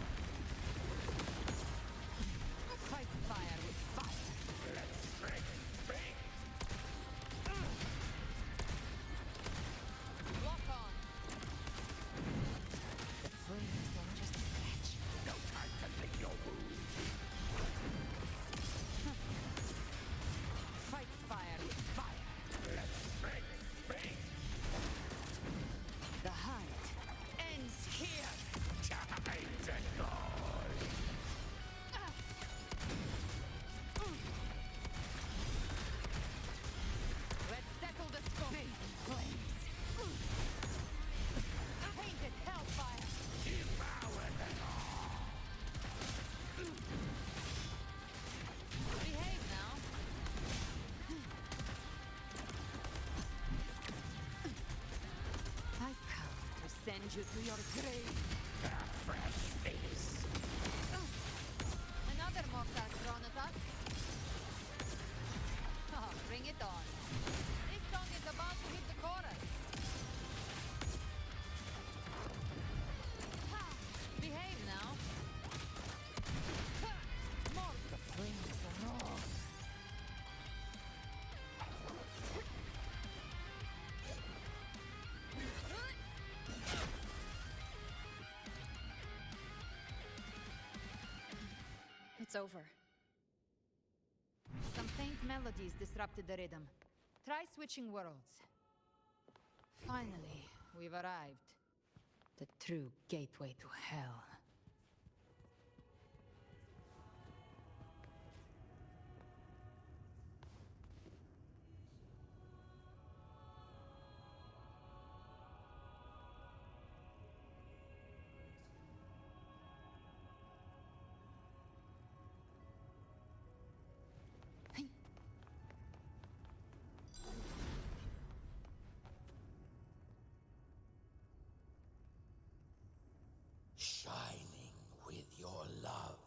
Fight fire with fire. Let's break big. Lock on. The flames are just a scratch. No time to lick your wound. Fight fire with fire. Let's break big. The hunt ends here. Time to go. Let's settle the score. Big flames. Painted hellfire. Devour them all. Behave now. I've come to send you to your grave. A fresh face. Another mortar thrown at us. Oh, bring it on. This song is about to hit the chorus. Ha! Behave now. Ha! More the flames are raw. It's over. Some faint melodies disrupted the rhythm. Try switching worlds. Finally, we've arrived. The true gateway to hell. Shining with your love,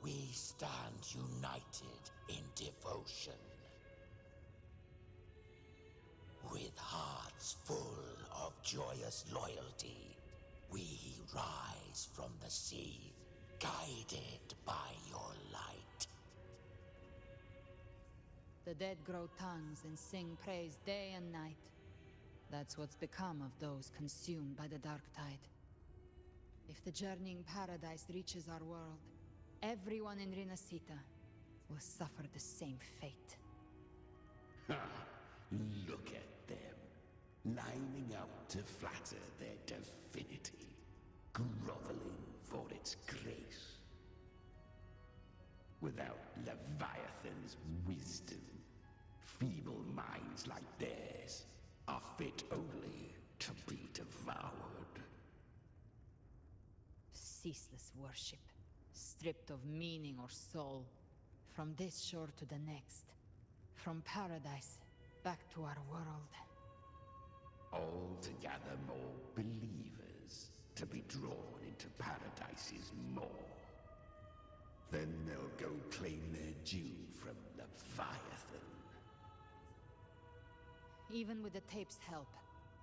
we stand united in devotion. With hearts full of joyous loyalty, we rise from the sea, guided by your light. The dead grow tongues and sing praise day and night. That's what's become of those consumed by the dark tide. If the journeying paradise reaches our world, everyone in Riniscita will suffer the same fate. Ha! Look at them, lining up to flatter their divinity, groveling for its grace. Without Leviathan's wisdom, feeble minds like theirs are fit only to be devoured. Ceaseless worship, stripped of meaning or soul, from this shore to the next, from paradise back to our world. All to gather more believers to be drawn into Paradise's maw. Then they'll go claim their due from Leviathan. Even with the tape's help,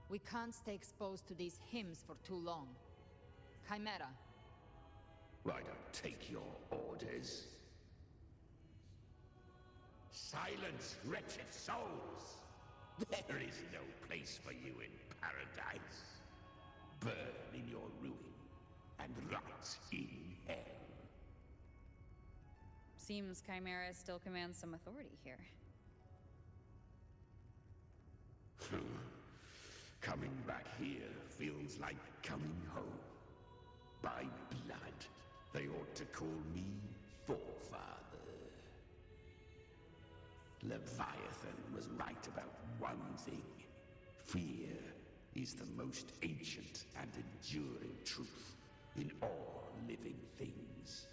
we can't stay exposed to these hymns for too long. Chimera. I don't take your orders. Silence, wretched souls! There is no place for you in paradise. Burn in your ruin, and rot in hell. Seems Chimera still commands some authority here. Coming back here feels like coming home. By blood, they ought to call me Forefather. Leviathan was right about one thing. Fear is the most ancient and enduring truth in all living things.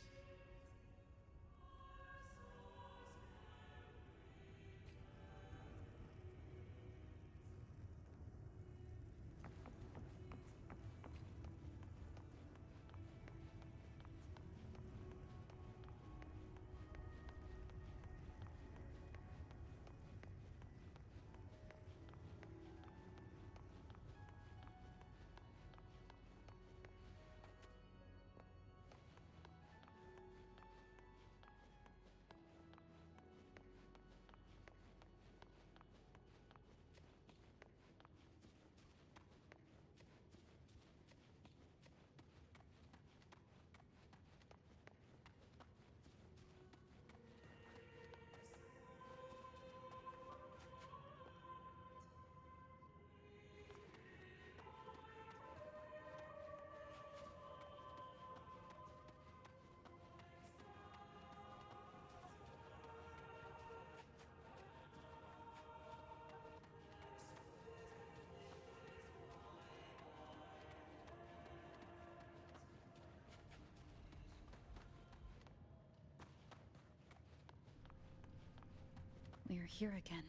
We're here again.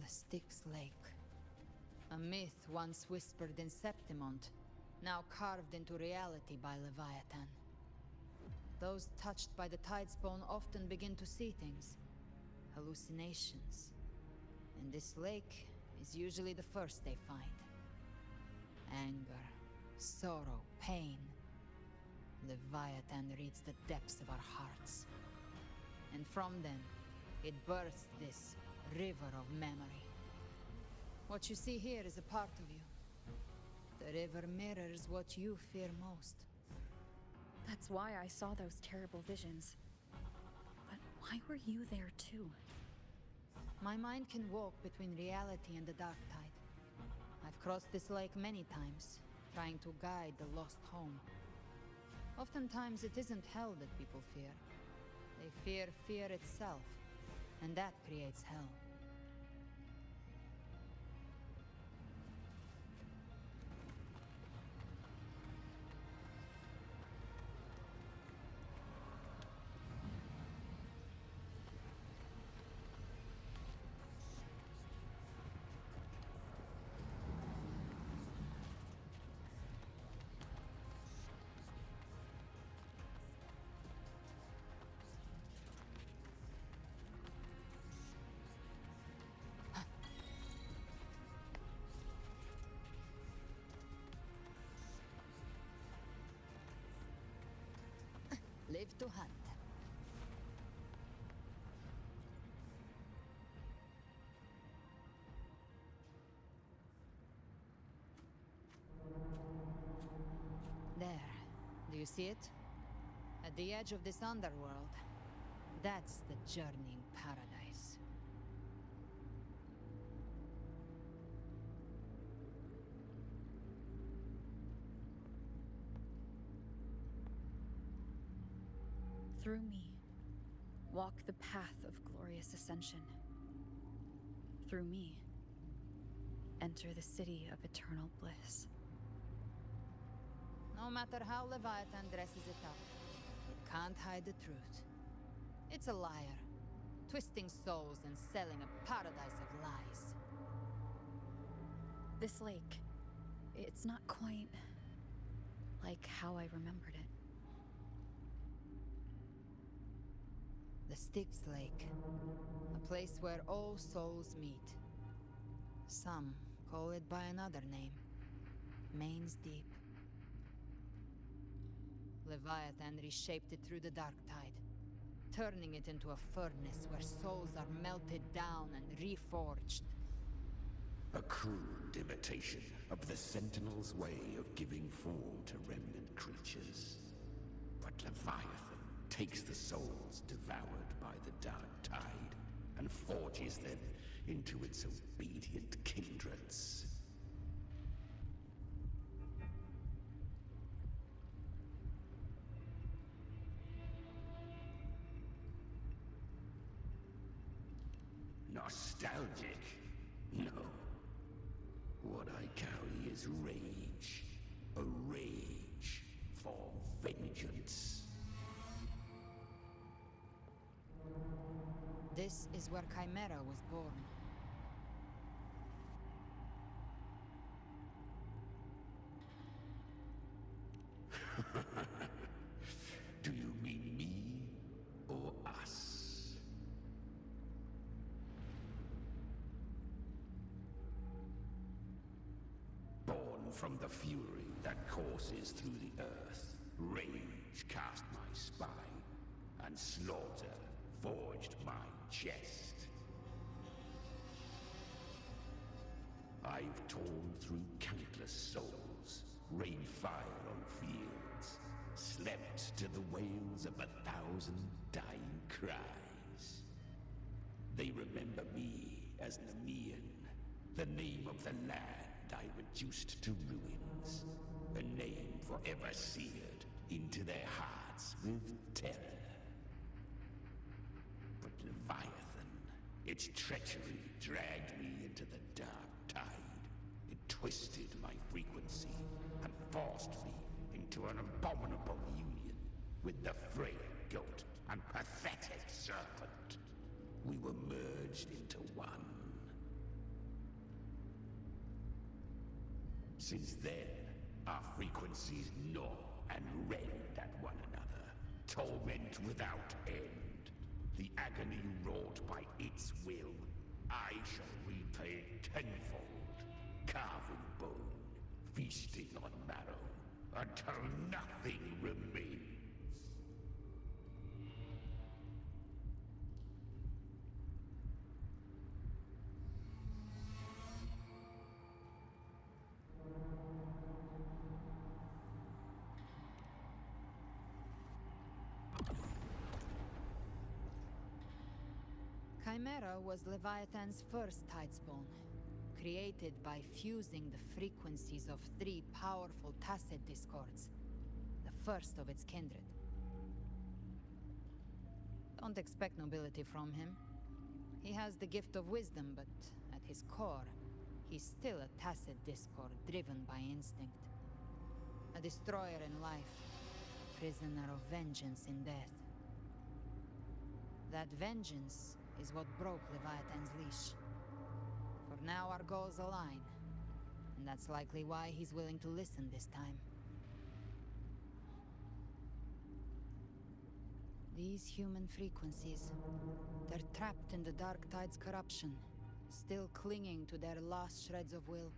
The Styx Lake. A myth once whispered in Septimont, now carved into reality by Leviathan. Those touched by the Tidespawn often begin to see things. Hallucinations. And this lake is usually the first they find. Anger, sorrow, pain. Leviathan reads the depths of our hearts. And from them, it births this river of memory. What you see here is a part of you. The river mirrors what you fear most. That's why I saw those terrible visions. But why were you there too? My mind can walk between reality and the dark tide. I've crossed this lake many times, trying to guide the lost home. Oftentimes it isn't hell that people fear. They fear fear itself, and that creates hell. Live to hunt. There. Do you see it? At the edge of this underworld. That's the journeying paradise. Through me, walk the path of glorious ascension. Through me, enter the city of eternal bliss. No matter how Leviathan dresses it up, it can't hide the truth. It's a liar, twisting souls and selling a paradise of lies. This lake, it's not quite like how I remembered it. The Styx Lake, a place where all souls meet. Some call it by another name, Main's Deep. Leviathan reshaped it through the dark tide, turning it into a furnace where souls are melted down and reforged. A crude imitation of the Sentinel's way of giving form to remnant creatures. But Leviathan takes the souls devoured by the dark tide and forges them into its obedient kindreds. Nostalgic? No. What I carry is rage. A rage for vengeance. This is where Chimera was born. Do you mean me or us? Born from the fury that courses through the earth, rage cast my spine, and slaughter forged my chest. I've torn through countless souls, rained fire on fields, slept to the wails of 1,000 dying cries. They remember me as Nemean, the name of the land I reduced to ruins, a name forever seared into their hearts with terror. But Leviathan, its treachery dragged me into the dark tide. It twisted my frequency and forced me into an abominable union with the frail goat and pathetic serpent. We were merged into one. Since then, our frequencies gnaw and rend at one another, torment without end. The agony wrought by its will, I shall repay tenfold, carving bone, feasting on marrow, until nothing remains. Chimera was Leviathan's first tidespawn, created by fusing the frequencies of 3 powerful tacet discords, the first of its kindred. Don't expect nobility from him. He has the gift of wisdom, but at his core, he's still a tacet discord driven by instinct. A destroyer in life, prisoner of vengeance in death. That vengeance is what broke Leviathan's leash. For now our goals align, and that's likely why he's willing to listen this time. These human frequencies, they're trapped in the Dark Tide's corruption, still clinging to their last shreds of will.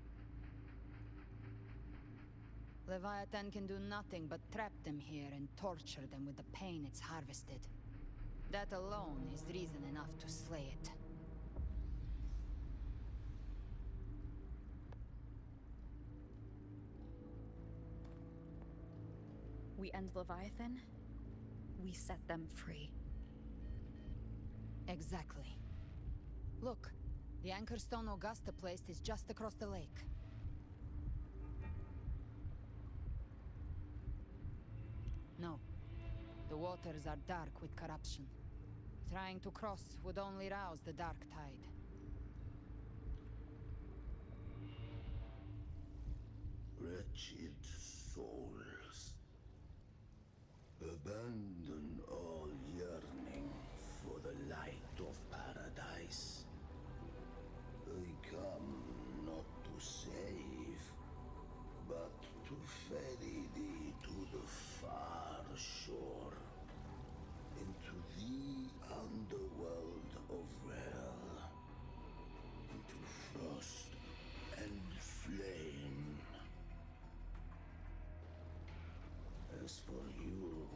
Leviathan can do nothing but trap them here and torture them with the pain it's harvested. That alone is reason enough to slay it. We end Leviathan, we set them free. Exactly. Look, the Anchorstone Augusta place is just across the lake. No. The waters are dark with corruption. Trying to cross would only rouse the dark tide. wretched souls. Abandon all yearning for the light of paradise. I come not to save, but to ferry thee to the far shore, into the underworld of hell, into frost and flame. As for you,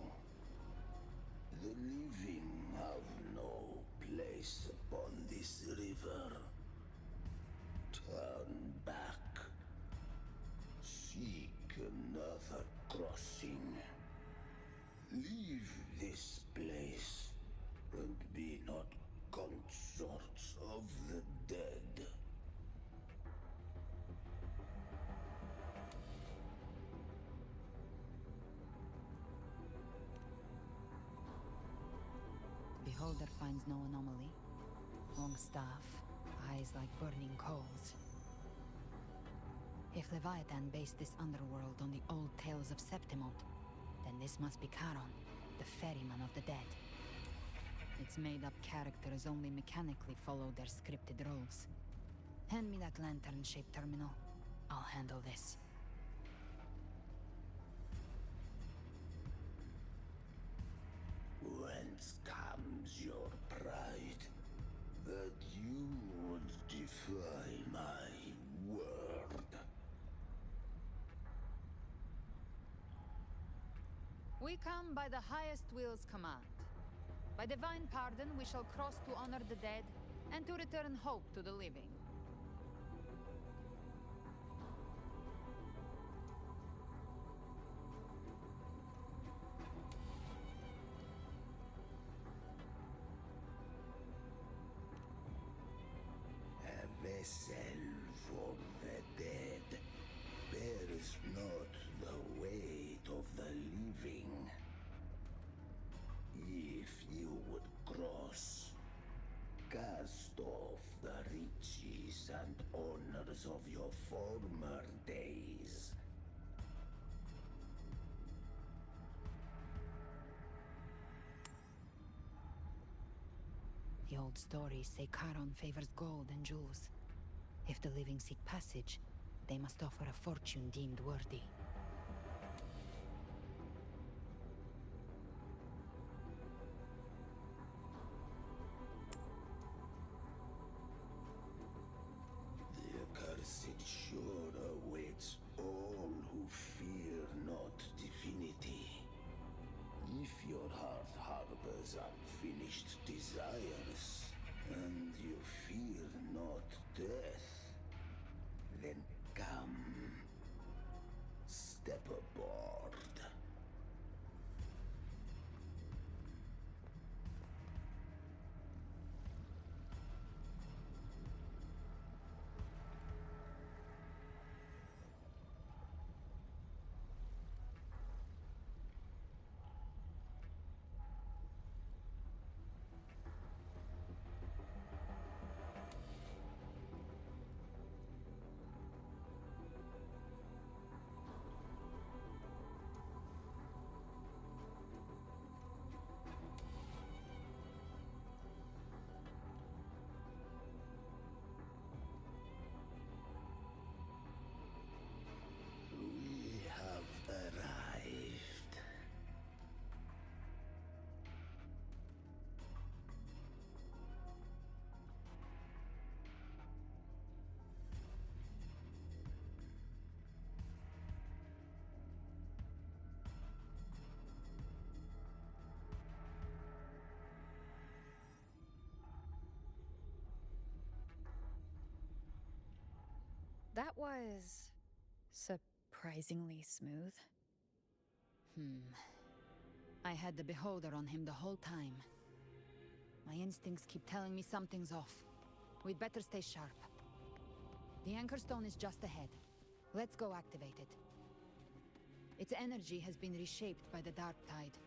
the living have no place upon this river. Turn back. Seek another crossing. Leave this place, and be not consorts of the dead. Beholder finds no anomaly. Long staff, eyes like burning coals. If Leviathan based this underworld on the old tales of Septimont, then this must be Charon, the ferryman of the dead. Its made-up characters only mechanically follow their scripted roles. Hand me that lantern-shaped terminal. I'll handle this. Whence comes your pride? That you would defy my word? We come by the highest will's command. By divine pardon, we shall cross to honor the dead and to return hope to the living. A vessel for the dead bears not the weight of the living. If you would cross, cast off the riches and honors of your former days. The old stories say Charon favors gold and jewels. If the living seek passage, they must offer a fortune deemed worthy. The accursed shore awaits all who fear not divinity. If your heart harbors unfinished desires, and you fear not death, then come, step aboard. We have arrived. That was surprisingly smooth. I had the Beholder on him the whole time. My instincts keep telling me something's off. We'd better stay sharp. The Anchor Stone is just ahead. Let's go activate it. Its energy has been reshaped by the Dark Tide.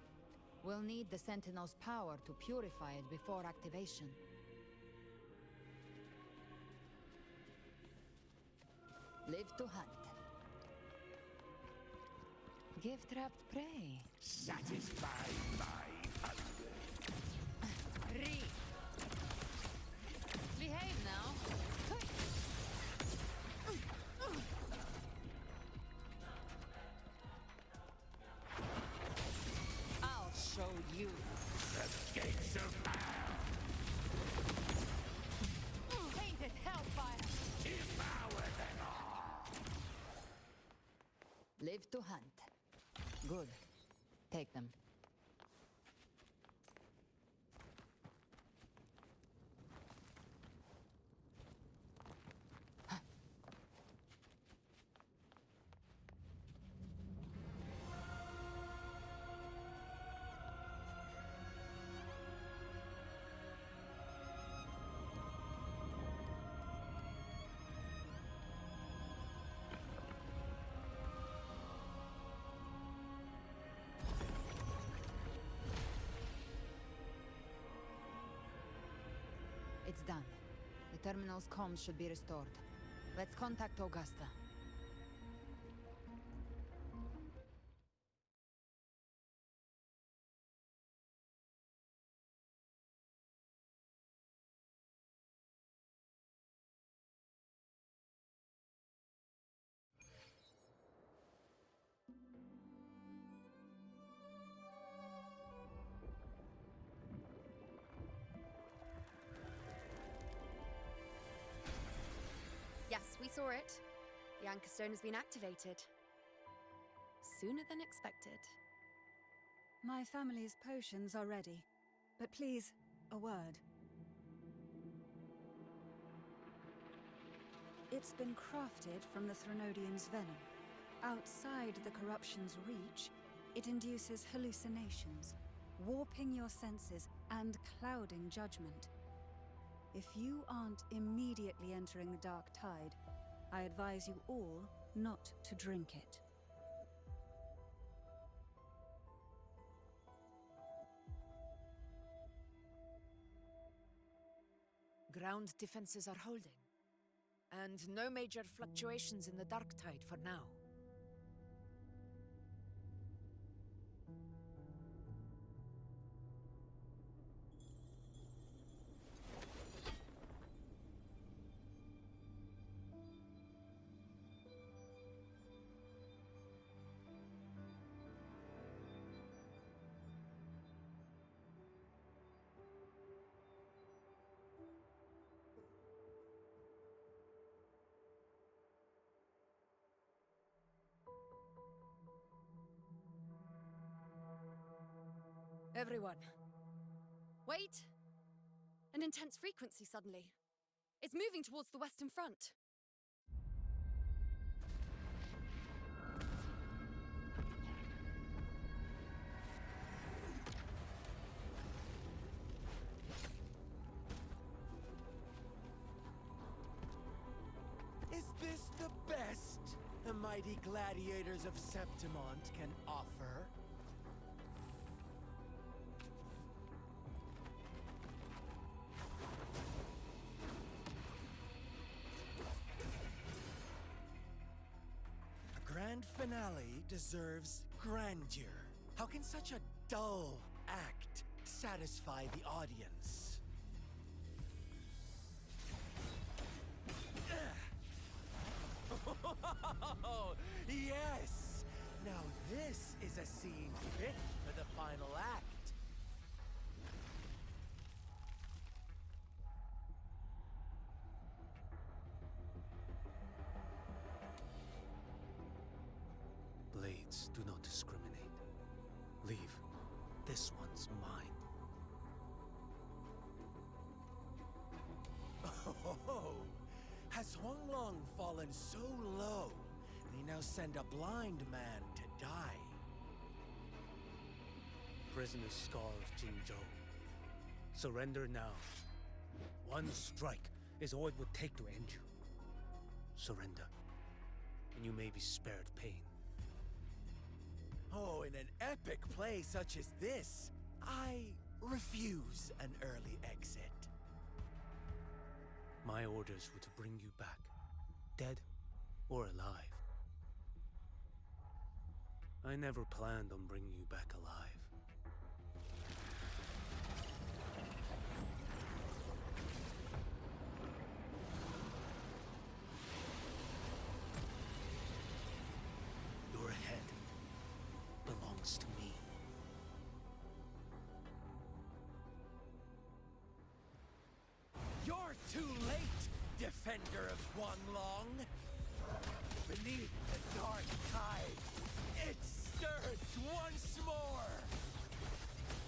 We'll need the Sentinel's power to purify it before activation. Live to hunt. Gift-wrapped prey. Satisfy my hunger. Re. Behave now. I'll show you. The gates of hell. Painted hellfire. Devour them all. Live to hunt. Good. Take them. It's done. The terminal's comms should be restored. Let's contact Augusta. Yes, we saw it. The Anchor Stone has been activated. Sooner than expected. My family's potions are ready. But please, a word. It's been crafted from the Threnodian's venom. Outside the corruption's reach, it induces hallucinations, warping your senses and clouding judgment. If you aren't immediately entering the dark tide, I advise you all not to drink it. Ground defenses are holding. And no major fluctuations in the dark tide for now. Everyone. Wait! An intense frequency suddenly. It's moving towards the Western Front. Is this the best the mighty gladiators of Septimont can offer? A grand finale deserves grandeur. How can such a dull act satisfy the audience? Oh, yes! Now this is a scene fit for the final act. Blades do not discriminate. Leave. This one's mine. Oh, has Huanglong fallen so low, they now send a blind man to die? Prisoner Scar of Jingzhou. Surrender now. One strike is all it would take to end you. Surrender, and you may be spared pain. Oh, in an epic play such as this, I refuse an early exit. My orders were to bring you back, dead or alive. I never planned on bringing you back alive. Your head belongs to me. You're too late, defender of Guanglong. Beneath the dark tide, it stirs once more.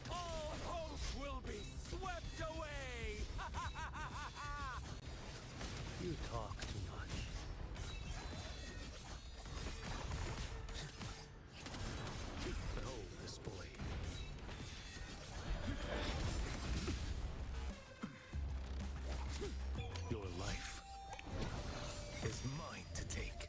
All hope will be swept away. You talk too much. Behold this blade. Your life is mine to take.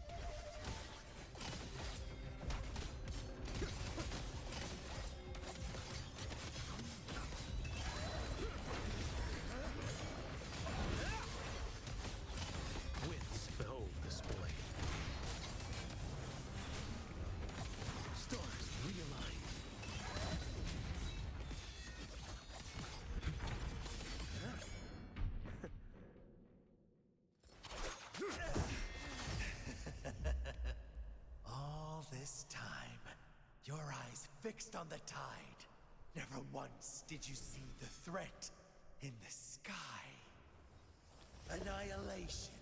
Winds, behold this blade. Stars realign. All this time, your eyes fixed on the tide. Never once did you see the threat in the sky. Annihilation.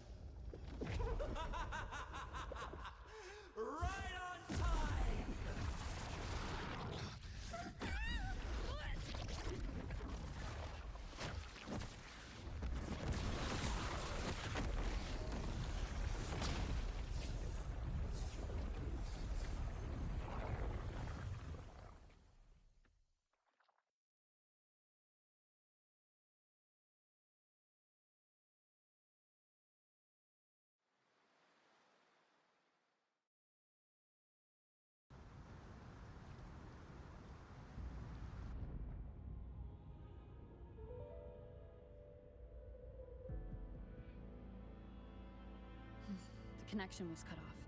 Right on time! The connection was cut off.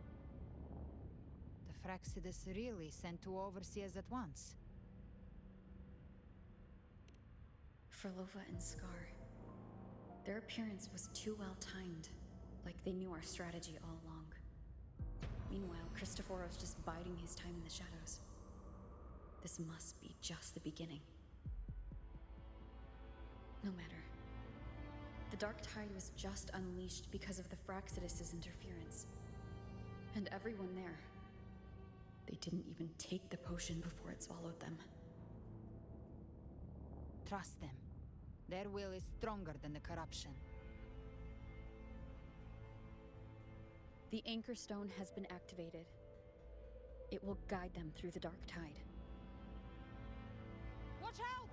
The Fraxidus really sent two overseers at once. Frolova and Scar. Their appearance was too well timed, like they knew our strategy all along. Meanwhile, Christophoros just biding his time in the shadows. This must be just the beginning. No matter. The Dark Tide was just unleashed because of the Fraxidus' interference. And everyone there, they didn't even take the potion before it swallowed them. Trust them. Their will is stronger than the corruption. The Anchor Stone has been activated. It will guide them through the Dark Tide. Watch out!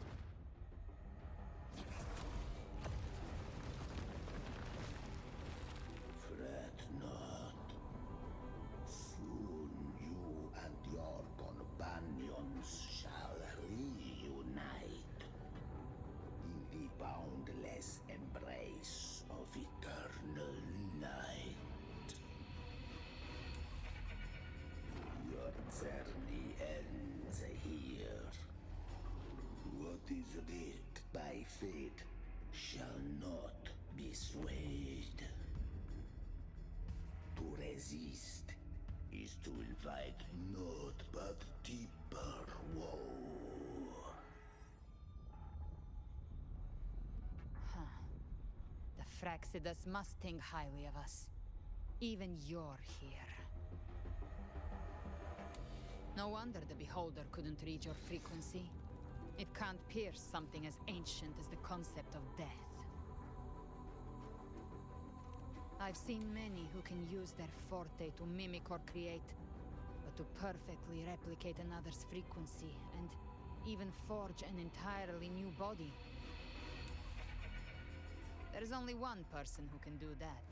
Fret not. Soon you and your companions shall reunite in the boundless embrace of eternal night. Your journey ends here. What is writ by fate shall not be swayed. To resist is to invite naught but deeper woe. Huh. The Fraxidus must think highly of us. Even you're here. No wonder the Beholder couldn't read your frequency. It can't pierce something as ancient as the concept of death. I've seen many who can use their forte to mimic or create, but to perfectly replicate another's frequency and even forge an entirely new body. There's only one person who can do that.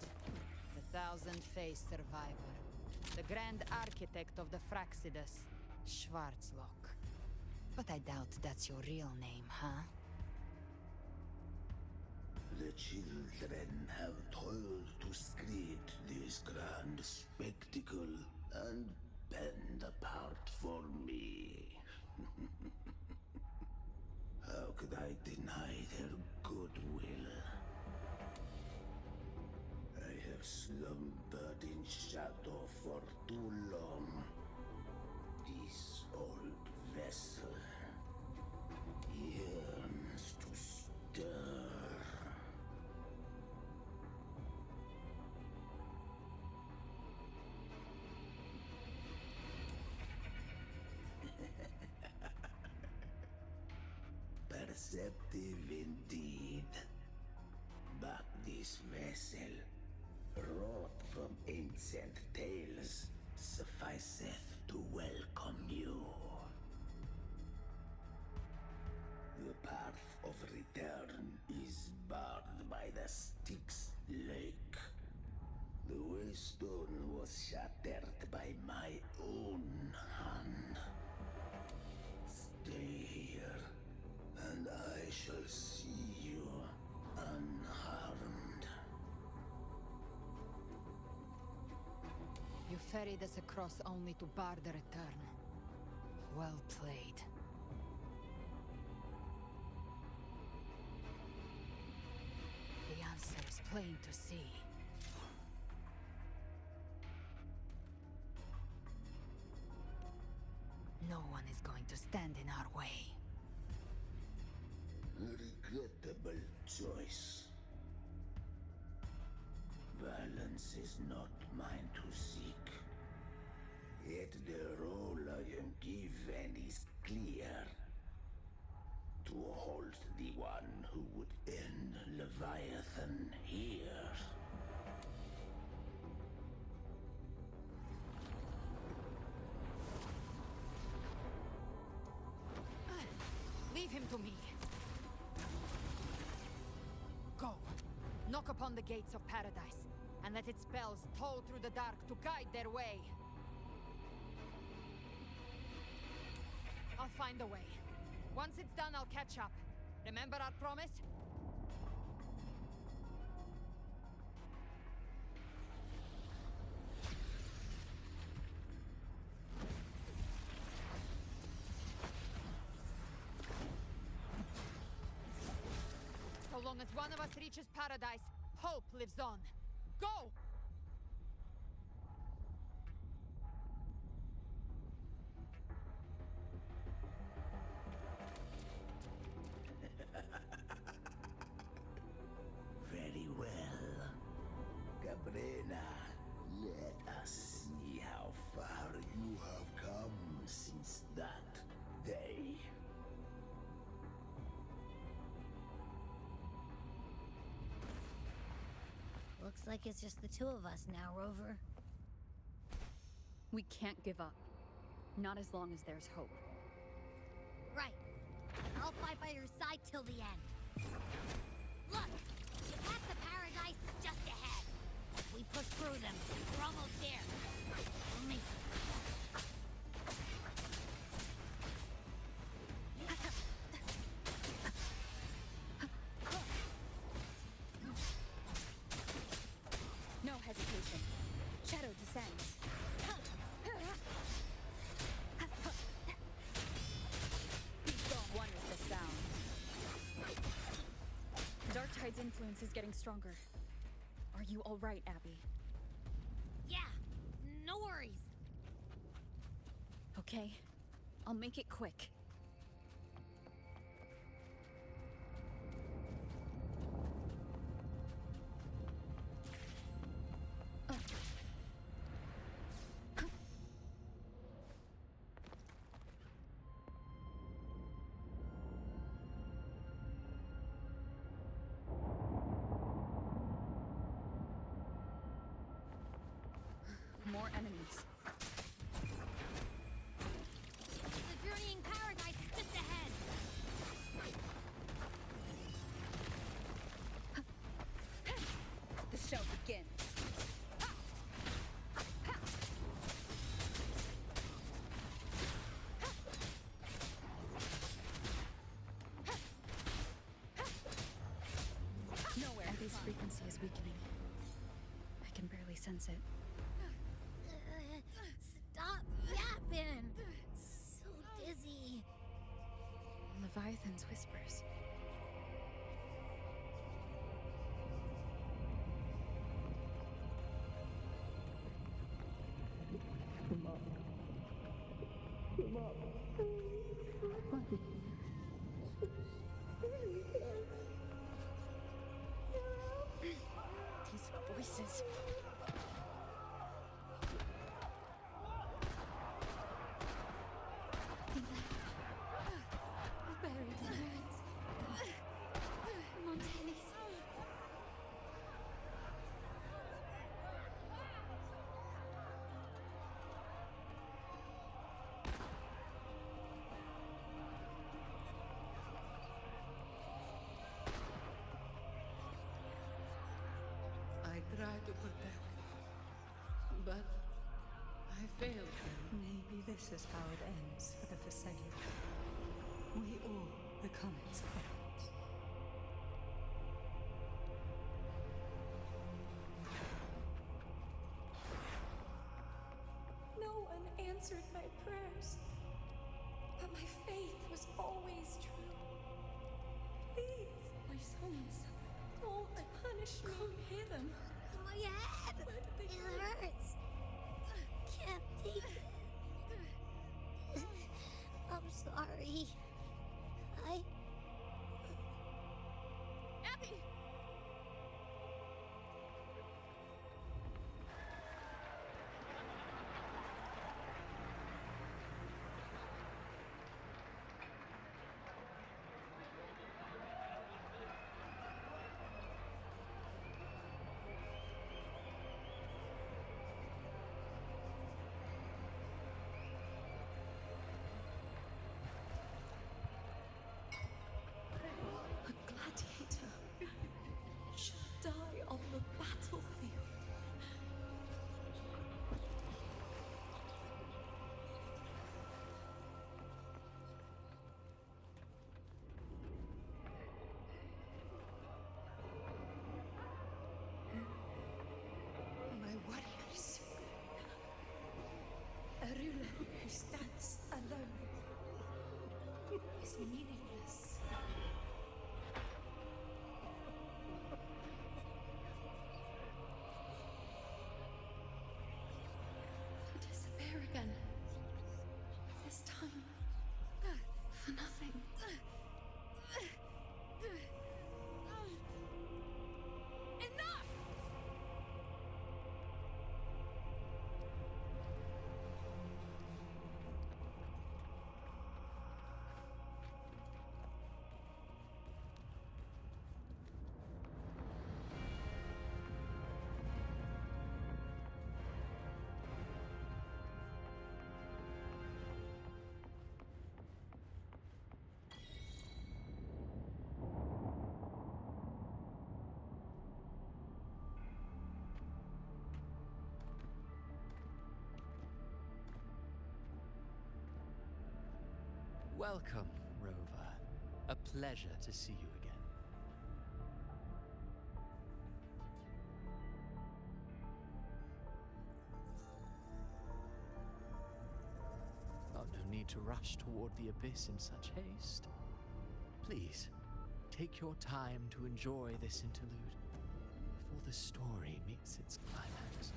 The Thousand-Faced Survivor. The Grand Architect of the Fraxidus, Schwarzlock. But I doubt that's your real name, huh? The children have toiled to screed this grand spectacle and bend apart for have slumbered in shadow for too long. This old vessel yearns to stir. Perceptive indeed. But this vessel, wrought from ancient tales, sufficeth to welcome you. The path of return is barred by the Styx Lake. The waystone was shattered by my own hand. Stay here, and I shall see you unharmed. You ferried us across only to bar the return. Well played. The answer is plain to see. No one is going to stand in our way. A regrettable choice. Violence is not mine to seek. Yet the role I am given is clear. To halt the one who would end Leviathan here. Leave him to me. Go. Knock upon the gates of paradise, and let its bells toll through the dark to guide their way. I'll find a way. Once it's done, I'll catch up. Remember our promise? So long as one of us reaches paradise, hope lives on. Go! Very well. Cabrera, let us see how far you have come since that day. Looks like it's just the two of us now, Rover. We can't give up. Not as long as there's hope. Right. I'll fight by your side till the end. Look! The path to paradise is just ahead. If we push through them, we're almost there. Only... No hesitation. Shadow descends. One is the sound. Dark Tide's influence is getting stronger. Are you all right, Abby? Yeah, no worries. Okay, I'll make it quick. More enemies. The journeying paradise is just ahead. The show begins. Nowhere. Abby's frequency is weakening. I can barely sense it. Stop yapping! So dizzy. Leviathan's whispers. These voices. Buried in ruins. Montelli's. I tried to protect, but I failed them. Maybe this is how it ends for the Forsaken. We all become its puppets. No one answered my prayers, but my faith was always true. Please, my sons, don't punish me. Can't hear them. My head! It hurts! Can't take it. I'm sorry. Abby! A gladiator should die on the battlefield. My warriors. A ruler who stands alone is meaningless. To disappear again. This time, for nothing. Enough! Welcome, Rover. A pleasure to see you again. Oh, no need to rush toward the abyss in such haste. Please, take your time to enjoy this interlude before the story meets its climax.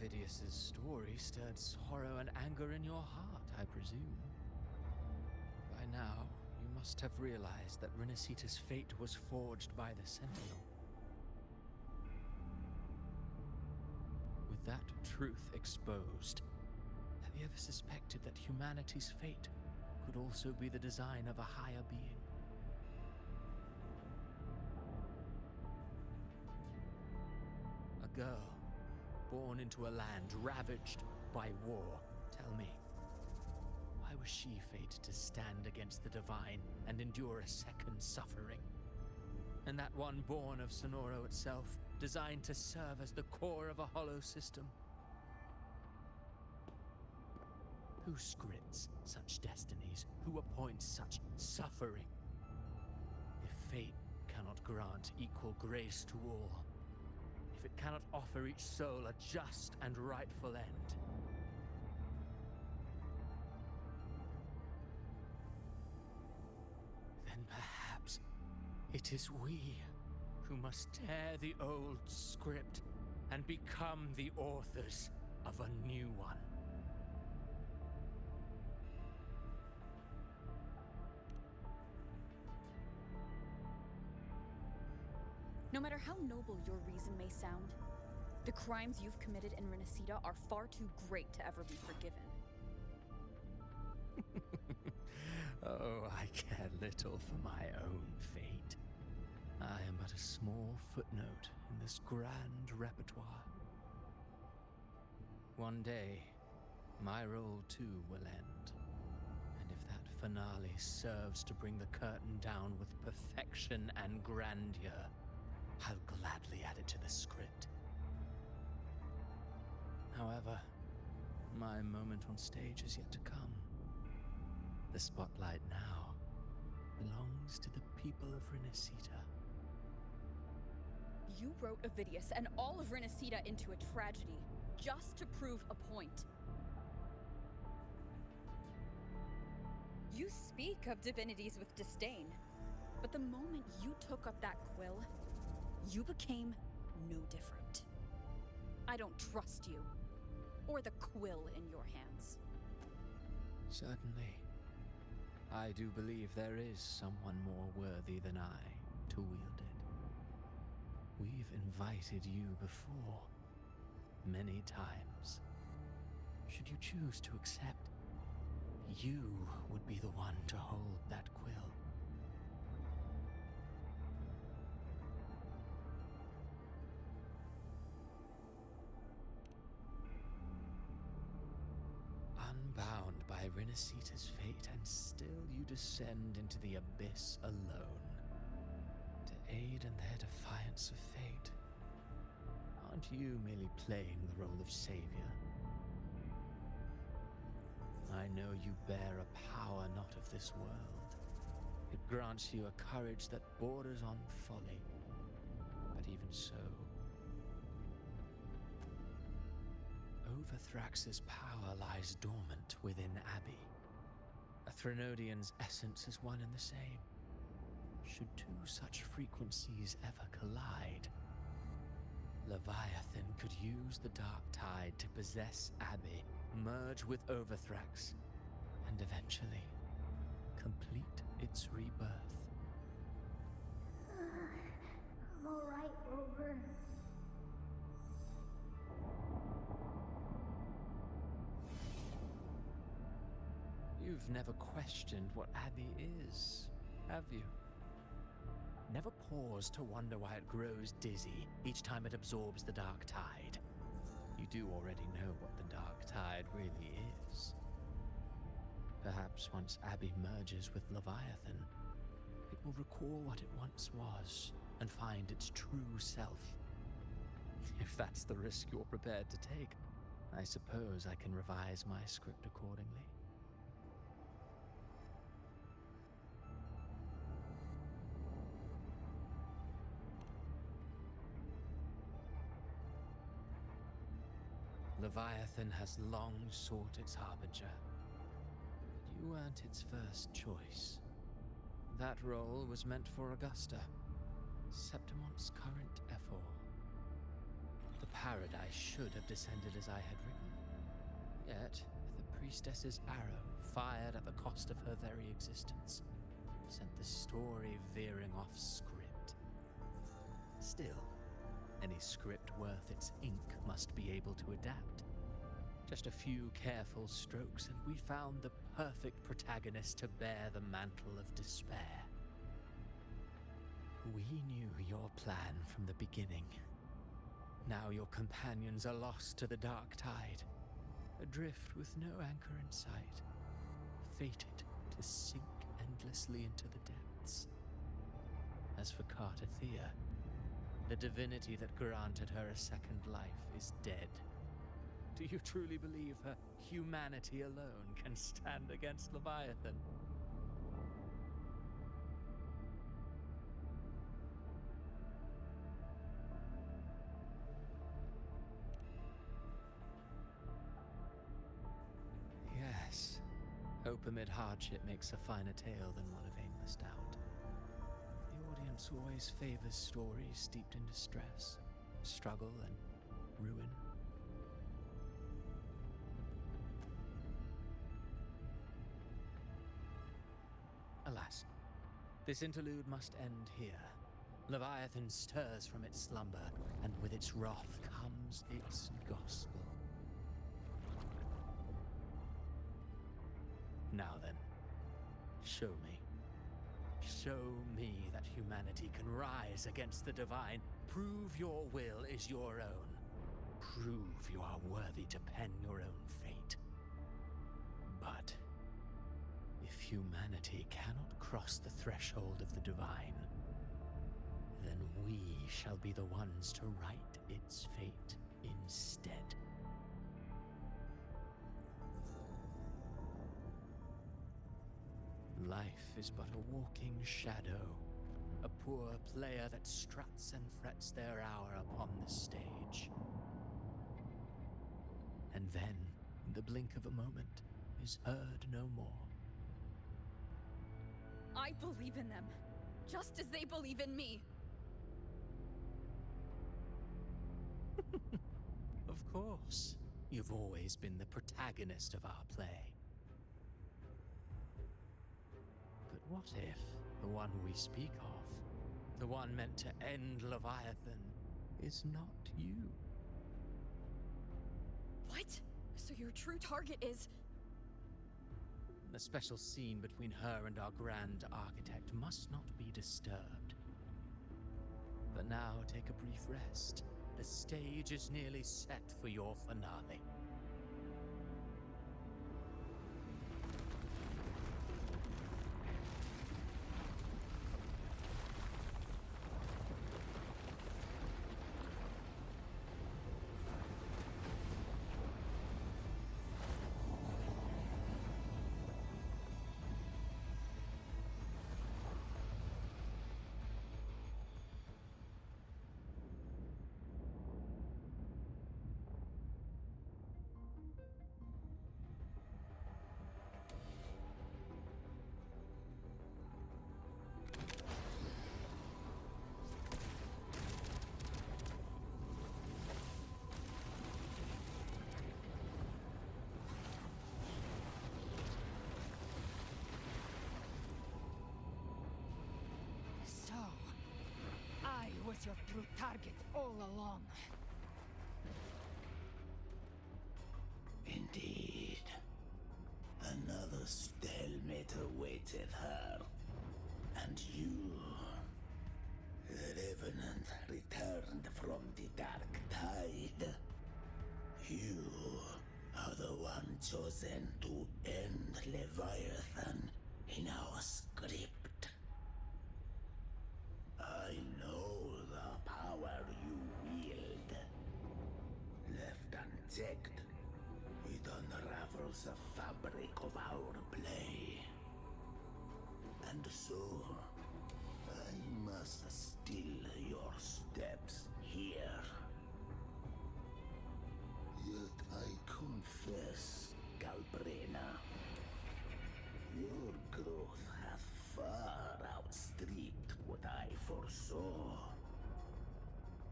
Vidius's story stirred sorrow and anger in your heart, I presume. By now, you must have realized that Riniscita's fate was forged by the Sentinel. With that truth exposed, have you ever suspected that humanity's fate could also be the design of a higher being? A girl born into a land ravaged by war. Tell me, why was she fated to stand against the divine and endure a second suffering? And that one born of Sonoro itself, designed to serve as the core of a hollow system? Who scripts such destinies? Who appoints such suffering? If fate cannot grant equal grace to all, if it cannot offer each soul a just and rightful end, then perhaps It is we who must tear the old script and become the authors of a new one. No matter how noble your reason may sound, the crimes you've committed in Riniscita are far too great to ever be forgiven. Oh, I care little for my own fate. I am but a small footnote in this grand repertoire. One day, my role too will end. And if that finale serves to bring the curtain down with perfection and grandeur, I'll gladly add it to the script. However, my moment on stage is yet to come. The spotlight now belongs to the people of Riniscita. You wrote Avidius and all of Riniscita into a tragedy, just to prove a point. You speak of divinities with disdain, but the moment you took up that quill, you became no different. I don't trust you, or the quill in your hands. Certainly. I do believe there is someone more worthy than I to wield it. We've invited you before, many times. Should you choose to accept, you would be the one to hold that quill. Unbound by Riniscita's fate, and still you descend into the abyss alone, to aid in their defiance of fate. Aren't you merely playing the role of savior? I know you bear a power not of this world. It grants you a courage that borders on folly. But even so, Overthrax's power lies dormant within Abby. A Threnodian's essence is one and the same. Should two such frequencies ever collide, Leviathan could use the dark tide to possess Abby, merge with Overthrax, and eventually complete its rebirth. I'm alright, Rover. You've never questioned what Abby is, have you? Never paused to wonder why it grows dizzy each time it absorbs the dark tide. You do already know what the dark tide really is. Perhaps once Abby merges with Leviathan, it will recall what it once was and find its true self. If that's the risk you're prepared to take, I suppose I can revise my script accordingly. Leviathan has long sought its harbinger, but you weren't its first choice. That role was meant for Augusta, Septimon's current Ephor. The paradise should have descended as I had written, yet the priestess's arrow, fired at the cost of her very existence, sent the story veering off script. Still, any script worth its ink must be able to adapt. Just a few careful strokes, and we found the perfect protagonist to bear the mantle of despair. We knew your plan from the beginning. Now your companions are lost to the dark tide, adrift with no anchor in sight, fated to sink endlessly into the depths. As for Cartathea, the divinity that granted her a second life is dead. Do you truly believe her humanity alone can stand against Leviathan? Yes, hope amid hardship makes a finer tale than one of aimless doubt. The audience Chaos always favors stories steeped in distress, struggle, and ruin. Alas, this interlude must end here. Leviathan stirs from its slumber, and with its wrath comes its gospel. Now then, show me. Show me that humanity can rise against the divine. Prove your will is your own. Prove you are worthy to pen your own fate. But if humanity cannot cross the threshold of the divine, then we shall be the ones to write its fate instead. Life is but a walking shadow, a poor player that struts and frets their hour upon the stage. And then, in the blink of a moment, is heard no more. I believe in them, just as they believe in me. Of course. You've always been the protagonist of our play. But what if the one we speak of, the one meant to end Leviathan, is not you? What? So your true target is... The special scene between her and our grand architect must not be disturbed. But now take a brief rest. The stage is nearly set for your finale. Was your true target all along. Indeed. Another stalemate awaited her. And you, the Revenant returned from the Dark Tide. You are the one chosen to end Leviathan in our script. I know the power you wield. Left unchecked, it unravels the fabric of our play. And so, I must still your steps here. Yet I confess, Galbrena, your growth hath far outstripped what I foresaw.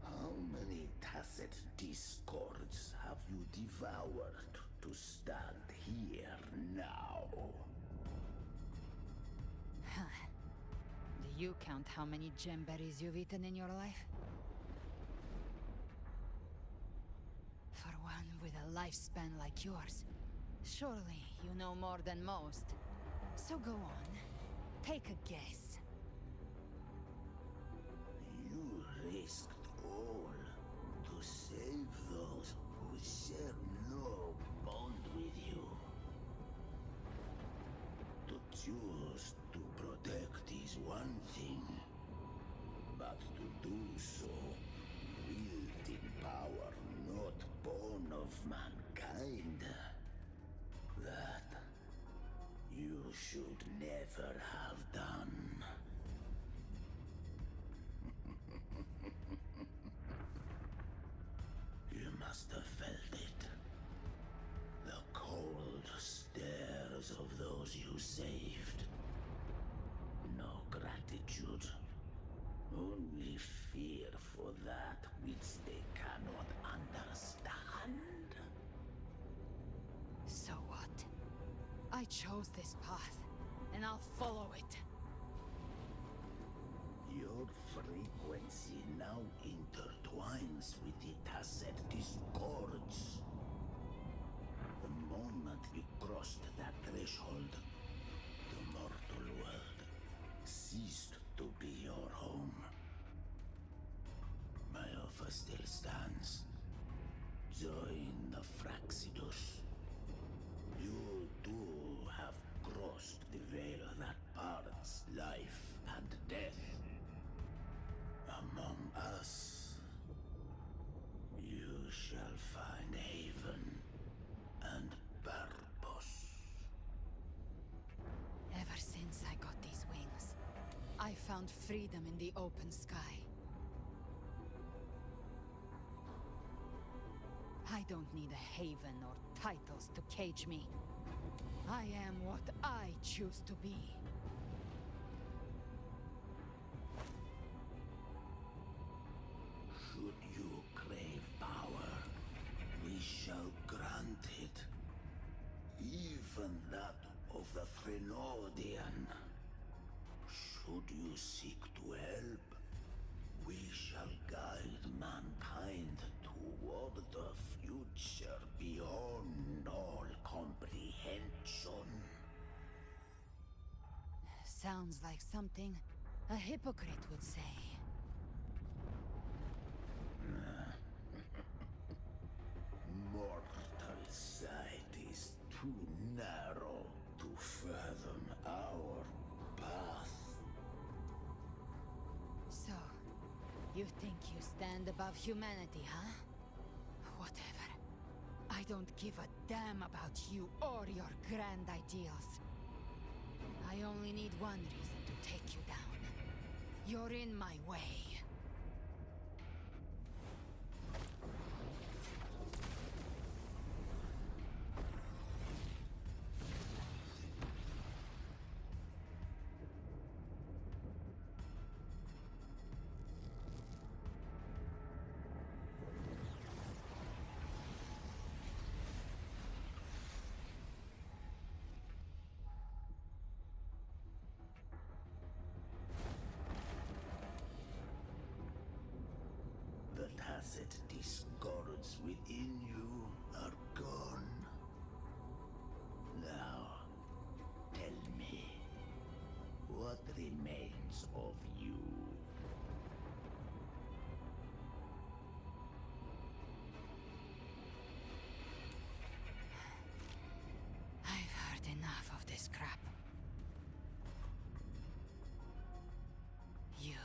How many tacit discords have you devoured to stand here now? Do you count how many gemberries you've eaten in your life? For one with a lifespan like yours, surely you know more than most. So go on, take a guess. You risked all to save those who share no bond with you. To choose to protect is one thing, but to do so wielding power not born of mankind, that you should never have done. You must have felt it. The cold stares of those you saved. No gratitude. Only fear for that which they cannot understand. So what? I chose this path, and I'll follow it. Your frequency now intertwines with the tacet discords. The moment you crossed that threshold, the mortal world ceased to be your home. My offer still stands. Join the Fraxidus. You too have crossed the veil that parts life and death. Among us, you shall find haven and purpose. Ever since I got these wings, I found freedom in the open sky. I don't need a haven or titles to cage me. I am what I choose to be. Should you crave power, we shall grant it. Even that of the Threnodian. Should you seek to help, we shall guide mankind toward the future beyond all comprehension. Sounds like something a hypocrite would say. Mortal sight is too narrow to fathom our path. So, you think you stand above humanity, huh? Whatever. I don't give a damn about you or your grand ideals. I only need one reason to take you down. You're in my way. The tacit discords within you are gone. Now, tell me, what remains of you? I've heard enough of this crap. You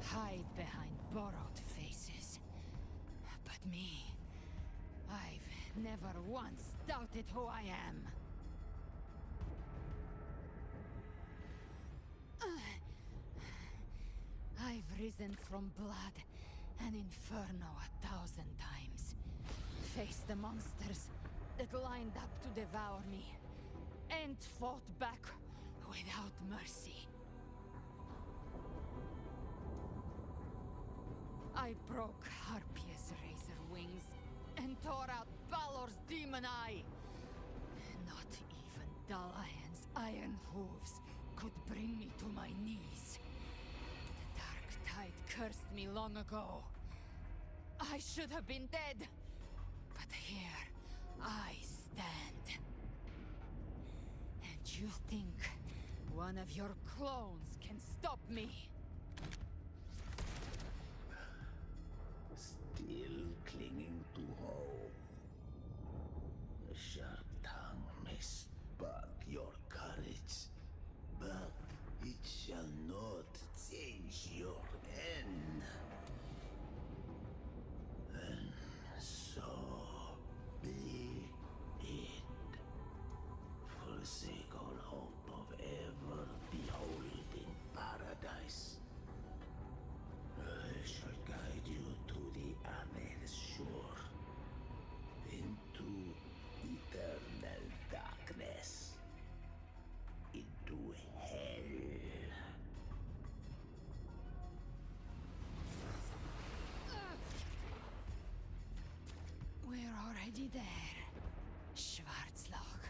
hide behind borrowed faces. But me, I've never once doubted who I am. I've risen from blood and inferno 1,000 times. Faced the monsters that lined up to devour me, and fought back without mercy. I broke Harpia's razor wings and tore out Balor's demon eye. Not even Dalahan's iron hooves could bring me to my knees. The dark tide cursed me long ago. I should have been dead, but here I stand. And you think one of your clones can stop me? Still clinging to hope. The sharp tongue may spark your courage, but it shall not change your end. And so be it. Forsake all hope of ever beholding paradise. Already there, Schwarzloch.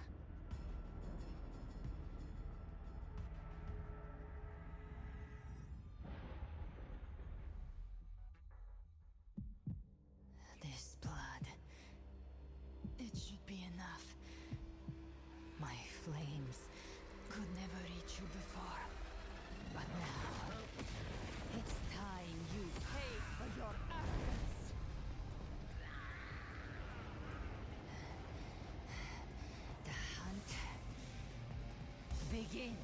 This blood. It should be enough. My flames could never reach you before. But now, it's time you paid for your actions. The hunt begins.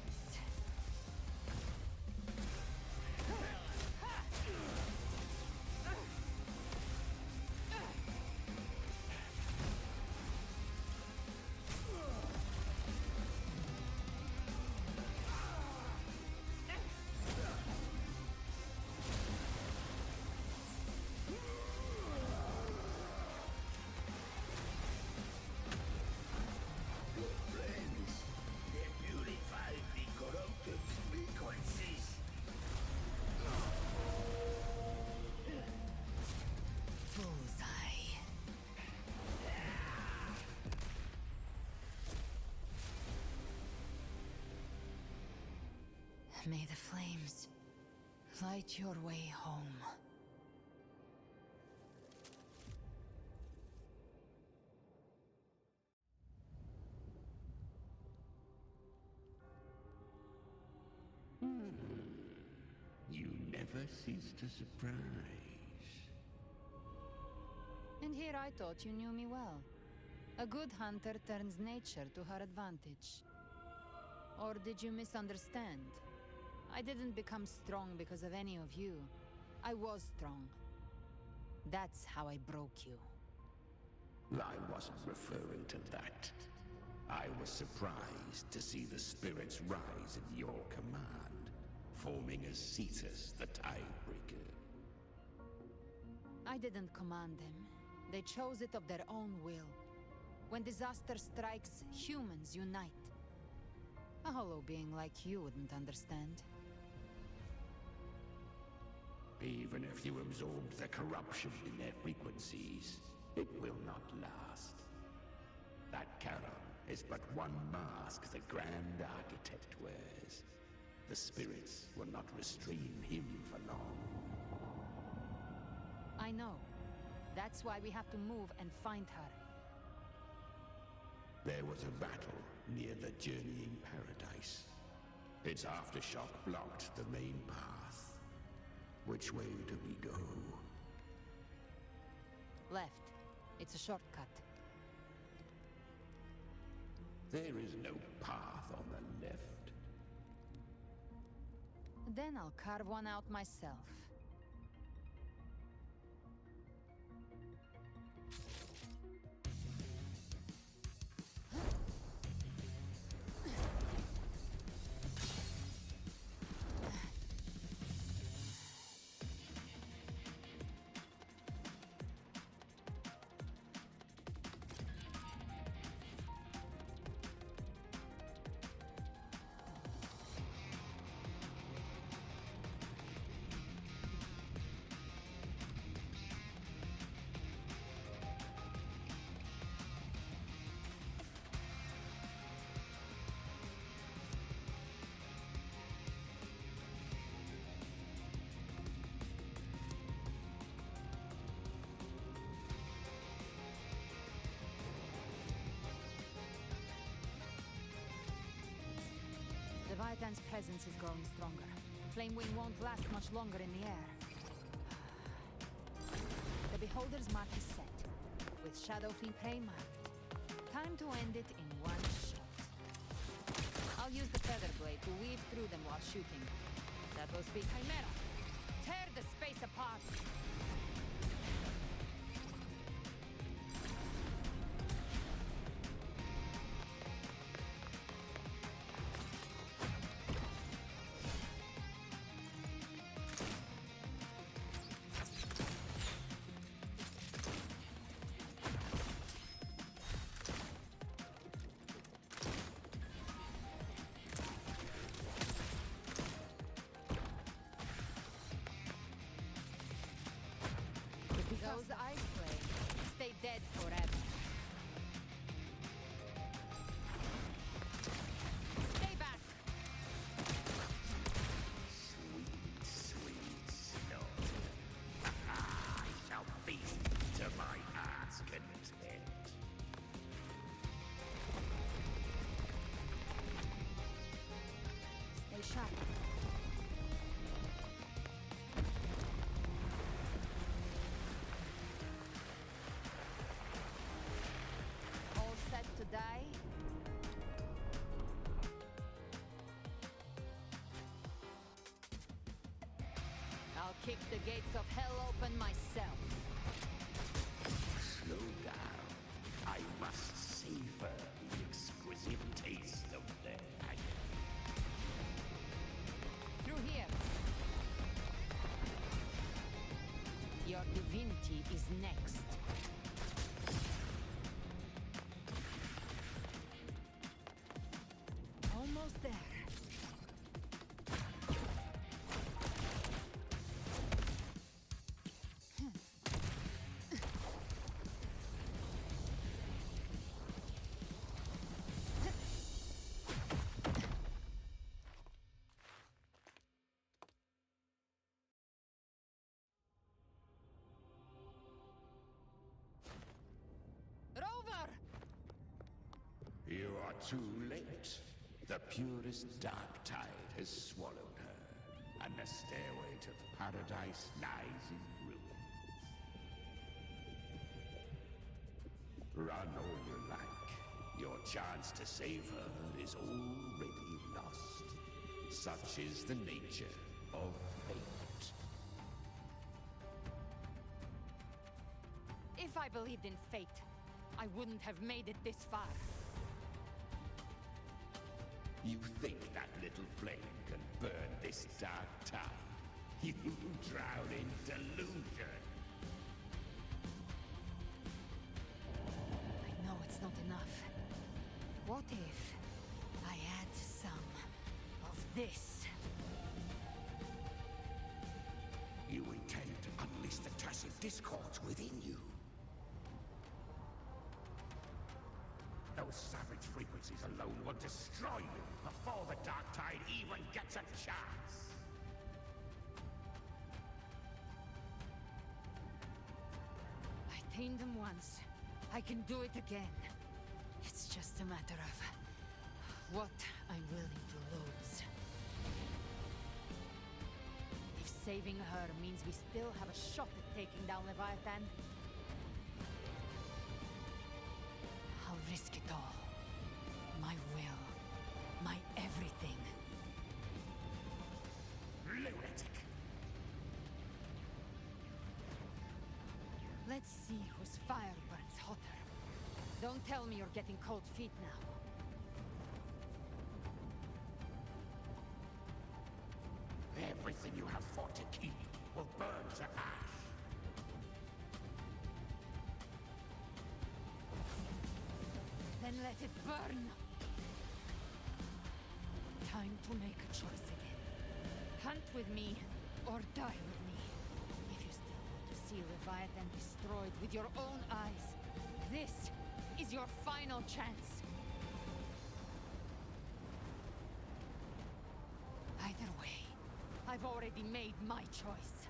May the flames light your way home. You never cease to surprise. And here I thought you knew me well. A good hunter turns nature to her advantage. Or did you misunderstand? I didn't become strong because of any of you. I was strong. That's how I broke you. I wasn't referring to that. I was surprised to see the spirits rise at your command, forming as Cetus the Tidebreaker. I didn't command them. They chose it of their own will. When disaster strikes, humans unite. A hollow being like you wouldn't understand. Even if you absorb the corruption in their frequencies, it will not last. That Charon is but one mask the Grand Architect wears. The spirits will not restrain him for long. I know. That's why we have to move and find her. There was a battle near the Journeying Paradise. Its aftershock blocked the main path. Which way do we go? Left. It's a shortcut. There is no path on the left. Then I'll carve one out myself. The Vitan's presence is growing stronger. Flamewing won't last much longer in the air. The Beholder's mark is set, with Shadowfleet prey marked. Time to end it in one shot. I'll use the feather blade to weave through them while shooting. That will speak Chimera. Tear the space apart! Those ice flames stay dead forever. kick the gates of hell open myself. Slow down. I must savor the exquisite taste of their agony. Through here. Your divinity is next. Almost there. You are too late. The purest dark tide has swallowed her, and the stairway to paradise lies in ruins. Run all you like. Your chance to save her is already lost. Such is the nature of fate. If I believed in fate, I wouldn't have made it this far. You think that little flame can burn this dark tide? You drown in delusion. I know it's not enough. What if I add some of this? You intend to unleash the tacit discords within you. Those savage frequencies alone will destroy you before the dark tide even gets a chance. I tamed them once. I can do it again. It's just a matter of what I'm willing to lose. If saving her means we still have a shot at taking down Leviathan, I'll risk it all. My will. My everything. Lunatic! Let's see whose fire burns hotter. Don't tell me you're getting cold feet now. Everything you have fought to keep will burn to ash. Then let it burn! Time to make a choice again. Hunt with me, or die with me. If you still want to see Leviathan destroyed with your own eyes, this is your final chance. Either way, I've already made my choice.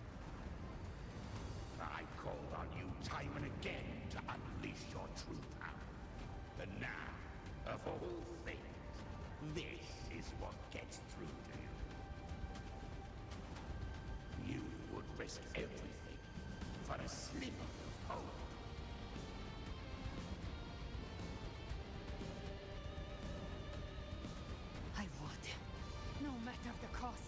I called on you time and again to unleash your true power. And now, of all things, this is what gets through to you. You would risk everything for a sliver of hope. I would, no matter the cost.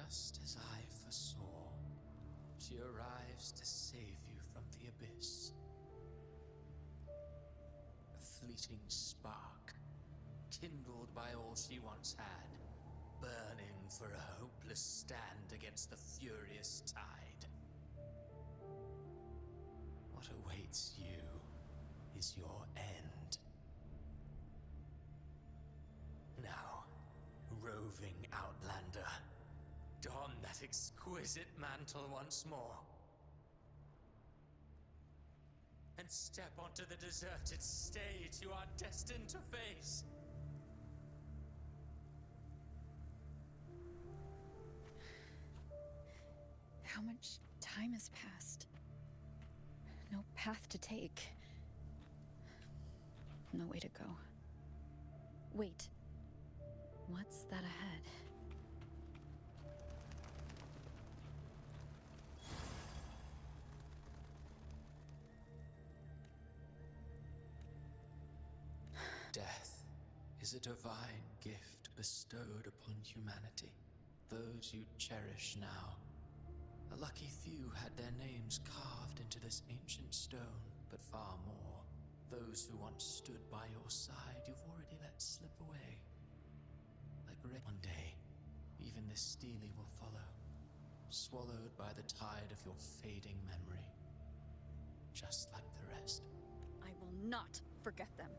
Just as I foresaw, she arrives to save you from the abyss. A fleeting spark, kindled by all she once had, burning for a hopeless stand against the furious tide. What awaits you is your end. Now, roving outlander, don that exquisite mantle once more. And step onto the deserted stage you are destined to face. How much time has passed? No path to take. No way to go. Wait. What's that ahead? is a divine gift bestowed upon humanity. Those you cherish now. A lucky few had their names carved into this ancient stone, but far more. Those who once stood by your side, you've already let slip away. Like rain. One day, even this stele will follow, swallowed by the tide of your fading memory. Just like the rest. I will not forget them.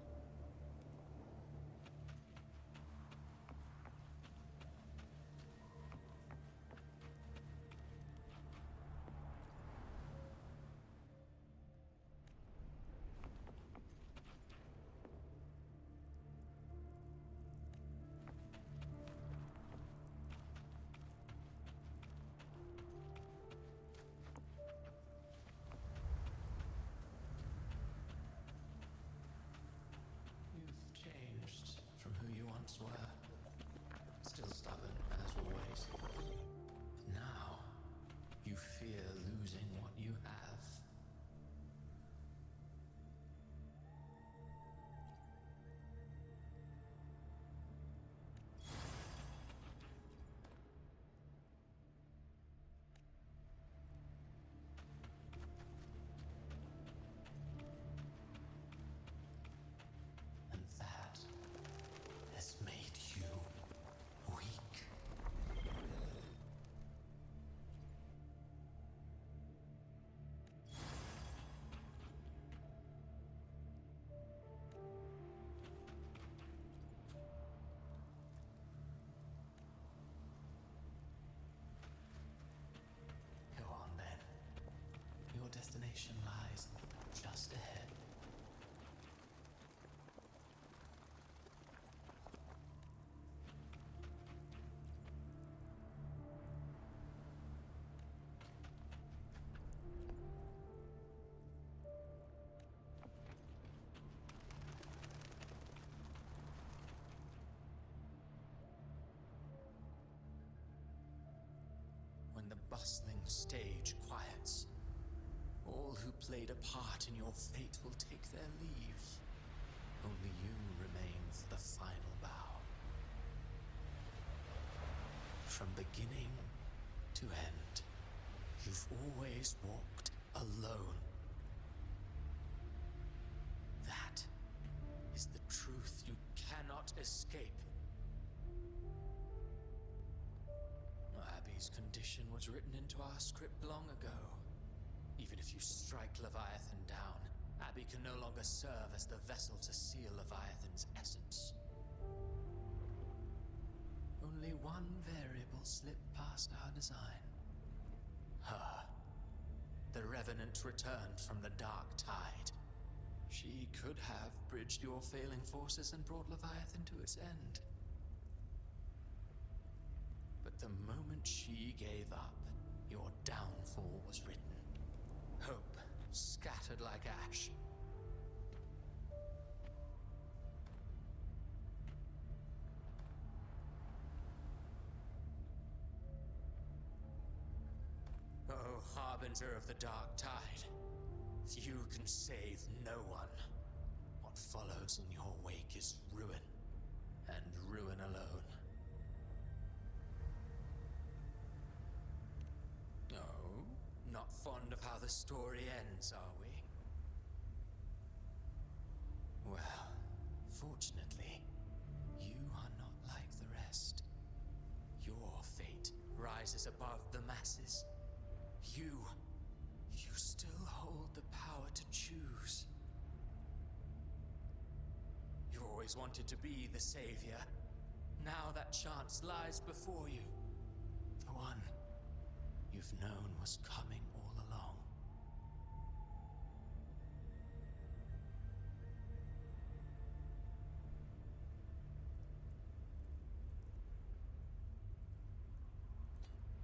Were still stubborn as always. But now you fear losing what you have. And that has made you weak. Go on then. Your destination lies just ahead. When the bustling stage quiets, all who played a part in your fate will take their leave. Only you remain for the final bow. From beginning to end, you've always walked alone. That is the truth you cannot escape. Abby's condition was written into our script long ago. Even if you strike Leviathan down, Abby can no longer serve as the vessel to seal Leviathan's essence. Only one variable slipped past our design. Her. The Revenant returned from the Dark Tide. She could have bridged your failing forces and brought Leviathan to its end. But the moment she gave up, your downfall was written. Hope scattered like ash. Oh, harbinger of the Dark Tide, you can save no one. What follows in your wake is ruin, and ruin alone. No, not fond of how the story ends, are we? Well, fortunately, you are not like the rest. Your fate rises above the masses. You still hold the power to choose. You always wanted to be the savior. Now that chance lies before you. The one you've known was coming all along.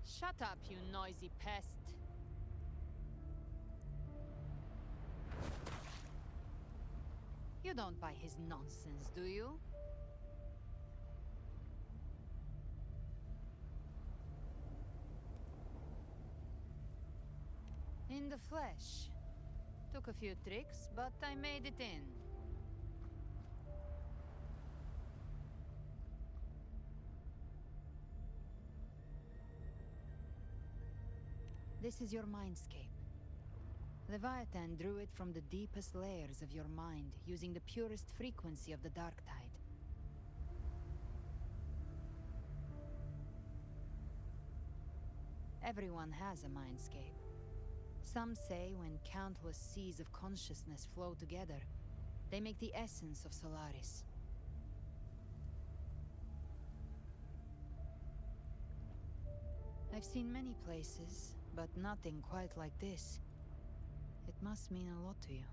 Shut up, you noisy pest. You don't buy his nonsense, do you? In the flesh. Took a few tricks, but I made it in. This is your mindscape. Leviathan drew it from the deepest layers of your mind, using the purest frequency of the dark tide. Everyone has a mindscape. Some say when countless seas of consciousness flow together, they make the essence of Solaris. I've seen many places, but nothing quite like this. It must mean a lot to you.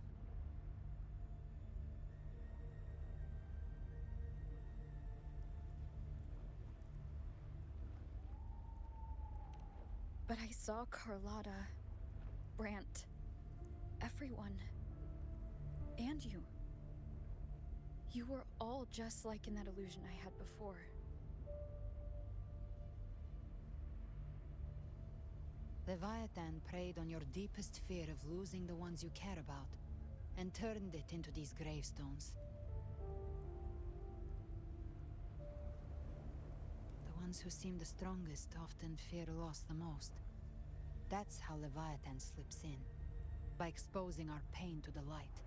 But I saw Carlotta, Brant, everyone. And you. You were all just like in that illusion I had before. Leviathan preyed on your deepest fear of losing the ones you care about, and turned it into these gravestones. The ones who seem the strongest often fear loss the most. That's how Leviathan slips in, by exposing our pain to the light.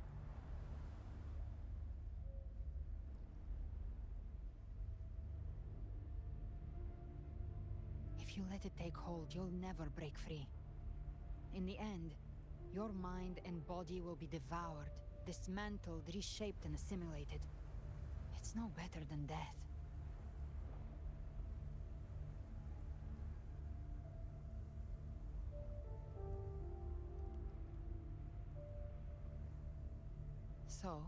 If you let it take hold, you'll never break free. In the end, your mind and body will be devoured, dismantled, reshaped, and assimilated. It's no better than death. So,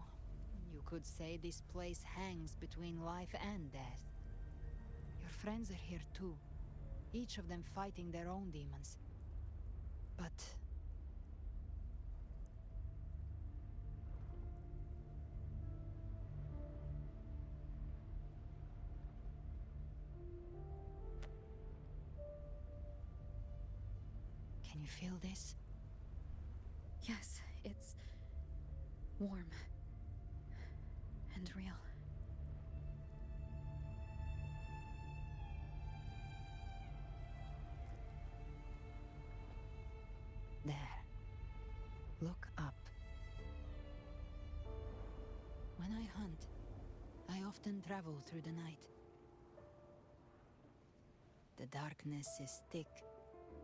you could say this place hangs between life and death. Your friends are here too, each of them fighting their own demons. But... can you feel this? Yes, it's warm and real. There. Look up. When I hunt, I often travel through the night. The darkness is thick,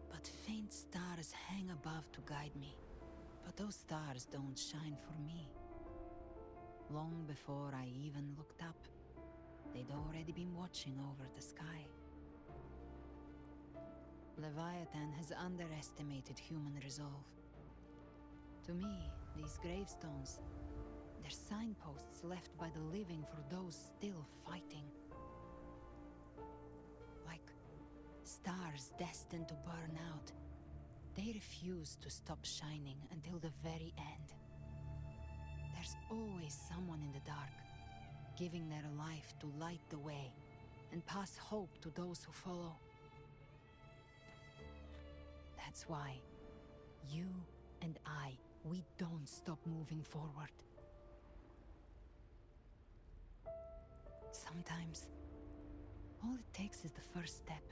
but faint stars hang above to guide me. But those stars don't shine for me. Long before I even looked up, they'd already been watching over the sky. Leviathan has underestimated human resolve. To me, these gravestones, they're signposts left by the living for those still fighting. Like stars destined to burn out. They refuse to stop shining until the very end. There's always someone in the dark, giving their life to light the way and pass hope to those who follow. That's why you and I, we don't stop moving forward. Sometimes, all it takes is the first step.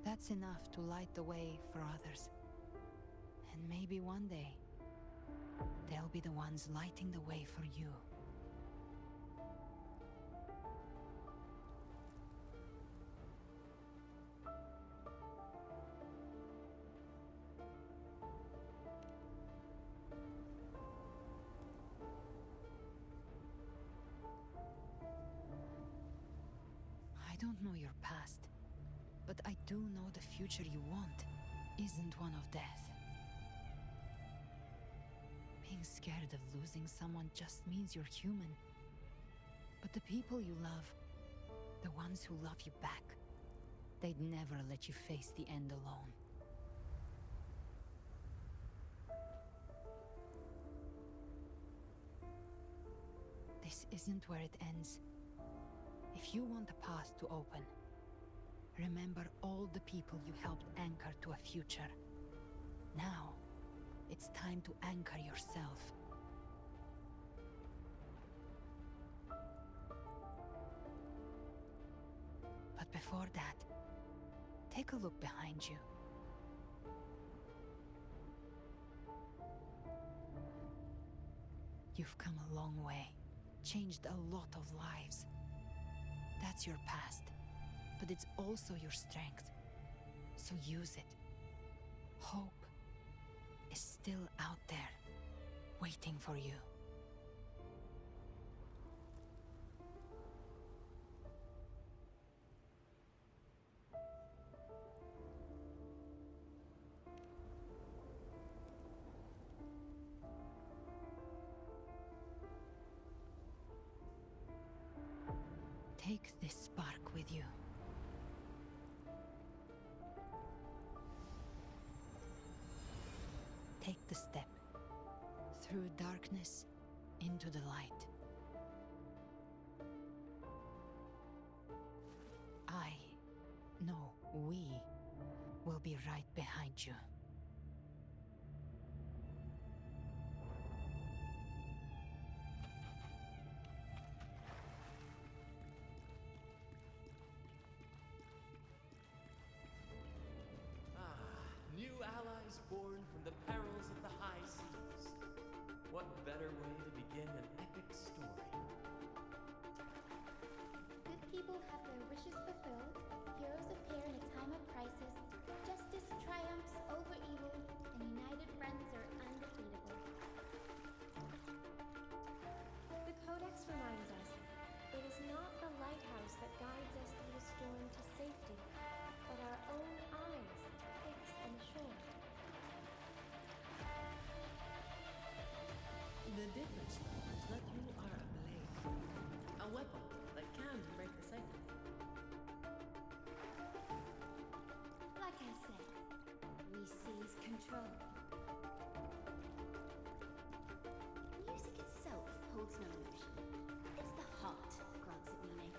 That's enough to light the way for others. And maybe one day, they'll be the ones lighting the way for you. I don't know your past, but I do know the future you want isn't one of death. Being scared of losing someone just means you're human. But the people you love, the ones who love you back, they'd never let you face the end alone. This isn't where it ends. If you want a path to open, remember all the people you helped anchor to a future. Now, it's time to anchor yourself. But before that, take a look behind you. You've come a long way, changed a lot of lives. That's your past, but it's also your strength. So use it. Hope is still out there, waiting for you. Take this spark with you. Take the step through darkness into the light. We will be right behind you. New allies born from the perils of the high seas. What better way to begin an epic story? Good people have their wishes fulfilled, heroes appear in a time of crisis, justice triumphs over evil, and united friends are undefeatable. The Codex reminds us, it is not the lighthouse that guides us through the storm to safety, but our own eyes fixed on the shore. The difference, though, is that you are a blade. A weapon that can break the cycle. Like I said, we seize control. Music itself holds no emotion. It's the heart that grants it meaning.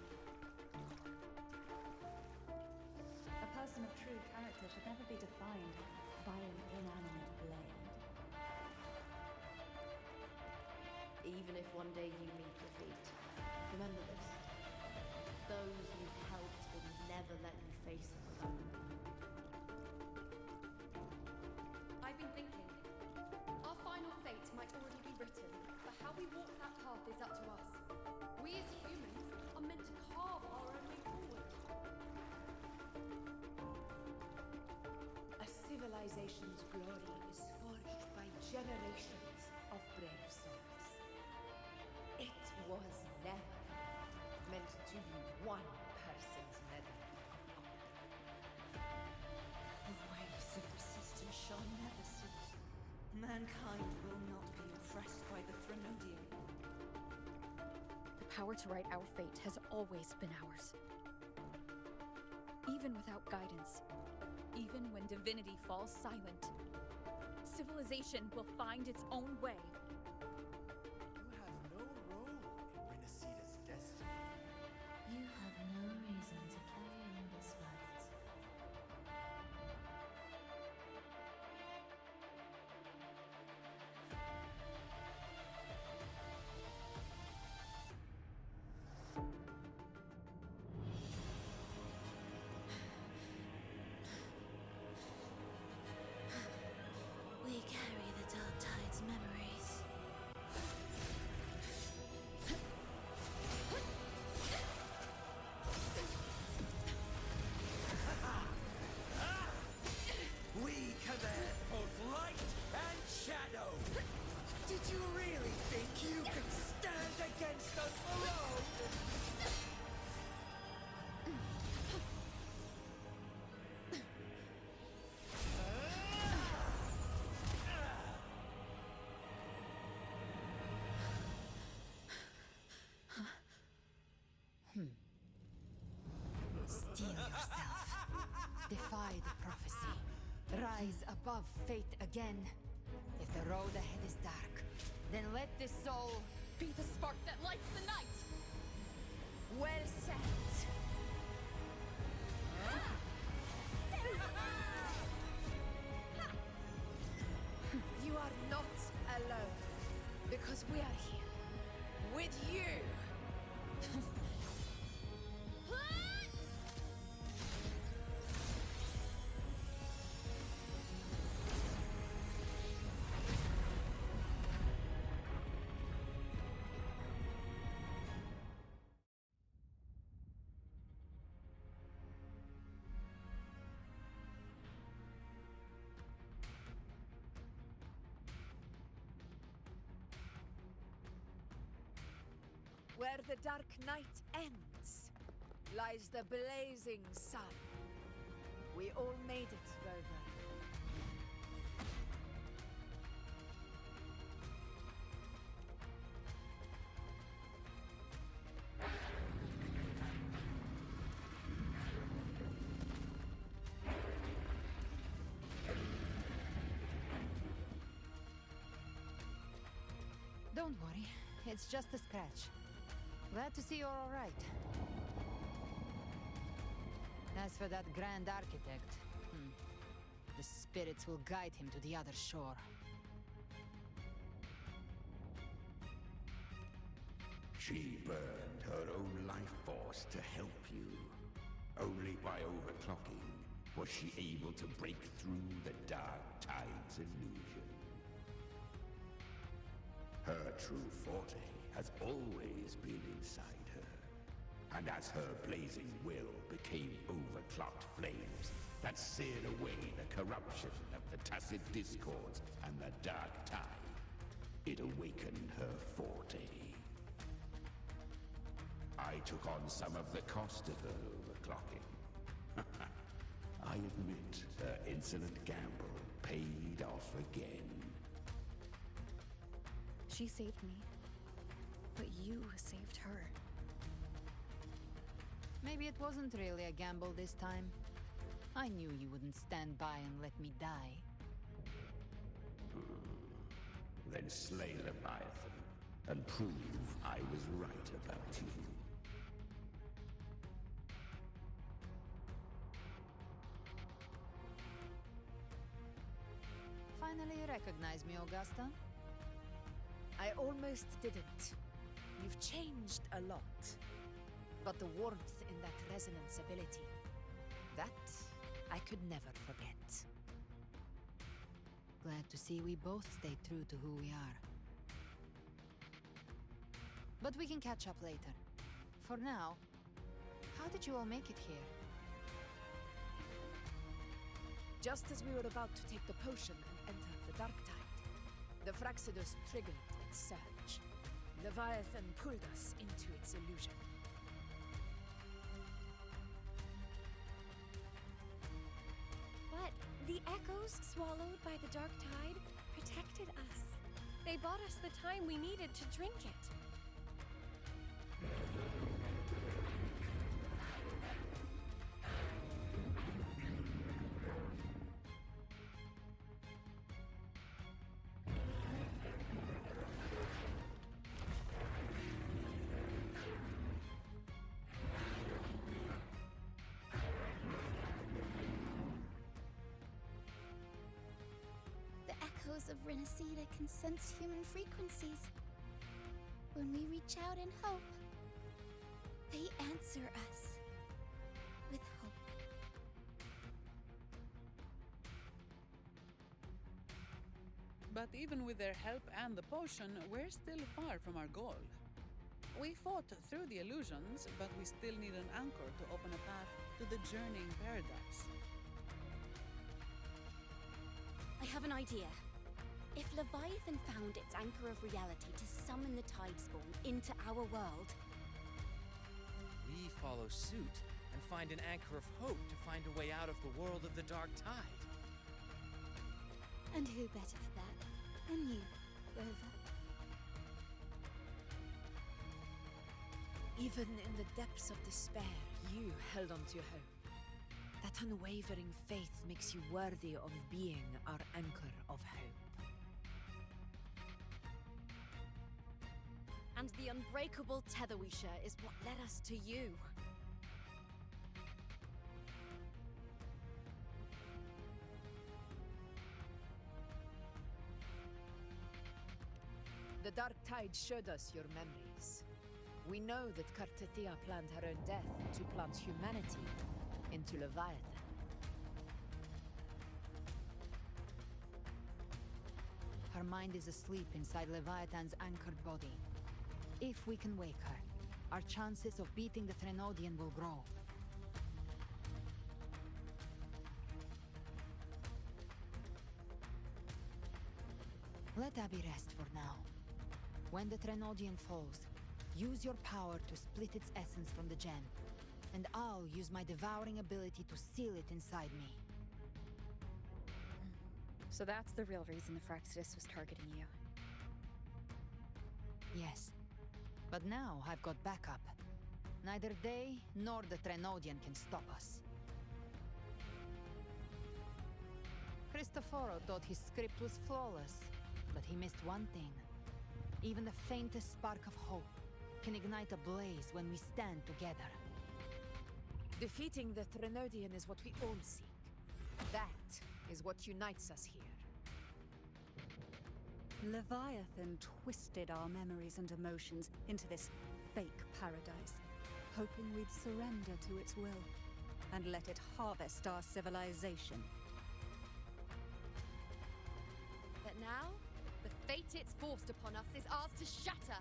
A person of true character should never be defined by an inanimate blade. Even if one day you meet defeat, remember this. Those you've helped will never let you face it alone. I've been thinking, our final fate might already be written, but how we walk that path is up to us. We as humans are meant to carve our own way forward. A civilization's glory is forged by generations of brave souls. It was never meant to be one person's medal of honor. The waves of resistance shall never cease. Mankind will not be oppressed by the Threnodian. The power to write our fate has always been ours. Even without guidance, even when divinity falls silent, civilization will find its own way. You have no role in Riniscita's destiny. You have no reason to carry on this fight. We carry the Dark Tide's memories. We command both light and shadow! Did you really think you could stand against us alone? Steel yourself. Defy the prophecy. Rise above fate again. If the road ahead is dark, then let this soul be the spark that lights the night! Well said. You are not alone, because we are here with you. Where the dark night ends lies the blazing sun. We all made it, Rover. Don't worry, it's just a scratch. Glad to see you're all right. As for that Grand Architect, the spirits will guide him to the other shore. She burned her own life force to help you. Only by overclocking was she able to break through the Dark Tide's illusion. Her true forte has always been inside her. And as her blazing will became overclocked flames that seared away the corruption of the Tacit Discords and the Dark Tide, it awakened her forte. I took on some of the cost of her overclocking. I admit her insolent gamble paid off again. She saved me, but you saved her. Maybe it wasn't really a gamble this time. I knew you wouldn't stand by and let me die. Then slay Leviathan and prove I was right about you. Finally recognize me, Augusta? I almost didn't. You've changed a lot. But the warmth in that resonance ability, that I could never forget. Glad to see we both stayed true to who we are. But we can catch up later. For now, how did you all make it here? Just as we were about to take the potion and enter the Dark Tide, the Fraxidus triggered its surge. Leviathan pulled us into its illusion. But the echoes swallowed by the Dark Tide protected us. They bought us the time we needed to drink it. The echoes of Riniscita can sense human frequencies. When we reach out in hope, they answer us with hope. But even with their help and the potion, we're still far from our goal. We fought through the illusions, but we still need an anchor to open a path to the journeying paradise. I have an idea. If Leviathan found its anchor of reality to summon the Tidespawn into our world, We follow suit and find an anchor of hope to find a way out of the world of the Dark Tide. and who better for that than you, Rover? Even in the depths of despair, you held on to hope. That unwavering faith makes you worthy of being our anchor of hope. and the unbreakable tether we share is what led us to you. The Dark Tide showed us your memories. We know that Kartathea planned her own death to plunge humanity into Leviathan. Her mind is asleep inside Leviathan's anchored body. If we can wake her, our chances of beating the Threnodian will grow. Let Abby rest for now. When the Threnodian falls, Use your power to split its essence from the gem, and I'll use my devouring ability to seal it inside me. So that's the real reason the Fraxidus was targeting you. Yes. But now I've got backup. Neither they nor the Trenodian can stop us. Cristoforo thought his script was flawless, but he missed one thing. Even the faintest spark of hope can ignite a blaze when we stand together. Defeating the Trenodian is what we all seek. That is what unites us here. Leviathan twisted our memories and emotions into this fake paradise, hoping we'd surrender to its will and let it harvest our civilization. But now, the fate it's forced upon us is ours to shatter.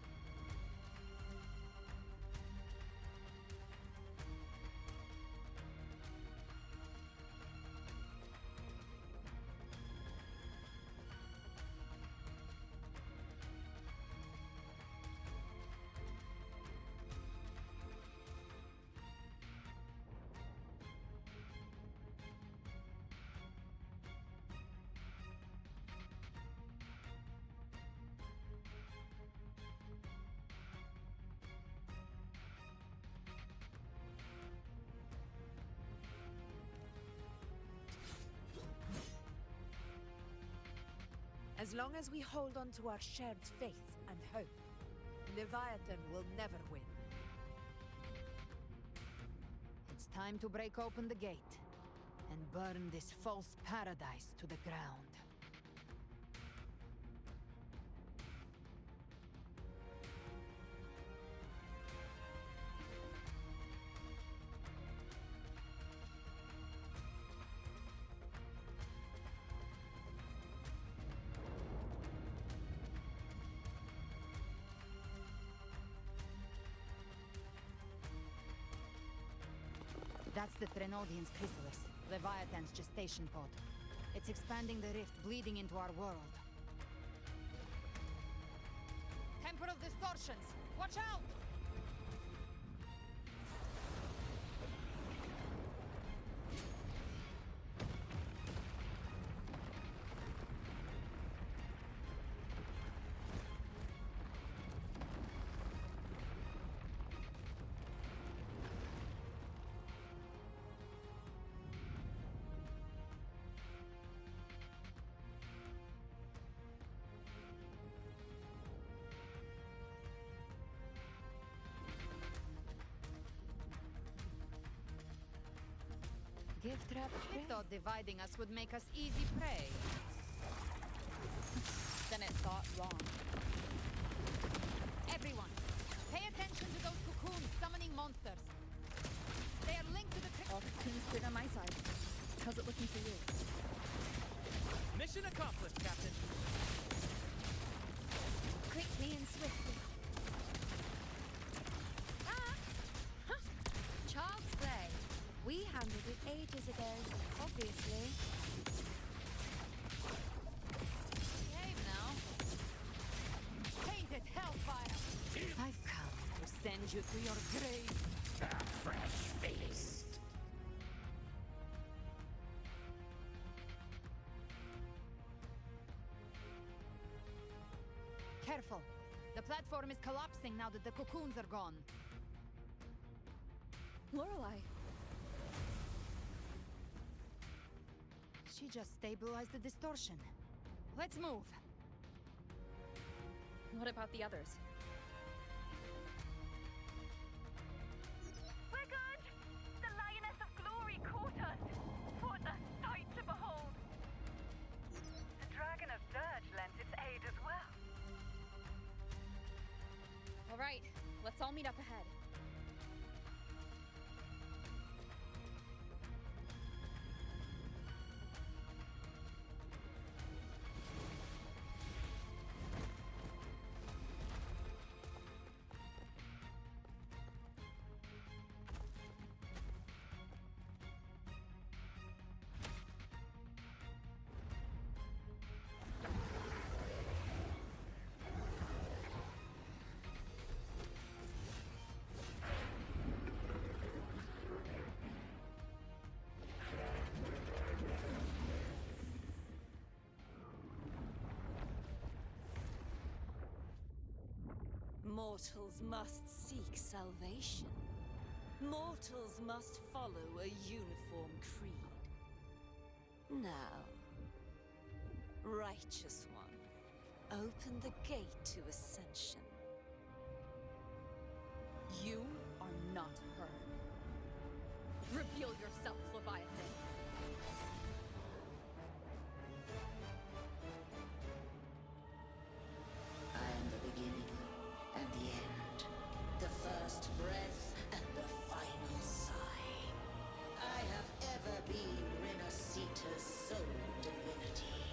As long as we hold on to our shared faith and hope, Leviathan will never win. It's time to break open the gate and burn this false paradise to the ground. That's the Trenodian's chrysalis, Leviathan's gestation pod. It's expanding the rift, bleeding into our world. Temper of Distortions! Watch out! Gift trap. I thought dividing us would make us easy prey. Then it thought wrong. Everyone, pay attention to those cocoons summoning monsters. They are linked to the All cocoons cleared on my side. How's it looking for you? Mission accomplished, Captain. Quickly and swiftly. Child's play. We handled it ages ago, obviously. Behave now. Painted hellfire. I've come to send you to your grave. A fresh feast. Careful. The platform is collapsing now that the cocoons are gone. Lorelei. She just stabilized the distortion. Let's move. What about the others? We're good! The Lioness of Glory caught us! What a sight to behold! The Dragon of Dirge lent its aid as well. All right, let's all meet up ahead. Mortals must seek salvation. Mortals must follow a uniform creed. Now, Righteous One, open the gate to ascension. You are not her. Reveal yourself, Leviathan. I am the beginning and the end, the first breath and the final sigh. I have ever been Riniscita's sole divinity.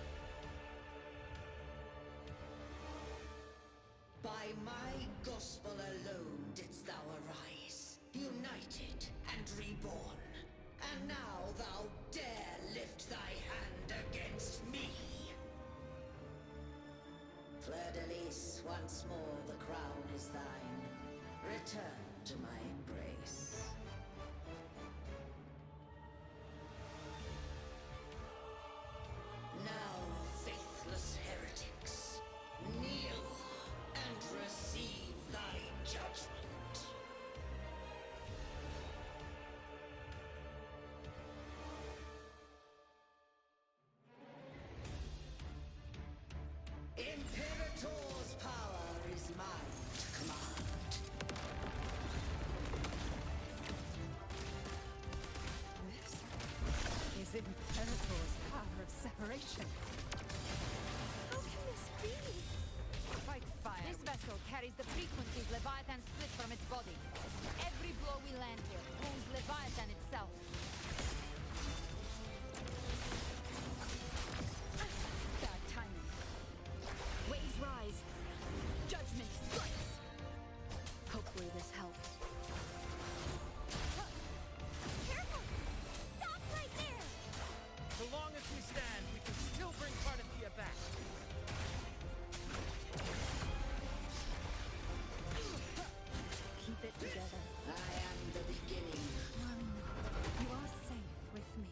By my gospel alone didst thou arise, united and reborn. And now thou dare lift thy hand against me. Fleur de Lis, once more the crown is thine. Return to my embrace. Now, faithless heretics, kneel and receive thy judgment. Imperator's power is mine to command. This is Imperator's power of separation. How can this be? Fight fire. This vessel carries the frequencies Leviathan split from its body. Every blow we land here wounds Leviathan itself. Bad timing. Waves rise. Judgment strikes. Hopefully this helps. Careful! Stop right there! So long as we stand, we can still bring Carnithia back. Keep it together. I am the beginning. You are safe with me.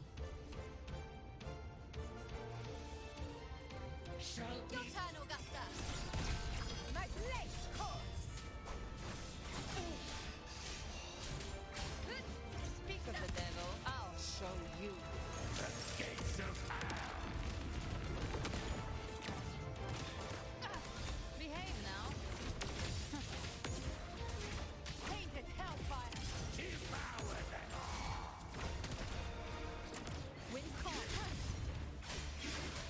Shall Your turn, Augusta! My blade calls! Speak of the devil, I'll show you. The gates of hell. Behave now. Painted hellfire! Devour them all. Wind calm.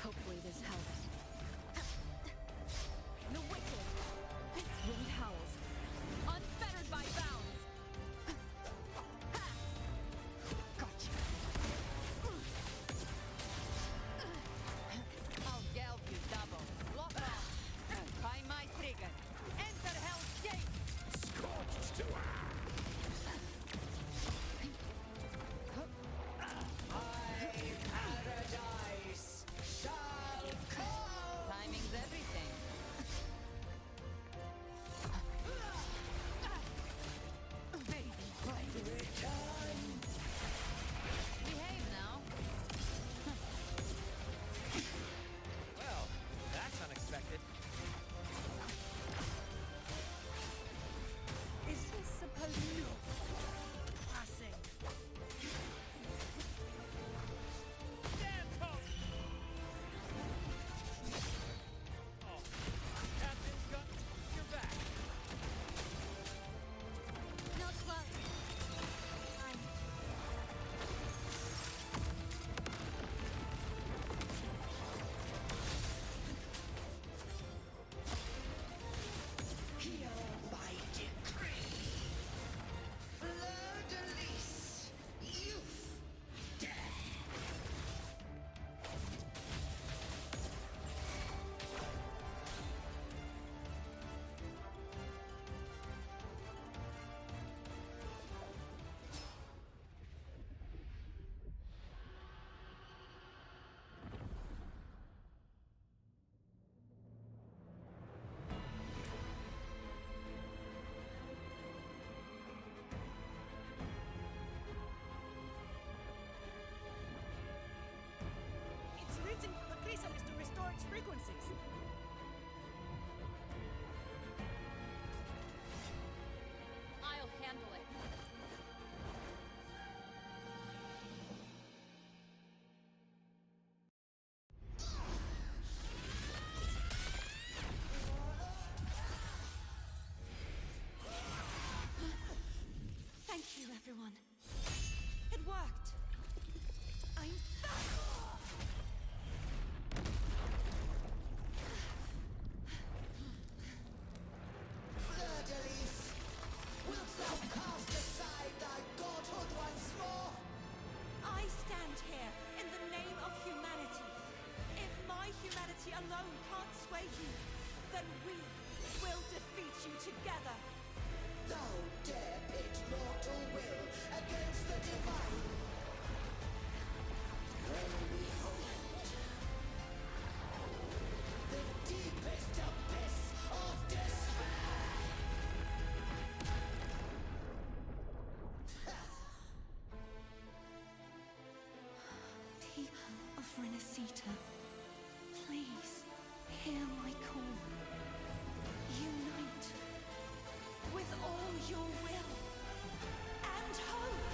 Hopefully this helps. The wicked. Wind howls. Unfettered by bounds! Gotcha. I'll geld you double. Lock on. By my trigger. Enter Hell's Gate! Scorched to paradise shall come. Timing's everything. Return. Behave now. Well, that's unexpected. Is this supposed to be passing? Stand tall! Oh, Captain's got your back. Not close. Hear my decree. Fleur de Lis, youth, death. It's written for the chrysalis to restore its frequencies. together! Thou dare pit mortal will against the divine! When behold the deepest abyss of despair! People of Riniscita, please hear my call. Unite with all your will and hope.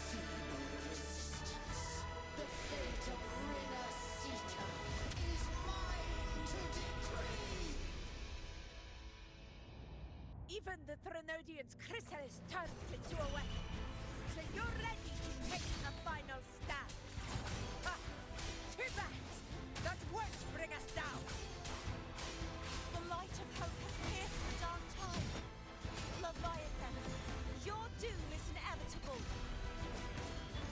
Feeble resistance, the fate of Riniscita is mine to decree! Even the Threnodian's chrysalis turned into a weapon. So you're ready to take a final stand. Ha! Too bad! That won't bring us down! The light of hope has pierced the dark tide. Leviathan, your doom is inevitable.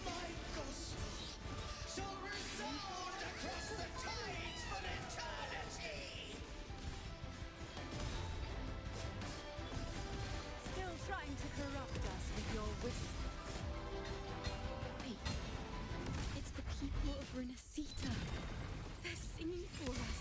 My gospel shall resound across the tides for eternity! Still trying to corrupt us with your whispers. Wait, it's the people of Riniscita. They're singing for us.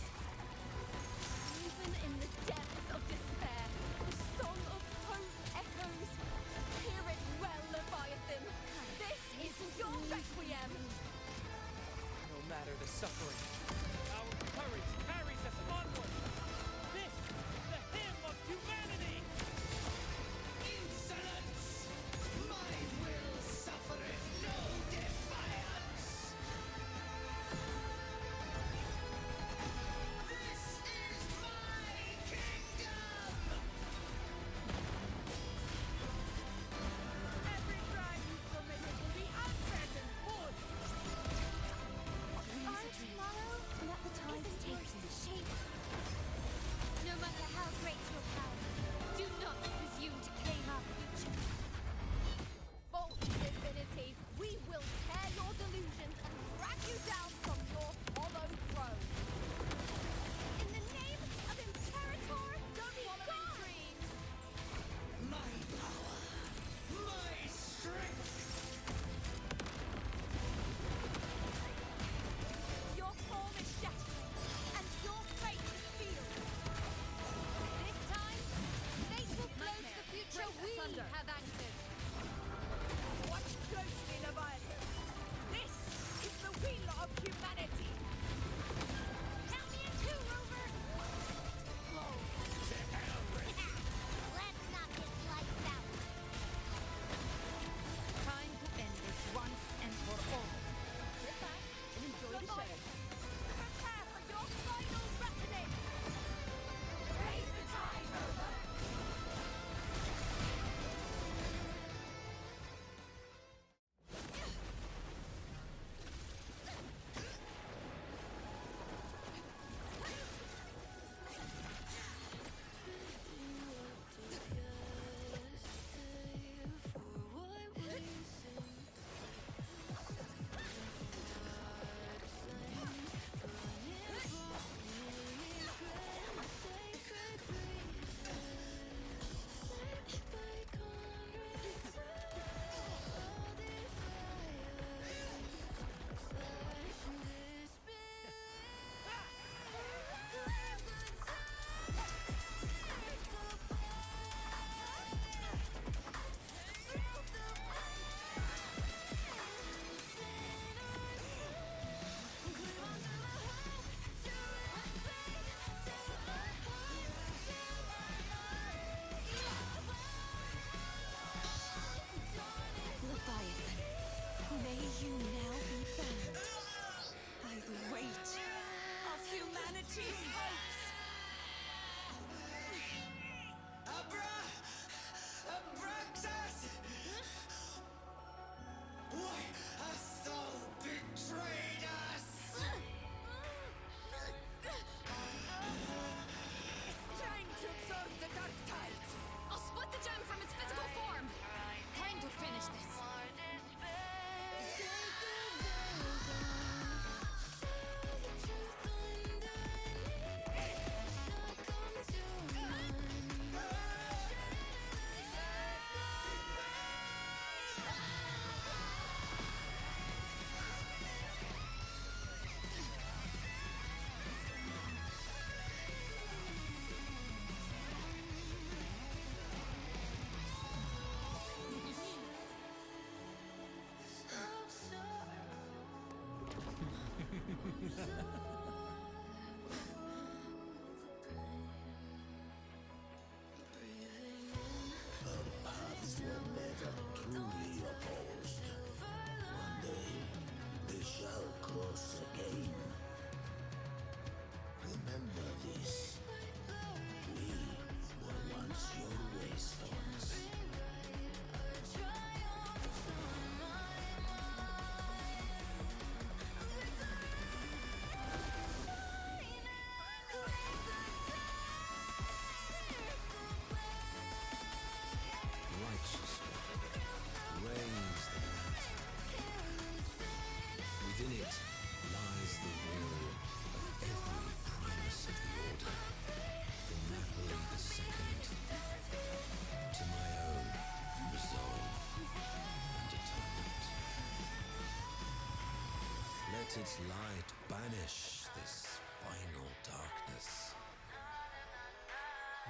Let its light banish this final darkness.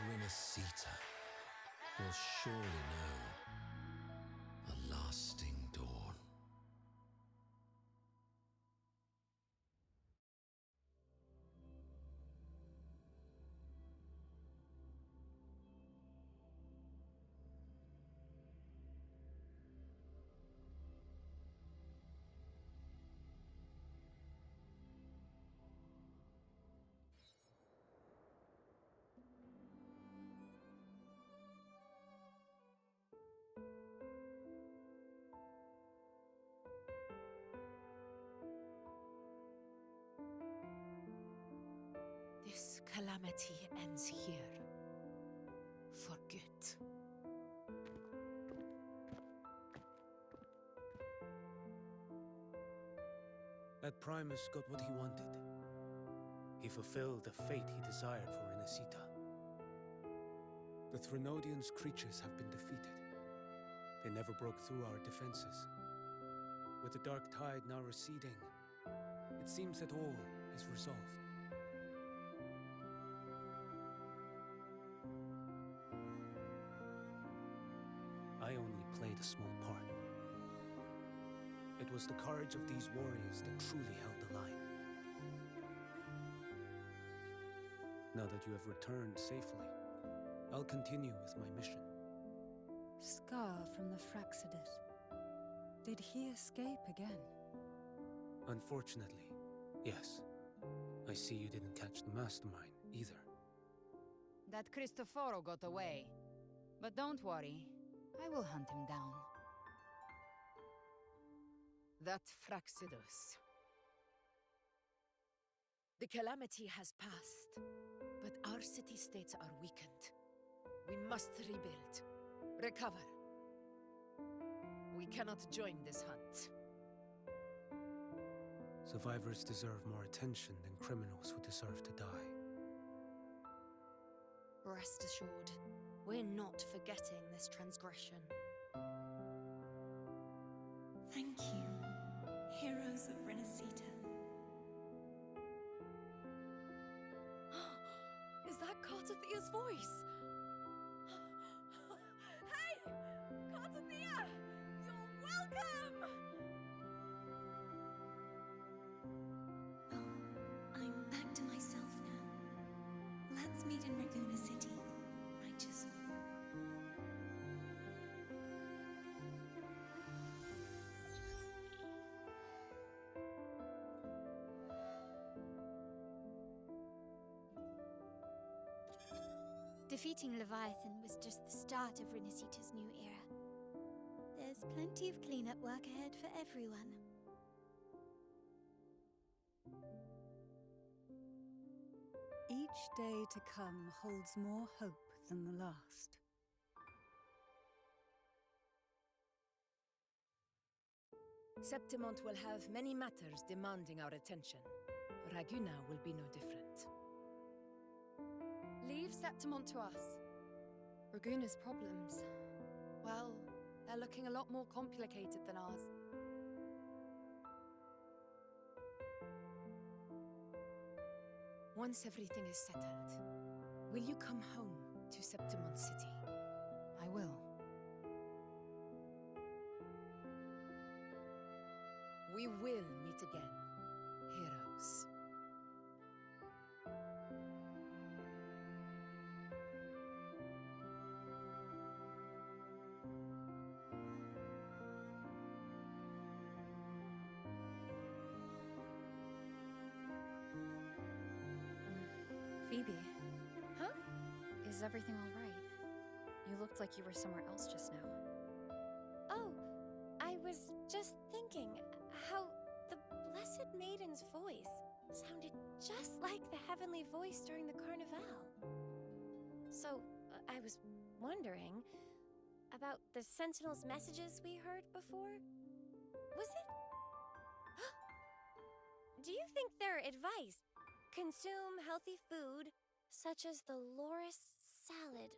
Riniscita will surely know a lasting dawn. This calamity ends here. For good. That Primus got what he wanted. He fulfilled the fate he desired for Riniscita. The Threnodians' creatures have been defeated. They never broke through our defenses. With the dark tide now receding, it seems that all is resolved. I only played a small part. It was the courage of these warriors that truly held the line. Now that you have returned safely, I'll continue with my mission. Scar from the Fraxidus. Did he escape again? Unfortunately, yes. I see you didn't catch the mastermind, either. That Cristoforo got away. But don't worry, I will hunt him down. That Fraxidus. The calamity has passed, but our city-states are weakened. We must rebuild, recover. We cannot join this hunt. Survivors deserve more attention than criminals who deserve to die. Rest assured, we're not forgetting this transgression. Thank you, heroes of Riniscita. Is that Cartathia's voice? Hey! Cartathia! You're welcome! I'm back to myself now. Let's meet in Raguna City, righteous one. Defeating Leviathan was just the start of Riniscita's new era. There's plenty of cleanup work ahead for everyone. Each day to come holds more hope than the last. Septimont will have many matters demanding our attention. Raguna will be no different. Leave Septimont to us. Raguna's problems, well, they're looking a lot more complicated than ours. Once everything is settled, will you come home to Septimont City? I will. We will meet again, heroes. Phoebe. Huh? Is everything all right? You looked like you were somewhere else just now. Oh, I was just thinking how the Blessed Maiden's voice sounded just like the heavenly voice during the Carnival. So, I was wondering about the Sentinel's messages we heard before. Was it? Do you think their advice? Consume healthy food, such as the Loris salad.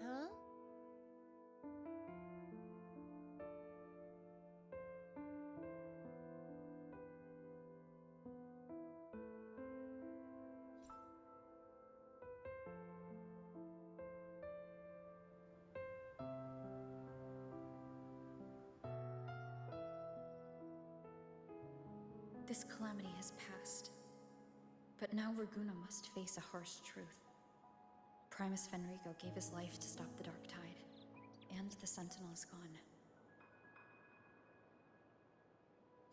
Huh? calamity has passed. But now Raguna must face a harsh truth. Primus Fenrico gave his life to stop the Dark Tide, and the Sentinel is gone.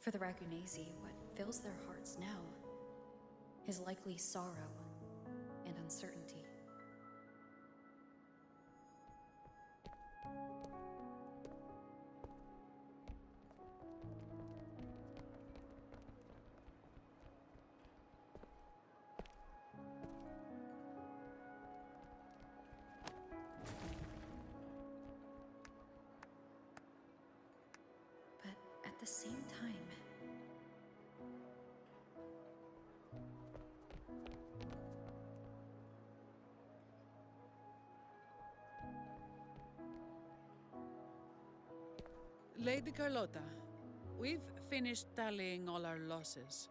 For the Ragunesi, what fills their hearts now is likely sorrow and uncertainty. But at the same time, Lady Carlotta, we've finished tallying all our losses.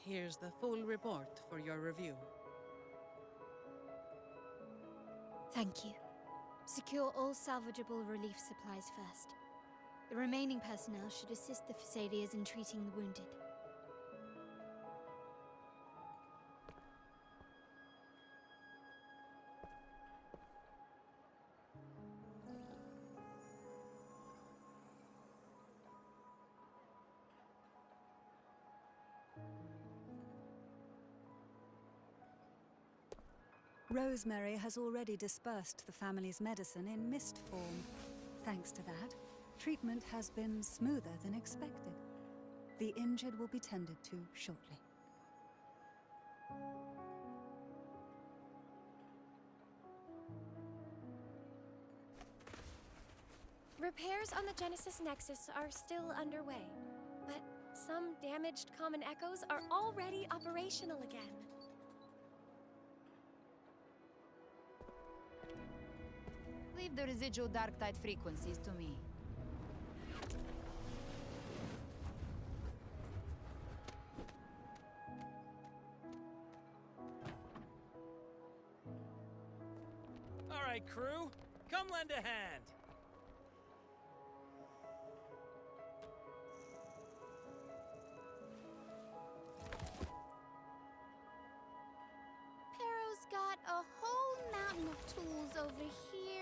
Here's the full report for your review. Thank you. Secure all salvageable relief supplies first. The remaining personnel should assist the Phasaelias in treating the wounded. Rosemary has already dispersed the family's medicine in mist form. Thanks to that, treatment has been smoother than expected. The injured will be tended to shortly. Repairs on the Genesis Nexus are still underway, but some damaged common echoes are already operational again. Leave the residual dark tide frequencies to me. All right, crew, come lend a hand. Pero's got a whole mountain of tools over here.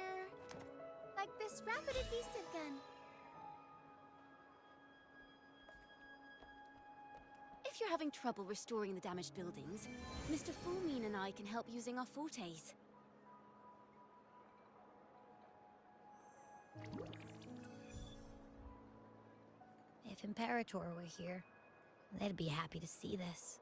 Like this rapid adhesive gun. If you're having trouble restoring the damaged buildings, Mr. Fulmin and I can help using our fortes. If Imperator were here, they'd be happy to see this.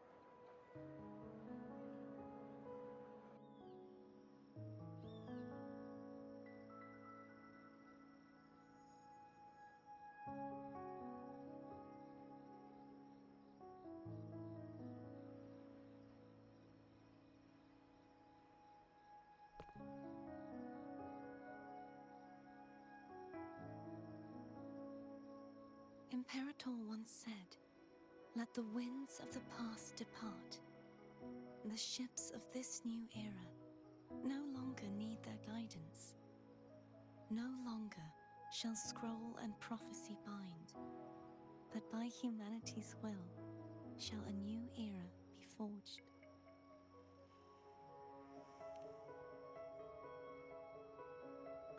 Imperator once said, "Let the winds of the past depart. The ships of this new era no longer need their guidance. No longer shall scroll and prophecy bind, but by humanity's will shall a new era be forged."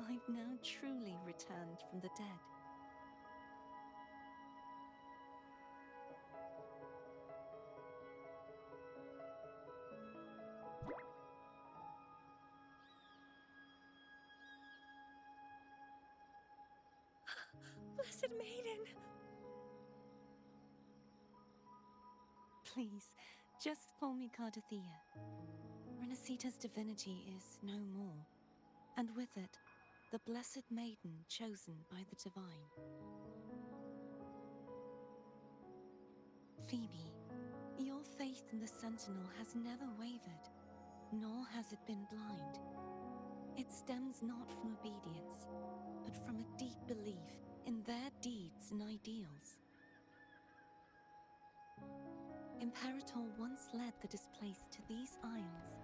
I've now truly returned from the dead. Blessed Maiden! Please, just call me Cardathea. Riniscita's divinity is no more, and with it, the Blessed Maiden chosen by the Divine. Phoebe, your faith in the Sentinel has never wavered, nor has it been blind. It stems not from obedience, but from a deep belief in their deeds and ideals. Imperator once led the displaced to these isles,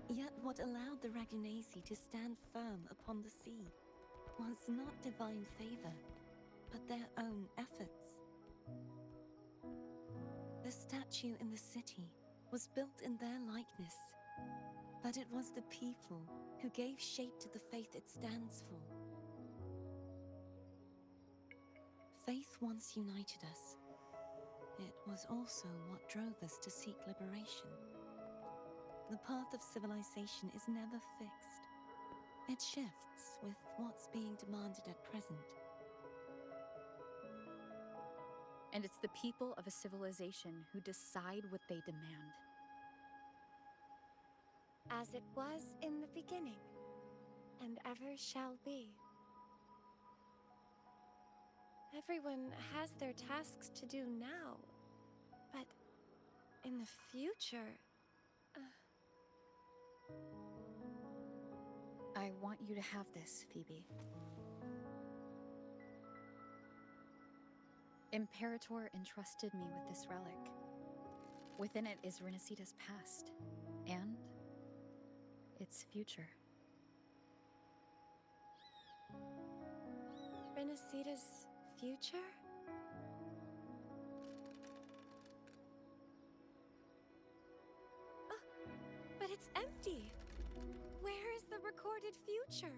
yet what allowed the Ragunesi to stand firm upon the sea was not divine favor, but their own efforts. The statue in the city was built in their likeness, but it was the people who gave shape to the faith it stands for. Faith once united us. It was also what drove us to seek liberation. The path of civilization is never fixed. It shifts with what's being demanded at present. And it's the people of a civilization who decide what they demand. As it was in the beginning, and ever shall be. Everyone has their tasks to do now, but in the future... I want you to have this, Phoebe. Imperator entrusted me with this relic. Within it is Riniscita's past, and its future. Riniscita's future? Oh, but it's empty! Where is the recorded future?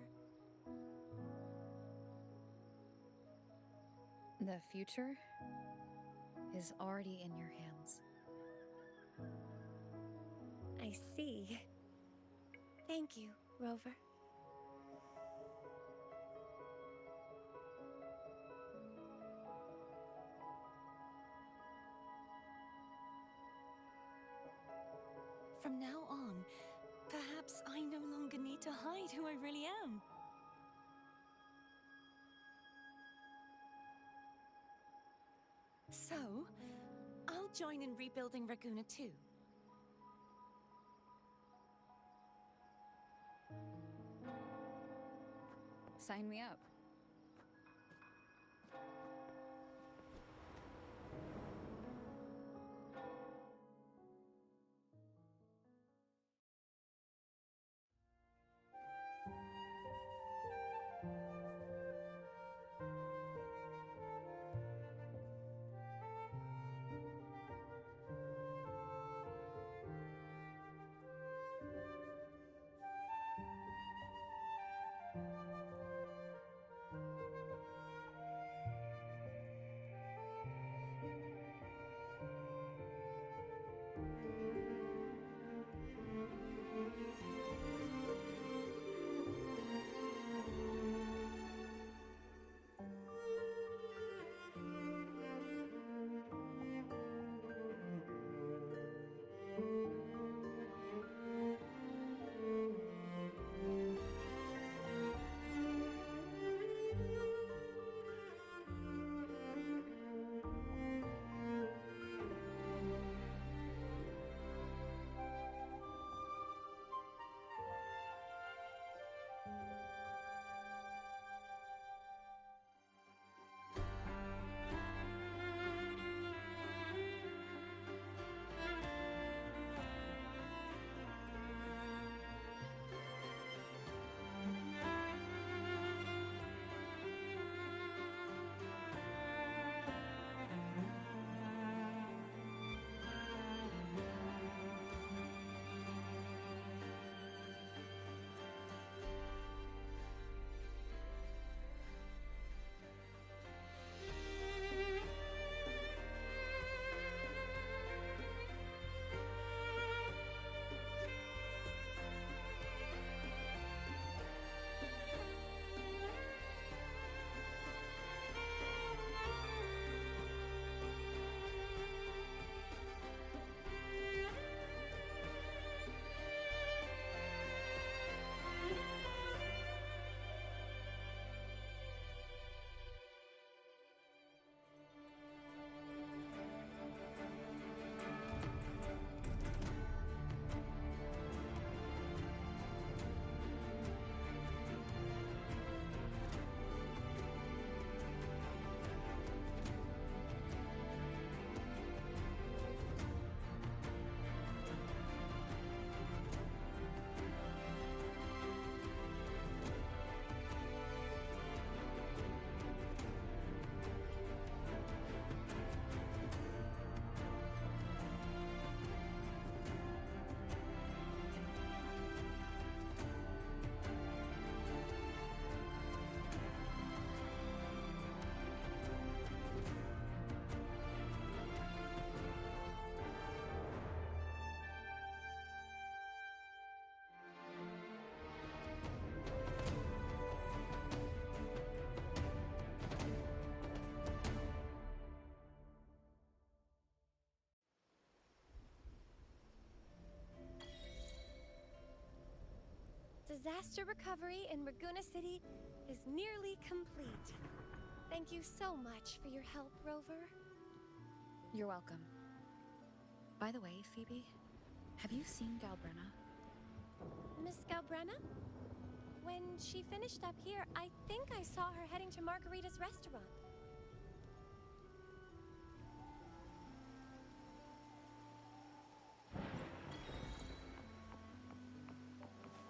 The future is already in your hands. I see. Thank you, Rover. From now on, perhaps I no longer need to hide who I really am. So, I'll join in rebuilding Raguna too. Sign me up. disaster recovery in Raguna City is nearly complete. Thank you so much for your help, Rover. You're welcome. By the way, Phoebe, have you seen Galbrenna? Miss Galbrenna? When she finished up here, I think I saw her heading to Margarita's restaurant.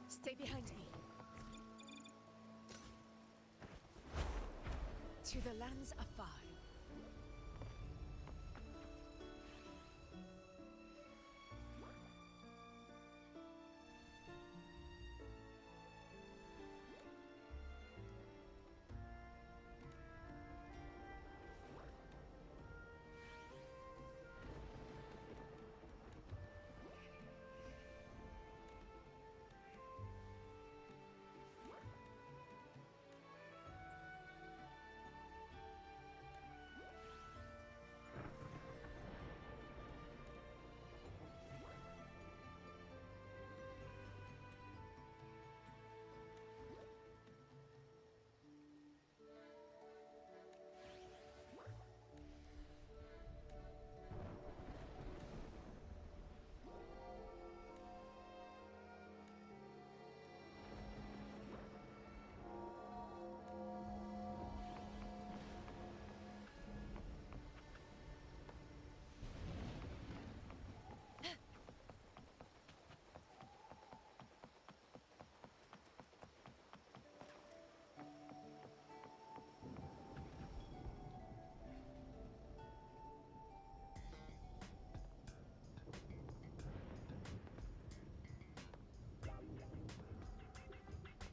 Stay behind me. To the lands afar.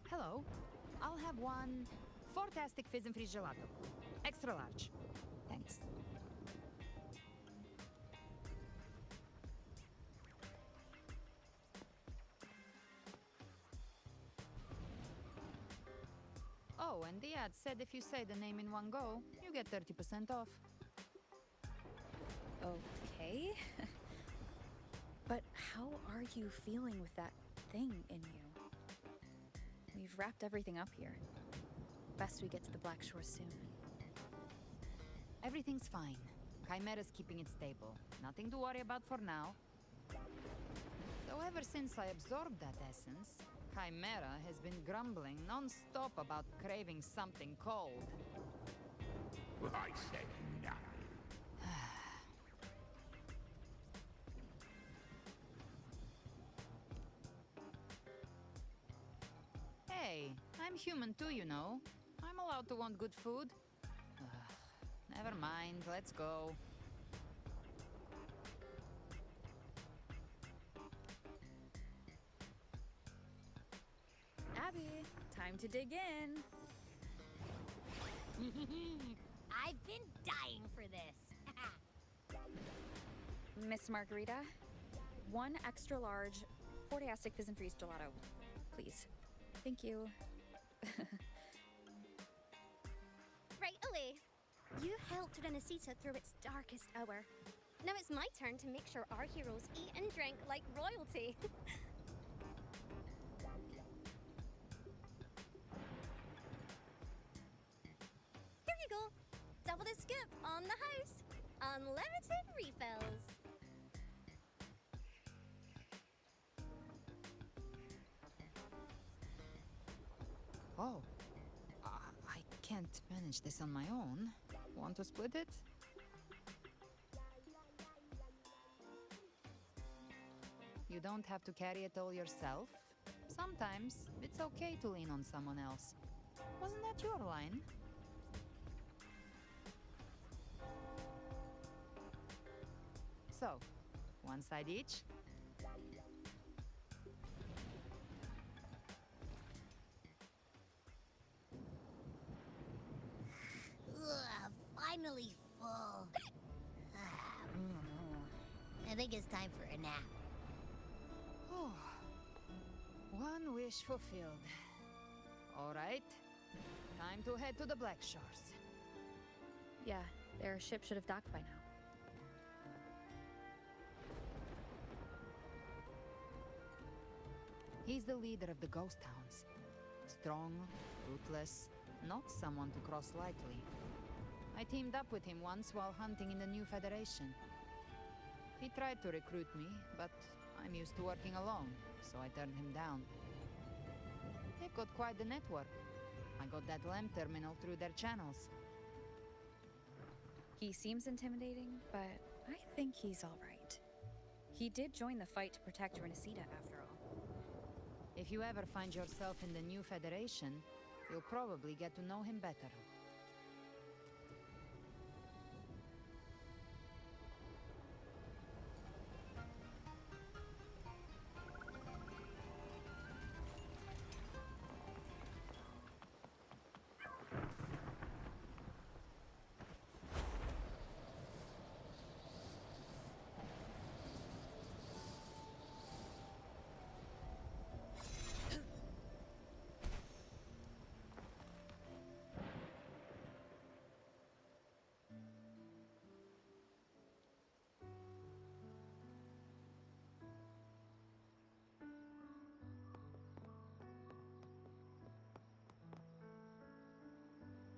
Hello. I'll have one fantastic fizz and freeze gelato. Extra large. Thanks. Oh, and the ad said if you say the name in one go, you get 30% off. Okay. But how are you feeling with that thing in you? We've wrapped everything up here. Best we get to the Black Shore soon. Everything's fine. Chimera's keeping it stable. Nothing to worry about for now. Though ever since I absorbed that essence, Chimera has been grumbling non-stop about craving something cold. I said nothing. Hey, I'm human too, you know. I'm allowed to want good food. Never mind, let's go. Abby, time to dig in. I've been dying for this. Miss Margarita, one extra large Fortiastic Fizz and Freeze gelato, please. Thank you. Right away. You helped Riniscita through its darkest hour. Now it's my turn to make sure our heroes eat and drink like royalty. Here you go. Double the scoop on the house. Unlimited refills. Oh. I can't manage this on my own. Want to split it? You don't have to carry it all yourself. Sometimes it's okay to lean on someone else. Wasn't that your line? So, one side each? Ugh, finally full. I think it's time for a nap. One wish fulfilled. All right. Time to head to the Black Shores. Yeah, their ship should have docked by now. He's the leader of the ghost hounds. Strong, ruthless, not someone to cross lightly. I teamed up with him once while hunting in the new Federation. He tried to recruit me, but I'm used to working alone, so I turned him down. They've got quite the network. I got that lamp terminal through their channels. He seems intimidating, but I think he's all right. He did join the fight to protect Riniscita, after all. If you ever find yourself in the new Federation, you'll probably get to know him better.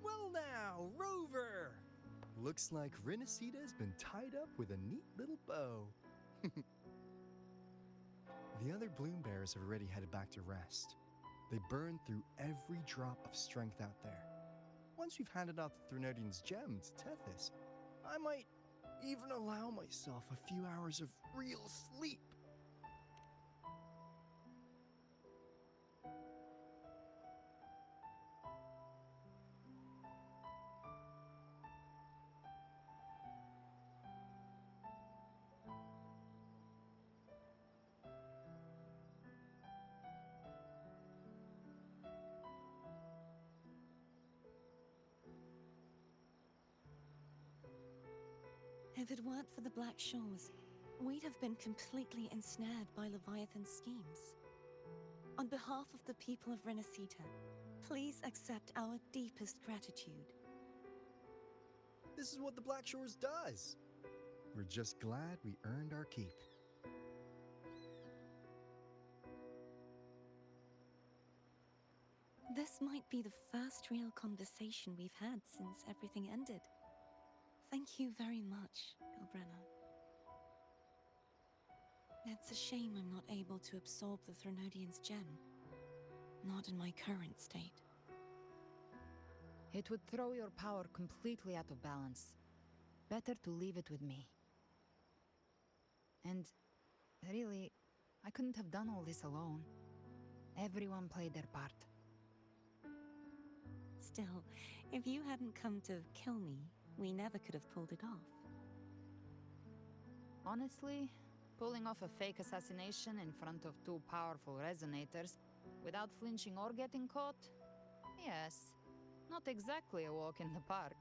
Well now, Rover! Looks like Riniscita's been tied up with a neat little bow. The other bloom bearers have already headed back to rest. They burned through every drop of strength out there. Once we've handed out the Threnodian's gem to Tethys, I might even allow myself a few hours of real sleep. If it weren't for the Black Shores, we'd have been completely ensnared by Leviathan's schemes. On behalf of the people of Riniscita, please accept our deepest gratitude. This is what the Black Shores does. We're just glad we earned our keep. This might be the first real conversation we've had since everything ended. Thank you very much, Galbrenna. It's a shame I'm not able to absorb the Threnodian's gem. Not in my current state. It would throw your power completely out of balance. Better to leave it with me. And really, I couldn't have done all this alone. Everyone played their part. Still, if you hadn't come to kill me, we never could have pulled it off. Honestly, pulling off a fake assassination in front of two powerful resonators without flinching or getting caught? Yes, not exactly a walk in the park.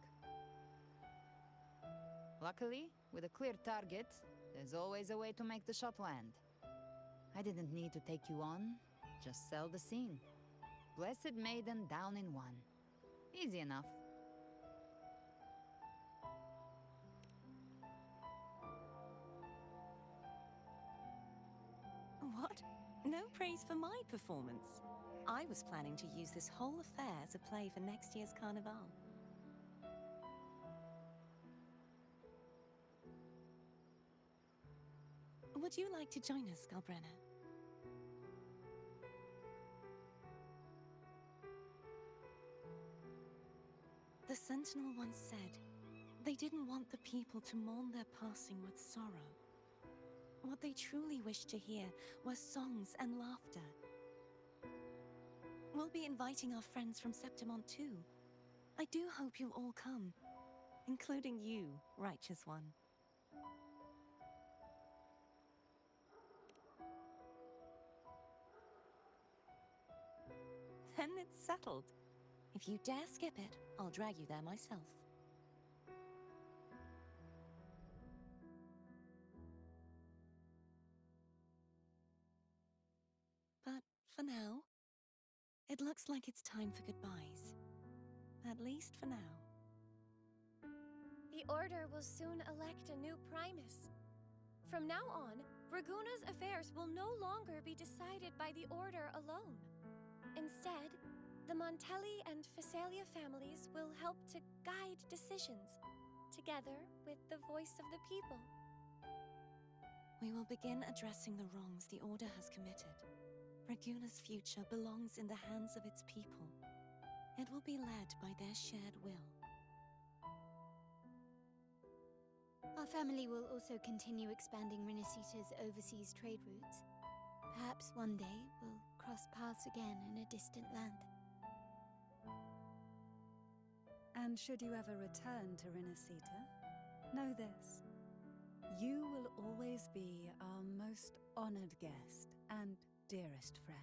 Luckily, with a clear target, there's always a way to make the shot land. I didn't need to take you on, just sell the scene. Blessed Maiden down in one. Easy enough. What? No praise for my performance. I was planning to use this whole affair as a play for next year's Carnival. Would you like to join us, Galbrenna? The Sentinel once said, they didn't want the people to mourn their passing with sorrow. What they truly wished to hear were songs and laughter. We'll be inviting our friends from Septimont too. I do hope you'll all come, including you, Righteous One. Then it's settled. If you dare skip it, I'll drag you there myself. But for now, it looks like it's time for goodbyes. At least for now. The Order will soon elect a new Primus. From now on, Raguna's affairs will no longer be decided by the Order alone. Instead, the Montelli and Phasalia families will help to guide decisions, together with the voice of the people. We will begin addressing the wrongs the Order has committed. Raguna's future belongs in the hands of its people. It will be led by their shared will. Our family will also continue expanding Riniscita's overseas trade routes. Perhaps one day we'll cross paths again in a distant land. And should you ever return to Riniscita, know this. You will always be our most honored guest and dearest friend.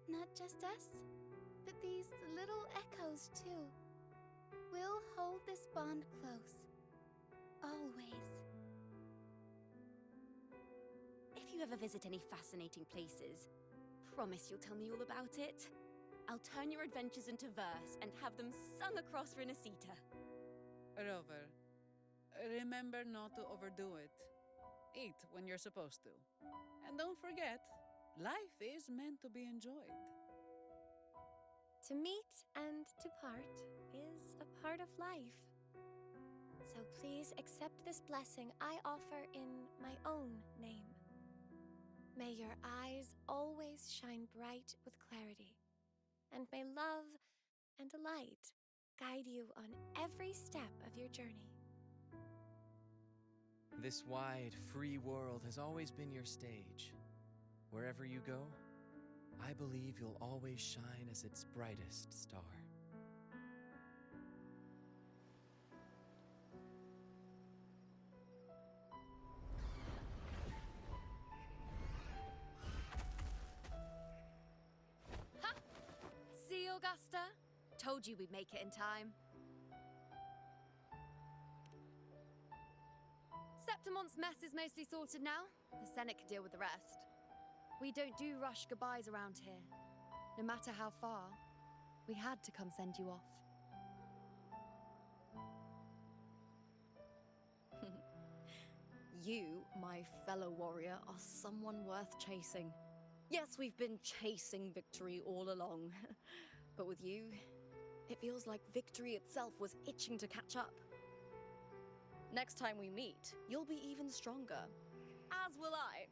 Not just us, but these little echoes too. We'll hold this bond close. Always. If you ever visit any fascinating places, promise you'll tell me all about it. I'll turn your adventures into verse and have them sung across Riniscita. Rover, remember not to overdo it. Eat when you're supposed to. And don't forget, life is meant to be enjoyed. To meet and to part is a part of life. So please accept this blessing I offer in my own name. May your eyes always shine bright with clarity, and may love and light guide you on every step of your journey. This wide, free world has always been your stage. Wherever you go, I believe you'll always shine as its brightest star. Ha! See, Augusta? Told you we'd make it in time. Septimon's mess is mostly sorted now. The Senate can deal with the rest. We don't do rush goodbyes around here. No matter how far, we had to come send you off. You, my fellow warrior, are someone worth chasing. Yes, we've been chasing victory all along. But with you, it feels like victory itself was itching to catch up. Next time we meet, you'll be even stronger. As will I.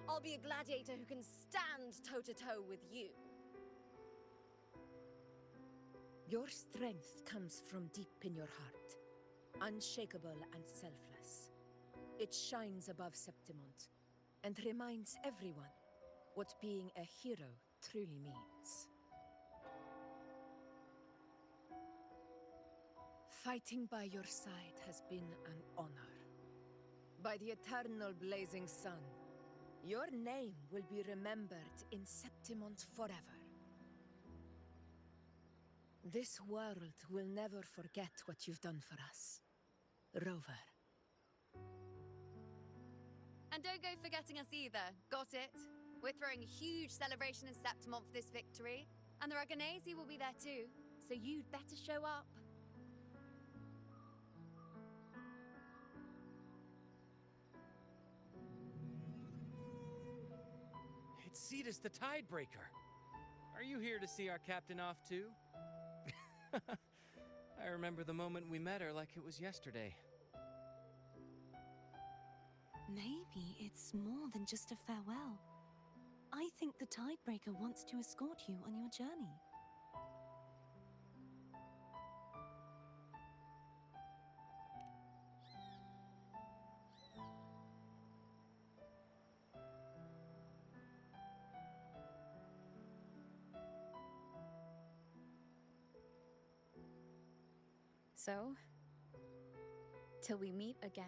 I'll be a gladiator who can stand toe-to-toe with you. Your strength comes from deep in your heart, unshakable and selfless. It shines above Septimont and reminds everyone what being a hero truly means. Fighting by your side has been an honor. By the eternal blazing sun, your name will be remembered in Septimont forever. This world will never forget what you've done for us, Rover. And don't go forgetting us either. Got it? We're throwing a huge celebration in Septimont for this victory, and the Raganesi will be there too, so you'd better show up. It's Cetus the Tidebreaker. Are you here to see our captain off too? I remember the moment we met her like it was yesterday. Maybe it's more than just a farewell. I think the Tidebreaker wants to escort you on your journey. So, till we meet again.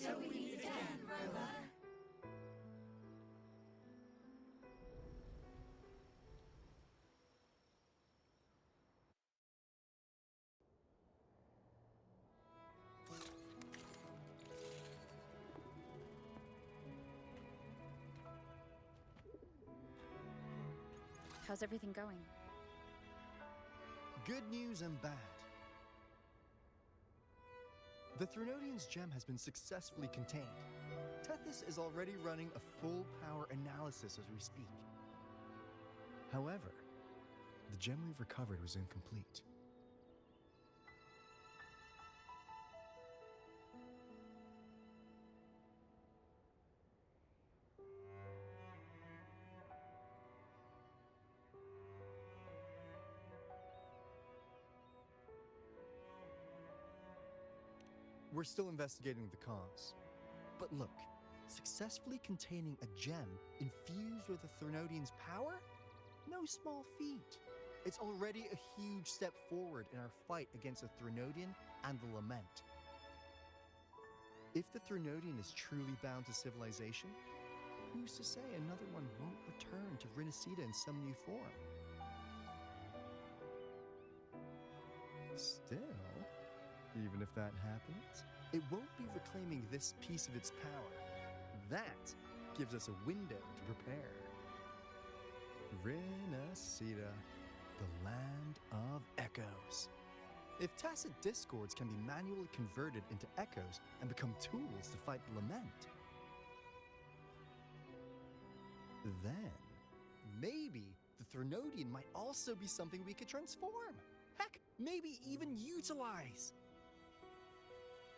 Till we meet again, Rover. How's everything going? Good news and bad. The Threnodian's gem has been successfully contained. Tethys is already running a full power analysis as we speak. However, the gem we've recovered was incomplete. We're still investigating the cause. But look, successfully containing a gem infused with the Threnodian's power? No small feat. It's already a huge step forward in our fight against the Threnodian and the Lament. If the Threnodian is truly bound to civilization, who's to say another one won't return to Riniscita in some new form? Still, even if that happens, it won't be reclaiming this piece of its power. That gives us a window to prepare. Riniscita, the land of echoes. If tacit discords can be manually converted into echoes and become tools to fight the Lament, then maybe the Threnodian might also be something we could transform. Heck, maybe even utilize.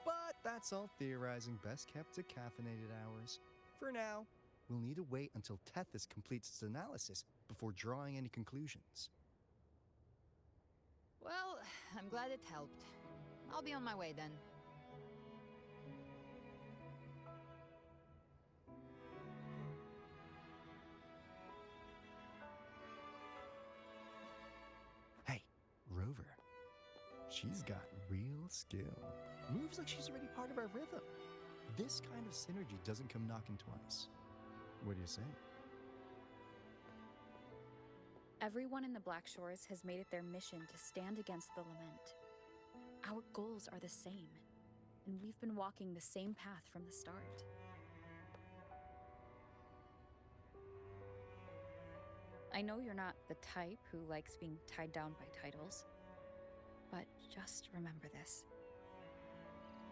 But that's all theorizing best kept to caffeinated hours. For now, we'll need to wait until Tethys completes its analysis before drawing any conclusions. Well, I'm glad it helped. I'll be on my way then. Hey, Rover. She's got real skill. Moves like she's already part of our rhythm. This kind of synergy doesn't come knocking twice. What do you say? Everyone in the Black Shores has made it their mission to stand against the Lament. Our goals are the same, and we've been walking the same path from the start. I know you're not the type who likes being tied down by titles, but just remember this.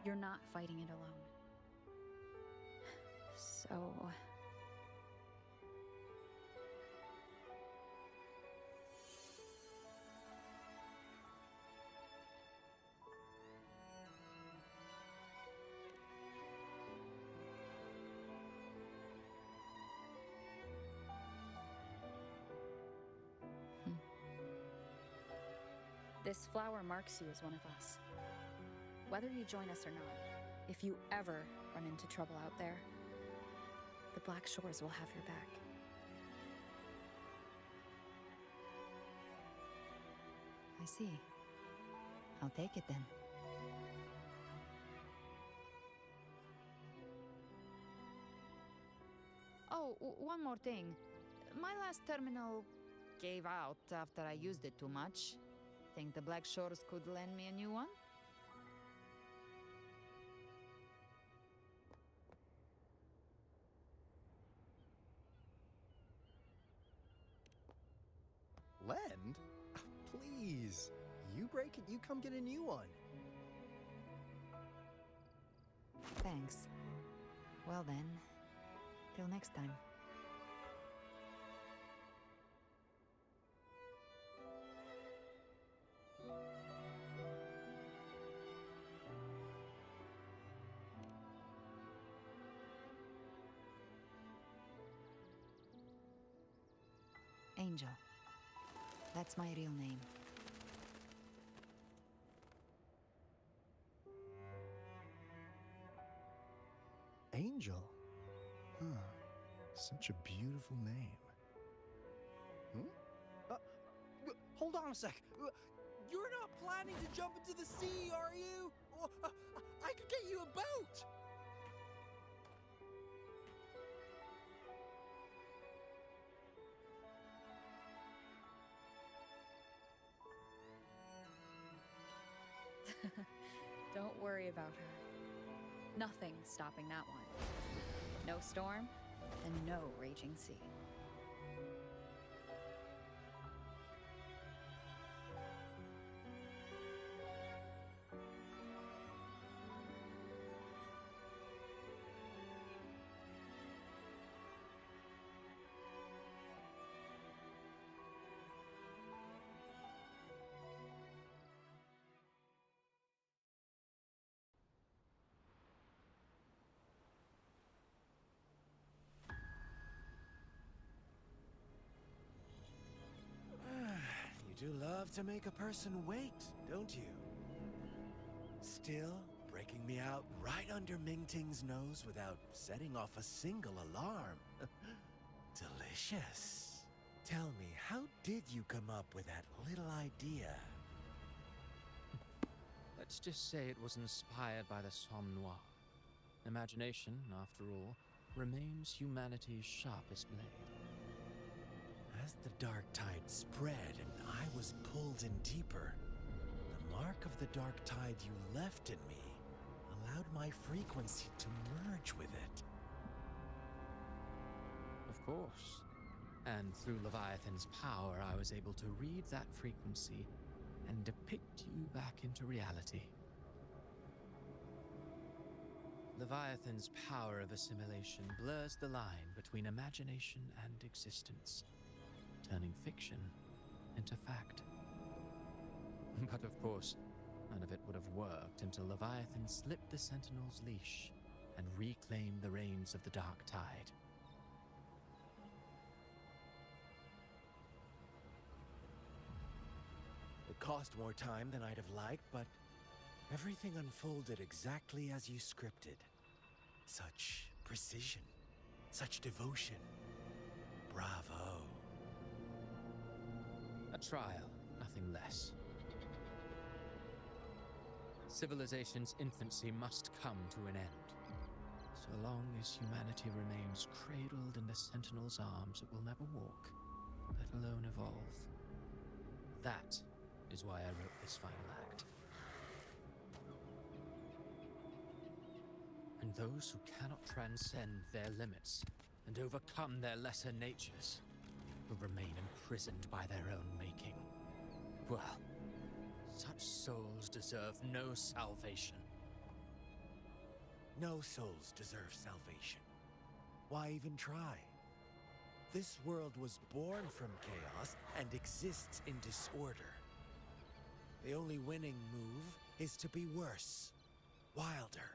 You're not fighting it alone. So... This flower marks you as one of us. Whether you join us or not, if you ever run into trouble out there, the Black Shores will have your back. I see. I'll take it then. Oh, one more thing. My last terminal gave out after I used it too much. Think the Black Shores could lend me a new one? Lend? Please. You break it, you come get a new one. Thanks. Well then, till next time. Angel. That's my real name. Angel? Huh. Such a beautiful name. Hold on a sec. You're not planning to jump into the sea, are you? I could get you a boat! Don't worry about her. Nothing's stopping that one. No storm, and no raging sea. do love to make a person wait, don't you? Still, breaking me out right under Mingting's nose without setting off a single alarm. Delicious. Tell me, how did you come up with that little idea? Let's just say it was inspired by the Somme Noir. Imagination, after all, remains humanity's sharpest blade. As the dark tide spread and I was pulled in deeper, the mark of the dark tide you left in me allowed my frequency to merge with it. Of course. And through Leviathan's power, I was able to read that frequency and depict you back into reality. Leviathan's power of assimilation blurs the line between imagination and existence, turning fiction into fact. But of course, none of it would have worked until Leviathan slipped the Sentinel's leash and reclaimed the reins of the Dark Tide. It cost more time than I'd have liked, but everything unfolded exactly as you scripted. Such precision, such devotion. Bravo. A trial, nothing less. Civilization's infancy must come to an end. So long as humanity remains cradled in the Sentinel's arms, it will never walk, let alone evolve. That is why I wrote this final act. And those who cannot transcend their limits and overcome their lesser natures will remain imprisoned by their own making. Well, such souls deserve no salvation. No souls deserve salvation. Why even try? This world was born from chaos and exists in disorder. The only winning move is to be worse, wilder,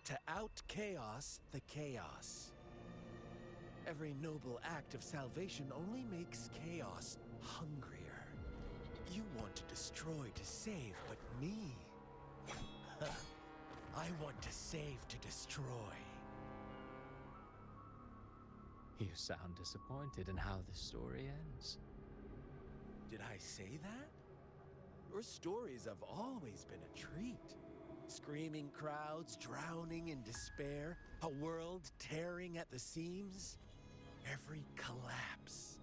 to out-chaos the chaos. Every noble act of salvation only makes chaos hungrier. You want to destroy to save, but me? I want to save to destroy. You sound disappointed in how this story ends. Did I say that? Your stories have always been a treat. Screaming crowds drowning in despair, a world tearing at the seams. Every collapse,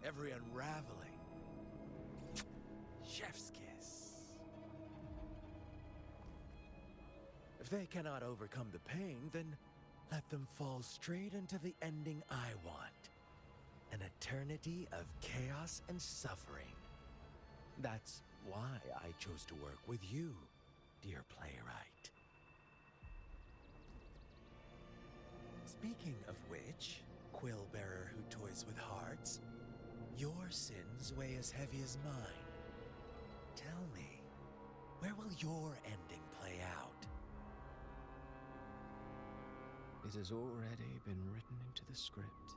every unraveling. Chef's kiss. If they cannot overcome the pain, then let them fall straight into the ending I want. An eternity of chaos and suffering. That's why I chose to work with you, dear playwright. Speaking of which, quill bearer who toys with hearts, your sins weigh as heavy as mine. Tell me, where will your ending play out? It has already been written into the script.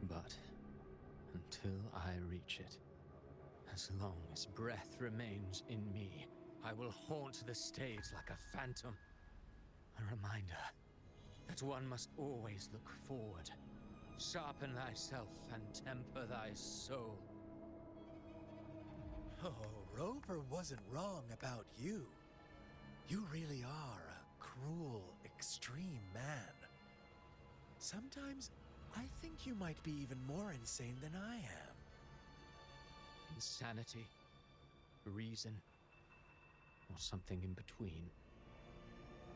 But until I reach it, as long as breath remains in me, I will haunt the stage like a phantom. A reminder that one must always look forward. Sharpen thyself and temper thy soul. Oh, Rover wasn't wrong about you. You really are a cruel, extreme man. Sometimes I think you might be even more insane than I am. Insanity, reason, or something in between.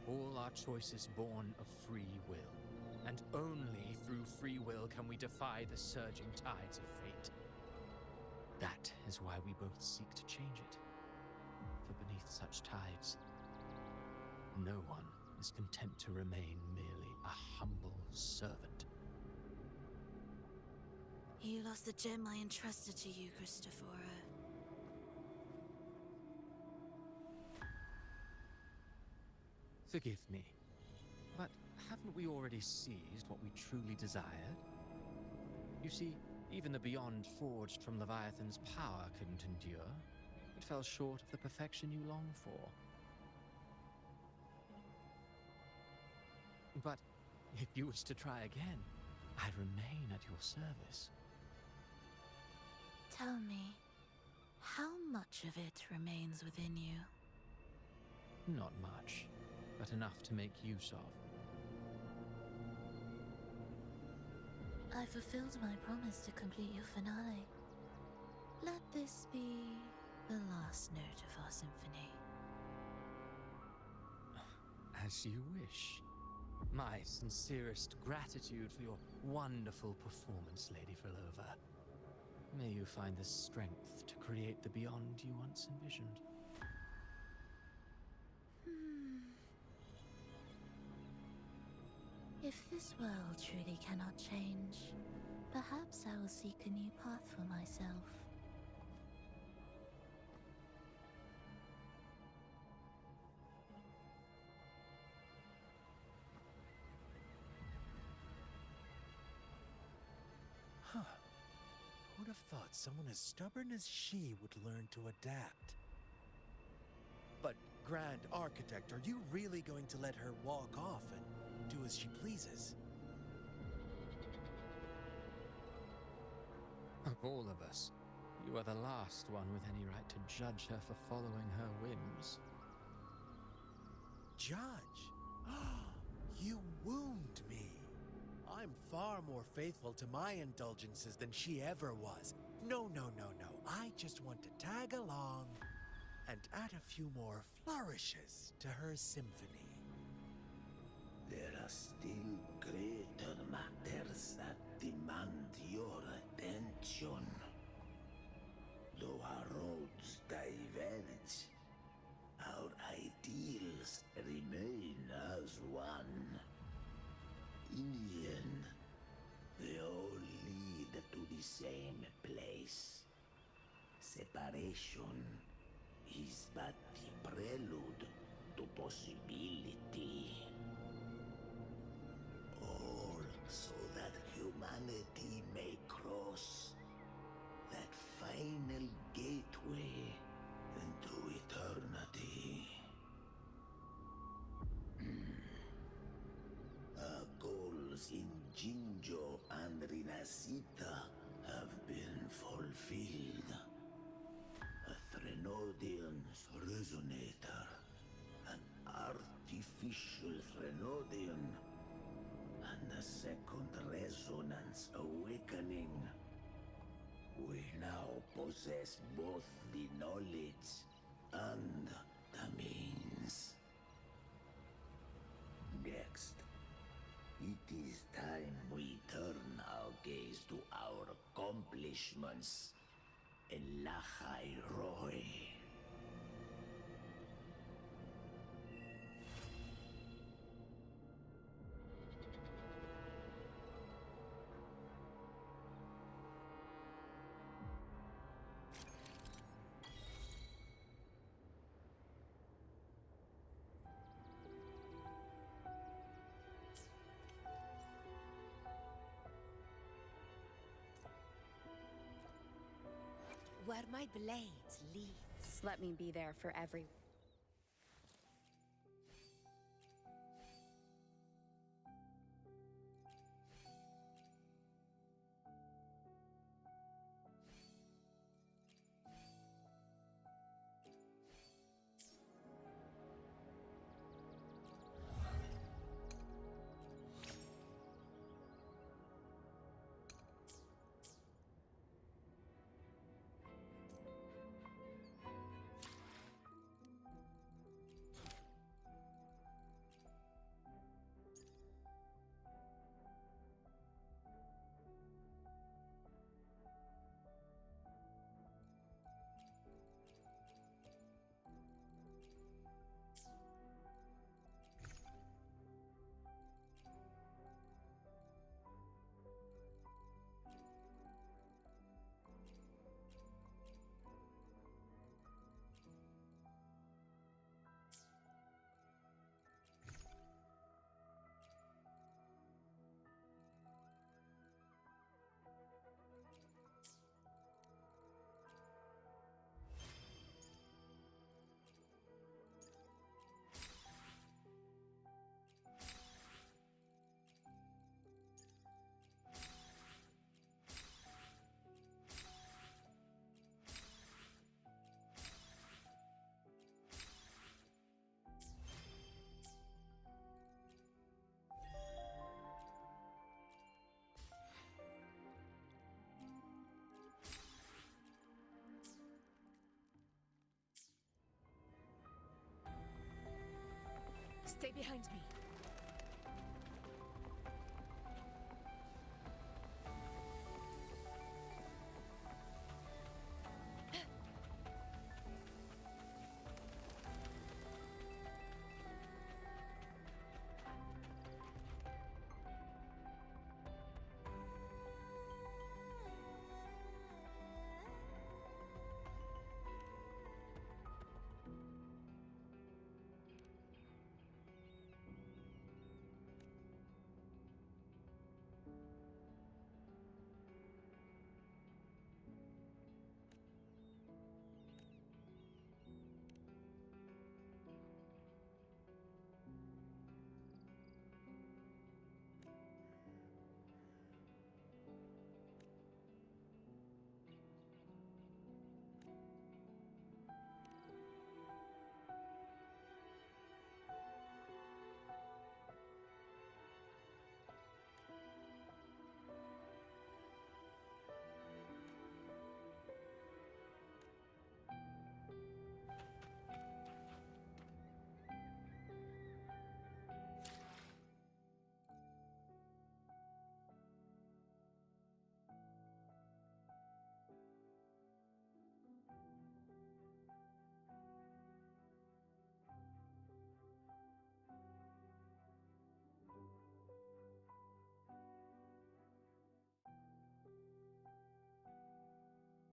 All our choices born of free will, and only through free will can we defy the surging tides of fate. That is why we both seek to change it. For beneath such tides, no one is content to remain merely a humble servant. You lost the gem I entrusted to you, Christopher. Forgive me, but haven't we already seized what we truly desired? You see, Even the beyond forged from Leviathan's power couldn't endure. It fell short of the perfection you long for. But if you wish to try again, I'd remain at your service. Tell me, how much of it remains within you? Not much, but enough to make use of. I fulfilled my promise to complete your finale. Let this be the last note of our symphony. As you wish. My sincerest gratitude for your wonderful performance, Lady Frolova. May you find the strength to create the beyond you once envisioned. If this world truly cannot change, perhaps I will seek a new path for myself. Huh. Would have thought someone as stubborn as she would learn to adapt. But, Grand Architect, are you really going to let her walk off and do as she pleases? Of all of us, you are the last one with any right to judge her for following her whims. Judge? You wound me. I'm far more faithful to my indulgences than she ever was. No. I just want to tag along and add a few more flourishes to her symphony. There are still greater matters that demand your attention. Though our roads diverge, our ideals remain as one. In the end, they all lead to the same place. Separation is but the prelude to possibility. All so that humanity may cross that final gateway into eternity. Our goals in Jinjo and Riniscita have been fulfilled. A Threnodian's resonator, an artificial Threnodian, and a second resonance awakening. We now possess both the knowledge and the means. Next, it is time we turn our gaze to our accomplishments in Lahai Roy. Where my blades leads. Let me be there for every... Stay behind me.